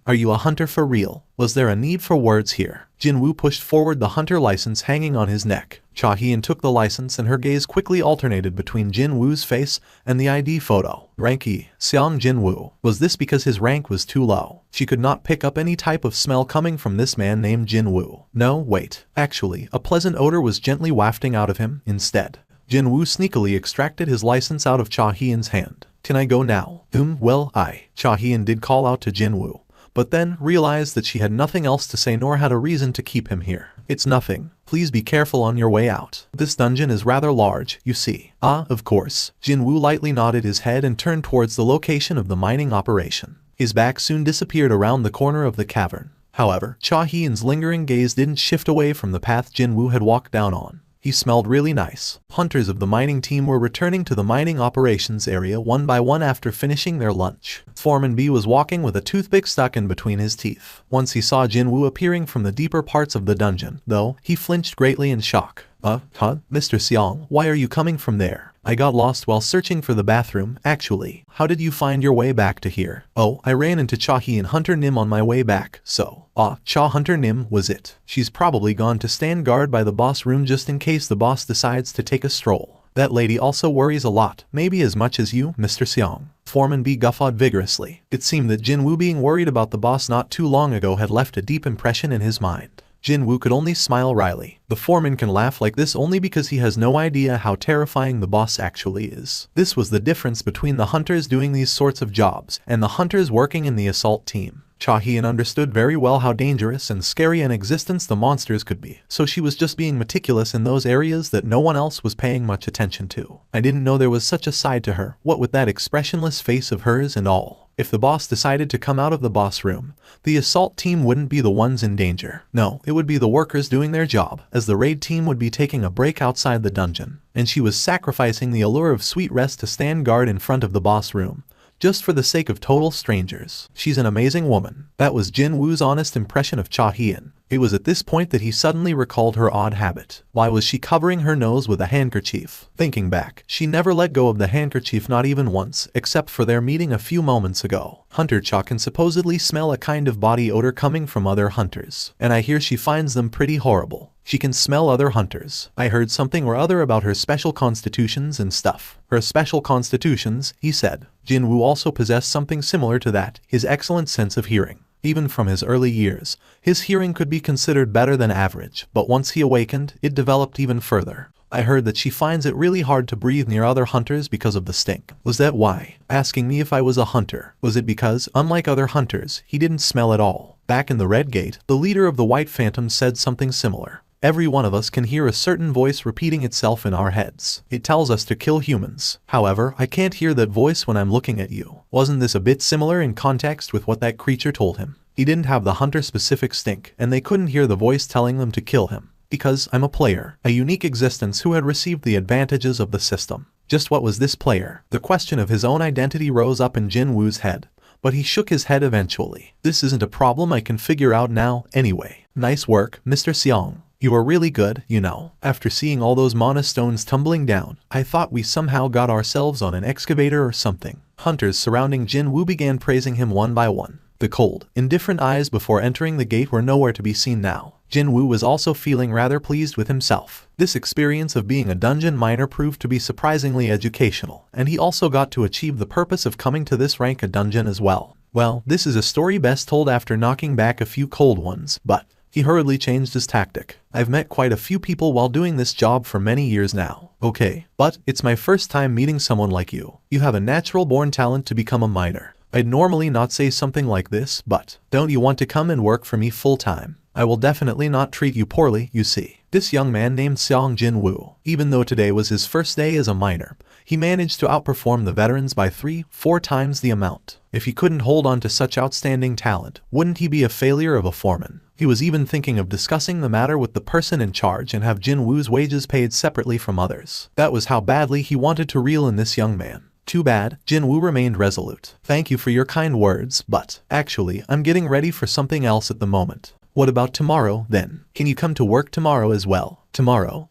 Are you a hunter for real? Was there a need for words here? Jinwoo pushed forward the hunter license hanging on his neck. Cha Hyun took the license and her gaze quickly alternated between Jinwoo's face and the ID photo. Rank E. Sung Jinwoo. Was this because his rank was too low? She could not pick up any type of smell coming from this man named Jinwoo. No, wait. Actually, a pleasant odor was gently wafting out of him instead. Jinwoo sneakily extracted his license out of Cha Hyun's hand. Can I go now? Well, Cha Hyun did call out to Jinwoo, but then realized that she had nothing else to say nor had a reason to keep him here. It's nothing. Please be careful on your way out. This dungeon is rather large, you see. Of course. Jinwoo lightly nodded his head and turned towards the location of the mining operation. His back soon disappeared around the corner of the cavern. However, Cha Hyun's lingering gaze didn't shift away from the path Jinwoo had walked down on. He smelled really nice. Hunters of the mining team were returning to the mining operations area one by one after finishing their lunch. Foreman B was walking with a toothpick stuck in between his teeth. Once he saw Jinwoo appearing from the deeper parts of the dungeon, though, he flinched greatly in shock. Mr. Seong, why are you coming from there? I got lost while searching for the bathroom, actually. How did you find your way back to here? I ran into Cha Hyun Hunter Nim on my way back, so. Cha Hunter Nim was it. She's probably gone to stand guard by the boss room just in case the boss decides to take a stroll. That lady also worries a lot, maybe as much as you, Mr. Seong. Foreman B guffawed vigorously. It seemed that Jinwoo being worried about the boss not too long ago had left a deep impression in his mind. Jinwoo could only smile wryly. The foreman can laugh like this only because he has no idea how terrifying the boss actually is. This was the difference between the hunters doing these sorts of jobs and the hunters working in the assault team. Cha Hyun understood very well how dangerous and scary an existence the monsters could be, so she was just being meticulous in those areas that no one else was paying much attention to. I didn't know there was such a side to her, what with that expressionless face of hers and all. If the boss decided to come out of the boss room, the assault team wouldn't be the ones in danger. No, it would be the workers doing their job, as the raid team would be taking a break outside the dungeon. And she was sacrificing the allure of sweet rest to stand guard in front of the boss room, just for the sake of total strangers. She's an amazing woman. That was Jinwoo's honest impression of Cha Hyun. It was at this point that he suddenly recalled her odd habit. Why was she covering her nose with a handkerchief? Thinking back, she never let go of the handkerchief, not even once, except for their meeting a few moments ago. Hunter Cha can supposedly smell a kind of body odor coming from other hunters, and I hear she finds them pretty horrible. She can smell other hunters. I heard something or other about her special constitutions and stuff. Her special constitutions, he said. Jinwoo also possessed something similar to that, his excellent sense of hearing. Even from his early years, his hearing could be considered better than average, but once he awakened, it developed even further. I heard that she finds it really hard to breathe near other hunters because of the stink. Was that why? Asking me if I was a hunter. Was it because, unlike other hunters, he didn't smell at all? Back in the Red Gate, the leader of the White Phantom said something similar. Every one of us can hear a certain voice repeating itself in our heads. It tells us to kill humans. However, I can't hear that voice when I'm looking at you. Wasn't this a bit similar in context with what that creature told him? He didn't have the hunter-specific stink, and they couldn't hear the voice telling them to kill him. Because I'm a player, a unique existence who had received the advantages of the system. Just what was this player? The question of his own identity rose up in Jinwoo's head, but he shook his head eventually. This isn't a problem I can figure out now, anyway. Nice work, Mr. Seong. You are really good, you know. After seeing all those mana stones tumbling down, I thought we somehow got ourselves on an excavator or something. Hunters surrounding Jinwoo began praising him one by one. The cold, indifferent eyes before entering the gate were nowhere to be seen now. Jinwoo was also feeling rather pleased with himself. This experience of being a dungeon miner proved to be surprisingly educational, and he also got to achieve the purpose of coming to this rank a dungeon as well. Well, this is a story best told after knocking back a few cold ones, but he hurriedly changed his tactic. I've met quite a few people while doing this job for many years now. Okay, but it's my first time meeting someone like you. You have a natural-born talent to become a miner. I'd normally not say something like this, but don't you want to come and work for me full-time? I will definitely not treat you poorly, you see. This young man named Sung Jinwoo, even though today was his first day as a miner, he managed to outperform the veterans by 3-4 times the amount. If he couldn't hold on to such outstanding talent, wouldn't he be a failure of a foreman? He was even thinking of discussing the matter with the person in charge and have Jinwoo's wages paid separately from others. That was how badly he wanted to reel in this young man. Too bad, Jinwoo remained resolute. Thank you for your kind words, but actually, I'm getting ready for something else at the moment. What about tomorrow, then? Can you come to work tomorrow as well? Tomorrow?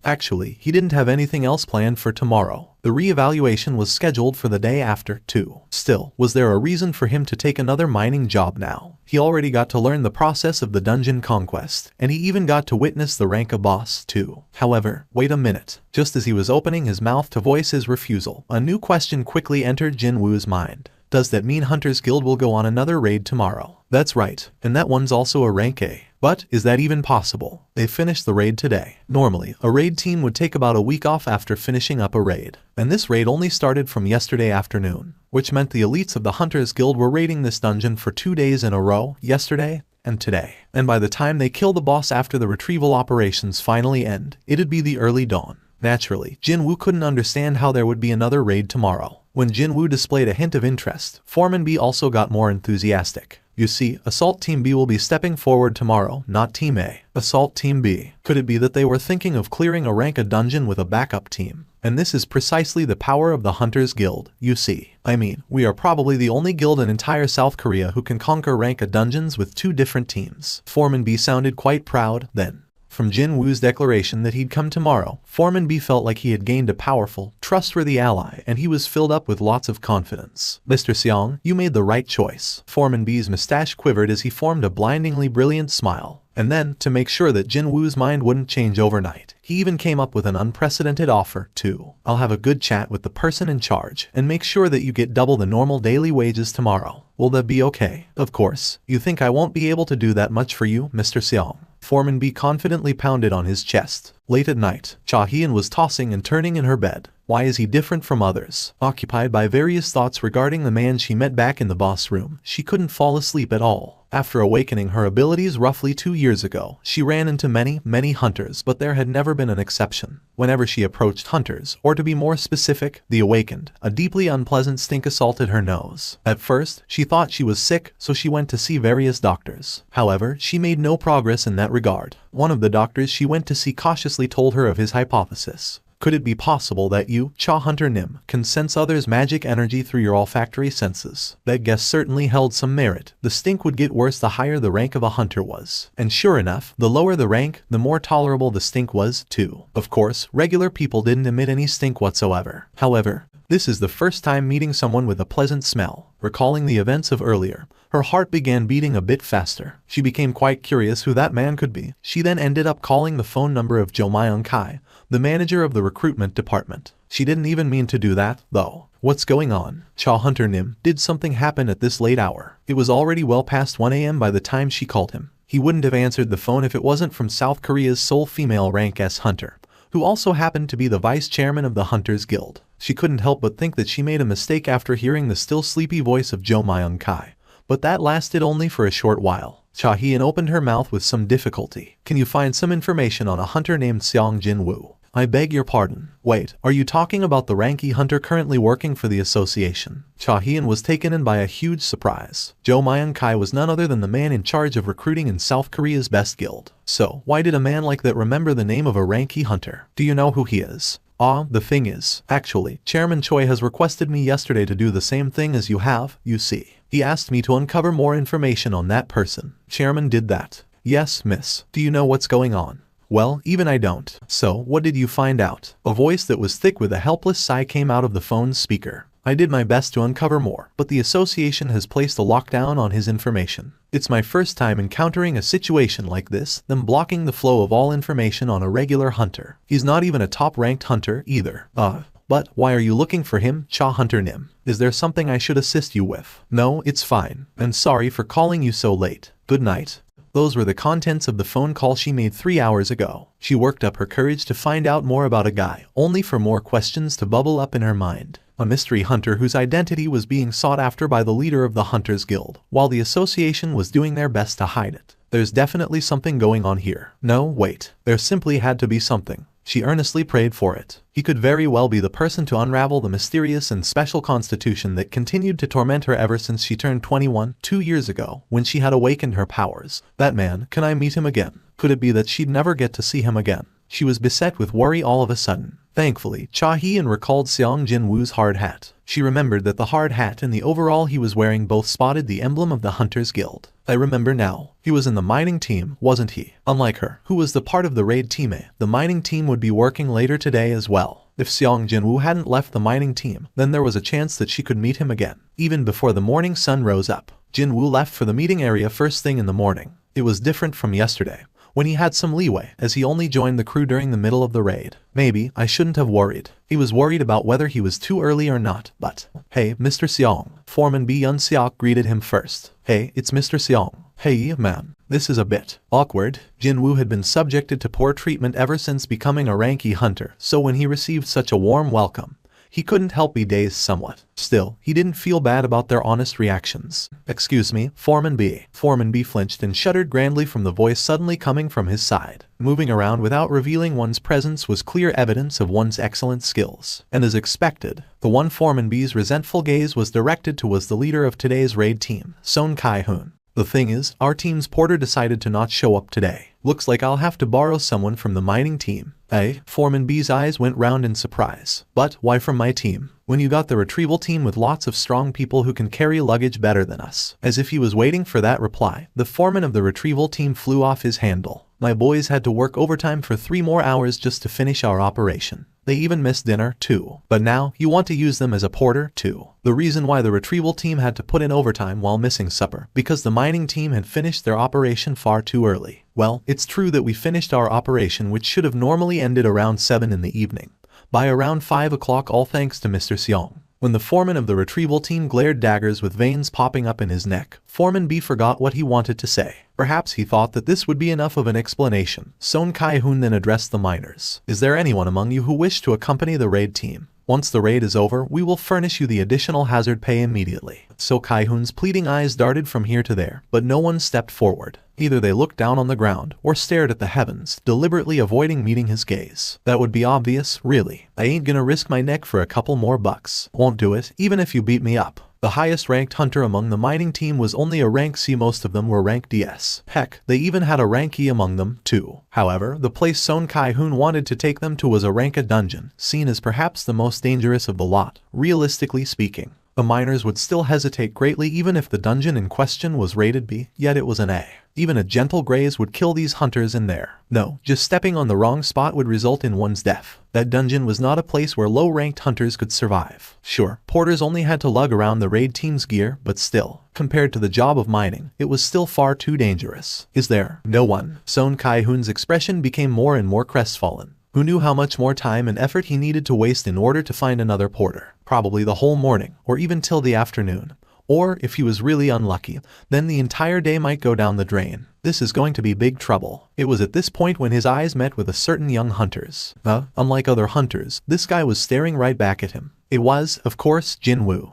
Actually, he didn't have anything else planned for tomorrow. The re-evaluation was scheduled for the day after, too. Still, was there a reason for him to take another mining job now? He already got to learn the process of the dungeon conquest, and he even got to witness the rank of boss, too. However, wait a minute. Just as he was opening his mouth to voice his refusal, a new question quickly entered Jinwoo's mind. Does that mean Hunter's Guild will go on another raid tomorrow? That's right, and that one's also a rank A. But is that even possible? They finished the raid today. Normally, a raid team would take about a week off after finishing up a raid, and this raid only started from yesterday afternoon, which meant the elites of the Hunters Guild were raiding this dungeon for 2 days in a row, yesterday and today. And by the time they kill the boss after the retrieval operations finally end, it'd be the early dawn. Naturally, Jinwoo couldn't understand how there would be another raid tomorrow. When Jinwoo displayed a hint of interest, Foreman B also got more enthusiastic. You see, Assault Team B will be stepping forward tomorrow, not Team A. Assault Team B. Could it be that they were thinking of clearing a rank a dungeon with a backup team? And this is precisely the power of the Hunters Guild, you see. I mean, we are probably the only guild in entire South Korea who can conquer rank a dungeons with 2 different teams. Foreman B sounded quite proud, then. From Jinwoo's declaration that he'd come tomorrow, Foreman B felt like he had gained a powerful, trustworthy ally, and he was filled up with lots of confidence. Mr. Seong, you made the right choice. Foreman B's mustache quivered as he formed a blindingly brilliant smile. And then, to make sure that Jinwoo's mind wouldn't change overnight, he even came up with an unprecedented offer, too. I'll have a good chat with the person in charge, and make sure that you get double the normal daily wages tomorrow. Will that be okay? Of course. You think I won't be able to do that much for you, Mr. Seong? Foreman B confidently pounded on his chest. Late at night, Cha Hyun was tossing and turning in her bed. Why is he different from others? Occupied by various thoughts regarding the man she met back in the boss room, she couldn't fall asleep at all. After awakening her abilities roughly 2 years ago, she ran into many hunters, but there had never been an exception. Whenever she approached hunters, or to be more specific, the awakened, a deeply unpleasant stink assaulted her nose. At first, she thought she was sick, so she went to see various doctors. However, she made no progress in that regard. One of the doctors she went to see cautiously told her of his hypothesis. Could it be possible that you, Cha Hunter Nim, can sense others' magic energy through your olfactory senses? That guess certainly held some merit. The stink would get worse the higher the rank of a hunter was. And sure enough, the lower the rank, the more tolerable the stink was, too. Of course, regular people didn't emit any stink whatsoever. However, this is the first time meeting someone with a pleasant smell. Recalling the events of earlier, her heart began beating a bit faster. She became quite curious who that man could be. She then ended up calling the phone number of Jo Myung-kai, the manager of the recruitment department. She didn't even mean to do that, though. What's going on? Cha Hunter Nim, did something happen at this late hour? It was already well past 1 a.m. by the time she called him. He wouldn't have answered the phone if it wasn't from South Korea's sole female rank S hunter, who also happened to be the vice chairman of the Hunters Guild. She couldn't help but think that she made a mistake after hearing the still sleepy voice of Jo Myung-kai. But that lasted only for a short while. Cha Hyun opened her mouth with some difficulty. Can you find some information on a hunter named Sung Jinwoo? I beg your pardon. Wait, are you talking about the ranky hunter currently working for the association? Cha Hyun was taken in by a huge surprise. Jo Myung-kai was none other than the man in charge of recruiting in South Korea's best guild. So, why did a man like that remember the name of a ranky hunter? Do you know who he is? The thing is, actually, Chairman Choi has requested me yesterday to do the same thing as you have, you see. He asked me to uncover more information on that person. Chairman did that. Yes, miss. Do you know what's going on? Well, even I don't. So, what did you find out? A voice that was thick with a helpless sigh came out of the phone's speaker. I did my best to uncover more, but the association has placed a lockdown on his information. It's my first time encountering a situation like this, them blocking the flow of all information on a regular hunter. He's not even a top-ranked hunter either. But why are you looking for him, Cha Hunter Nim? Is there something I should assist you with? No, it's fine. And sorry for calling you so late. Good night. Those were the contents of the phone call she made 3 hours ago. She worked up her courage to find out more about a guy, only for more questions to bubble up in her mind. A mystery hunter whose identity was being sought after by the leader of the Hunters Guild, while the association was doing their best to hide it. There's definitely something going on here. No, wait. There simply had to be something. She earnestly prayed for it. He could very well be the person to unravel the mysterious and special constitution that continued to torment her ever since she turned 21, 2 years ago, when she had awakened her powers. That man, can I meet him again? Could it be that she'd never get to see him again? She was beset with worry all of a sudden. Thankfully, Cha Hee-in recalled Sung Jinwoo's hard hat. She remembered that the hard hat and the overall he was wearing both spotted the emblem of the Hunters Guild. I remember now. He was in the mining team, wasn't he? Unlike her, who was the part of the raid team A, the mining team would be working later today as well. If Sung Jinwoo hadn't left the mining team, then there was a chance that she could meet him again. Even before the morning sun rose up, Jinwoo left for the meeting area first thing in the morning. It was different from yesterday, when he had some leeway, as he only joined the crew during the middle of the raid. Maybe I shouldn't have worried. He was worried about whether he was too early or not, but... Hey, Mr. Seong. Foreman B. Yun Seok greeted him first. Hey, it's Mr. Seong. Hey, man. This is a bit awkward. Jinwoo had been subjected to poor treatment ever since becoming a ranky hunter, so when he received such a warm welcome, he couldn't help be dazed somewhat. Still, he didn't feel bad about their honest reactions. Excuse me, Foreman B. Foreman B flinched and shuddered grandly from the voice suddenly coming from his side. Moving around without revealing one's presence was clear evidence of one's excellent skills. And as expected, the one Foreman B's resentful gaze was directed towards the leader of today's raid team, Son Kai-hoon. The thing is, our team's porter decided to not show up today. Looks like I'll have to borrow someone from the mining team. Eh? Foreman B's eyes went round in surprise. But why from my team? When you got the retrieval team with lots of strong people who can carry luggage better than us. As if he was waiting for that reply, the foreman of the retrieval team flew off his handle. My boys had to work overtime for 3 more hours just to finish our operation. They even missed dinner, too. But now, you want to use them as a porter, too. The reason why the retrieval team had to put in overtime while missing supper, because the mining team had finished their operation far too early. Well, it's true that we finished our operation, which should have normally ended around 7 in the evening, by around 5 o'clock, all thanks to Mr. Seong. When the foreman of the retrieval team glared daggers with veins popping up in his neck, Foreman B forgot what he wanted to say. Perhaps he thought that this would be enough of an explanation. Son Kai-hoon then addressed the miners. Is there anyone among you who wish to accompany the raid team? Once the raid is over, we will furnish you the additional hazard pay immediately. So Kai-hoon's pleading eyes darted from here to there, but no one stepped forward. Either they looked down on the ground or stared at the heavens, deliberately avoiding meeting his gaze. That would be obvious, really. I ain't gonna risk my neck for a couple more bucks. Won't do it, even if you beat me up. The highest ranked hunter among the mining team was only a rank C. Most of them were rank DS. Heck, they even had a rank E among them, too. However, the place Son Kai-hoon wanted to take them to was a rank A dungeon, seen as perhaps the most dangerous of the lot, realistically speaking. The miners would still hesitate greatly even if the dungeon in question was rated B, yet it was an A. Even a gentle graze would kill these hunters in there. No, just stepping on the wrong spot would result in one's death. That dungeon was not a place where low-ranked hunters could survive. Sure, porters only had to lug around the raid team's gear, but still, compared to the job of mining, it was still far too dangerous. Is there no one? Son Kai-hoon's expression became more and more crestfallen. Who knew how much more time and effort he needed to waste in order to find another porter? Probably the whole morning, or even till the afternoon. Or, if he was really unlucky, then the entire day might go down the drain. This is going to be big trouble. It was at this point when his eyes met with a certain young hunter's. Unlike other hunters, this guy was staring right back at him. It was, of course, Jinwoo.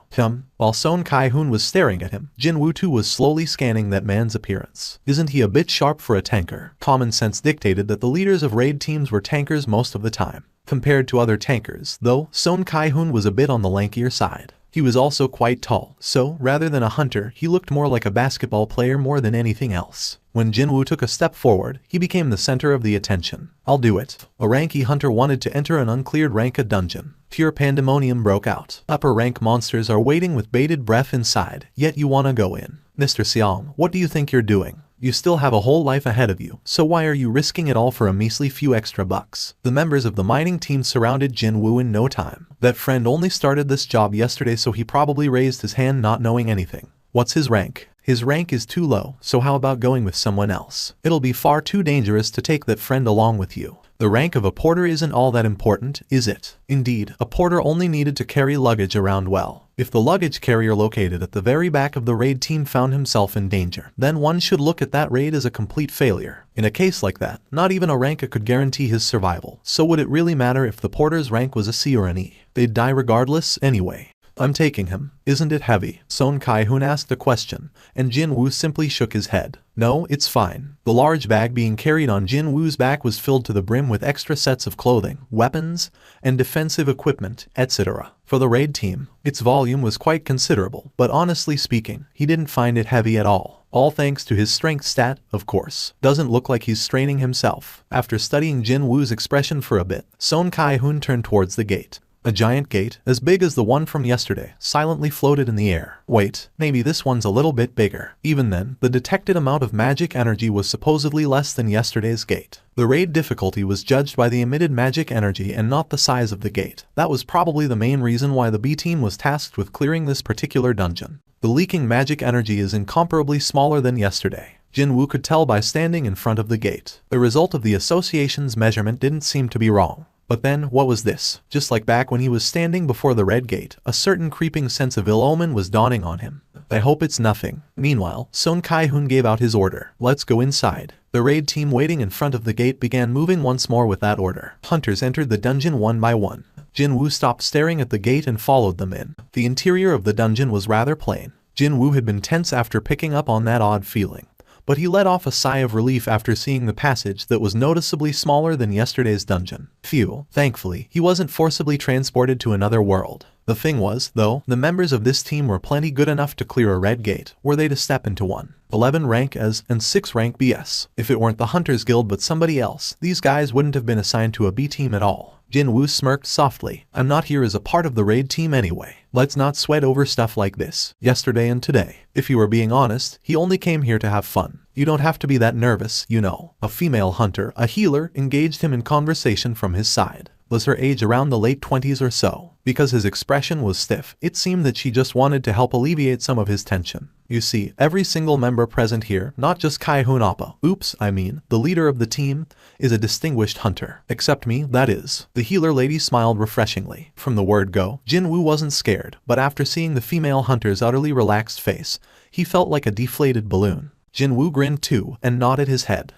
While Son Kai-hoon was staring at him, Jinwoo too was slowly scanning that man's appearance. Isn't he a bit sharp for a tanker? Common sense dictated that the leaders of raid teams were tankers most of the time. Compared to other tankers, though, Son Kai-hoon was a bit on the lankier side. He was also quite tall, so, rather than a hunter, he looked more like a basketball player more than anything else. When Jinwoo took a step forward, he became the center of the attention. I'll do it. A ranky hunter wanted to enter an uncleared rank A dungeon. Pure pandemonium broke out. Upper rank monsters are waiting with bated breath inside, yet you wanna go in. Mr. Seong, what do you think you're doing? You still have a whole life ahead of you, so why are you risking it all for a measly few extra bucks? The members of the mining team surrounded Jinwoo in no time. That friend only started this job yesterday, so he probably raised his hand not knowing anything. What's his rank? His rank is too low, so how about going with someone else? It'll be far too dangerous to take that friend along with you. The rank of a porter isn't all that important, is it? Indeed, a porter only needed to carry luggage around well. If the luggage carrier located at the very back of the raid team found himself in danger, then one should look at that raid as a complete failure. In a case like that, not even a rank could guarantee his survival, so would it really matter if the porter's rank was a C or an E? They'd die regardless anyway. I'm taking him. Isn't it heavy? Sung Ji-hoon asked the question, and Jinwoo simply shook his head. No, it's fine. The large bag being carried on Jinwoo's back was filled to the brim with extra sets of clothing, weapons, and defensive equipment, etc. For the raid team, its volume was quite considerable, but honestly speaking, he didn't find it heavy at all. All thanks to his strength stat, of course. Doesn't look like he's straining himself. After studying Jinwoo's expression for a bit, Sung Ji-hoon turned towards the gate. A giant gate, as big as the one from yesterday, silently floated in the air. Wait, maybe this one's a little bit bigger. Even then, the detected amount of magic energy was supposedly less than yesterday's gate. The raid difficulty was judged by the emitted magic energy and not the size of the gate. That was probably the main reason why the B team was tasked with clearing this particular dungeon. The leaking magic energy is incomparably smaller than yesterday. Jinwoo could tell by standing in front of the gate. The result of the association's measurement didn't seem to be wrong. But then, what was this? Just like back when he was standing before the red gate, a certain creeping sense of ill omen was dawning on him. I hope it's nothing. Meanwhile, Sung Ji-hoon gave out his order. Let's go inside. The raid team waiting in front of the gate began moving once more with that order. Hunters entered the dungeon one by one. Jinwoo stopped staring at the gate and followed them in. The interior of the dungeon was rather plain. Jinwoo had been tense after picking up on that odd feeling. But he let off a sigh of relief after seeing the passage that was noticeably smaller than yesterday's dungeon. Phew, thankfully, he wasn't forcibly transported to another world. The thing was, though, the members of this team were plenty good enough to clear a red gate, were they to step into one. 11 rank as, and 6 rank BS. If it weren't the Hunters Guild but somebody else, these guys wouldn't have been assigned to a B team at all. Jinwoo smirked softly. I'm not here as a part of the raid team anyway. Let's not sweat over stuff like this. Yesterday and today. If you were being honest, he only came here to have fun. You don't have to be that nervous, you know. A female hunter, a healer, engaged him in conversation from his side. Was her age around the late 20s or so? Because his expression was stiff, it seemed that she just wanted to help alleviate some of his tension. You see, every single member present here, not just Ji-hoon Appa, the leader of the team, is a distinguished hunter. Except me, that is. The healer lady smiled refreshingly. From the word go, Jinwoo wasn't scared, but after seeing the female hunter's utterly relaxed face, he felt like a deflated balloon. Jinwoo grinned too, and nodded his head.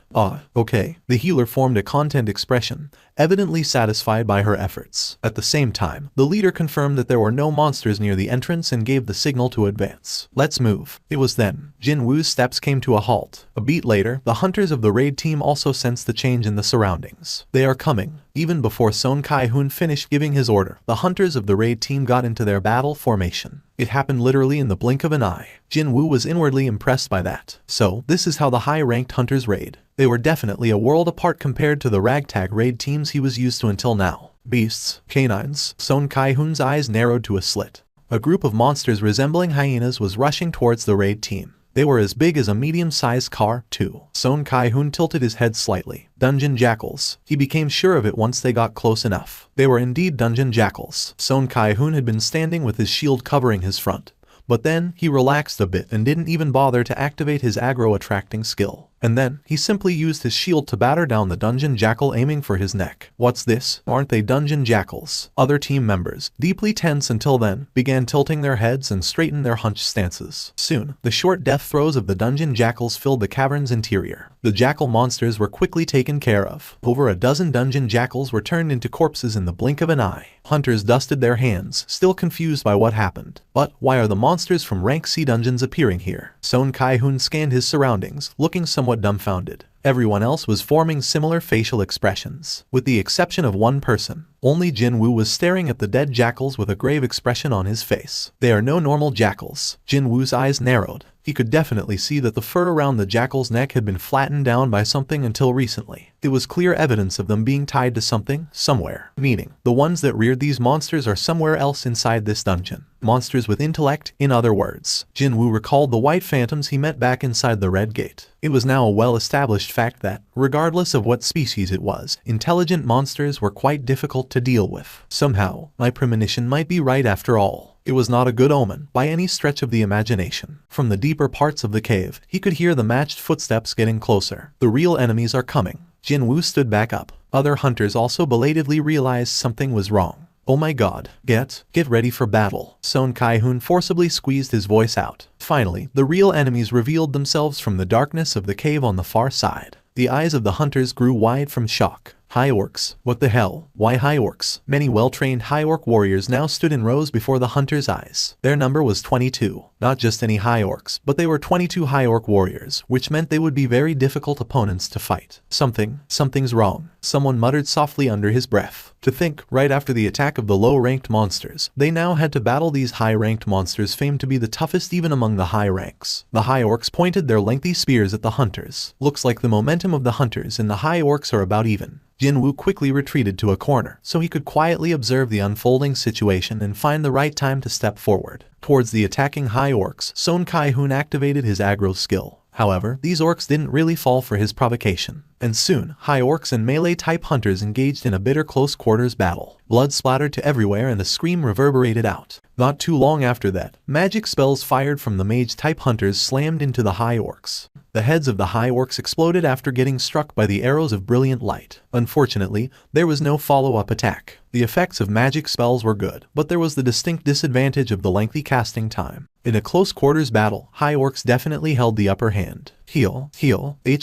Okay. The healer formed a content expression, evidently satisfied by her efforts. At the same time, the leader confirmed that there were no monsters near the entrance and gave the signal to advance. Let's move. It was then. Jinwoo's steps came to a halt. A beat later, the hunters of the raid team also sensed the change in the surroundings. They are coming. Even before Sung Ji-hoon finished giving his order, the hunters of the raid team got into their battle formation. It happened literally in the blink of an eye. Jinwoo was inwardly impressed by that. So, this is how the high-ranked hunters raid. They were definitely a world apart compared to the ragtag raid teams he was used to until now. Beasts, canines. Sung Ji-hoon's eyes narrowed to a slit. A group of monsters resembling hyenas was rushing towards the raid team. They were as big as a medium-sized car, too. Sung Ji-hoon tilted his head slightly. Dungeon jackals. He became sure of it once they got close enough. They were indeed dungeon jackals. Sung Ji-hoon had been standing with his shield covering his front. But then, he relaxed a bit and didn't even bother to activate his aggro-attracting skill. And then, he simply used his shield to batter down the dungeon jackal aiming for his neck. What's this? Aren't they dungeon jackals? Other team members, deeply tense until then, began tilting their heads and straightened their hunched stances. Soon, the short death throes of the dungeon jackals filled the cavern's interior. The jackal monsters were quickly taken care of. Over a dozen dungeon jackals were turned into corpses in the blink of an eye. Hunters dusted their hands, still confused by what happened. But why are the monsters from rank C dungeons appearing here? Sung Ji-hoon scanned his surroundings, looking somewhat dumbfounded. Everyone else was forming similar facial expressions. With the exception of one person, only Jinwoo was staring at the dead jackals with a grave expression on his face. They are no normal jackals. Jinwoo's eyes narrowed. He could definitely see that the fur around the jackal's neck had been flattened down by something until recently. It was clear evidence of them being tied to something, somewhere. Meaning, the ones that reared these monsters are somewhere else inside this dungeon. Monsters with intellect, in other words. Jinwoo recalled the white phantoms he met back inside the Red Gate. It was now a well-established fact that, regardless of what species it was, intelligent monsters were quite difficult to deal with. Somehow, my premonition might be right after all. It was not a good omen, by any stretch of the imagination. From the deeper parts of the cave, he could hear the matched footsteps getting closer. The real enemies are coming. Jinwoo stood back up. Other hunters also belatedly realized something was wrong. Oh my god, get ready for battle. Sung Jinwoo forcibly squeezed his voice out. Finally, the real enemies revealed themselves from the darkness of the cave on the far side. The eyes of the hunters grew wide from shock. High orcs. What the hell? Why high orcs? Many well-trained high orc warriors now stood in rows before the hunters' eyes. Their number was 22. Not just any high orcs, but they were 22 high orc warriors, which meant they would be very difficult opponents to fight. Something's wrong. Someone muttered softly under his breath. To think, right after the attack of the low-ranked monsters, they now had to battle these high-ranked monsters famed to be the toughest even among the high ranks. The high orcs pointed their lengthy spears at the hunters. Looks like the momentum of the hunters and the high orcs are about even. Jinwoo quickly retreated to a corner so he could quietly observe the unfolding situation and find the right time to step forward. Towards the attacking high orcs, Sung Jinwoo activated his aggro skill. However, these orcs didn't really fall for his provocation. And soon, high orcs and melee-type hunters engaged in a bitter close-quarters battle. Blood splattered to everywhere and a scream reverberated out. Not too long after that, magic spells fired from the mage-type hunters slammed into the high orcs. The heads of the high orcs exploded after getting struck by the arrows of brilliant light. Unfortunately, there was no follow-up attack. The effects of magic spells were good, but there was the distinct disadvantage of the lengthy casting time. In a close-quarters battle, high orcs definitely held the upper hand. Heal,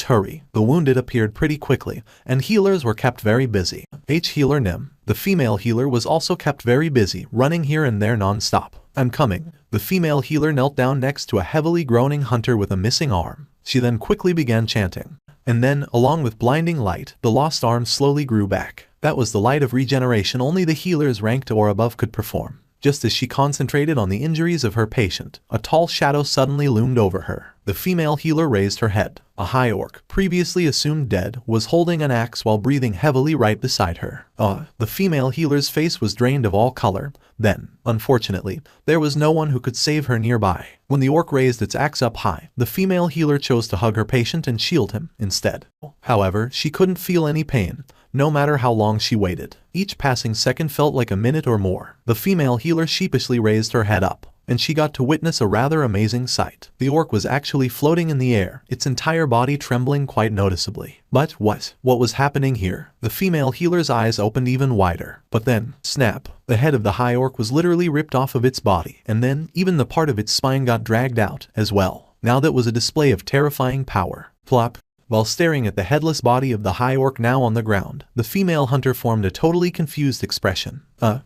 hurry. The wounded appeared pretty quickly, and healers were kept very busy. Healer Nim. The female healer was also kept very busy, running here and there non-stop. I'm coming. The female healer knelt down next to a heavily groaning hunter with a missing arm. She then quickly began chanting. And then, along with blinding light, the lost arm slowly grew back. That was the light of regeneration only the healers ranked or above could perform. Just as she concentrated on the injuries of her patient, a tall shadow suddenly loomed over her. The female healer raised her head. A high orc, previously assumed dead, was holding an axe while breathing heavily right beside her. The female healer's face was drained of all color. Then, unfortunately, there was no one who could save her nearby. When the orc raised its axe up high, the female healer chose to hug her patient and shield him instead. However, she couldn't feel any pain, no matter how long she waited. Each passing second felt like a minute or more. The female healer sheepishly raised her head up, and she got to witness a rather amazing sight. The orc was actually floating in the air, its entire body trembling quite noticeably. But what was happening here? The female healer's eyes opened even wider. But then, snap, the head of the high orc was literally ripped off of its body, and then even the part of its spine got dragged out as well. Now that was a display of terrifying power. Plop. While staring at the headless body of the high orc now on the ground, the female hunter formed a totally confused expression.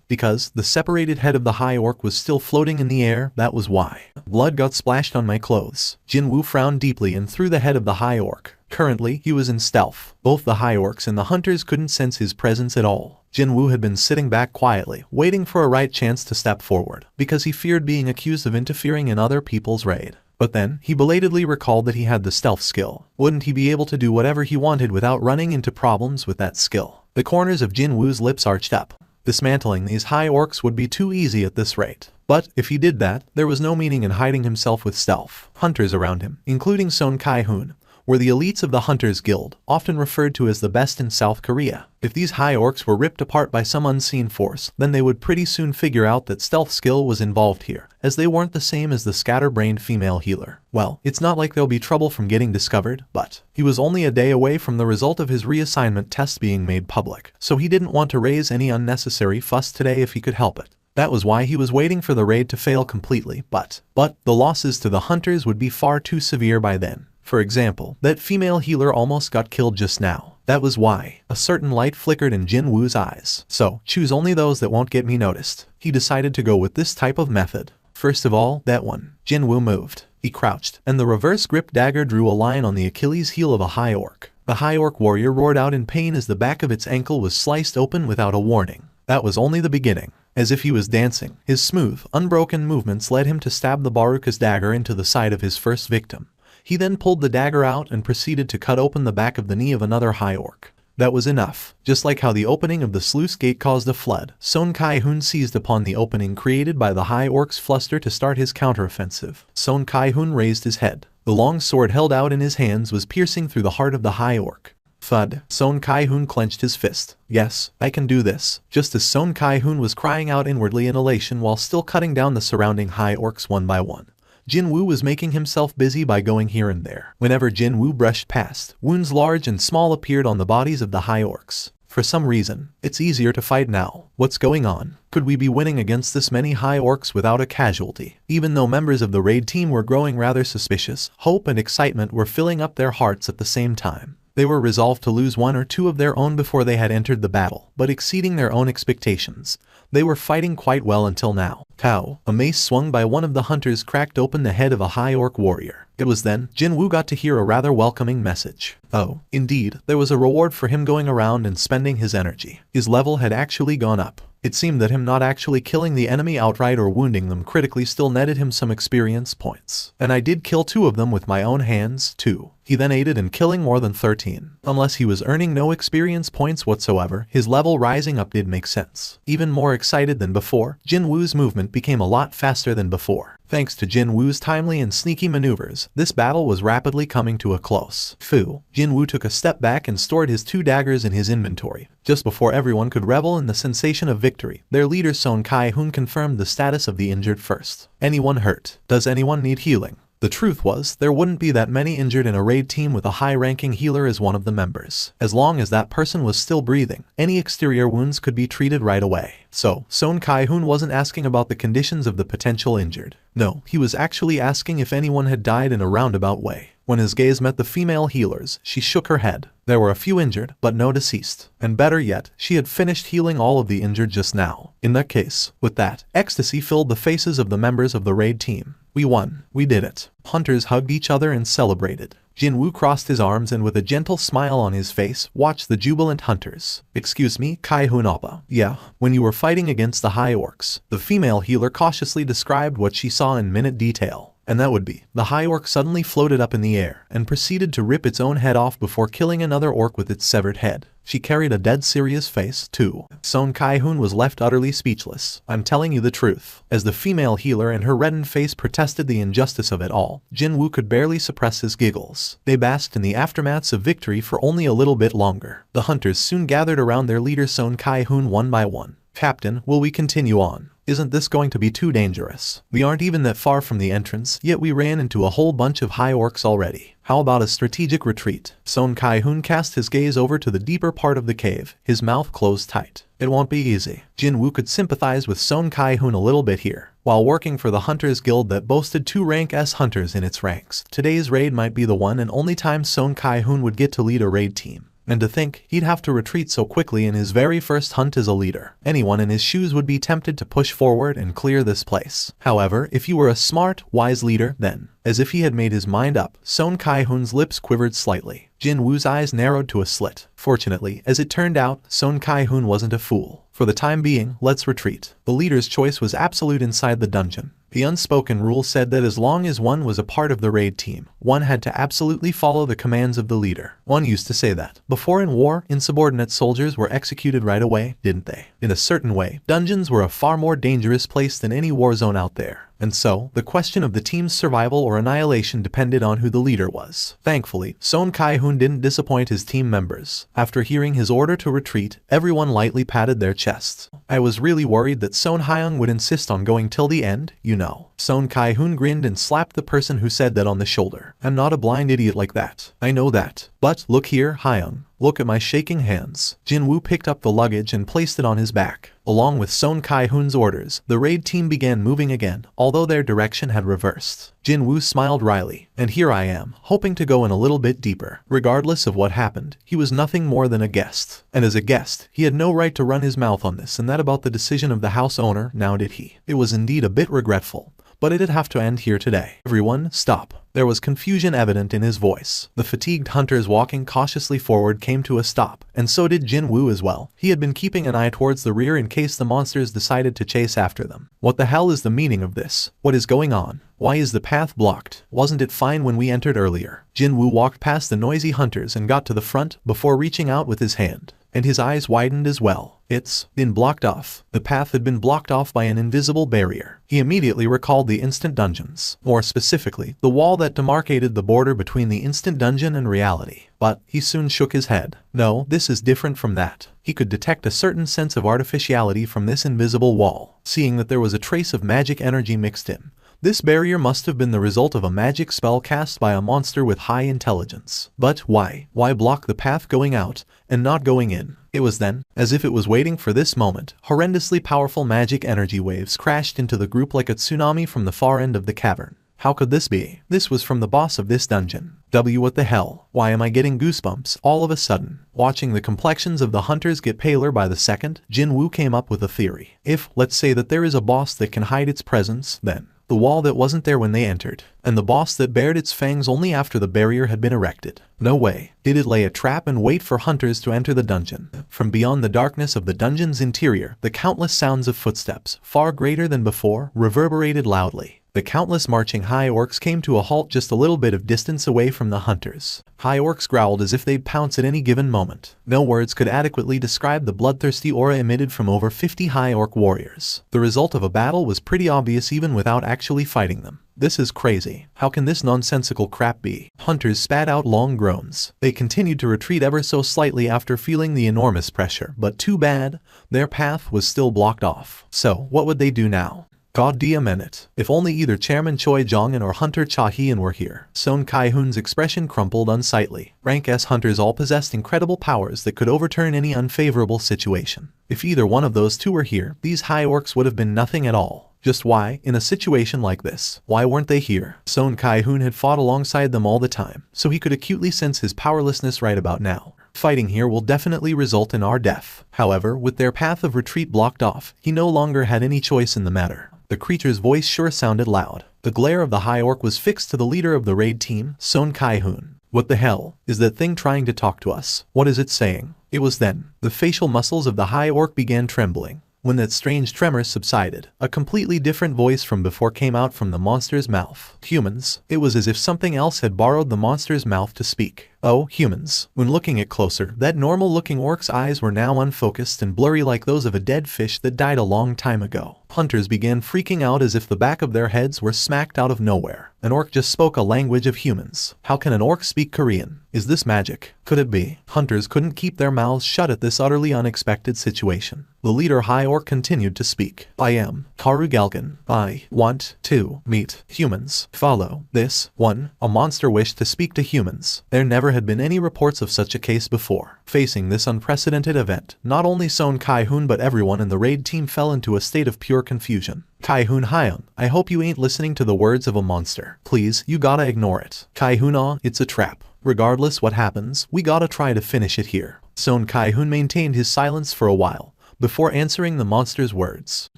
Because the separated head of the high orc was still floating in the air, that was why. Blood got splashed on my clothes. Jinwoo frowned deeply and threw the head of the high orc. Currently, he was in stealth. Both the high orcs and the hunters couldn't sense his presence at all. Jinwoo had been sitting back quietly, waiting for a right chance to step forward, because he feared being accused of interfering in other people's raid. But then, he belatedly recalled that he had the stealth skill. Wouldn't he be able to do whatever he wanted without running into problems with that skill? The corners of Jinwoo's lips arched up. Dismantling these high orcs would be too easy at this rate. But if he did that, there was no meaning in hiding himself with stealth. Hunters around him, including Sung Jinwoo, were the elites of the Hunters Guild, often referred to as the best in South Korea. If these high orcs were ripped apart by some unseen force, then they would pretty soon figure out that stealth skill was involved here, as they weren't the same as the scatterbrained female healer. Well, it's not like there'll be trouble from getting discovered, but he was only a day away from the result of his reassignment test being made public, so he didn't want to raise any unnecessary fuss today if he could help it. That was why he was waiting for the raid to fail completely, but the losses to the hunters would be far too severe by then. For example, that female healer almost got killed just now. That was why. A certain light flickered in Jinwoo's eyes. So, choose only those that won't get me noticed. He decided to go with this type of method. First of all, that one. Jinwoo moved. He crouched, and the reverse grip dagger drew a line on the Achilles heel of a high orc. The high orc warrior roared out in pain as the back of its ankle was sliced open without a warning. That was only the beginning. as if he was dancing. His smooth, unbroken movements led him to stab the Baruka's dagger into the side of his first victim. He then pulled the dagger out and proceeded to cut open the back of the knee of another high orc. That was enough. Just like how the opening of the sluice gate caused a flood, Sung Kai-hoon seized upon the opening created by the high orc's fluster to start his counteroffensive. Sung Kai-hoon raised his head. The long sword held out in his hands was piercing through the heart of the high orc. Thud. Sung Kai-hoon clenched his fist. Yes, I can do this. Just as Sung Kai-hoon was crying out inwardly in elation while still cutting down the surrounding high orcs one by one, Jinwoo was making himself busy by going here and there. Whenever Jinwoo brushed past, wounds large and small appeared on the bodies of the high orcs. For some reason, it's easier to fight now. What's going on? Could we be winning against this many high orcs without a casualty? Even though members of the raid team were growing rather suspicious, hope and excitement were filling up their hearts at the same time. They were resolved to lose one or two of their own before they had entered the battle, but exceeding their own expectations. They were fighting quite well until now. Pow! A mace swung by one of the hunters cracked open the head of a high orc warrior. It was then Jinwoo got to hear a rather welcoming message. Oh, indeed, there was a reward for him going around and spending his energy. His level had actually gone up. It seemed that him not actually killing the enemy outright or wounding them critically still netted him some experience points. And I did kill 2 of them with my own hands, too. He then aided in killing more than 13. Unless he was earning no experience points whatsoever, his level rising up did make sense. Even more excited than before, Jinwoo's movement became a lot faster than before. Thanks to Jinwoo's timely and sneaky maneuvers, this battle was rapidly coming to a close. Fu. Jinwoo took a step back and stored his 2 daggers in his inventory. Just before everyone could revel in the sensation of victory, their leader Sung Kai-hoon confirmed the status of the injured first. Anyone hurt? Does anyone need healing? The truth was, there wouldn't be that many injured in a raid team with a high-ranking healer as one of the members. As long as that person was still breathing, any exterior wounds could be treated right away. So, Sung Kai-hoon wasn't asking about the conditions of the potential injured. No, he was actually asking if anyone had died in a roundabout way. When his gaze met the female healers, she shook her head. There were a few injured, but no deceased. And better yet, she had finished healing all of the injured just now. In that case, with that, ecstasy filled the faces of the members of the raid team. We won. We did it. Hunters hugged each other and celebrated. Jinwoo crossed his arms and with a gentle smile on his face, watched the jubilant hunters. Excuse me, Kai-hoon Oppa. Yeah, when you were fighting against the high orcs, the female healer cautiously described what she saw in minute detail. And that would be, the high orc suddenly floated up in the air and proceeded to rip its own head off before killing another orc with its severed head. She carried a dead serious face, too. Sung Kai-hoon was left utterly speechless. I'm telling you the truth. As the female healer and her reddened face protested the injustice of it all, Jinwoo could barely suppress his giggles. They basked in the aftermaths of victory for only a little bit longer. The hunters soon gathered around their leader Sung Kai-hoon one by one. Captain, will we continue on? Isn't this going to be too dangerous? We aren't even that far from the entrance, yet we ran into a whole bunch of high orcs already. How about a strategic retreat? Sung Kai-hoon cast his gaze over to the deeper part of the cave, his mouth closed tight. It won't be easy. Jinwoo could sympathize with Sung Kai-hoon a little bit here. While working for the Hunters Guild that boasted 2 rank S hunters in its ranks, today's raid might be the one and only time Sung Kai-hoon would get to lead a raid team. And to think, he'd have to retreat so quickly in his very first hunt as a leader. Anyone in his shoes would be tempted to push forward and clear this place. However, if you were a smart, wise leader, then, as if he had made his mind up, Sung Kai-hoon's lips quivered slightly. Jinwoo's eyes narrowed to a slit. Fortunately, as it turned out, Sung Kai-hoon wasn't a fool. For the time being, let's retreat. The leader's choice was absolute inside the dungeon. The unspoken rule said that as long as one was a part of the raid team, one had to absolutely follow the commands of the leader. One used to say that. Before in war, insubordinate soldiers were executed right away, didn't they? In a certain way, dungeons were a far more dangerous place than any war zone out there. And so, the question of the team's survival or annihilation depended on who the leader was. Thankfully, Sung Kai-hoon didn't disappoint his team members. After hearing his order to retreat, everyone lightly patted their chests. I was really worried that Son Hyung would insist on going till the end, you know. Sung Kai-hoon grinned and slapped the person who said that on the shoulder. I'm not a blind idiot like that. I know that. But, look here, Hyung. Look at my shaking hands. Jinwoo picked up the luggage and placed it on his back. Along with Sung Kai-hoon's orders, the raid team began moving again, although their direction had reversed. Jinwoo smiled wryly, and here I am, hoping to go in a little bit deeper. Regardless of what happened, he was nothing more than a guest. And as a guest, he had no right to run his mouth on this and that about the decision of the house owner, now did he? It was indeed a bit regretful. But it'd have to end here today. Everyone, stop. There was confusion evident in his voice. The fatigued hunters walking cautiously forward came to a stop, and so did Jinwoo as well. He had been keeping an eye towards the rear in case the monsters decided to chase after them. What the hell is the meaning of this? What is going on? Why is the path blocked? Wasn't it fine when we entered earlier? Jinwoo walked past the noisy hunters and got to the front before reaching out with his hand. And his eyes widened as well. It's been blocked off. The path had been blocked off by an invisible barrier. He immediately recalled the instant dungeons. More specifically, the wall that demarcated the border between the instant dungeon and reality. But he soon shook his head. No, this is different from that. He could detect a certain sense of artificiality from this invisible wall, seeing that there was a trace of magic energy mixed in. This barrier must have been the result of a magic spell cast by a monster with high intelligence. But why? Why block the path going out and not going in? It was then, as if it was waiting for this moment, horrendously powerful magic energy waves crashed into the group like a tsunami from the far end of the cavern. How could this be? This was from the boss of this dungeon. What the hell? Why am I getting goosebumps all of a sudden? Watching the complexions of the hunters get paler by the second, Jinwoo came up with a theory. If, let's say that there is a boss that can hide its presence, then the wall that wasn't there when they entered, and the boss that bared its fangs only after the barrier had been erected. No way. Did it lay a trap and wait for hunters to enter the dungeon? From beyond the darkness of the dungeon's interior, the countless sounds of footsteps, far greater than before, reverberated loudly. The countless marching high orcs came to a halt just a little bit of distance away from the hunters. High orcs growled as if they'd pounce at any given moment. No words could adequately describe the bloodthirsty aura emitted from over 50 high orc warriors. The result of a battle was pretty obvious even without actually fighting them. This is crazy. How can this nonsensical crap be? Hunters spat out long groans. They continued to retreat ever so slightly after feeling the enormous pressure, but too bad, their path was still blocked off. So, what would they do now? God damn it. If only either Chairman Choi Jong-un or Hunter Cha Hyun were here. Son Kai-hoon's expression crumpled unsightly. Rank S hunters all possessed incredible powers that could overturn any unfavorable situation. If either one of those two were here, these high orcs would have been nothing at all. Just why, in a situation like this, why weren't they here? Son Kai-hoon had fought alongside them all the time, so he could acutely sense his powerlessness right about now. Fighting here will definitely result in our death. However, with their path of retreat blocked off, he no longer had any choice in the matter. The creature's voice sure sounded loud. The glare of the high orc was fixed to the leader of the raid team, Son Kai-hoon. What the hell is that thing trying to talk to us? What is it saying? It was then the facial muscles of the high orc began trembling. When that strange tremor subsided, a completely different voice from before came out from the monster's mouth. Humans. It was as if something else had borrowed the monster's mouth to speak. Oh, humans. When looking at closer, that normal-looking orc's eyes were now unfocused and blurry like those of a dead fish that died a long time ago. Hunters began freaking out as if the back of their heads were smacked out of nowhere. An orc just spoke a language of humans. How can an orc speak Korean? Is this magic? Could it be? Hunters couldn't keep their mouths shut at this utterly unexpected situation. The leader high orc continued to speak. I am Karu Galgan. I want to meet humans. Follow this one. A monster wished to speak to humans. There never had been any reports of such a case before. Facing this unprecedented event, not only Son Kai-hoon but everyone in the raid team fell into a state of pure confusion. Kai-hoon Hyun, I hope you ain't listening to the words of a monster. Please, you gotta ignore it. Kai-hoon, it's a trap. Regardless what happens, we gotta try to finish it here. Son Kai-hoon maintained his silence for a while, before answering the monster's words.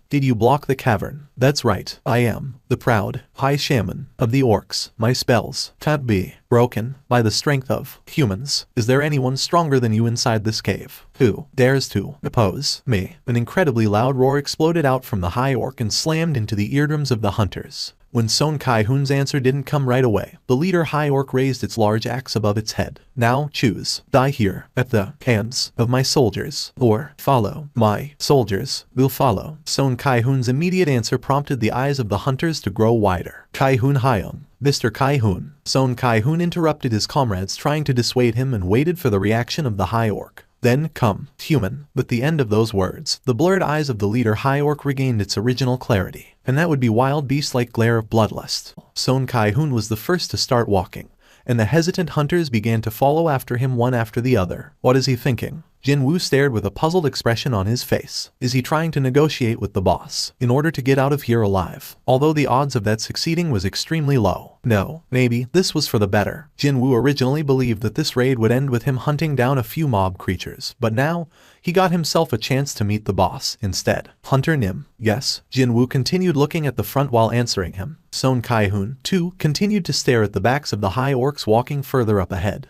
Did you block the cavern? That's right, I am the proud High Shaman of the orcs. My spells can't be broken by the strength of humans. Is there anyone stronger than you inside this cave? Who dares to oppose me? An incredibly loud roar exploded out from the high orc and slammed into the eardrums of the hunters. When Son Kai-hoon's answer didn't come right away, the leader high orc raised its large axe above its head. Now choose. Die here at the hands of my soldiers, or follow my soldiers will follow. Son Kai-hoon's immediate answer prompted the eyes of the hunters to grow wider. Kai-hoon Hyung. Mr. Kai-hoon. Son Kai-hoon interrupted his comrades trying to dissuade him and waited for the reaction of the high orc. Then come, human. With the end of those words, the blurred eyes of the leader high orc regained its original clarity, and that would be wild beast-like glare of bloodlust. Son Kai-hoon was the first to start walking, and the hesitant hunters began to follow after him one after the other. What is he thinking? Jinwoo stared with a puzzled expression on his face. Is he trying to negotiate with the boss in order to get out of here alive? Although the odds of that succeeding was extremely low. No, maybe this was for the better. Jinwoo originally believed that this raid would end with him hunting down a few mob creatures, but now he got himself a chance to meet the boss instead. Hunter Nim. Yes, Jinwoo continued looking at the front while answering him. Son Kai-hoon, too, continued to stare at the backs of the high orcs walking further up ahead.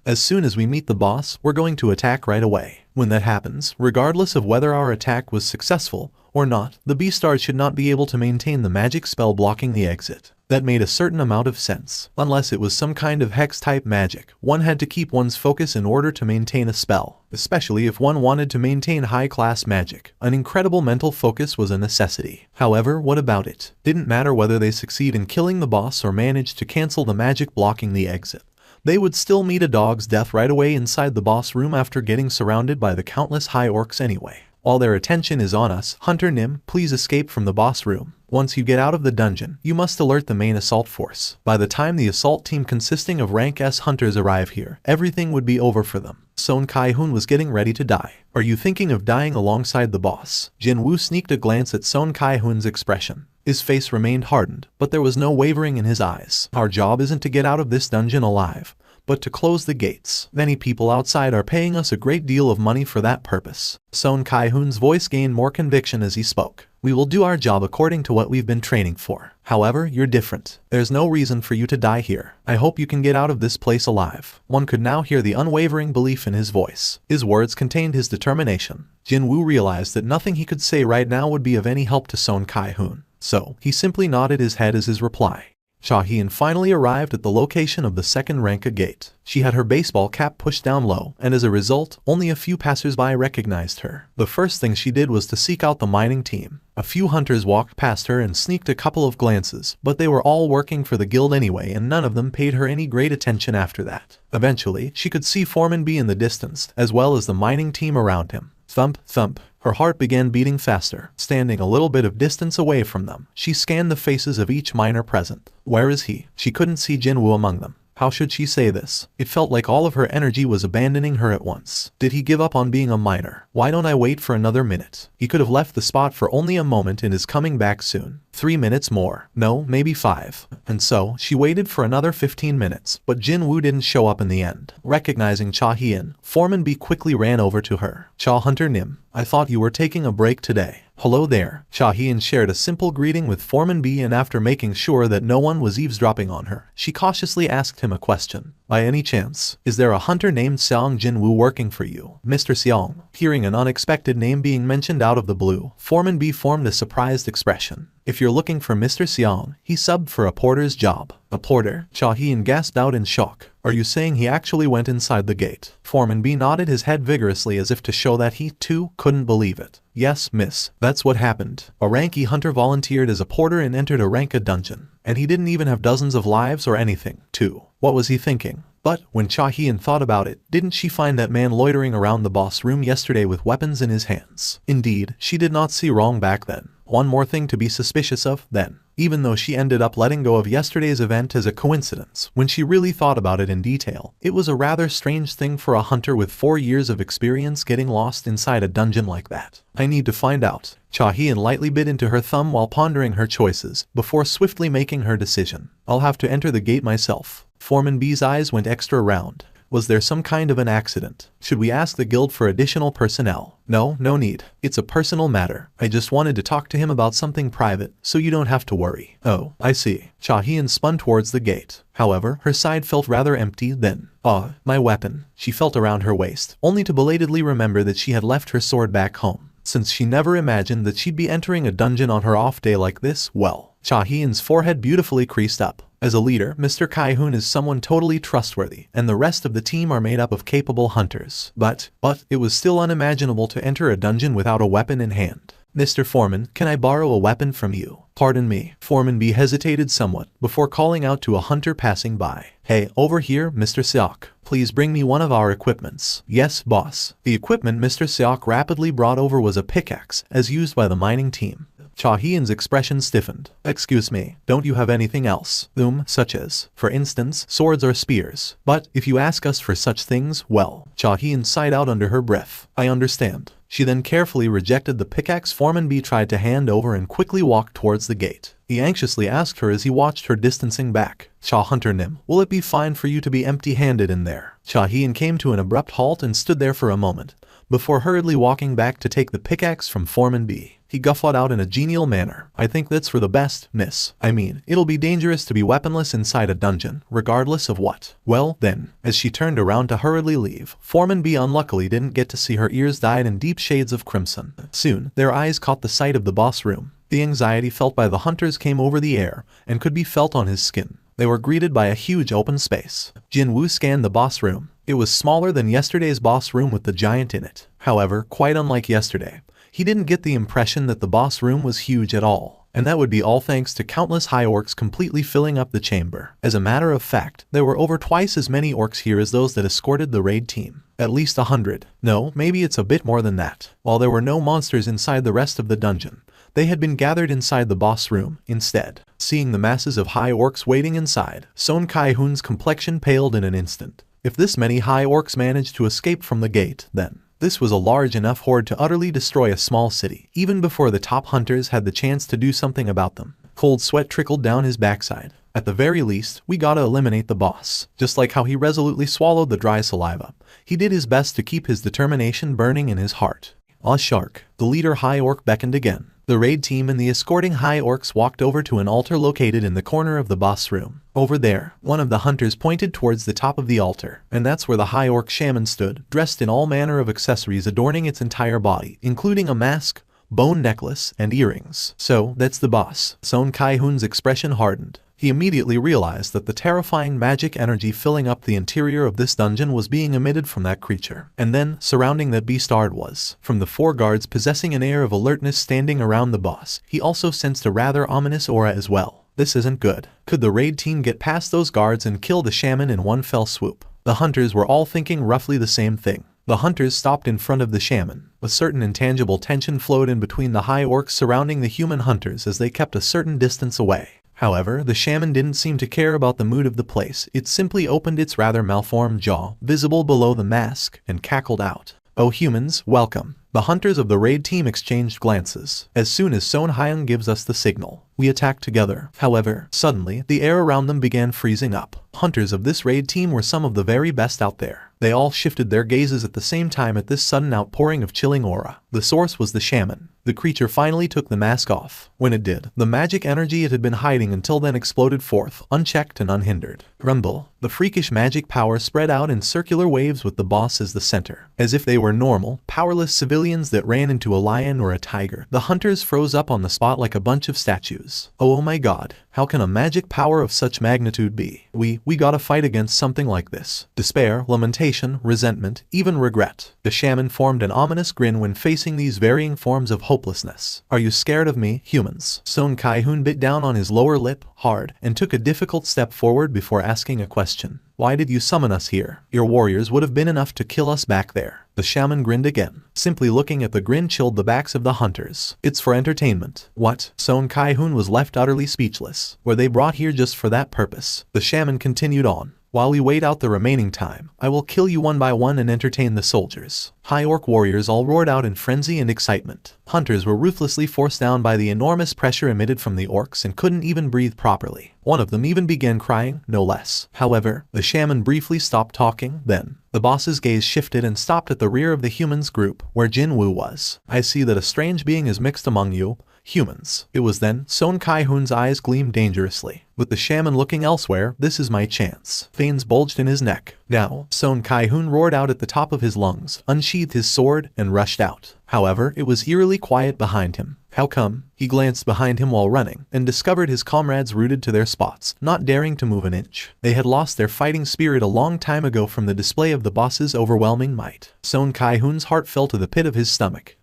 As soon as we meet the boss, we're going to attack right away. When that happens, regardless of whether our attack was successful or not, the Beastars should not be able to maintain the magic spell blocking the exit. That made a certain amount of sense. Unless it was some kind of hex-type magic, one had to keep one's focus in order to maintain a spell, especially if one wanted to maintain high-class magic. An incredible mental focus was a necessity. However, what about it? Didn't matter whether they succeed in killing the boss or manage to cancel the magic blocking the exit. They would still meet a dog's death right away inside the boss room after getting surrounded by the countless high orcs anyway. All their attention is on us. Hunter Nim, please escape from the boss room. Once you get out of the dungeon, you must alert the main assault force. By the time the assault team consisting of rank S hunters arrive here, everything would be over for them. Son Kai-hoon was getting ready to die. Are you thinking of dying alongside the boss? Jinwoo sneaked a glance at Son Kai-hoon's expression. His face remained hardened, but there was no wavering in his eyes. Our job isn't to get out of this dungeon alive, but to close the gates. Many people outside are paying us a great deal of money for that purpose. Son Kai-hoon's voice gained more conviction as he spoke. We will do our job according to what we've been training for. However, you're different. There's no reason for you to die here. I hope you can get out of this place alive. One could now hear the unwavering belief in his voice. His words contained his determination. Jinwoo realized that nothing he could say right now would be of any help to Son Kai-hoon. So, he simply nodded his head as his reply. Cha-hien finally arrived at the location of the second rank gate. She had her baseball cap pushed down low, and as a result, only a few passers-by recognized her. The first thing she did was to seek out the mining team. A few hunters walked past her and sneaked a couple of glances, but they were all working for the guild anyway and none of them paid her any great attention after that. Eventually, she could see Foreman B in the distance, as well as the mining team around him. Thump, thump. Her heart began beating faster. Standing a little bit of distance away from them, she scanned the faces of each miner present. Where is he? She couldn't see Jinwoo among them. How should she say this? It felt like all of her energy was abandoning her at once. Did he give up on being a miner? Why don't I wait for another minute? He could have left the spot for only a moment and is coming back soon. 3 minutes more. No, maybe 5. And so, she waited for another 15 minutes, but Jinwoo didn't show up in the end. Recognizing Cha-hien, Foreman B quickly ran over to her. Hunter Nim, I thought you were taking a break today. Hello there. Cha-hien shared a simple greeting with Foreman B and after making sure that no one was eavesdropping on her, she cautiously asked him a question. By any chance, is there a hunter named Sung Jinwoo working for you? Mr. Seong. Hearing an unexpected name being mentioned out of the blue, Foreman B formed a surprised expression. If you're looking for Mr. Seong, he subbed for a porter's job. A porter? Cha-hien gasped out in shock. Are you saying he actually went inside the gate? Foreman B nodded his head vigorously as if to show that he, too, couldn't believe it. Yes, miss. That's what happened. A ranky hunter volunteered as a porter and entered a rank dungeon. And he didn't even have dozens of lives or anything, too. What was he thinking? But, when Cha-hien thought about it, didn't she find that man loitering around the boss room yesterday with weapons in his hands? Indeed, she did not see wrong back then. One more thing to be suspicious of, then. Even though she ended up letting go of yesterday's event as a coincidence, when she really thought about it in detail, it was a rather strange thing for a hunter with 4 years of experience getting lost inside a dungeon like that. I need to find out. Cha-hien lightly bit into her thumb while pondering her choices, before swiftly making her decision. I'll have to enter the gate myself. Foreman B's eyes went extra round. Was there some kind of an accident? Should we ask the guild for additional personnel? No, no need. It's a personal matter. I just wanted to talk to him about something private, so you don't have to worry. Oh, I see. Cha-hien spun towards the gate. However, her side felt rather empty then. My weapon. She felt around her waist, only to belatedly remember that she had left her sword back home. Since she never imagined that she'd be entering a dungeon on her off day like this, well, Cha-hien's forehead beautifully creased up. As a leader, Mr. Kai-hoon is someone totally trustworthy, and the rest of the team are made up of capable hunters. But it was still unimaginable to enter a dungeon without a weapon in hand. Mr. Foreman, can I borrow a weapon from you? Pardon me. Foreman B hesitated somewhat, before calling out to a hunter passing by. Hey, over here, Mr. Seok. Please bring me one of our equipments. Yes, boss. The equipment Mr. Seok rapidly brought over was a pickaxe, as used by the mining team. Cha Hyun's expression stiffened. Excuse me, don't you have anything else? Such as, for instance, swords or spears. But, if you ask us for such things, well. Cha Hyun sighed out under her breath. I understand. She then carefully rejected the pickaxe Foreman B tried to hand over and quickly walked towards the gate. He anxiously asked her as he watched her distancing back. Cha Hunter Nim, will it be fine for you to be empty-handed in there? Cha Hyun came to an abrupt halt and stood there for a moment, before hurriedly walking back to take the pickaxe from Foreman B. He guffawed out in a genial manner. I think that's for the best, miss. I mean, it'll be dangerous to be weaponless inside a dungeon, regardless of what. Well, then, as she turned around to hurriedly leave, Foreman B unluckily didn't get to see her ears dyed in deep shades of crimson. Soon, their eyes caught the sight of the boss room. The anxiety felt by the hunters came over the air, and could be felt on his skin. They were greeted by a huge open space. Jinwoo scanned the boss room. It was smaller than yesterday's boss room with the giant in it. However, quite unlike yesterday, he didn't get the impression that the boss room was huge at all, and that would be all thanks to countless high orcs completely filling up the chamber. As a matter of fact, there were over twice as many orcs here as those that escorted the raid team. At least 100. No, maybe it's a bit more than that. While there were no monsters inside the rest of the dungeon, they had been gathered inside the boss room, instead. Seeing the masses of high orcs waiting inside, Son Kai-hoon's complexion paled in an instant. If this many high orcs managed to escape from the gate, then this was a large enough horde to utterly destroy a small city, even before the top hunters had the chance to do something about them. Cold sweat trickled down his backside. At the very least, we gotta eliminate the boss. Just like how he resolutely swallowed the dry saliva, he did his best to keep his determination burning in his heart. Ah Shark, the leader high orc beckoned again. The raid team and the escorting high orcs walked over to an altar located in the corner of the boss room. Over there, one of the hunters pointed towards the top of the altar, and that's where the high orc shaman stood, dressed in all manner of accessories adorning its entire body, including a mask, bone necklace, and earrings. So, that's the boss. Son Kai-hoon's expression hardened. He immediately realized that the terrifying magic energy filling up the interior of this dungeon was being emitted from that creature. And then, surrounding that beastard was, from the 4 guards possessing an air of alertness standing around the boss, he also sensed a rather ominous aura as well. This isn't good. Could the raid team get past those guards and kill the shaman in one fell swoop? The hunters were all thinking roughly the same thing. The hunters stopped in front of the shaman. A certain intangible tension flowed in between the high orcs surrounding the human hunters as they kept a certain distance away. However, the shaman didn't seem to care about the mood of the place. It simply opened its rather malformed jaw, visible below the mask, and cackled out. Oh humans, welcome. The hunters of the raid team exchanged glances. As soon as Son Hyung gives us the signal, we attack together. However, suddenly, the air around them began freezing up. Hunters of this raid team were some of the very best out there. They all shifted their gazes at the same time at this sudden outpouring of chilling aura. The source was the shaman. The creature finally took the mask off. When it did, the magic energy it had been hiding until then exploded forth, unchecked and unhindered. Rumble. The freakish magic power spread out in circular waves with the boss as the center. As if they were normal, powerless civilians that ran into a lion or a tiger, the hunters froze up on the spot like a bunch of statues. Oh my god, how can a magic power of such magnitude be? We gotta fight against something like this. Despair, lamentation, resentment, even regret. The shaman formed an ominous grin when facing these varying forms of hopelessness. Are you scared of me, humans? Son Kai-hoon bit down on his lower lip, hard, and took a difficult step forward before asking a question. Why did you summon us here? Your warriors would have been enough to kill us back there. The shaman grinned again. Simply looking at the grin chilled the backs of the hunters. It's for entertainment. What? Son Kai-hoon was left utterly speechless. Were they brought here just for that purpose? The shaman continued on. While we wait out the remaining time, I will kill you one by one and entertain the soldiers. High orc warriors all roared out in frenzy and excitement. Hunters were ruthlessly forced down by the enormous pressure emitted from the orcs and couldn't even breathe properly. One of them even began crying, no less. However, the shaman briefly stopped talking, then the boss's gaze shifted and stopped at the rear of the humans group, where Jinwoo was. I see that a strange being is mixed among you, humans. It was then Son Kai-hoon's eyes gleamed dangerously. With the shaman looking elsewhere, this is my chance. Veins bulged in his neck. Now, Son Kai-hoon roared out at the top of his lungs, unsheathed his sword, and rushed out. However, it was eerily quiet behind him. How come? He glanced behind him while running, and discovered his comrades rooted to their spots, not daring to move an inch. They had lost their fighting spirit a long time ago from the display of the boss's overwhelming might. Son Kai-hoon's heart fell to the pit of his stomach.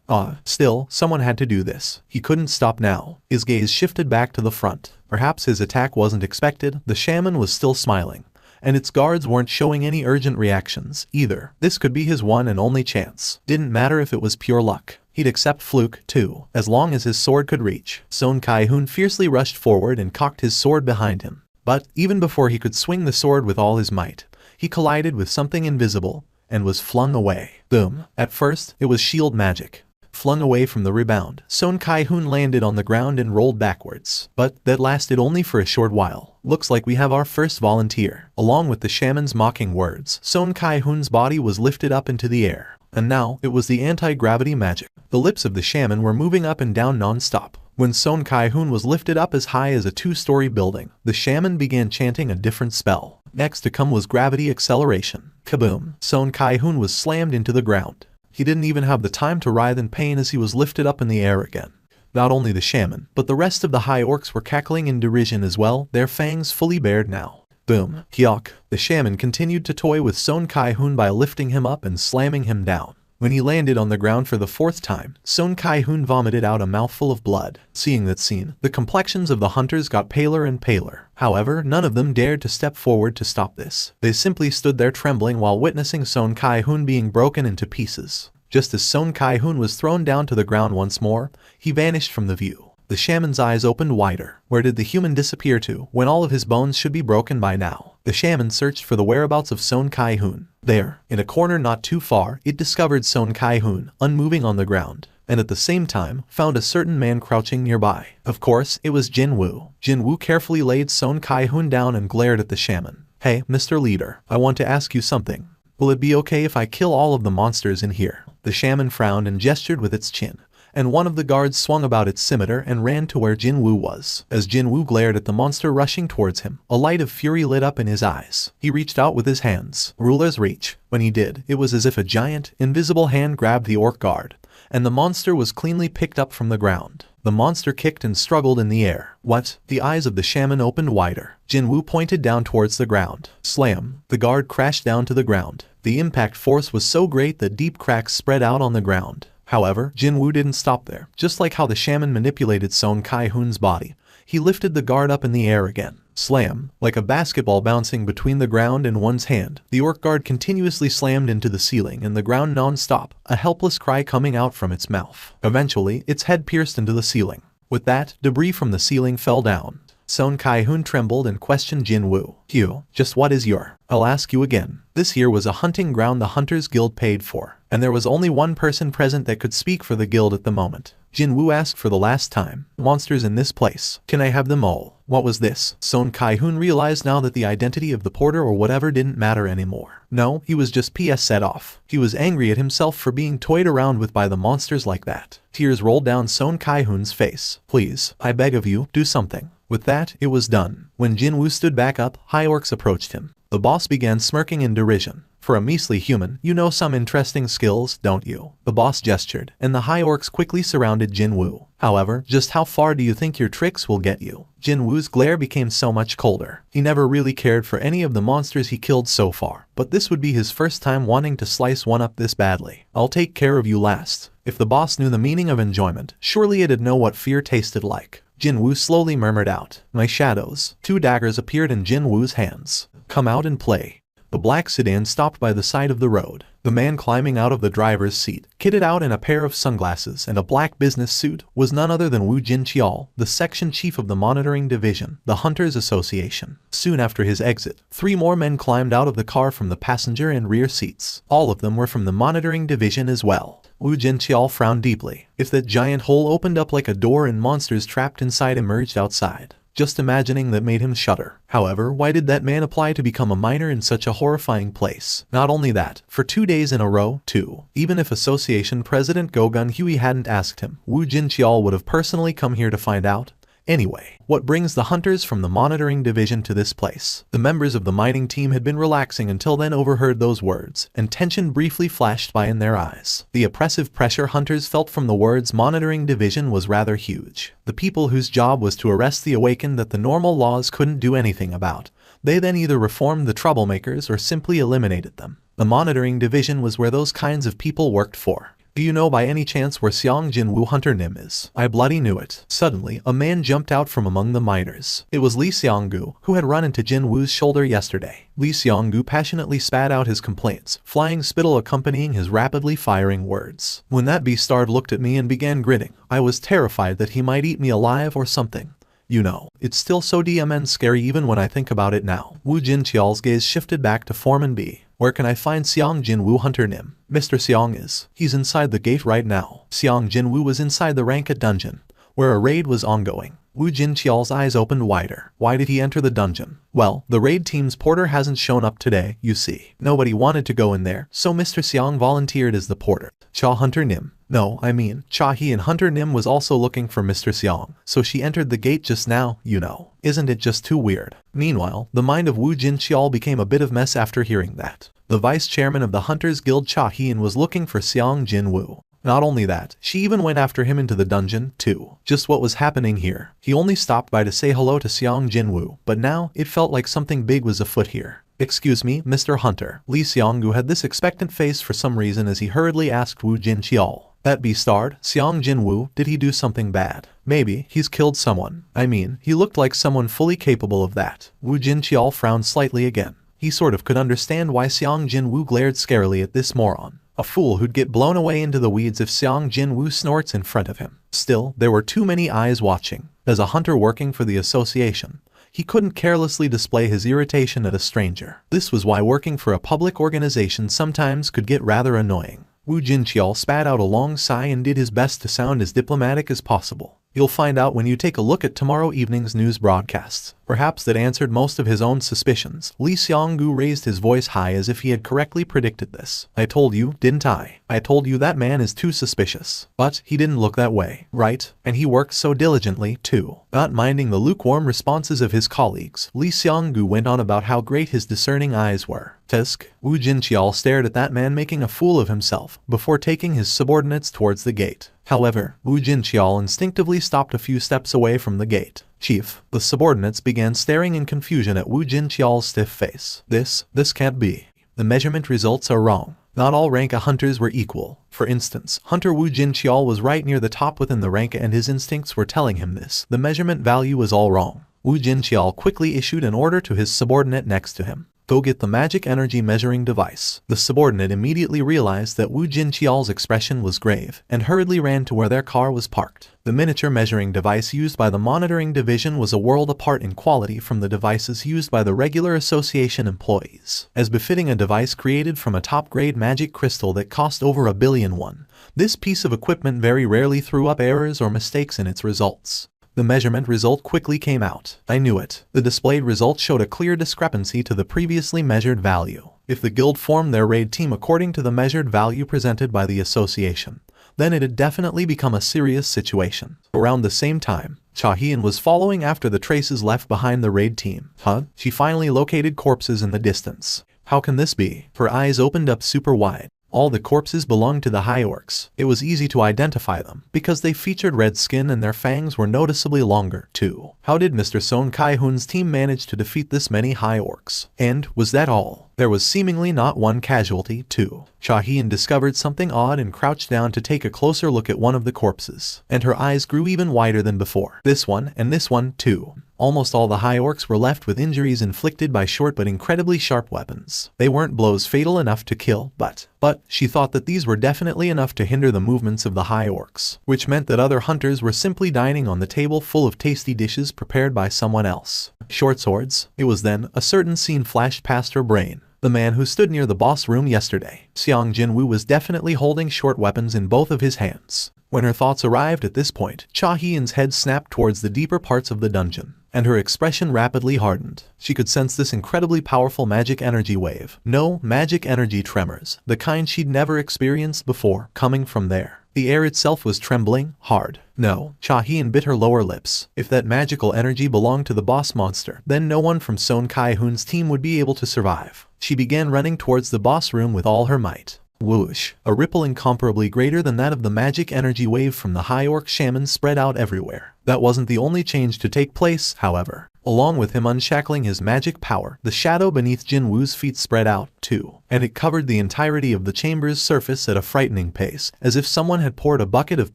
Still, someone had to do this. He couldn't stop now. His gaze shifted back to the front. Perhaps his attack wasn't expected. The shaman was still smiling, and its guards weren't showing any urgent reactions, either. This could be his one and only chance. Didn't matter if it was pure luck. He'd accept fluke, too, as long as his sword could reach. Sung Kai-hoon fiercely rushed forward and cocked his sword behind him. But, even before he could swing the sword with all his might, he collided with something invisible and was flung away. Boom. At first, it was shield magic. Flung away from the rebound, Sung Kai-hoon landed on the ground and rolled backwards. But that lasted only for a short while. Looks like we have our first volunteer. Along with the shaman's mocking words, Sung Kai-hoon's body was lifted up into the air. And now, it was the anti-gravity magic. The lips of the shaman were moving up and down non-stop. When Sung Kai-hoon was lifted up as high as a 2-story building, the shaman began chanting a different spell. Next to come was gravity acceleration. Kaboom! Sung Kai-hoon was slammed into the ground. He didn't even have the time to writhe in pain as he was lifted up in the air again. Not only the shaman, but the rest of the high orcs were cackling in derision as well, their fangs fully bared now. Boom. Hyok. The shaman continued to toy with Sung Kai-hoon by lifting him up and slamming him down. When he landed on the ground for the 4th time, Sung Kai-hoon vomited out a mouthful of blood. Seeing that scene, the complexions of the hunters got paler and paler. However, none of them dared to step forward to stop this. They simply stood there trembling while witnessing Sung Kai-hoon being broken into pieces. Just as Sung Kai-hoon was thrown down to the ground once more, he vanished from the view. The shaman's eyes opened wider. Where did the human disappear to, when all of his bones should be broken by now? The shaman searched for the whereabouts of Sung Kai-hoon. There, in a corner not too far, it discovered Sung Kai-hoon, unmoving on the ground, and at the same time, found a certain man crouching nearby. Of course, it was Jinwoo. Jinwoo carefully laid Sung Kai-hoon down and glared at the shaman. Hey, Mr. Leader, I want to ask you something. Will it be okay if I kill all of the monsters in here? The shaman frowned and gestured with its chin, and one of the guards swung about its scimitar and ran to where Jinwoo was. As Jinwoo glared at the monster rushing towards him, a light of fury lit up in his eyes. He reached out with his hands, ruler's reach. When he did, it was as if a giant, invisible hand grabbed the orc guard, and the monster was cleanly picked up from the ground. The monster kicked and struggled in the air. What? The eyes of the shaman opened wider. Jinwoo pointed down towards the ground. Slam! The guard crashed down to the ground. The impact force was so great that deep cracks spread out on the ground. However, Jinwoo didn't stop there. Just like how the shaman manipulated Sung Kai-hoon's body, he lifted the guard up in the air again. Slam! Like a basketball bouncing between the ground and one's hand, the orc guard continuously slammed into the ceiling and the ground non-stop, a helpless cry coming out from its mouth. Eventually, its head pierced into the ceiling. With that, debris from the ceiling fell down. Sung Kai-hoon trembled and questioned Jinwoo. You, just what is your? I'll ask you again. This here was a hunting ground the Hunters Guild paid for, and there was only one person present that could speak for the guild at the moment. Jinwoo asked for the last time. Monsters in this place. Can I have them all? What was this? Sung Kai-hoon realized now that the identity of the porter or whatever didn't matter anymore. No, he was just PS set off. He was angry at himself for being toyed around with by the monsters like that. Tears rolled down Sung Kai-hoon's face. Please, I beg of you, do something. With that, it was done. When Jinwoo stood back up, high orcs approached him. The boss began smirking in derision. For a measly human, you know some interesting skills, don't you? The boss gestured, and the high orcs quickly surrounded Jinwoo. However, just how far do you think your tricks will get you? Jinwoo's glare became so much colder. He never really cared for any of the monsters he killed so far, but this would be his first time wanting to slice one up this badly. I'll take care of you last. If the boss knew the meaning of enjoyment, surely it'd know what fear tasted like. Jinwoo slowly murmured out, "My shadows." 2 daggers appeared in Jinwoo's hands. Come out and play. The black sedan stopped by the side of the road. The man climbing out of the driver's seat, kitted out in a pair of sunglasses and a black business suit, was none other than Woo Jin-cheol, the section chief of the monitoring division, the Hunters Association. Soon after his exit, 3 more men climbed out of the car from the passenger and rear seats. All of them were from the monitoring division as well. Woo Jin-cheol frowned deeply. If that giant hole opened up like a door and monsters trapped inside emerged outside. Just imagining that made him shudder. However, why did that man apply to become a miner in such a horrifying place? Not only that, for 2 days in a row, too. Even if Association President Go-gun Huey hadn't asked him, Woo Jin-cheol would have personally come here to find out. Anyway, what brings the hunters from the monitoring division to this place? The members of the mining team had been relaxing until then overheard those words, and tension briefly flashed by in their eyes. The oppressive pressure hunters felt from the words monitoring division was rather huge. The people whose job was to arrest the awakened that the normal laws couldn't do anything about. They then either reformed the troublemakers or simply eliminated them. The monitoring division was where those kinds of people worked for. Do you know by any chance where Sung Jinwoo Hunter Nim is? I bloody knew it. Suddenly, a man jumped out from among the miners. It was Lee Seong-gu, who had run into Jinwoo's shoulder yesterday. Lee Seong-gu passionately spat out his complaints, flying spittle accompanying his rapidly firing words. When that beastard looked at me and began grinning, I was terrified that he might eat me alive or something. You know, it's still so DMN scary even when I think about it now. Woo Jin-cheol's gaze shifted back to Foreman B. Where can I find Sung Jinwoo Hunter Nim? Mr. Seong is. He's inside the gate right now. Sung Jinwoo was inside the Ranket dungeon, where a raid was ongoing. Woo Jin-cheol's eyes opened wider. Why did he enter the dungeon? Well, the raid team's porter hasn't shown up today, you see. Nobody wanted to go in there, so Mr. Seong volunteered as the porter. Cha Hunter Nim. No, I mean, Cha-hee and Hunter Nim was also looking for Mr. Seong, so she entered the gate just now, you know. Isn't it just too weird? Meanwhile, the mind of Woo Jin-cheol became a bit of mess after hearing that. The vice chairman of the Hunters Guild Cha-hee was looking for Sung Jinwoo. Not only that, she even went after him into the dungeon, too. Just what was happening here? He only stopped by to say hello to Sung Jinwoo, but now, it felt like something big was afoot here. Excuse me, Mr. Hunter. Lee Seong-gu had this expectant face for some reason as he hurriedly asked Woo Jin-cheol. That beastard, Sung Jinwoo, did he do something bad? Maybe, he's killed someone. I mean, he looked like someone fully capable of that. Woo Jin-cheol frowned slightly again. He sort of could understand why Sung Jinwoo glared scarily at this moron. A fool who'd get blown away into the weeds if Sung Jinwoo snorts in front of him. Still, there were too many eyes watching. As a hunter working for the association, he couldn't carelessly display his irritation at a stranger. This was why working for a public organization sometimes could get rather annoying. Woo Jin-cheol spat out a long sigh and did his best to sound as diplomatic as possible. You'll find out when you take a look at tomorrow evening's news broadcasts. Perhaps that answered most of his own suspicions. Lee Seong-gu raised his voice high as if he had correctly predicted this. I told you, didn't I? I told you that man is too suspicious. But he didn't look that way, right? And he worked so diligently, too. Not minding the lukewarm responses of his colleagues, Lee Seong-gu went on about how great his discerning eyes were. Tisk. Woo Jin-cheol stared at that man making a fool of himself before taking his subordinates towards the gate. However, Woo Jin-cheol instinctively stopped a few steps away from the gate. Chief, the subordinates began staring in confusion at Woo Jin-cheol's stiff face. This can't be. The measurement results are wrong. Not all Ranka hunters were equal. For instance, Hunter Woo Jin-cheol was right near the top within the Ranka and his instincts were telling him this. The measurement value was all wrong. Woo Jin-cheol quickly issued an order to his subordinate next to him. Go get the magic energy measuring device. The subordinate immediately realized that Woo Jin-cheol's expression was grave and hurriedly ran to where their car was parked. The miniature measuring device used by the monitoring division was a world apart in quality from the devices used by the regular association employees. As befitting a device created from a top-grade magic crystal that cost over $1 billion, this piece of equipment very rarely threw up errors or mistakes in its results. The measurement result quickly came out. I knew it. The displayed result showed a clear discrepancy to the previously measured value. If the guild formed their raid team according to the measured value presented by the association, then it had definitely become a serious situation. Around the same time, Cha-hee was following after the traces left behind the raid team. She finally located corpses in the distance. How can this be? Her eyes opened up super wide. All the corpses belonged to the high orcs. It was easy to identify them, because they featured red skin and their fangs were noticeably longer, too. How did Mr. Son Kai-hoon's team manage to defeat this many high orcs? And, was that all? There was seemingly not one casualty, too. Cha-hee discovered something odd and crouched down to take a closer look at one of the corpses, and her eyes grew even wider than before. This one, and this one, too. Almost all the high orcs were left with injuries inflicted by short but incredibly sharp weapons. They weren't blows fatal enough to kill, but she thought that these were definitely enough to hinder the movements of the high orcs, which meant that other hunters were simply dining on the table full of tasty dishes prepared by someone else. Short swords? It was then a certain scene flashed past her brain. The man who stood near the boss room yesterday. Sung Jinwoo was definitely holding short weapons in both of his hands. When her thoughts arrived at this point, Cha-heen's head snapped towards the deeper parts of the dungeon, and her expression rapidly hardened. She could sense this incredibly powerful magic energy wave. No, magic energy tremors, the kind she'd never experienced before, coming from there. The air itself was trembling, hard. No, Cha-heen bit her lower lips. If that magical energy belonged to the boss monster, then no one from Son Kai-hoon's team would be able to survive. She began running towards the boss room with all her might. Whoosh! A ripple incomparably greater than that of the magic energy wave from the high orc shaman spread out everywhere. That wasn't the only change to take place, however. Along with him unshackling his magic power, the shadow beneath Jinwoo's feet spread out, too, and it covered the entirety of the chamber's surface at a frightening pace, as if someone had poured a bucket of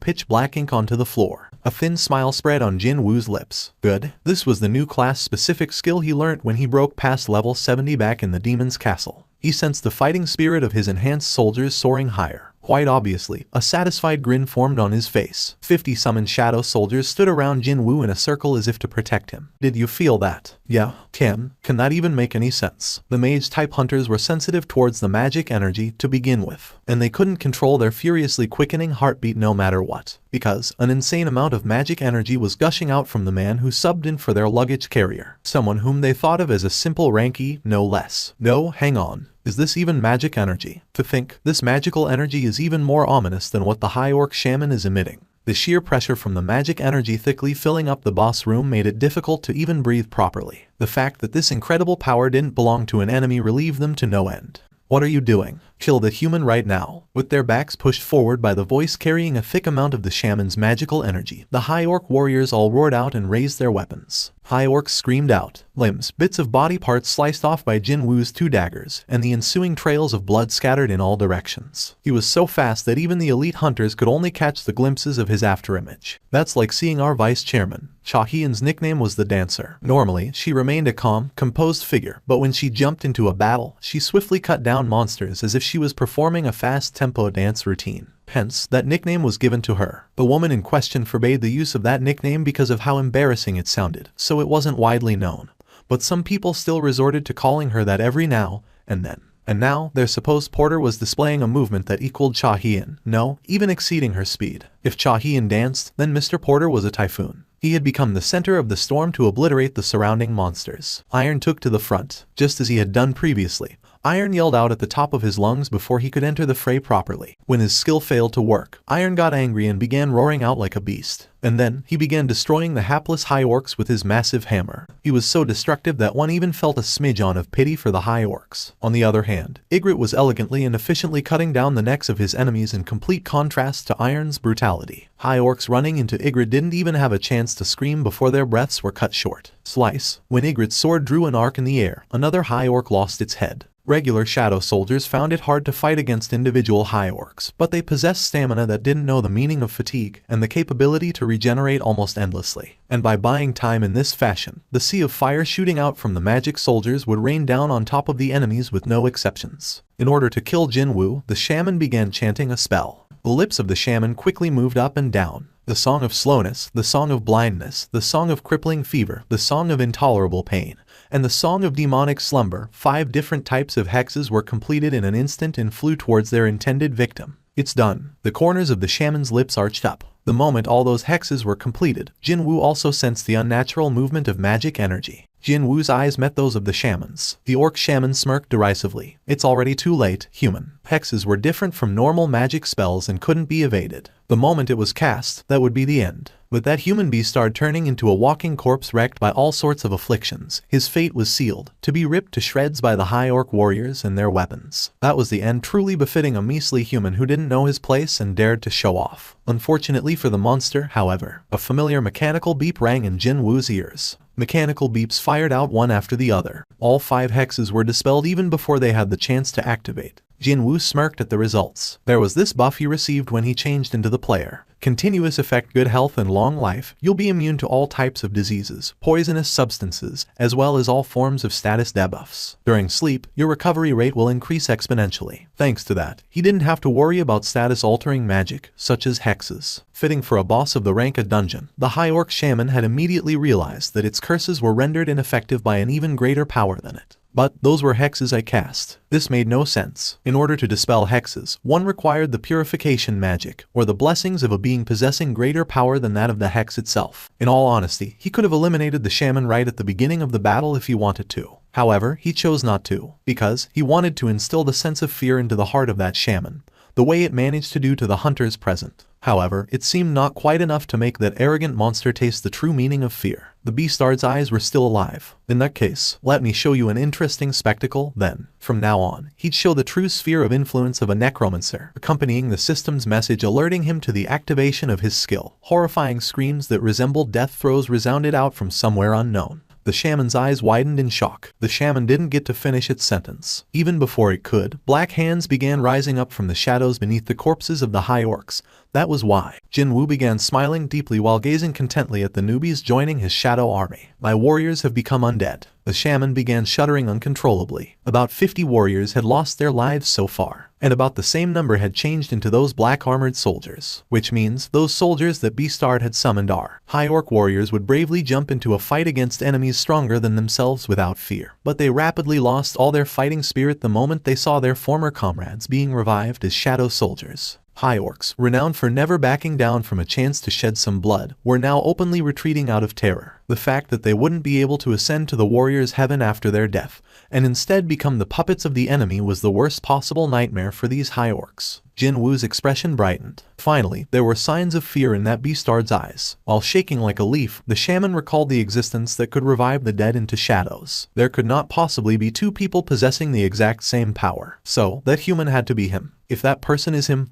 pitch-black ink onto the floor. A thin smile spread on Jinwoo's lips. Good. This was the new class-specific skill he learnt when he broke past level 70 back in the demon's castle. He sensed the fighting spirit of his enhanced soldiers soaring higher. Quite obviously, a satisfied grin formed on his face. 50 summoned shadow soldiers stood around Jinwoo in a circle as if to protect him. Did you feel that? Yeah. Can that even make any sense? The mage-type hunters were sensitive towards the magic energy to begin with, and they couldn't control their furiously quickening heartbeat no matter what, because an insane amount of magic energy was gushing out from the man who subbed in for their luggage carrier, someone whom they thought of as a simple rankie, no less. No, hang on. Is this even magic energy? To think, this magical energy is even more ominous than what the high orc shaman is emitting. The sheer pressure from the magic energy thickly filling up the boss room made it difficult to even breathe properly. The fact that this incredible power didn't belong to an enemy relieved them to no end. What are you doing? Kill the human right now. With their backs pushed forward by the voice carrying a thick amount of the shaman's magical energy, the high orc warriors all roared out and raised their weapons. High orcs screamed out, limbs, bits of body parts sliced off by Jinwoo's 2 daggers, and the ensuing trails of blood scattered in all directions. He was so fast that even the elite hunters could only catch the glimpses of his afterimage. That's like seeing our vice chairman. Cha Hyun's nickname was the Dancer. Normally, she remained a calm, composed figure, but when she jumped into a battle, she swiftly cut down monsters as if she was performing a fast-tempo dance routine. Hence, that nickname was given to her. The woman in question forbade the use of that nickname because of how embarrassing it sounded, so it wasn't widely known. But some people still resorted to calling her that every now and then. And now, their supposed porter was displaying a movement that equaled Cha Hyun, no, even exceeding her speed. If Cha Hyun danced, then Mr. Porter was a typhoon. He had become the center of the storm to obliterate the surrounding monsters. Iron took to the front, just as he had done previously. Iron yelled out at the top of his lungs before he could enter the fray properly. When his skill failed to work, Iron got angry and began roaring out like a beast. And then, he began destroying the hapless high orcs with his massive hammer. He was so destructive that one even felt a smidge of pity for the high orcs. On the other hand, Ygritte was elegantly and efficiently cutting down the necks of his enemies in complete contrast to Iron's brutality. High orcs running into Ygritte didn't even have a chance to scream before their breaths were cut short. Slice. When Ygritte's sword drew an arc in the air, another high orc lost its head. Regular shadow soldiers found it hard to fight against individual high orcs, but they possessed stamina that didn't know the meaning of fatigue and the capability to regenerate almost endlessly. And by buying time in this fashion, the sea of fire shooting out from the magic soldiers would rain down on top of the enemies with no exceptions. In order to kill Jinwoo, the shaman began chanting a spell. The lips of the shaman quickly moved up and down. The song of slowness, the song of blindness, the song of crippling fever, the song of intolerable pain, and the song of demonic slumber. 5 different types of hexes were completed in an instant and flew towards their intended victim. It's done. The corners of the shaman's lips arched up. The moment all those hexes were completed, Jinwoo also sensed the unnatural movement of magic energy. Jinwoo's eyes met those of the shaman's. The orc shaman smirked derisively. It's already too late, human. Hexes were different from normal magic spells and couldn't be evaded. The moment it was cast, that would be the end. But that human beast started turning into a walking corpse wrecked by all sorts of afflictions. His fate was sealed, to be ripped to shreds by the high orc warriors and their weapons. That was the end truly befitting a measly human who didn't know his place and dared to show off. Unfortunately for the monster, however, a familiar mechanical beep rang in Jinwoo's ears. Mechanical beeps fired out one after the other. All 5 hexes were dispelled even before they had the chance to activate. Jinwoo smirked at the results. There was this buff he received when he changed into the player. Continuous effect, good health and long life. You'll be immune to all types of diseases, poisonous substances, as well as all forms of status debuffs. During sleep, your recovery rate will increase exponentially. Thanks to that, he didn't have to worry about status-altering magic, such as hexes. Fitting for a boss of the rank of dungeon, the high orc shaman had immediately realized that its curses were rendered ineffective by an even greater power than it. But those were hexes I cast. This made no sense. In order to dispel hexes, one required the purification magic, or the blessings of a being possessing greater power than that of the hex itself. In all honesty, he could have eliminated the shaman right at the beginning of the battle if he wanted to. However, he chose not to, because he wanted to instill the sense of fear into the heart of that shaman, the way it managed to do to the hunters present. However, it seemed not quite enough to make that arrogant monster taste the true meaning of fear. The beastard's eyes were still alive. In that case, let me show you an interesting spectacle, then. From now on, he'd show the true sphere of influence of a necromancer, accompanying the system's message alerting him to the activation of his skill. Horrifying screams that resembled death throes resounded out from somewhere unknown. The shaman's eyes widened in shock. The shaman didn't get to finish its sentence. Even before it could, black hands began rising up from the shadows beneath the corpses of the high orcs. That was why. Jinwoo began smiling deeply while gazing contently at the newbies joining his shadow army. My warriors have become undead. The shaman began shuddering uncontrollably. About 50 warriors had lost their lives so far, and about the same number had changed into those black-armored soldiers, which means those soldiers that Beastard had summoned are. High Orc warriors would bravely jump into a fight against enemies stronger than themselves without fear, but they rapidly lost all their fighting spirit the moment they saw their former comrades being revived as shadow soldiers. High Orcs, renowned for never backing down from a chance to shed some blood, were now openly retreating out of terror. The fact that they wouldn't be able to ascend to the warrior's heaven after their death, and instead become the puppets of the enemy, was the worst possible nightmare for these High Orcs. Jinwoo's expression brightened. Finally, there were signs of fear in that beastard's eyes. While shaking like a leaf, the shaman recalled the existence that could revive the dead into shadows. There could not possibly be two people possessing the exact same power. So, that human had to be him. If that person is him,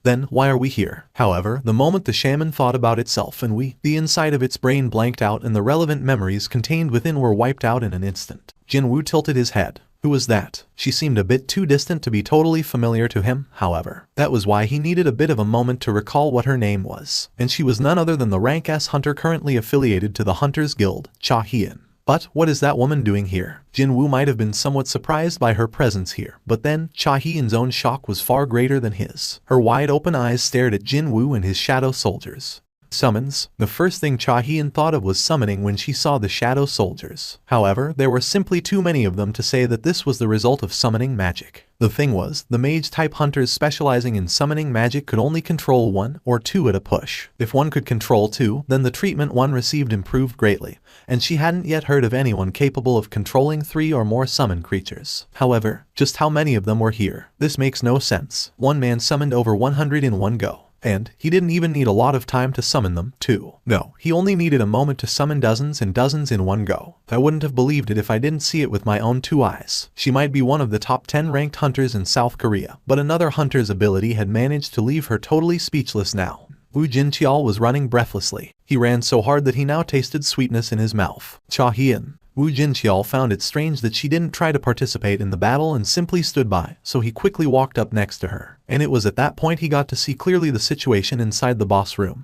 then why are we here? However, the moment the shaman thought about itself and the inside of its brain blanked out and the relevant memories contained within were wiped out in an instant. Jinwoo tilted his head. Who was that? She seemed a bit too distant to be totally familiar to him, however. That was why he needed a bit of a moment to recall what her name was. And she was none other than the rank S hunter currently affiliated to the Hunters Guild, Cha Hien. But what is that woman doing here? Jinwoo might have been somewhat surprised by her presence here, but then Cha Hien's own shock was far greater than his. Her wide-open eyes stared at Jinwoo and his shadow soldiers. Summons. The first thing Cha Hien thought of was summoning when she saw the shadow soldiers. However, there were simply too many of them to say that this was the result of summoning magic. The thing was, the mage-type hunters specializing in summoning magic could only control one or two at a push. If one could control two, then the treatment one received improved greatly, and she hadn't yet heard of anyone capable of controlling 3 or more summoned creatures. However, just how many of them were here? This makes no sense. One man summoned over 100 in one go. And he didn't even need a lot of time to summon them, too. No, he only needed a moment to summon dozens and dozens in one go. I wouldn't have believed it if I didn't see it with my own 2 eyes. She might be one of the top 10 ranked hunters in South Korea, but another hunter's ability had managed to leave her totally speechless now. Wu Jinqiao was running breathlessly. He ran so hard that he now tasted sweetness in his mouth. Cha Hien. Wu Jinqiao found it strange that she didn't try to participate in the battle and simply stood by, so he quickly walked up next to her. And it was at that point he got to see clearly the situation inside the boss room.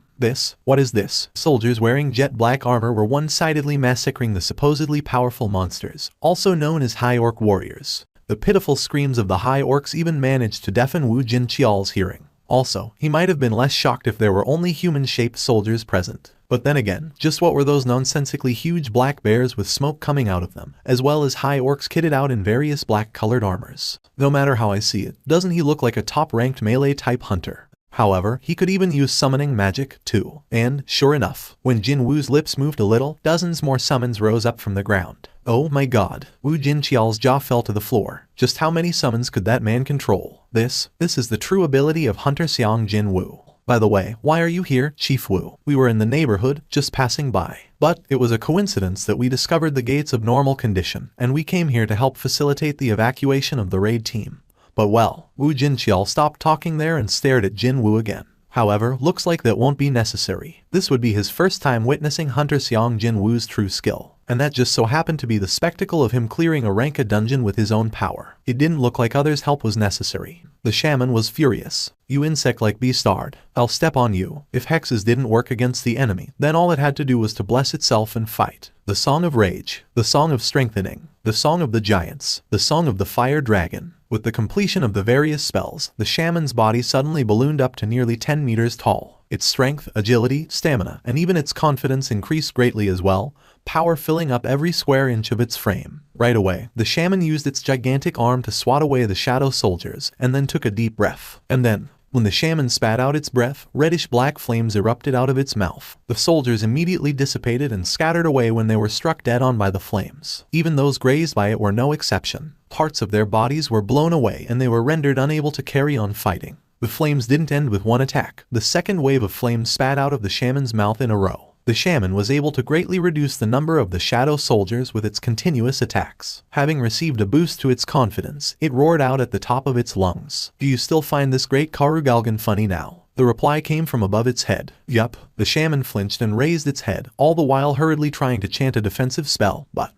What is this? Soldiers wearing jet black armor were one-sidedly massacring the supposedly powerful monsters, also known as High Orc warriors. The pitiful screams of the High Orcs even managed to deafen Wu Jinqiao's hearing. Also, he might have been less shocked if there were only human-shaped soldiers present. But then again, just what were those nonsensically huge black bears with smoke coming out of them, as well as High Orcs kitted out in various black-colored armors? No matter how I see it, doesn't he look like a top-ranked melee-type hunter? However, he could even use summoning magic, too. And, sure enough, when Jinwoo's lips moved a little, dozens more summons rose up from the ground. Oh my god. Wu Jinqiao's jaw fell to the floor. Just how many summons could that man control? This is the true ability of Hunter Sung Jinwoo. By the way, why are you here, Chief Wu? We were in the neighborhood, just passing by. But it was a coincidence that we discovered the gates of normal condition, and we came here to help facilitate the evacuation of the raid team. But well, Wu Jinqiao stopped talking there and stared at Jinwoo again. However, looks like that won't be necessary. This would be his first time witnessing Hunter Sung Jinwoo's true skill. And that just so happened to be the spectacle of him clearing a rank dungeon with his own power. It didn't look like others' help was necessary. The shaman was furious. You insect-like beastard, I'll step on you. If hexes didn't work against the enemy, then all it had to do was to bless itself and fight. The Song of Rage, the Song of Strengthening, the Song of the Giants, the Song of the Fire Dragon. With the completion of the various spells, the shaman's body suddenly ballooned up to nearly 10 meters tall. Its strength, agility, stamina, and even its confidence increased greatly as well, power filling up every square inch of its frame. Right away, the shaman used its gigantic arm to swat away the shadow soldiers, and then took a deep breath. And then, when the shaman spat out its breath, reddish-black flames erupted out of its mouth. The soldiers immediately dissipated and scattered away when they were struck dead on by the flames. Even those grazed by it were no exception. Parts of their bodies were blown away and they were rendered unable to carry on fighting. The flames didn't end with one attack. The second wave of flames spat out of the shaman's mouth in a row. The shaman was able to greatly reduce the number of the shadow soldiers with its continuous attacks. Having received a boost to its confidence, it roared out at the top of its lungs. "Do you still find this great Karugalgan funny now?" The reply came from above its head. "Yup." The shaman flinched and raised its head, all the while hurriedly trying to chant a defensive spell, but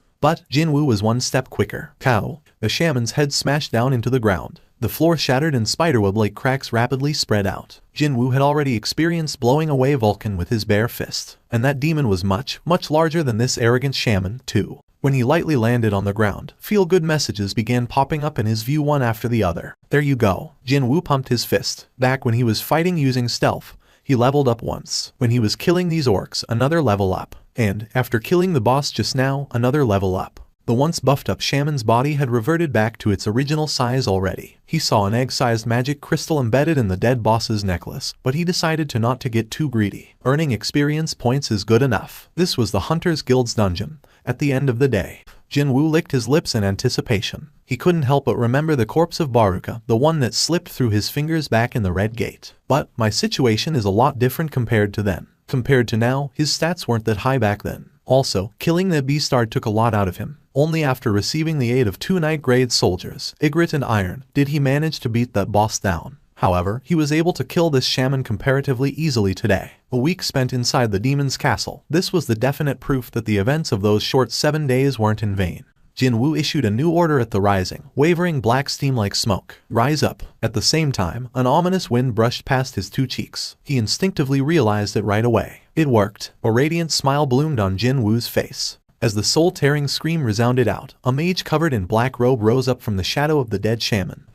Jinwoo was one step quicker. Cow! The shaman's head smashed down into the ground. The floor shattered and spiderweb-like cracks rapidly spread out. Jinwoo had already experienced blowing away Vulcan with his bare fist, and that demon was much, much larger than this arrogant shaman, too. When he lightly landed on the ground, feel-good messages began popping up in his view one after the other. "There you go." Jinwoo pumped his fist. Back when he was fighting using stealth, he leveled up once. When he was killing these orcs, another level up. And, after killing the boss just now, another level up. The once buffed-up shaman's body had reverted back to its original size already. He saw an egg-sized magic crystal embedded in the dead boss's necklace, but he decided to not to get too greedy. Earning experience points is good enough. This was the Hunter's Guild's dungeon. At the end of the day, Jinwoo licked his lips in anticipation. He couldn't help but remember the corpse of Baruka, the one that slipped through his fingers back in the Red Gate. But my situation is a lot different compared to then. Compared to now, his stats weren't that high back then. Also, killing the Beastard took a lot out of him. Only after receiving the aid of 2 night-grade soldiers, Ygritte and Iron, did he manage to beat that boss down. However, he was able to kill this shaman comparatively easily today. A week spent inside the demon's castle. This was the definite proof that the events of those short 7 days weren't in vain. Jinwoo issued a new order at the rising, wavering black steam like smoke. "Rise up." At the same time, an ominous wind brushed past his 2 cheeks. He instinctively realized it right away. It worked. A radiant smile bloomed on Jinwoo's face. As the soul-tearing scream resounded out, a mage covered in black robe rose up from the shadow of the dead shaman.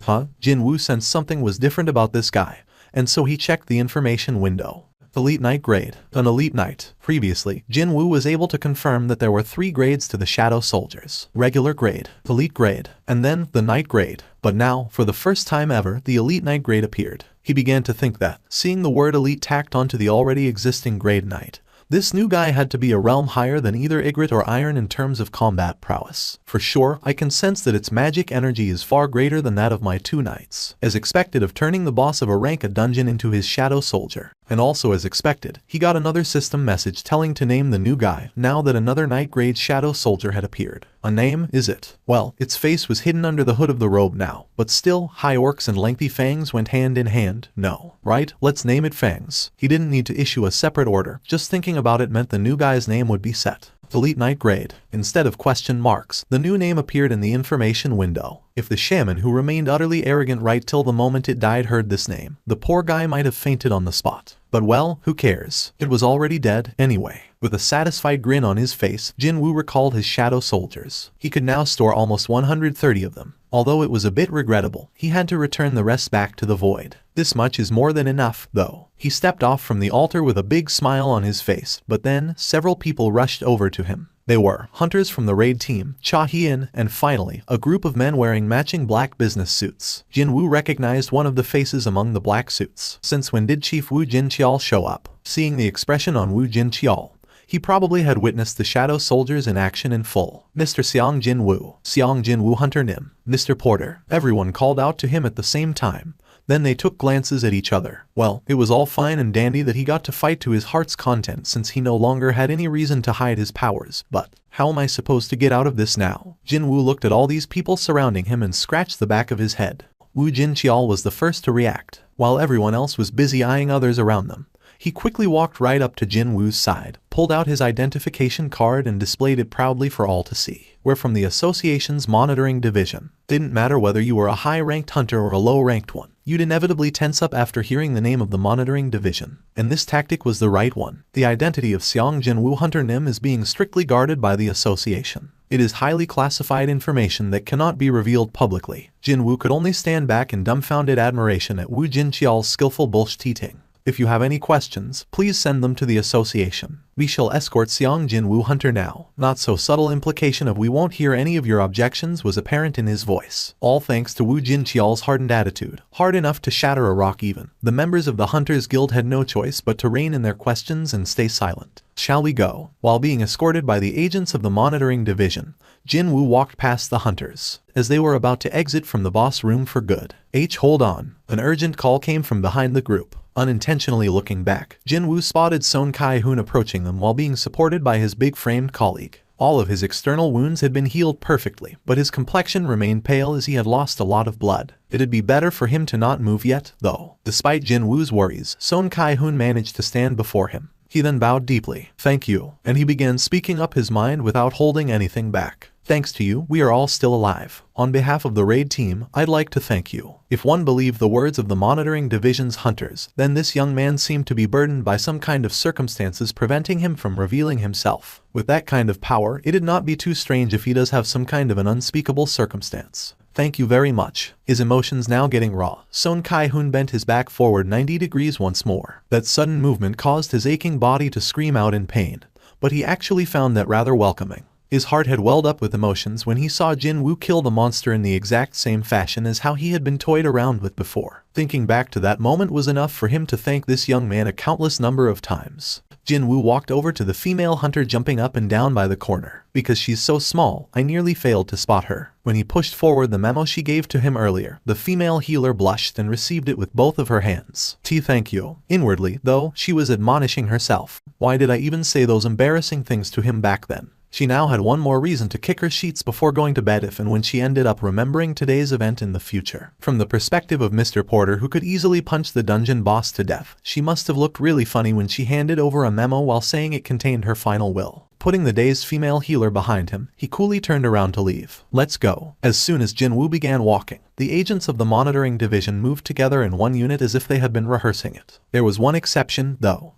Jinwoo sensed something was different about this guy, and so he checked the information window. Elite Knight grade. An elite knight. Previously, Jinwoo was able to confirm that there were 3 grades to the shadow soldiers. Regular grade, elite grade, and then the knight grade. But now, for the first time ever, the elite knight grade appeared. He began to think that, seeing the word elite tacked onto the already existing grade knight, this new guy had to be a realm higher than either Ygritte or Iron in terms of combat prowess. For sure, I can sense that its magic energy is far greater than that of my 2 knights. As expected of turning the boss of a rank a dungeon into his shadow soldier. And also as expected, he got another system message telling to name the new guy, now that another knight grade shadow soldier had appeared. A name, is it? Well, its face was hidden under the hood of the robe now, but still, high orcs and lengthy fangs went hand in hand. No. Right? Let's name it Fangs. He didn't need to issue a separate order, just thinking about it meant the new guy's name would be set. Elite Knight grade. Instead of question marks, the new name appeared in the information window. If the shaman who remained utterly arrogant right till the moment it died heard this name, the poor guy might have fainted on the spot. But well, who cares? It was already dead, anyway. With a satisfied grin on his face, Jinwoo recalled his shadow soldiers. He could now store almost 130 of them. Although it was a bit regrettable, he had to return the rest back to the void. This much is more than enough, though. He stepped off from the altar with a big smile on his face, but then, several people rushed over to him. They were hunters from the raid team, Cha Hien, and finally, a group of men wearing matching black business suits. Jinwoo recognized one of the faces among the black suits. Since when did Chief Wu Jinqiao show up? Seeing the expression on Wu Jinqiao, he probably had witnessed the shadow soldiers in action in full. Mr. Sung Jinwoo Hunter Nim, Mr. Porter. Everyone called out to him at the same time. Then they took glances at each other. Well, it was all fine and dandy that he got to fight to his heart's content since he no longer had any reason to hide his powers. But how am I supposed to get out of this now? Jinwoo looked at all these people surrounding him and scratched the back of his head. Wu Jinqiao was the first to react. While everyone else was busy eyeing others around them, he quickly walked right up to Jinwoo's side, pulled out his identification card and displayed it proudly for all to see. We're from the association's monitoring division. Didn't matter whether you were a high-ranked hunter or a low-ranked one. You'd inevitably tense up after hearing the name of the monitoring division. And this tactic was the right one. The identity of Sung Jinwoo Hunter Nim is being strictly guarded by the association. It is highly classified information that cannot be revealed publicly. Jinwoo could only stand back in dumbfounded admiration at Wu Jinqiao's skillful bullshitting. If you have any questions, please send them to the association. We shall escort Sung Jinwoo Hunter now. Not so subtle implication of we won't hear any of your objections was apparent in his voice. All thanks to Woo Jin-cheol's hardened attitude. Hard enough to shatter a rock even. The members of the Hunters Guild had no choice but to rein in their questions and stay silent. Shall we go? While being escorted by the agents of the monitoring division, Jinwoo walked past the hunters. As they were about to exit from the boss room for good. Hold on. An urgent call came from behind the group. Unintentionally looking back, Jinwoo spotted Son Kai-hoon approaching them while being supported by his big-framed colleague. All of his external wounds had been healed perfectly, but his complexion remained pale as he had lost a lot of blood. It'd be better for him to not move yet, though. Despite Jinwoo's worries, Son Kai-hoon managed to stand before him. He then bowed deeply. Thank you, and he began speaking up his mind without holding anything back. Thanks to you, we are all still alive. On behalf of the raid team, I'd like to thank you. If one believed the words of the monitoring division's hunters, then this young man seemed to be burdened by some kind of circumstances preventing him from revealing himself. With that kind of power, it'd not be too strange if he does have some kind of an unspeakable circumstance. Thank you very much. His emotions now getting raw, Son Kai-hoon bent his back forward 90 degrees once more. That sudden movement caused his aching body to scream out in pain, but he actually found that rather welcoming. His heart had welled up with emotions when he saw Jinwoo kill the monster in the exact same fashion as how he had been toyed around with before. Thinking back to that moment was enough for him to thank this young man a countless number of times. Jinwoo walked over to the female hunter jumping up and down by the corner. Because she's so small, I nearly failed to spot her. When he pushed forward the memo she gave to him earlier, the female healer blushed and received it with both of her hands. Thank you. Inwardly, though, she was admonishing herself. Why did I even say those embarrassing things to him back then? She now had one more reason to kick her sheets before going to bed if and when she ended up remembering today's event in the future. From the perspective of Mr. Porter, who could easily punch the dungeon boss to death, she must have looked really funny when she handed over a memo while saying it contained her final will. Putting the dazed female healer behind him, he coolly turned around to leave. Let's go. As soon as Jinwoo began walking, the agents of the monitoring division moved together in one unit as if they had been rehearsing it. There was one exception, though.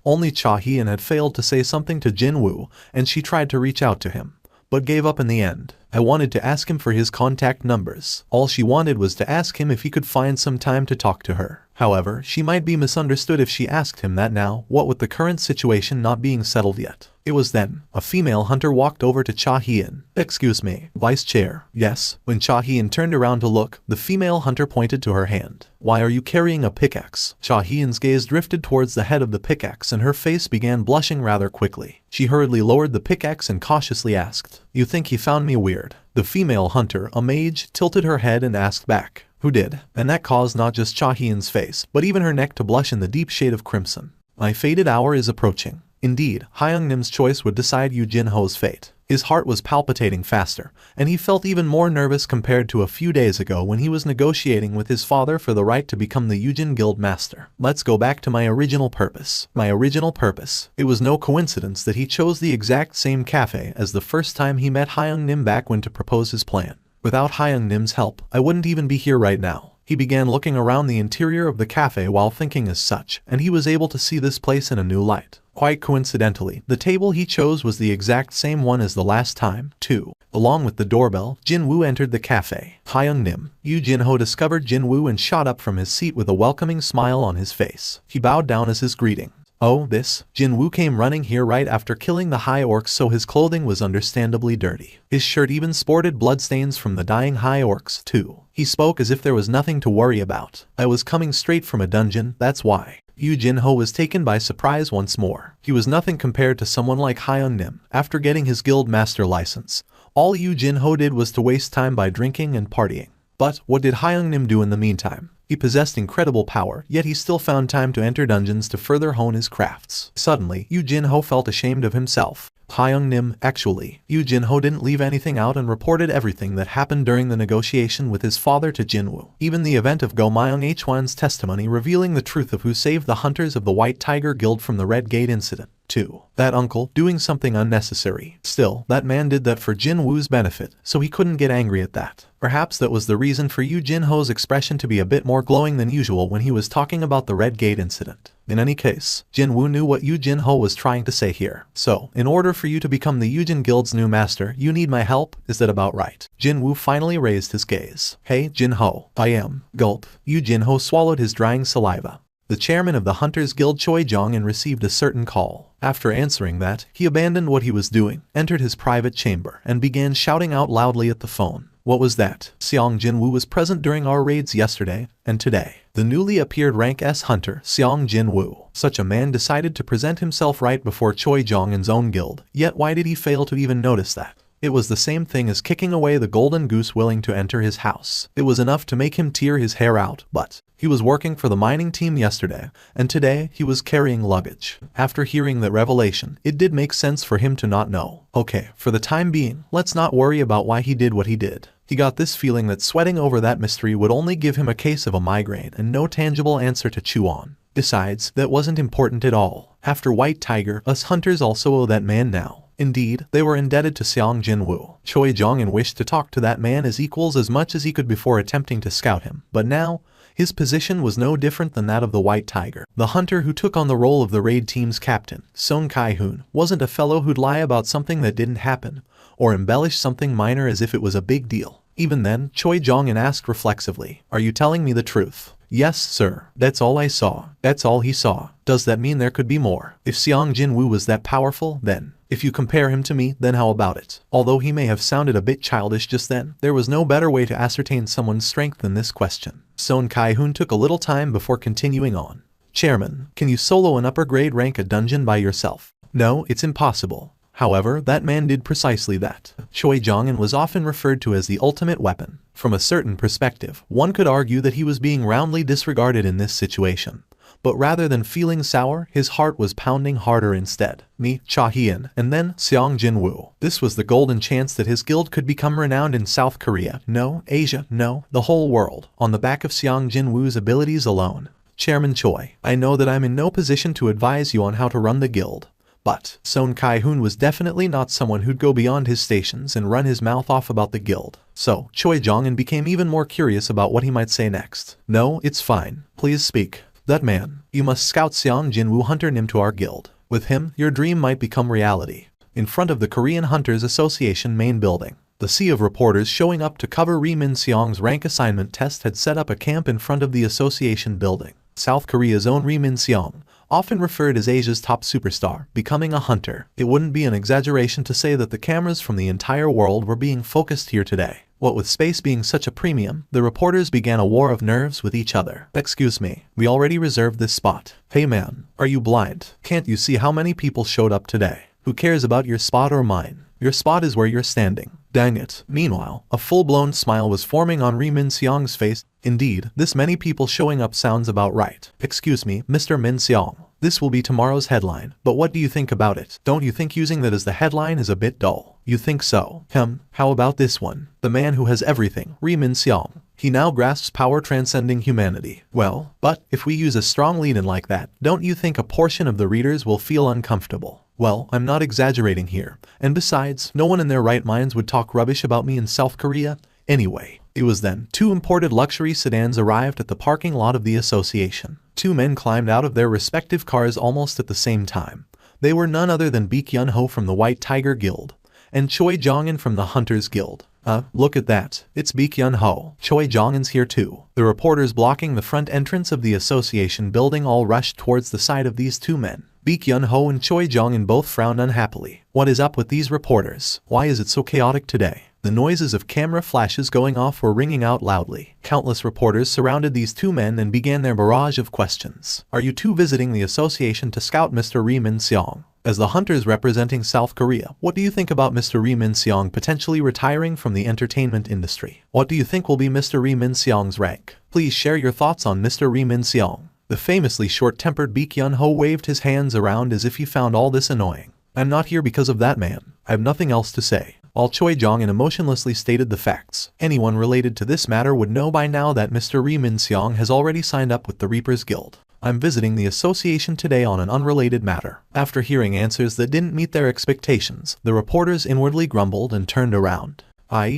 Only Cha Hien had failed to say something to Jinwoo, and she tried to reach out to him, but gave up in the end. I wanted to ask him for his contact numbers. All she wanted was to ask him if he could find some time to talk to her. However, she might be misunderstood if she asked him that now, what with the current situation not being settled yet. It was then, a female hunter walked over to Cha Hien. Excuse me, Vice Chair. Yes. When Cha Hien turned around to look, the female hunter pointed to her hand. Why are you carrying a pickaxe? Cha Hien's gaze drifted towards the head of the pickaxe and her face began blushing rather quickly. She hurriedly lowered the pickaxe and cautiously asked, You think he found me weird? The female hunter, a mage, tilted her head and asked back, Who did? And that caused not just Cha Hien's face, but even her neck to blush in the deep shade of crimson. My fated hour is approaching. Indeed, Hyung-nim's choice would decide Yoo Jin-ho's fate. His heart was palpitating faster, and he felt even more nervous compared to a few days ago when he was negotiating with his father for the right to become the Yujin Guild Master. Let's go back to my original purpose. My original purpose. It was no coincidence that he chose the exact same cafe as the first time he met Hyung-nim back when to propose his plan. Without Hyung-nim's help, I wouldn't even be here right now. He began looking around the interior of the cafe while thinking as such, and he was able to see this place in a new light. Quite coincidentally, the table he chose was the exact same one as the last time, too. Along with the doorbell, Jinwoo entered the cafe. Hyung-nim. Yoo Jin-ho discovered Jinwoo and shot up from his seat with a welcoming smile on his face. He bowed down as his greeting. Oh, this? Jinwoo came running here right after killing the high orcs, so his clothing was understandably dirty. His shirt even sported bloodstains from the dying high orcs, too. He spoke as if there was nothing to worry about. I was coming straight from a dungeon, that's why. Yoo Jin-ho was taken by surprise once more. He was nothing compared to someone like Hyung-nim. After getting his guild master license, all Yoo Jin-ho did was to waste time by drinking and partying. But what did Hyung-nim do in the meantime? He possessed incredible power, yet he still found time to enter dungeons to further hone his crafts. Suddenly, Yoo Jin-ho felt ashamed of himself. Hyung-nim, actually, Yoo Jin-ho didn't leave anything out and reported everything that happened during the negotiation with his father to Jinwoo. Even the event of Go Myung-hwan's testimony revealing the truth of who saved the hunters of the White Tiger Guild from the Red Gate incident. Too. That uncle, doing something unnecessary. Still, that man did that for Jinwoo's benefit, so he couldn't get angry at that. Perhaps that was the reason for Yoo Jin-ho's expression to be a bit more glowing than usual when he was talking about the Red Gate incident. In any case, Jinwoo knew what Yoo Jin-ho was trying to say here. So, in order for you to become the Yujin Guild's new master, you need my help, is that about right? Jinwoo finally raised his gaze. Hey, Jin-ho. I am. Gulp. Yoo Jin-ho swallowed his drying saliva. The chairman of the Hunters Guild Choi Jong-in received a certain call. After answering that, he abandoned what he was doing, entered his private chamber, and began shouting out loudly at the phone. What was that? Sung Jinwoo was present during our raids yesterday and today. The newly appeared rank S hunter, Sung Jinwoo. Such a man decided to present himself right before Choi Jong-in's own guild, yet why did he fail to even notice that? It was the same thing as kicking away the golden goose willing to enter his house. It was enough to make him tear his hair out, but he was working for the mining team yesterday, and today he was carrying luggage. After hearing that revelation, it did make sense for him to not know. Okay, for the time being, let's not worry about why he did what he did. He got this feeling that sweating over that mystery would only give him a case of a migraine and no tangible answer to chew on. Besides, that wasn't important at all. After White Tiger, us hunters also owe that man now. Indeed, they were indebted to Sung Jinwoo. Choi Jong-in wished to talk to that man as equals as much as he could before attempting to scout him, but now, his position was no different than that of the White Tiger. The hunter who took on the role of the raid team's captain, Sung Ki-hoon, wasn't a fellow who'd lie about something that didn't happen, or embellish something minor as if it was a big deal. Even then, Choi Jong-in asked reflexively, "Are you telling me the truth?" "Yes, sir. That's all I saw." "That's all he saw. Does that mean there could be more?" If Sung Jinwoo was that powerful, then if you compare him to me, then how about it? Although he may have sounded a bit childish just then, there was no better way to ascertain someone's strength than this question. Sung Ki-hoon took a little time before continuing on. "Chairman, can you solo an upper grade rank a dungeon by yourself?" "No, it's impossible." However, that man did precisely that. Choi Jong-in was often referred to as the ultimate weapon. From a certain perspective, one could argue that he was being roundly disregarded in this situation. But rather than feeling sour, his heart was pounding harder instead. Me, Cha Hyun, and then Sung Jinwoo. This was the golden chance that his guild could become renowned in South Korea, no, Asia, no, the whole world, on the back of Sung Jinwoo's abilities alone. "Chairman Choi, I know that I'm in no position to advise you on how to run the guild. But Sung Ki-hoon was definitely not someone who'd go beyond his stations and run his mouth off about the guild. So, Choi Jong-in became even more curious about what he might say next. "No, it's fine. Please speak. That man. You must scout Sung Jinwoo hunter him to our guild. With him, your dream might become reality." In front of the Korean Hunters Association main building, the sea of reporters showing up to cover Ri Min-seong's rank assignment test had set up a camp in front of the association building. South Korea's own Ri Min-seong, often referred as Asia's top superstar, becoming a hunter. It wouldn't be an exaggeration to say that the cameras from the entire world were being focused here today. What with space being such a premium, the reporters began a war of nerves with each other. "Excuse me, we already reserved this spot." "Hey man, are you blind? Can't you see how many people showed up today? Who cares about your spot or mine? Your spot is where you're standing. Dang it." Meanwhile, a full-blown smile was forming on Ri Min-seong's face. Indeed, this many people showing up sounds about right. "Excuse me, Mr. Min-seong. This will be tomorrow's headline, but what do you think about it? Don't you think using that as the headline is a bit dull?" "You think so? How about this one? The man who has everything, Ri Min-seong. He now grasps power transcending humanity." Well, but if we use a strong lead-in like that, don't you think a portion of the readers will feel uncomfortable? Well, I'm not exaggerating here, and besides, no one in their right minds would talk rubbish about me in South Korea. Anyway, it was then 2 imported luxury sedans arrived at the parking lot of the association. 2 men climbed out of their respective cars almost at the same time. They were none other than Baek Yun-ho from the White Tiger Guild, and Choi Jong-in from the Hunters Guild. Look at that. It's Baek Yun-ho. Choi Jong-in's here too." The reporters blocking the front entrance of the association building all rushed towards the side of these 2 men. Baek Yun-ho and Choi Jong-in both frowned unhappily. What is up with these reporters? Why is it so chaotic today? The noises of camera flashes going off were ringing out loudly. Countless reporters surrounded these 2 men and began their barrage of questions. "Are you 2 visiting the association to scout Mr. Ri Min-seong? As the hunters representing South Korea, what do you think about Mr. Ri Min-seong potentially retiring from the entertainment industry? What do you think will be Mr. Ri Min-seong's rank? Please share your thoughts on Mr. Ri Min-seong." The famously short-tempered Baek Yun-ho waved his hands around as if he found all this annoying. "I'm not here because of that man. I have nothing else to say." While Choi Jong-in emotionlessly stated the facts, anyone related to this matter would know by now that Mr. Ri Min-seong has already signed up with the Reapers Guild. "I'm visiting the association today on an unrelated matter." After hearing answers that didn't meet their expectations, the reporters inwardly grumbled and turned around.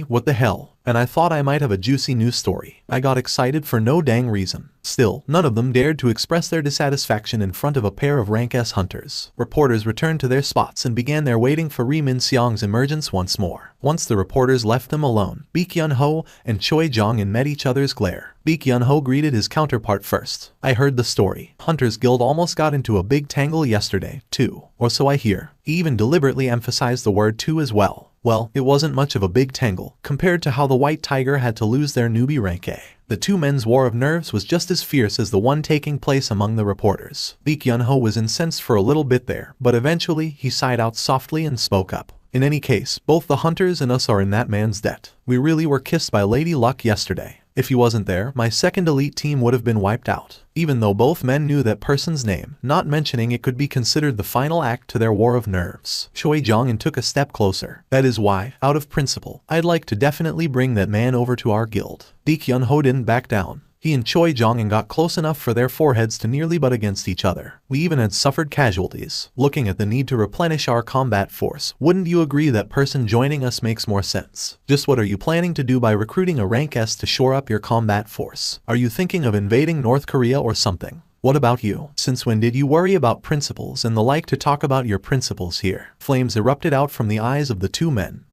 "What the hell? and I thought I might have a juicy news story. I got excited for no dang reason. Still, none of them dared to express their dissatisfaction in front of a pair of rank S hunters. Reporters returned to their spots and began their waiting for Ri Min-seong's emergence once more. Once the reporters left them alone, Baek Yun-ho and Choi Jong-in met each other's glare. Baek Yun-ho greeted his counterpart first. I heard the story. Hunters Guild almost got into a big tangle yesterday, too. Or so I hear. He even deliberately emphasized the word too as well. Well, it wasn't much of a big tangle, compared to how the White Tiger had to lose their newbie rank A. The two men's war of nerves was just as fierce as the one taking place among the reporters. Baek Yun-ho was incensed for a little bit there, but eventually he sighed out softly and spoke up. In any case, both the hunters and us are in that man's debt. We really were kissed by Lady Luck yesterday. If he wasn't there, my second elite team would have been wiped out. Even though both men knew that person's name, not mentioning it could be considered the final act to their war of nerves. Choi Jong-in took a step closer. That is why, out of principle, I'd like to definitely bring that man over to our guild. Baek Yun-ho didn't back down. He and Choi Jong-in got close enough for their foreheads to nearly butt against each other. We even had suffered casualties. Looking at the need to replenish our combat force, wouldn't you agree that person joining us makes more sense? Just what are you planning to do by recruiting a rank S to shore up your combat force? Are you thinking of invading North Korea or something? What about you? Since when did you worry about principles and the like to talk about your principles here? Flames erupted out from the eyes of the two men.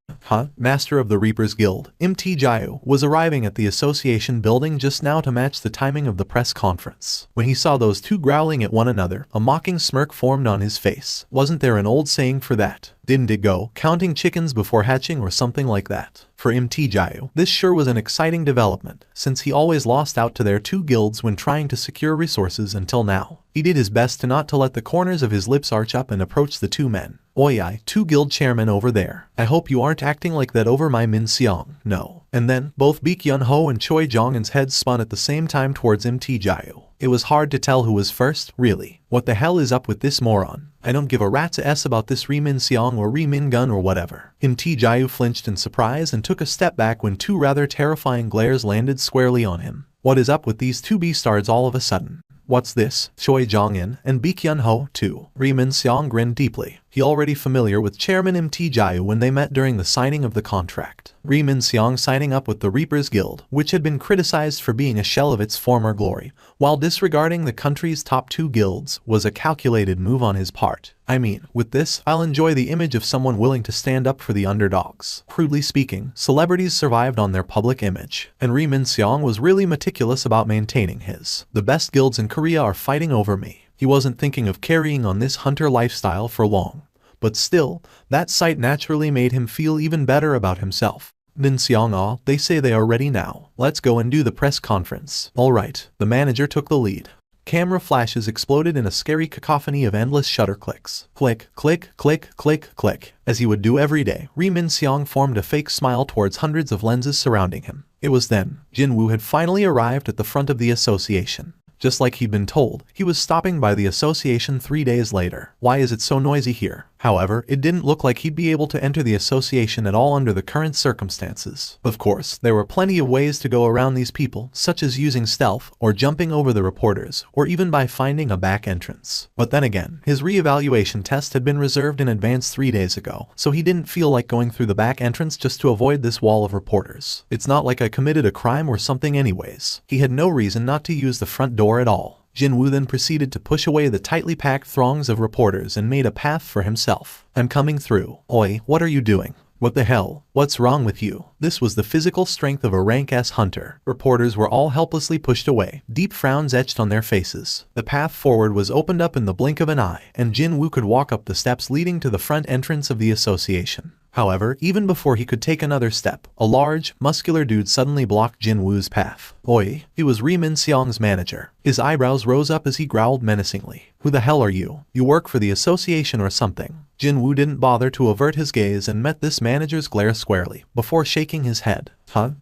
Master of the Reapers Guild, Mt. Jayu, was arriving at the association building just now to match the timing of the press conference. When he saw those two growling at one another, a mocking smirk formed on his face. Wasn't there an old saying for that? Didn't it go, counting chickens before hatching or something like that? For Mt. Jayu, this sure was an exciting development, since he always lost out to their two guilds when trying to secure resources until now. He did his best to not to let the corners of his lips arch up and approach the two men. Oi, two guild chairmen over there. I hope you aren't acting like that over my Min-seong. No. And then, both Baek Yun-ho and Choi Jong-in's heads spun at the same time towards Mt. Jayu. It was hard to tell who was first, really. What the hell is up with this moron? I don't give a rat's ass about this Ri Min-seong or Ri Min-gun or whatever. Mt. Jayu flinched in surprise and took a step back when two rather terrifying glares landed squarely on him. What is up with these two beastards all of a sudden? What's this? Choi Jong-in and Baek Yun-ho, too. Ri Min-seong grinned deeply. He already familiar with Chairman Mt. Jayu when they met during the signing of the contract. Ri Min-seong signing up with the Reapers Guild, which had been criticized for being a shell of its former glory, while disregarding the country's top two guilds, was a calculated move on his part. I mean, with this, I'll enjoy the image of someone willing to stand up for the underdogs. Crudely speaking, celebrities survived on their public image, and Ri Min-seong was really meticulous about maintaining his. The best guilds in Korea are fighting over me. He wasn't thinking of carrying on this hunter lifestyle for long. But still, that sight naturally made him feel even better about himself. Min-seong, they say they are ready now. Let's go and do the press conference. Alright, the manager took the lead. Camera flashes exploded in a scary cacophony of endless shutter clicks. Click, click, click, click, click. As he would do every day, Ri Min-seong formed a fake smile towards hundreds of lenses surrounding him. It was then, Jinwoo had finally arrived at the front of the association. Just like he'd been told, he was stopping by the association 3 days later. Why is it so noisy here? However, it didn't look like he'd be able to enter the association at all under the current circumstances. Of course, there were plenty of ways to go around these people, such as using stealth, or jumping over the reporters, or even by finding a back entrance. But then again, his re-evaluation test had been reserved in advance 3 days ago, so he didn't feel like going through the back entrance just to avoid this wall of reporters. It's not like I committed a crime or something anyways. He had no reason not to use the front door at all. Jinwoo then proceeded to push away the tightly packed throngs of reporters and made a path for himself. I'm coming through. Oi, what are you doing? What the hell? What's wrong with you? This was the physical strength of a rank S hunter. Reporters were all helplessly pushed away, deep frowns etched on their faces. The path forward was opened up in the blink of an eye, and Jinwoo could walk up the steps leading to the front entrance of the association. However, even before he could take another step, a large, muscular dude suddenly blocked Jinwoo's path. Oi, he was Ri Min-seong's manager. His eyebrows rose up as he growled menacingly. Who the hell are you? You work for the association or something? Jinwoo didn't bother to avert his gaze and met this manager's glare squarely, before shaking his head.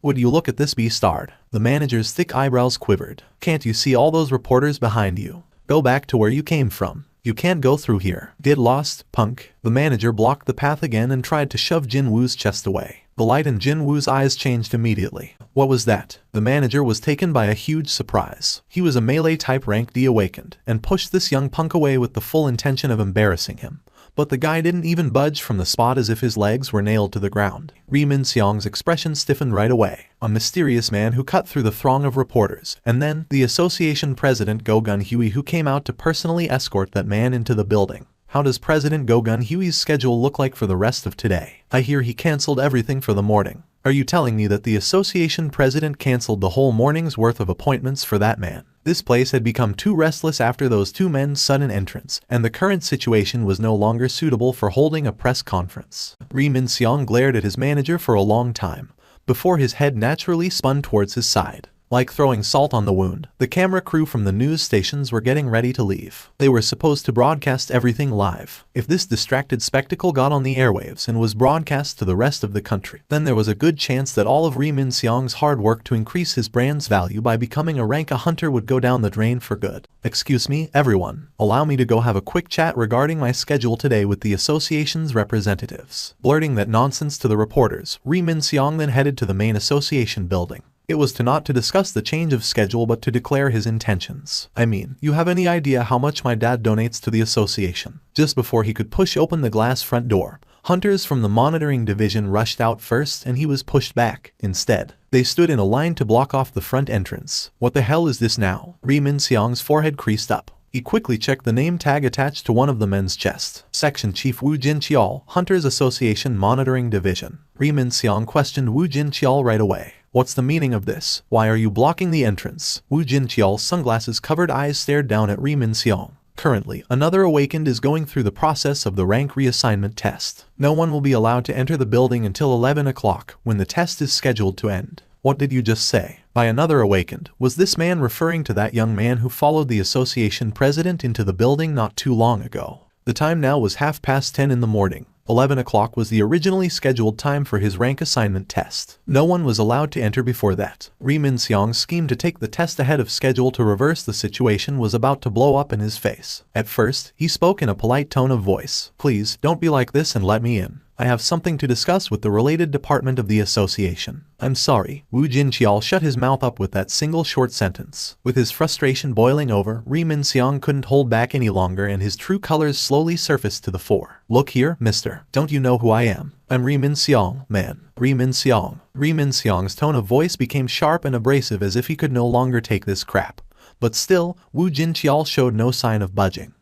Would you look at this beastard? The manager's thick eyebrows quivered. Can't you see all those reporters behind you? Go back to where you came from. You can't go through here. Get lost, punk. The manager blocked the path again and tried to shove Jinwoo's chest away. The light in Jinwoo's eyes changed immediately. What was that? The manager was taken by a huge surprise. He was a melee type rank D awakened, and pushed this young punk away with the full intention of embarrassing him. but the guy didn't even budge from the spot as if his legs were nailed to the ground. Ri Min-seong's expression stiffened right away. A mysterious man who cut through the throng of reporters, and then the association president Go Gun-hye who came out to personally escort that man into the building. How does President Go Gun-hye's schedule look like for the rest of today? I hear he cancelled everything for the morning. Are you telling me that the association president cancelled the whole morning's worth of appointments for that man? This place had become too restless after those two men's sudden entrance, and the current situation was no longer suitable for holding a press conference. Ri Min-seong glared at his manager for a long time, before his head naturally spun towards his side. Like throwing salt on the wound, the camera crew from the news stations were getting ready to leave. They were supposed to broadcast everything live. If this distracted spectacle got on the airwaves and was broadcast to the rest of the country, then there was a good chance that all of Ri Min-seong's hard work to increase his brand's value by becoming a rank hunter would go down the drain for good. Excuse me, everyone. Allow me to go have a quick chat regarding my schedule today with the association's representatives. Blurting that nonsense to the reporters, Ri Min-seong then headed to the main association building. It was not to discuss the change of schedule but to declare his intentions. I mean, you have any idea how much my dad donates to the association? Just before he could push open the glass front door, hunters from the monitoring division rushed out first and he was pushed back. Instead, they stood in a line to block off the front entrance. What the hell is this now? Ri Min-seong's forehead creased up. He quickly checked the name tag attached to one of the men's chests. Section Chief Woo Jin-cheol, Hunters Association Monitoring Division. Ri Min-seong questioned Woo Jin-cheol right away. What's the meaning of this? Why are you blocking the entrance? Woo Jin-cheol's sunglasses-covered eyes stared down at Ri Min-seong. Currently, another awakened is going through the process of the rank reassignment test. No one will be allowed to enter the building until 11 o'clock, when the test is scheduled to end. What did you just say? By another awakened, was this man referring to that young man who followed the association president into the building not too long ago? The time now was 10:30 in the morning. 11 o'clock was the originally scheduled time for his rank assignment test. No one was allowed to enter before that. Ri Min-seong's scheme to take the test ahead of schedule to reverse the situation was about to blow up in his face. At first, he spoke in a polite tone of voice. Please, don't be like this and let me in. I have something to discuss with the related department of the association. I'm sorry. Woo Jin-cheol shut his mouth up with that single short sentence. With his frustration boiling over, Ri Min-seong couldn't hold back any longer and his true colors slowly surfaced to the fore. Look here, mister. Don't you know who I am? I'm Ri Min-seong, man. Ri Min-seong. Ri Min-seong's tone of voice became sharp and abrasive as if he could no longer take this crap. But still, Woo Jin-cheol showed no sign of budging.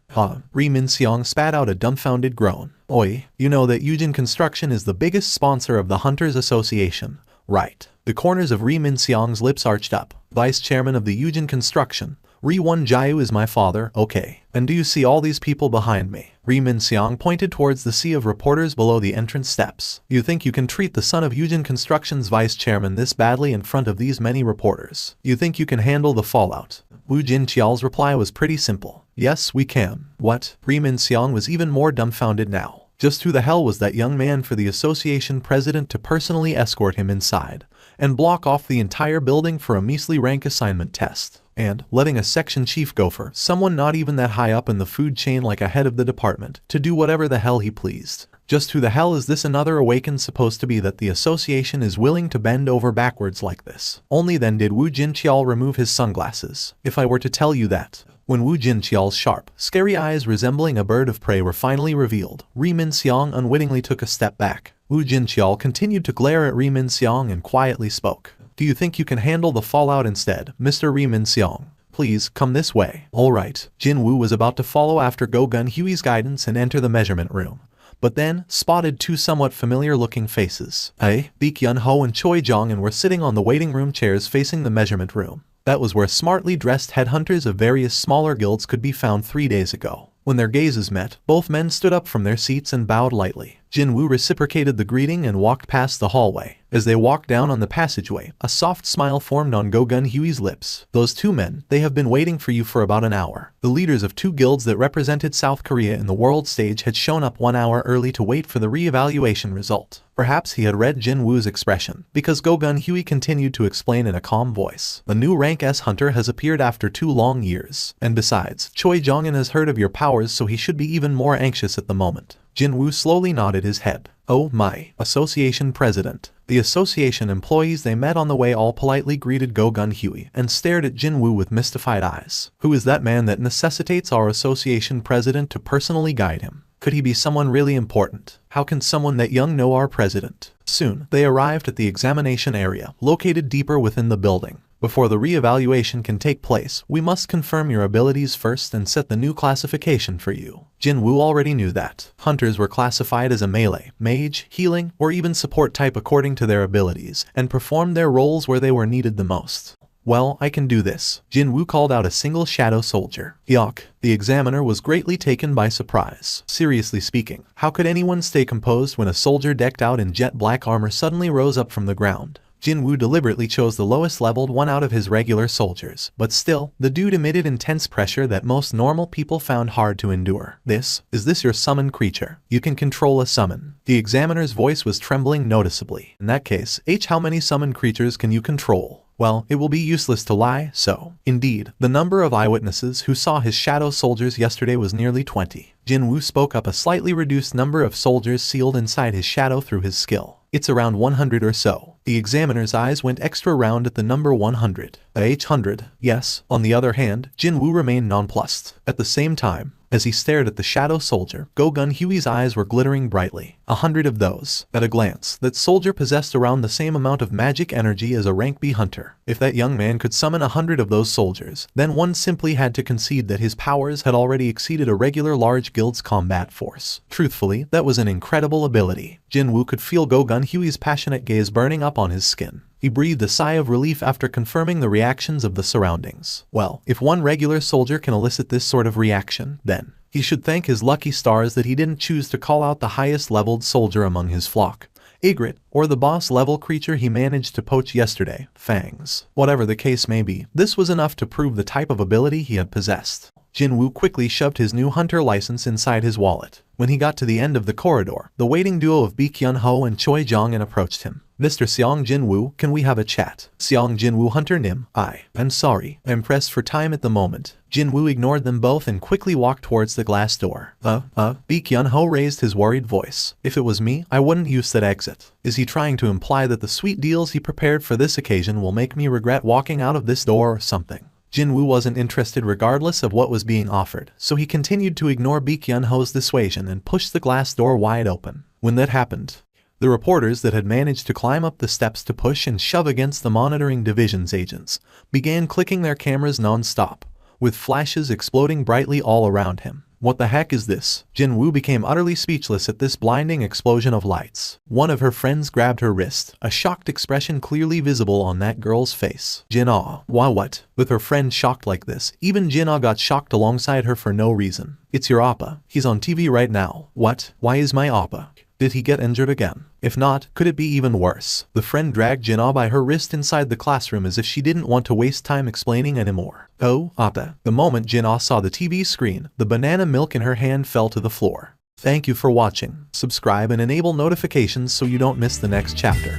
Ri Min-seong spat out a dumbfounded groan. Oi, you know that Yujin Construction is the biggest sponsor of the Hunters Association, right? The corners of Ri Min-seong's lips arched up. Vice chairman of the Yujin Construction. Ri Won-jae is my father, okay. And do you see all these people behind me? Ri Min-seong pointed towards the sea of reporters below the entrance steps. You think you can treat the son of Yujin Construction's vice chairman this badly in front of these many reporters? You think you can handle the fallout? Woo Jin-cheol's reply was pretty simple. Yes, we can. What? Ri Min-seong was even more dumbfounded now. Just who the hell was that young man for the association president to personally escort him inside and block off the entire building for a measly rank assignment test? And letting a section chief gopher, someone not even that high up in the food chain like a head of the department, to do whatever the hell he pleased. Just who the hell is this another awakened supposed to be that the association is willing to bend over backwards like this? Only then did Woo Jin-cheol remove his sunglasses. If I were to tell you that. When Woo Jin-cheol's sharp, scary eyes resembling a bird of prey were finally revealed, Ri Min-seong unwittingly took a step back. Woo Jin-cheol continued to glare at Ri Min-seong and quietly spoke. Do you think you can handle the fallout instead, Mr. Ri Min-seong? Please, come this way. Alright. Jinwoo was about to follow after Go Gun-hye's guidance and enter the measurement room, but then spotted two somewhat familiar-looking faces. Baek Yun-ho and Choi Jong-in were sitting on the waiting room chairs facing the measurement room. That was where smartly dressed headhunters of various smaller guilds could be found 3 days ago. When their gazes met, both men stood up from their seats and bowed lightly. Jinwoo reciprocated the greeting and walked past the hallway. As they walked down on the passageway, a soft smile formed on Go Gun-hye's lips. Those two men, they have been waiting for you for about an hour. The leaders of two guilds that represented South Korea in the world stage had shown up 1 hour early to wait for the re-evaluation result. Perhaps he had read Jinwoo's expression, because Go Gun-hye continued to explain in a calm voice. The new rank S hunter has appeared after 2 long years. And besides, Choi Jong-in has heard of your powers, so he should be even more anxious at the moment. Jinwoo slowly nodded his head. Oh my. Association president. The association employees they met on the way all politely greeted Go Gun-hye and stared at Jinwoo with mystified eyes. Who is that man that necessitates our association president to personally guide him? Could he be someone really important? How can someone that young know our president? Soon, they arrived at the examination area, located deeper within the building. Before the re-evaluation can take place, we must confirm your abilities first and set the new classification for you. Jinwoo already knew that hunters were classified as a melee, mage, healing, or even support type according to their abilities, and performed their roles where they were needed the most. Well, I can do this. Jinwoo called out a single shadow soldier. Yuck. The examiner was greatly taken by surprise. Seriously speaking, how could anyone stay composed when a soldier decked out in jet black armor suddenly rose up from the ground? Jinwoo deliberately chose the lowest leveled one out of his regular soldiers, but still, the dude emitted intense pressure that most normal people found hard to endure. Is this your summoned creature? You can control a summon. The examiner's voice was trembling noticeably. In that case, how many summoned creatures can you control? Well, it will be useless to lie, so. Indeed, the number of eyewitnesses who saw his shadow soldiers yesterday was nearly 20. Jinwoo spoke up a slightly reduced number of soldiers sealed inside his shadow through his skill. It's around 100 or so. The examiner's eyes went extra round at the number 100. 100, yes. On the other hand, Jinwoo remained nonplussed. At the same time, as he stared at the shadow soldier, Go Gun Huey's eyes were glittering brightly. 100 of those. At a glance, that soldier possessed around the same amount of magic energy as a rank B hunter. If that young man could summon 100 of those soldiers, then one simply had to concede that his powers had already exceeded a regular large guild's combat force. Truthfully, that was an incredible ability. Jinwoo could feel Go Gun Huey's passionate gaze burning up on his skin. He breathed a sigh of relief after confirming the reactions of the surroundings. Well, if one regular soldier can elicit this sort of reaction, then he should thank his lucky stars that he didn't choose to call out the highest leveled soldier among his flock. Egret, or the boss level creature he managed to poach yesterday, Fangs. Whatever the case may be, this was enough to prove the type of ability he had possessed. Jinwoo quickly shoved his new hunter license inside his wallet. When he got to the end of the corridor, the waiting duo of Baekhyun-ho and Choi Jong-in approached him. Mr. Sung Jinwoo, can we have a chat? Sung Jinwoo Hunter Nim, I'm sorry, I'm pressed for time at the moment. Jinwoo ignored them both and quickly walked towards the glass door. Baekhyun-ho raised his worried voice. If it was me, I wouldn't use that exit. Is he trying to imply that the sweet deals he prepared for this occasion will make me regret walking out of this door or something? Jinwoo wasn't interested regardless of what was being offered, so he continued to ignore Baekhyun-ho's dissuasion and pushed the glass door wide open. When that happened, the reporters that had managed to climb up the steps to push and shove against the monitoring division's agents began clicking their cameras non-stop, with flashes exploding brightly all around him. What the heck is this? Jinwoo became utterly speechless at this blinding explosion of lights. One of her friends grabbed her wrist, a shocked expression clearly visible on that girl's face. Jin-ah, why what? With her friend shocked like this, even Jin-ah got shocked alongside her for no reason. It's your oppa. He's on TV right now. What? Why is my oppa? Did he get injured again? If not, could it be even worse? The friend dragged Jin-ah by her wrist inside the classroom as if she didn't want to waste time explaining anymore. Oh, Appa. The moment Jin-ah saw the TV screen, the banana milk in her hand fell to the floor. Thank you for watching. Subscribe and enable notifications so you don't miss the next chapter.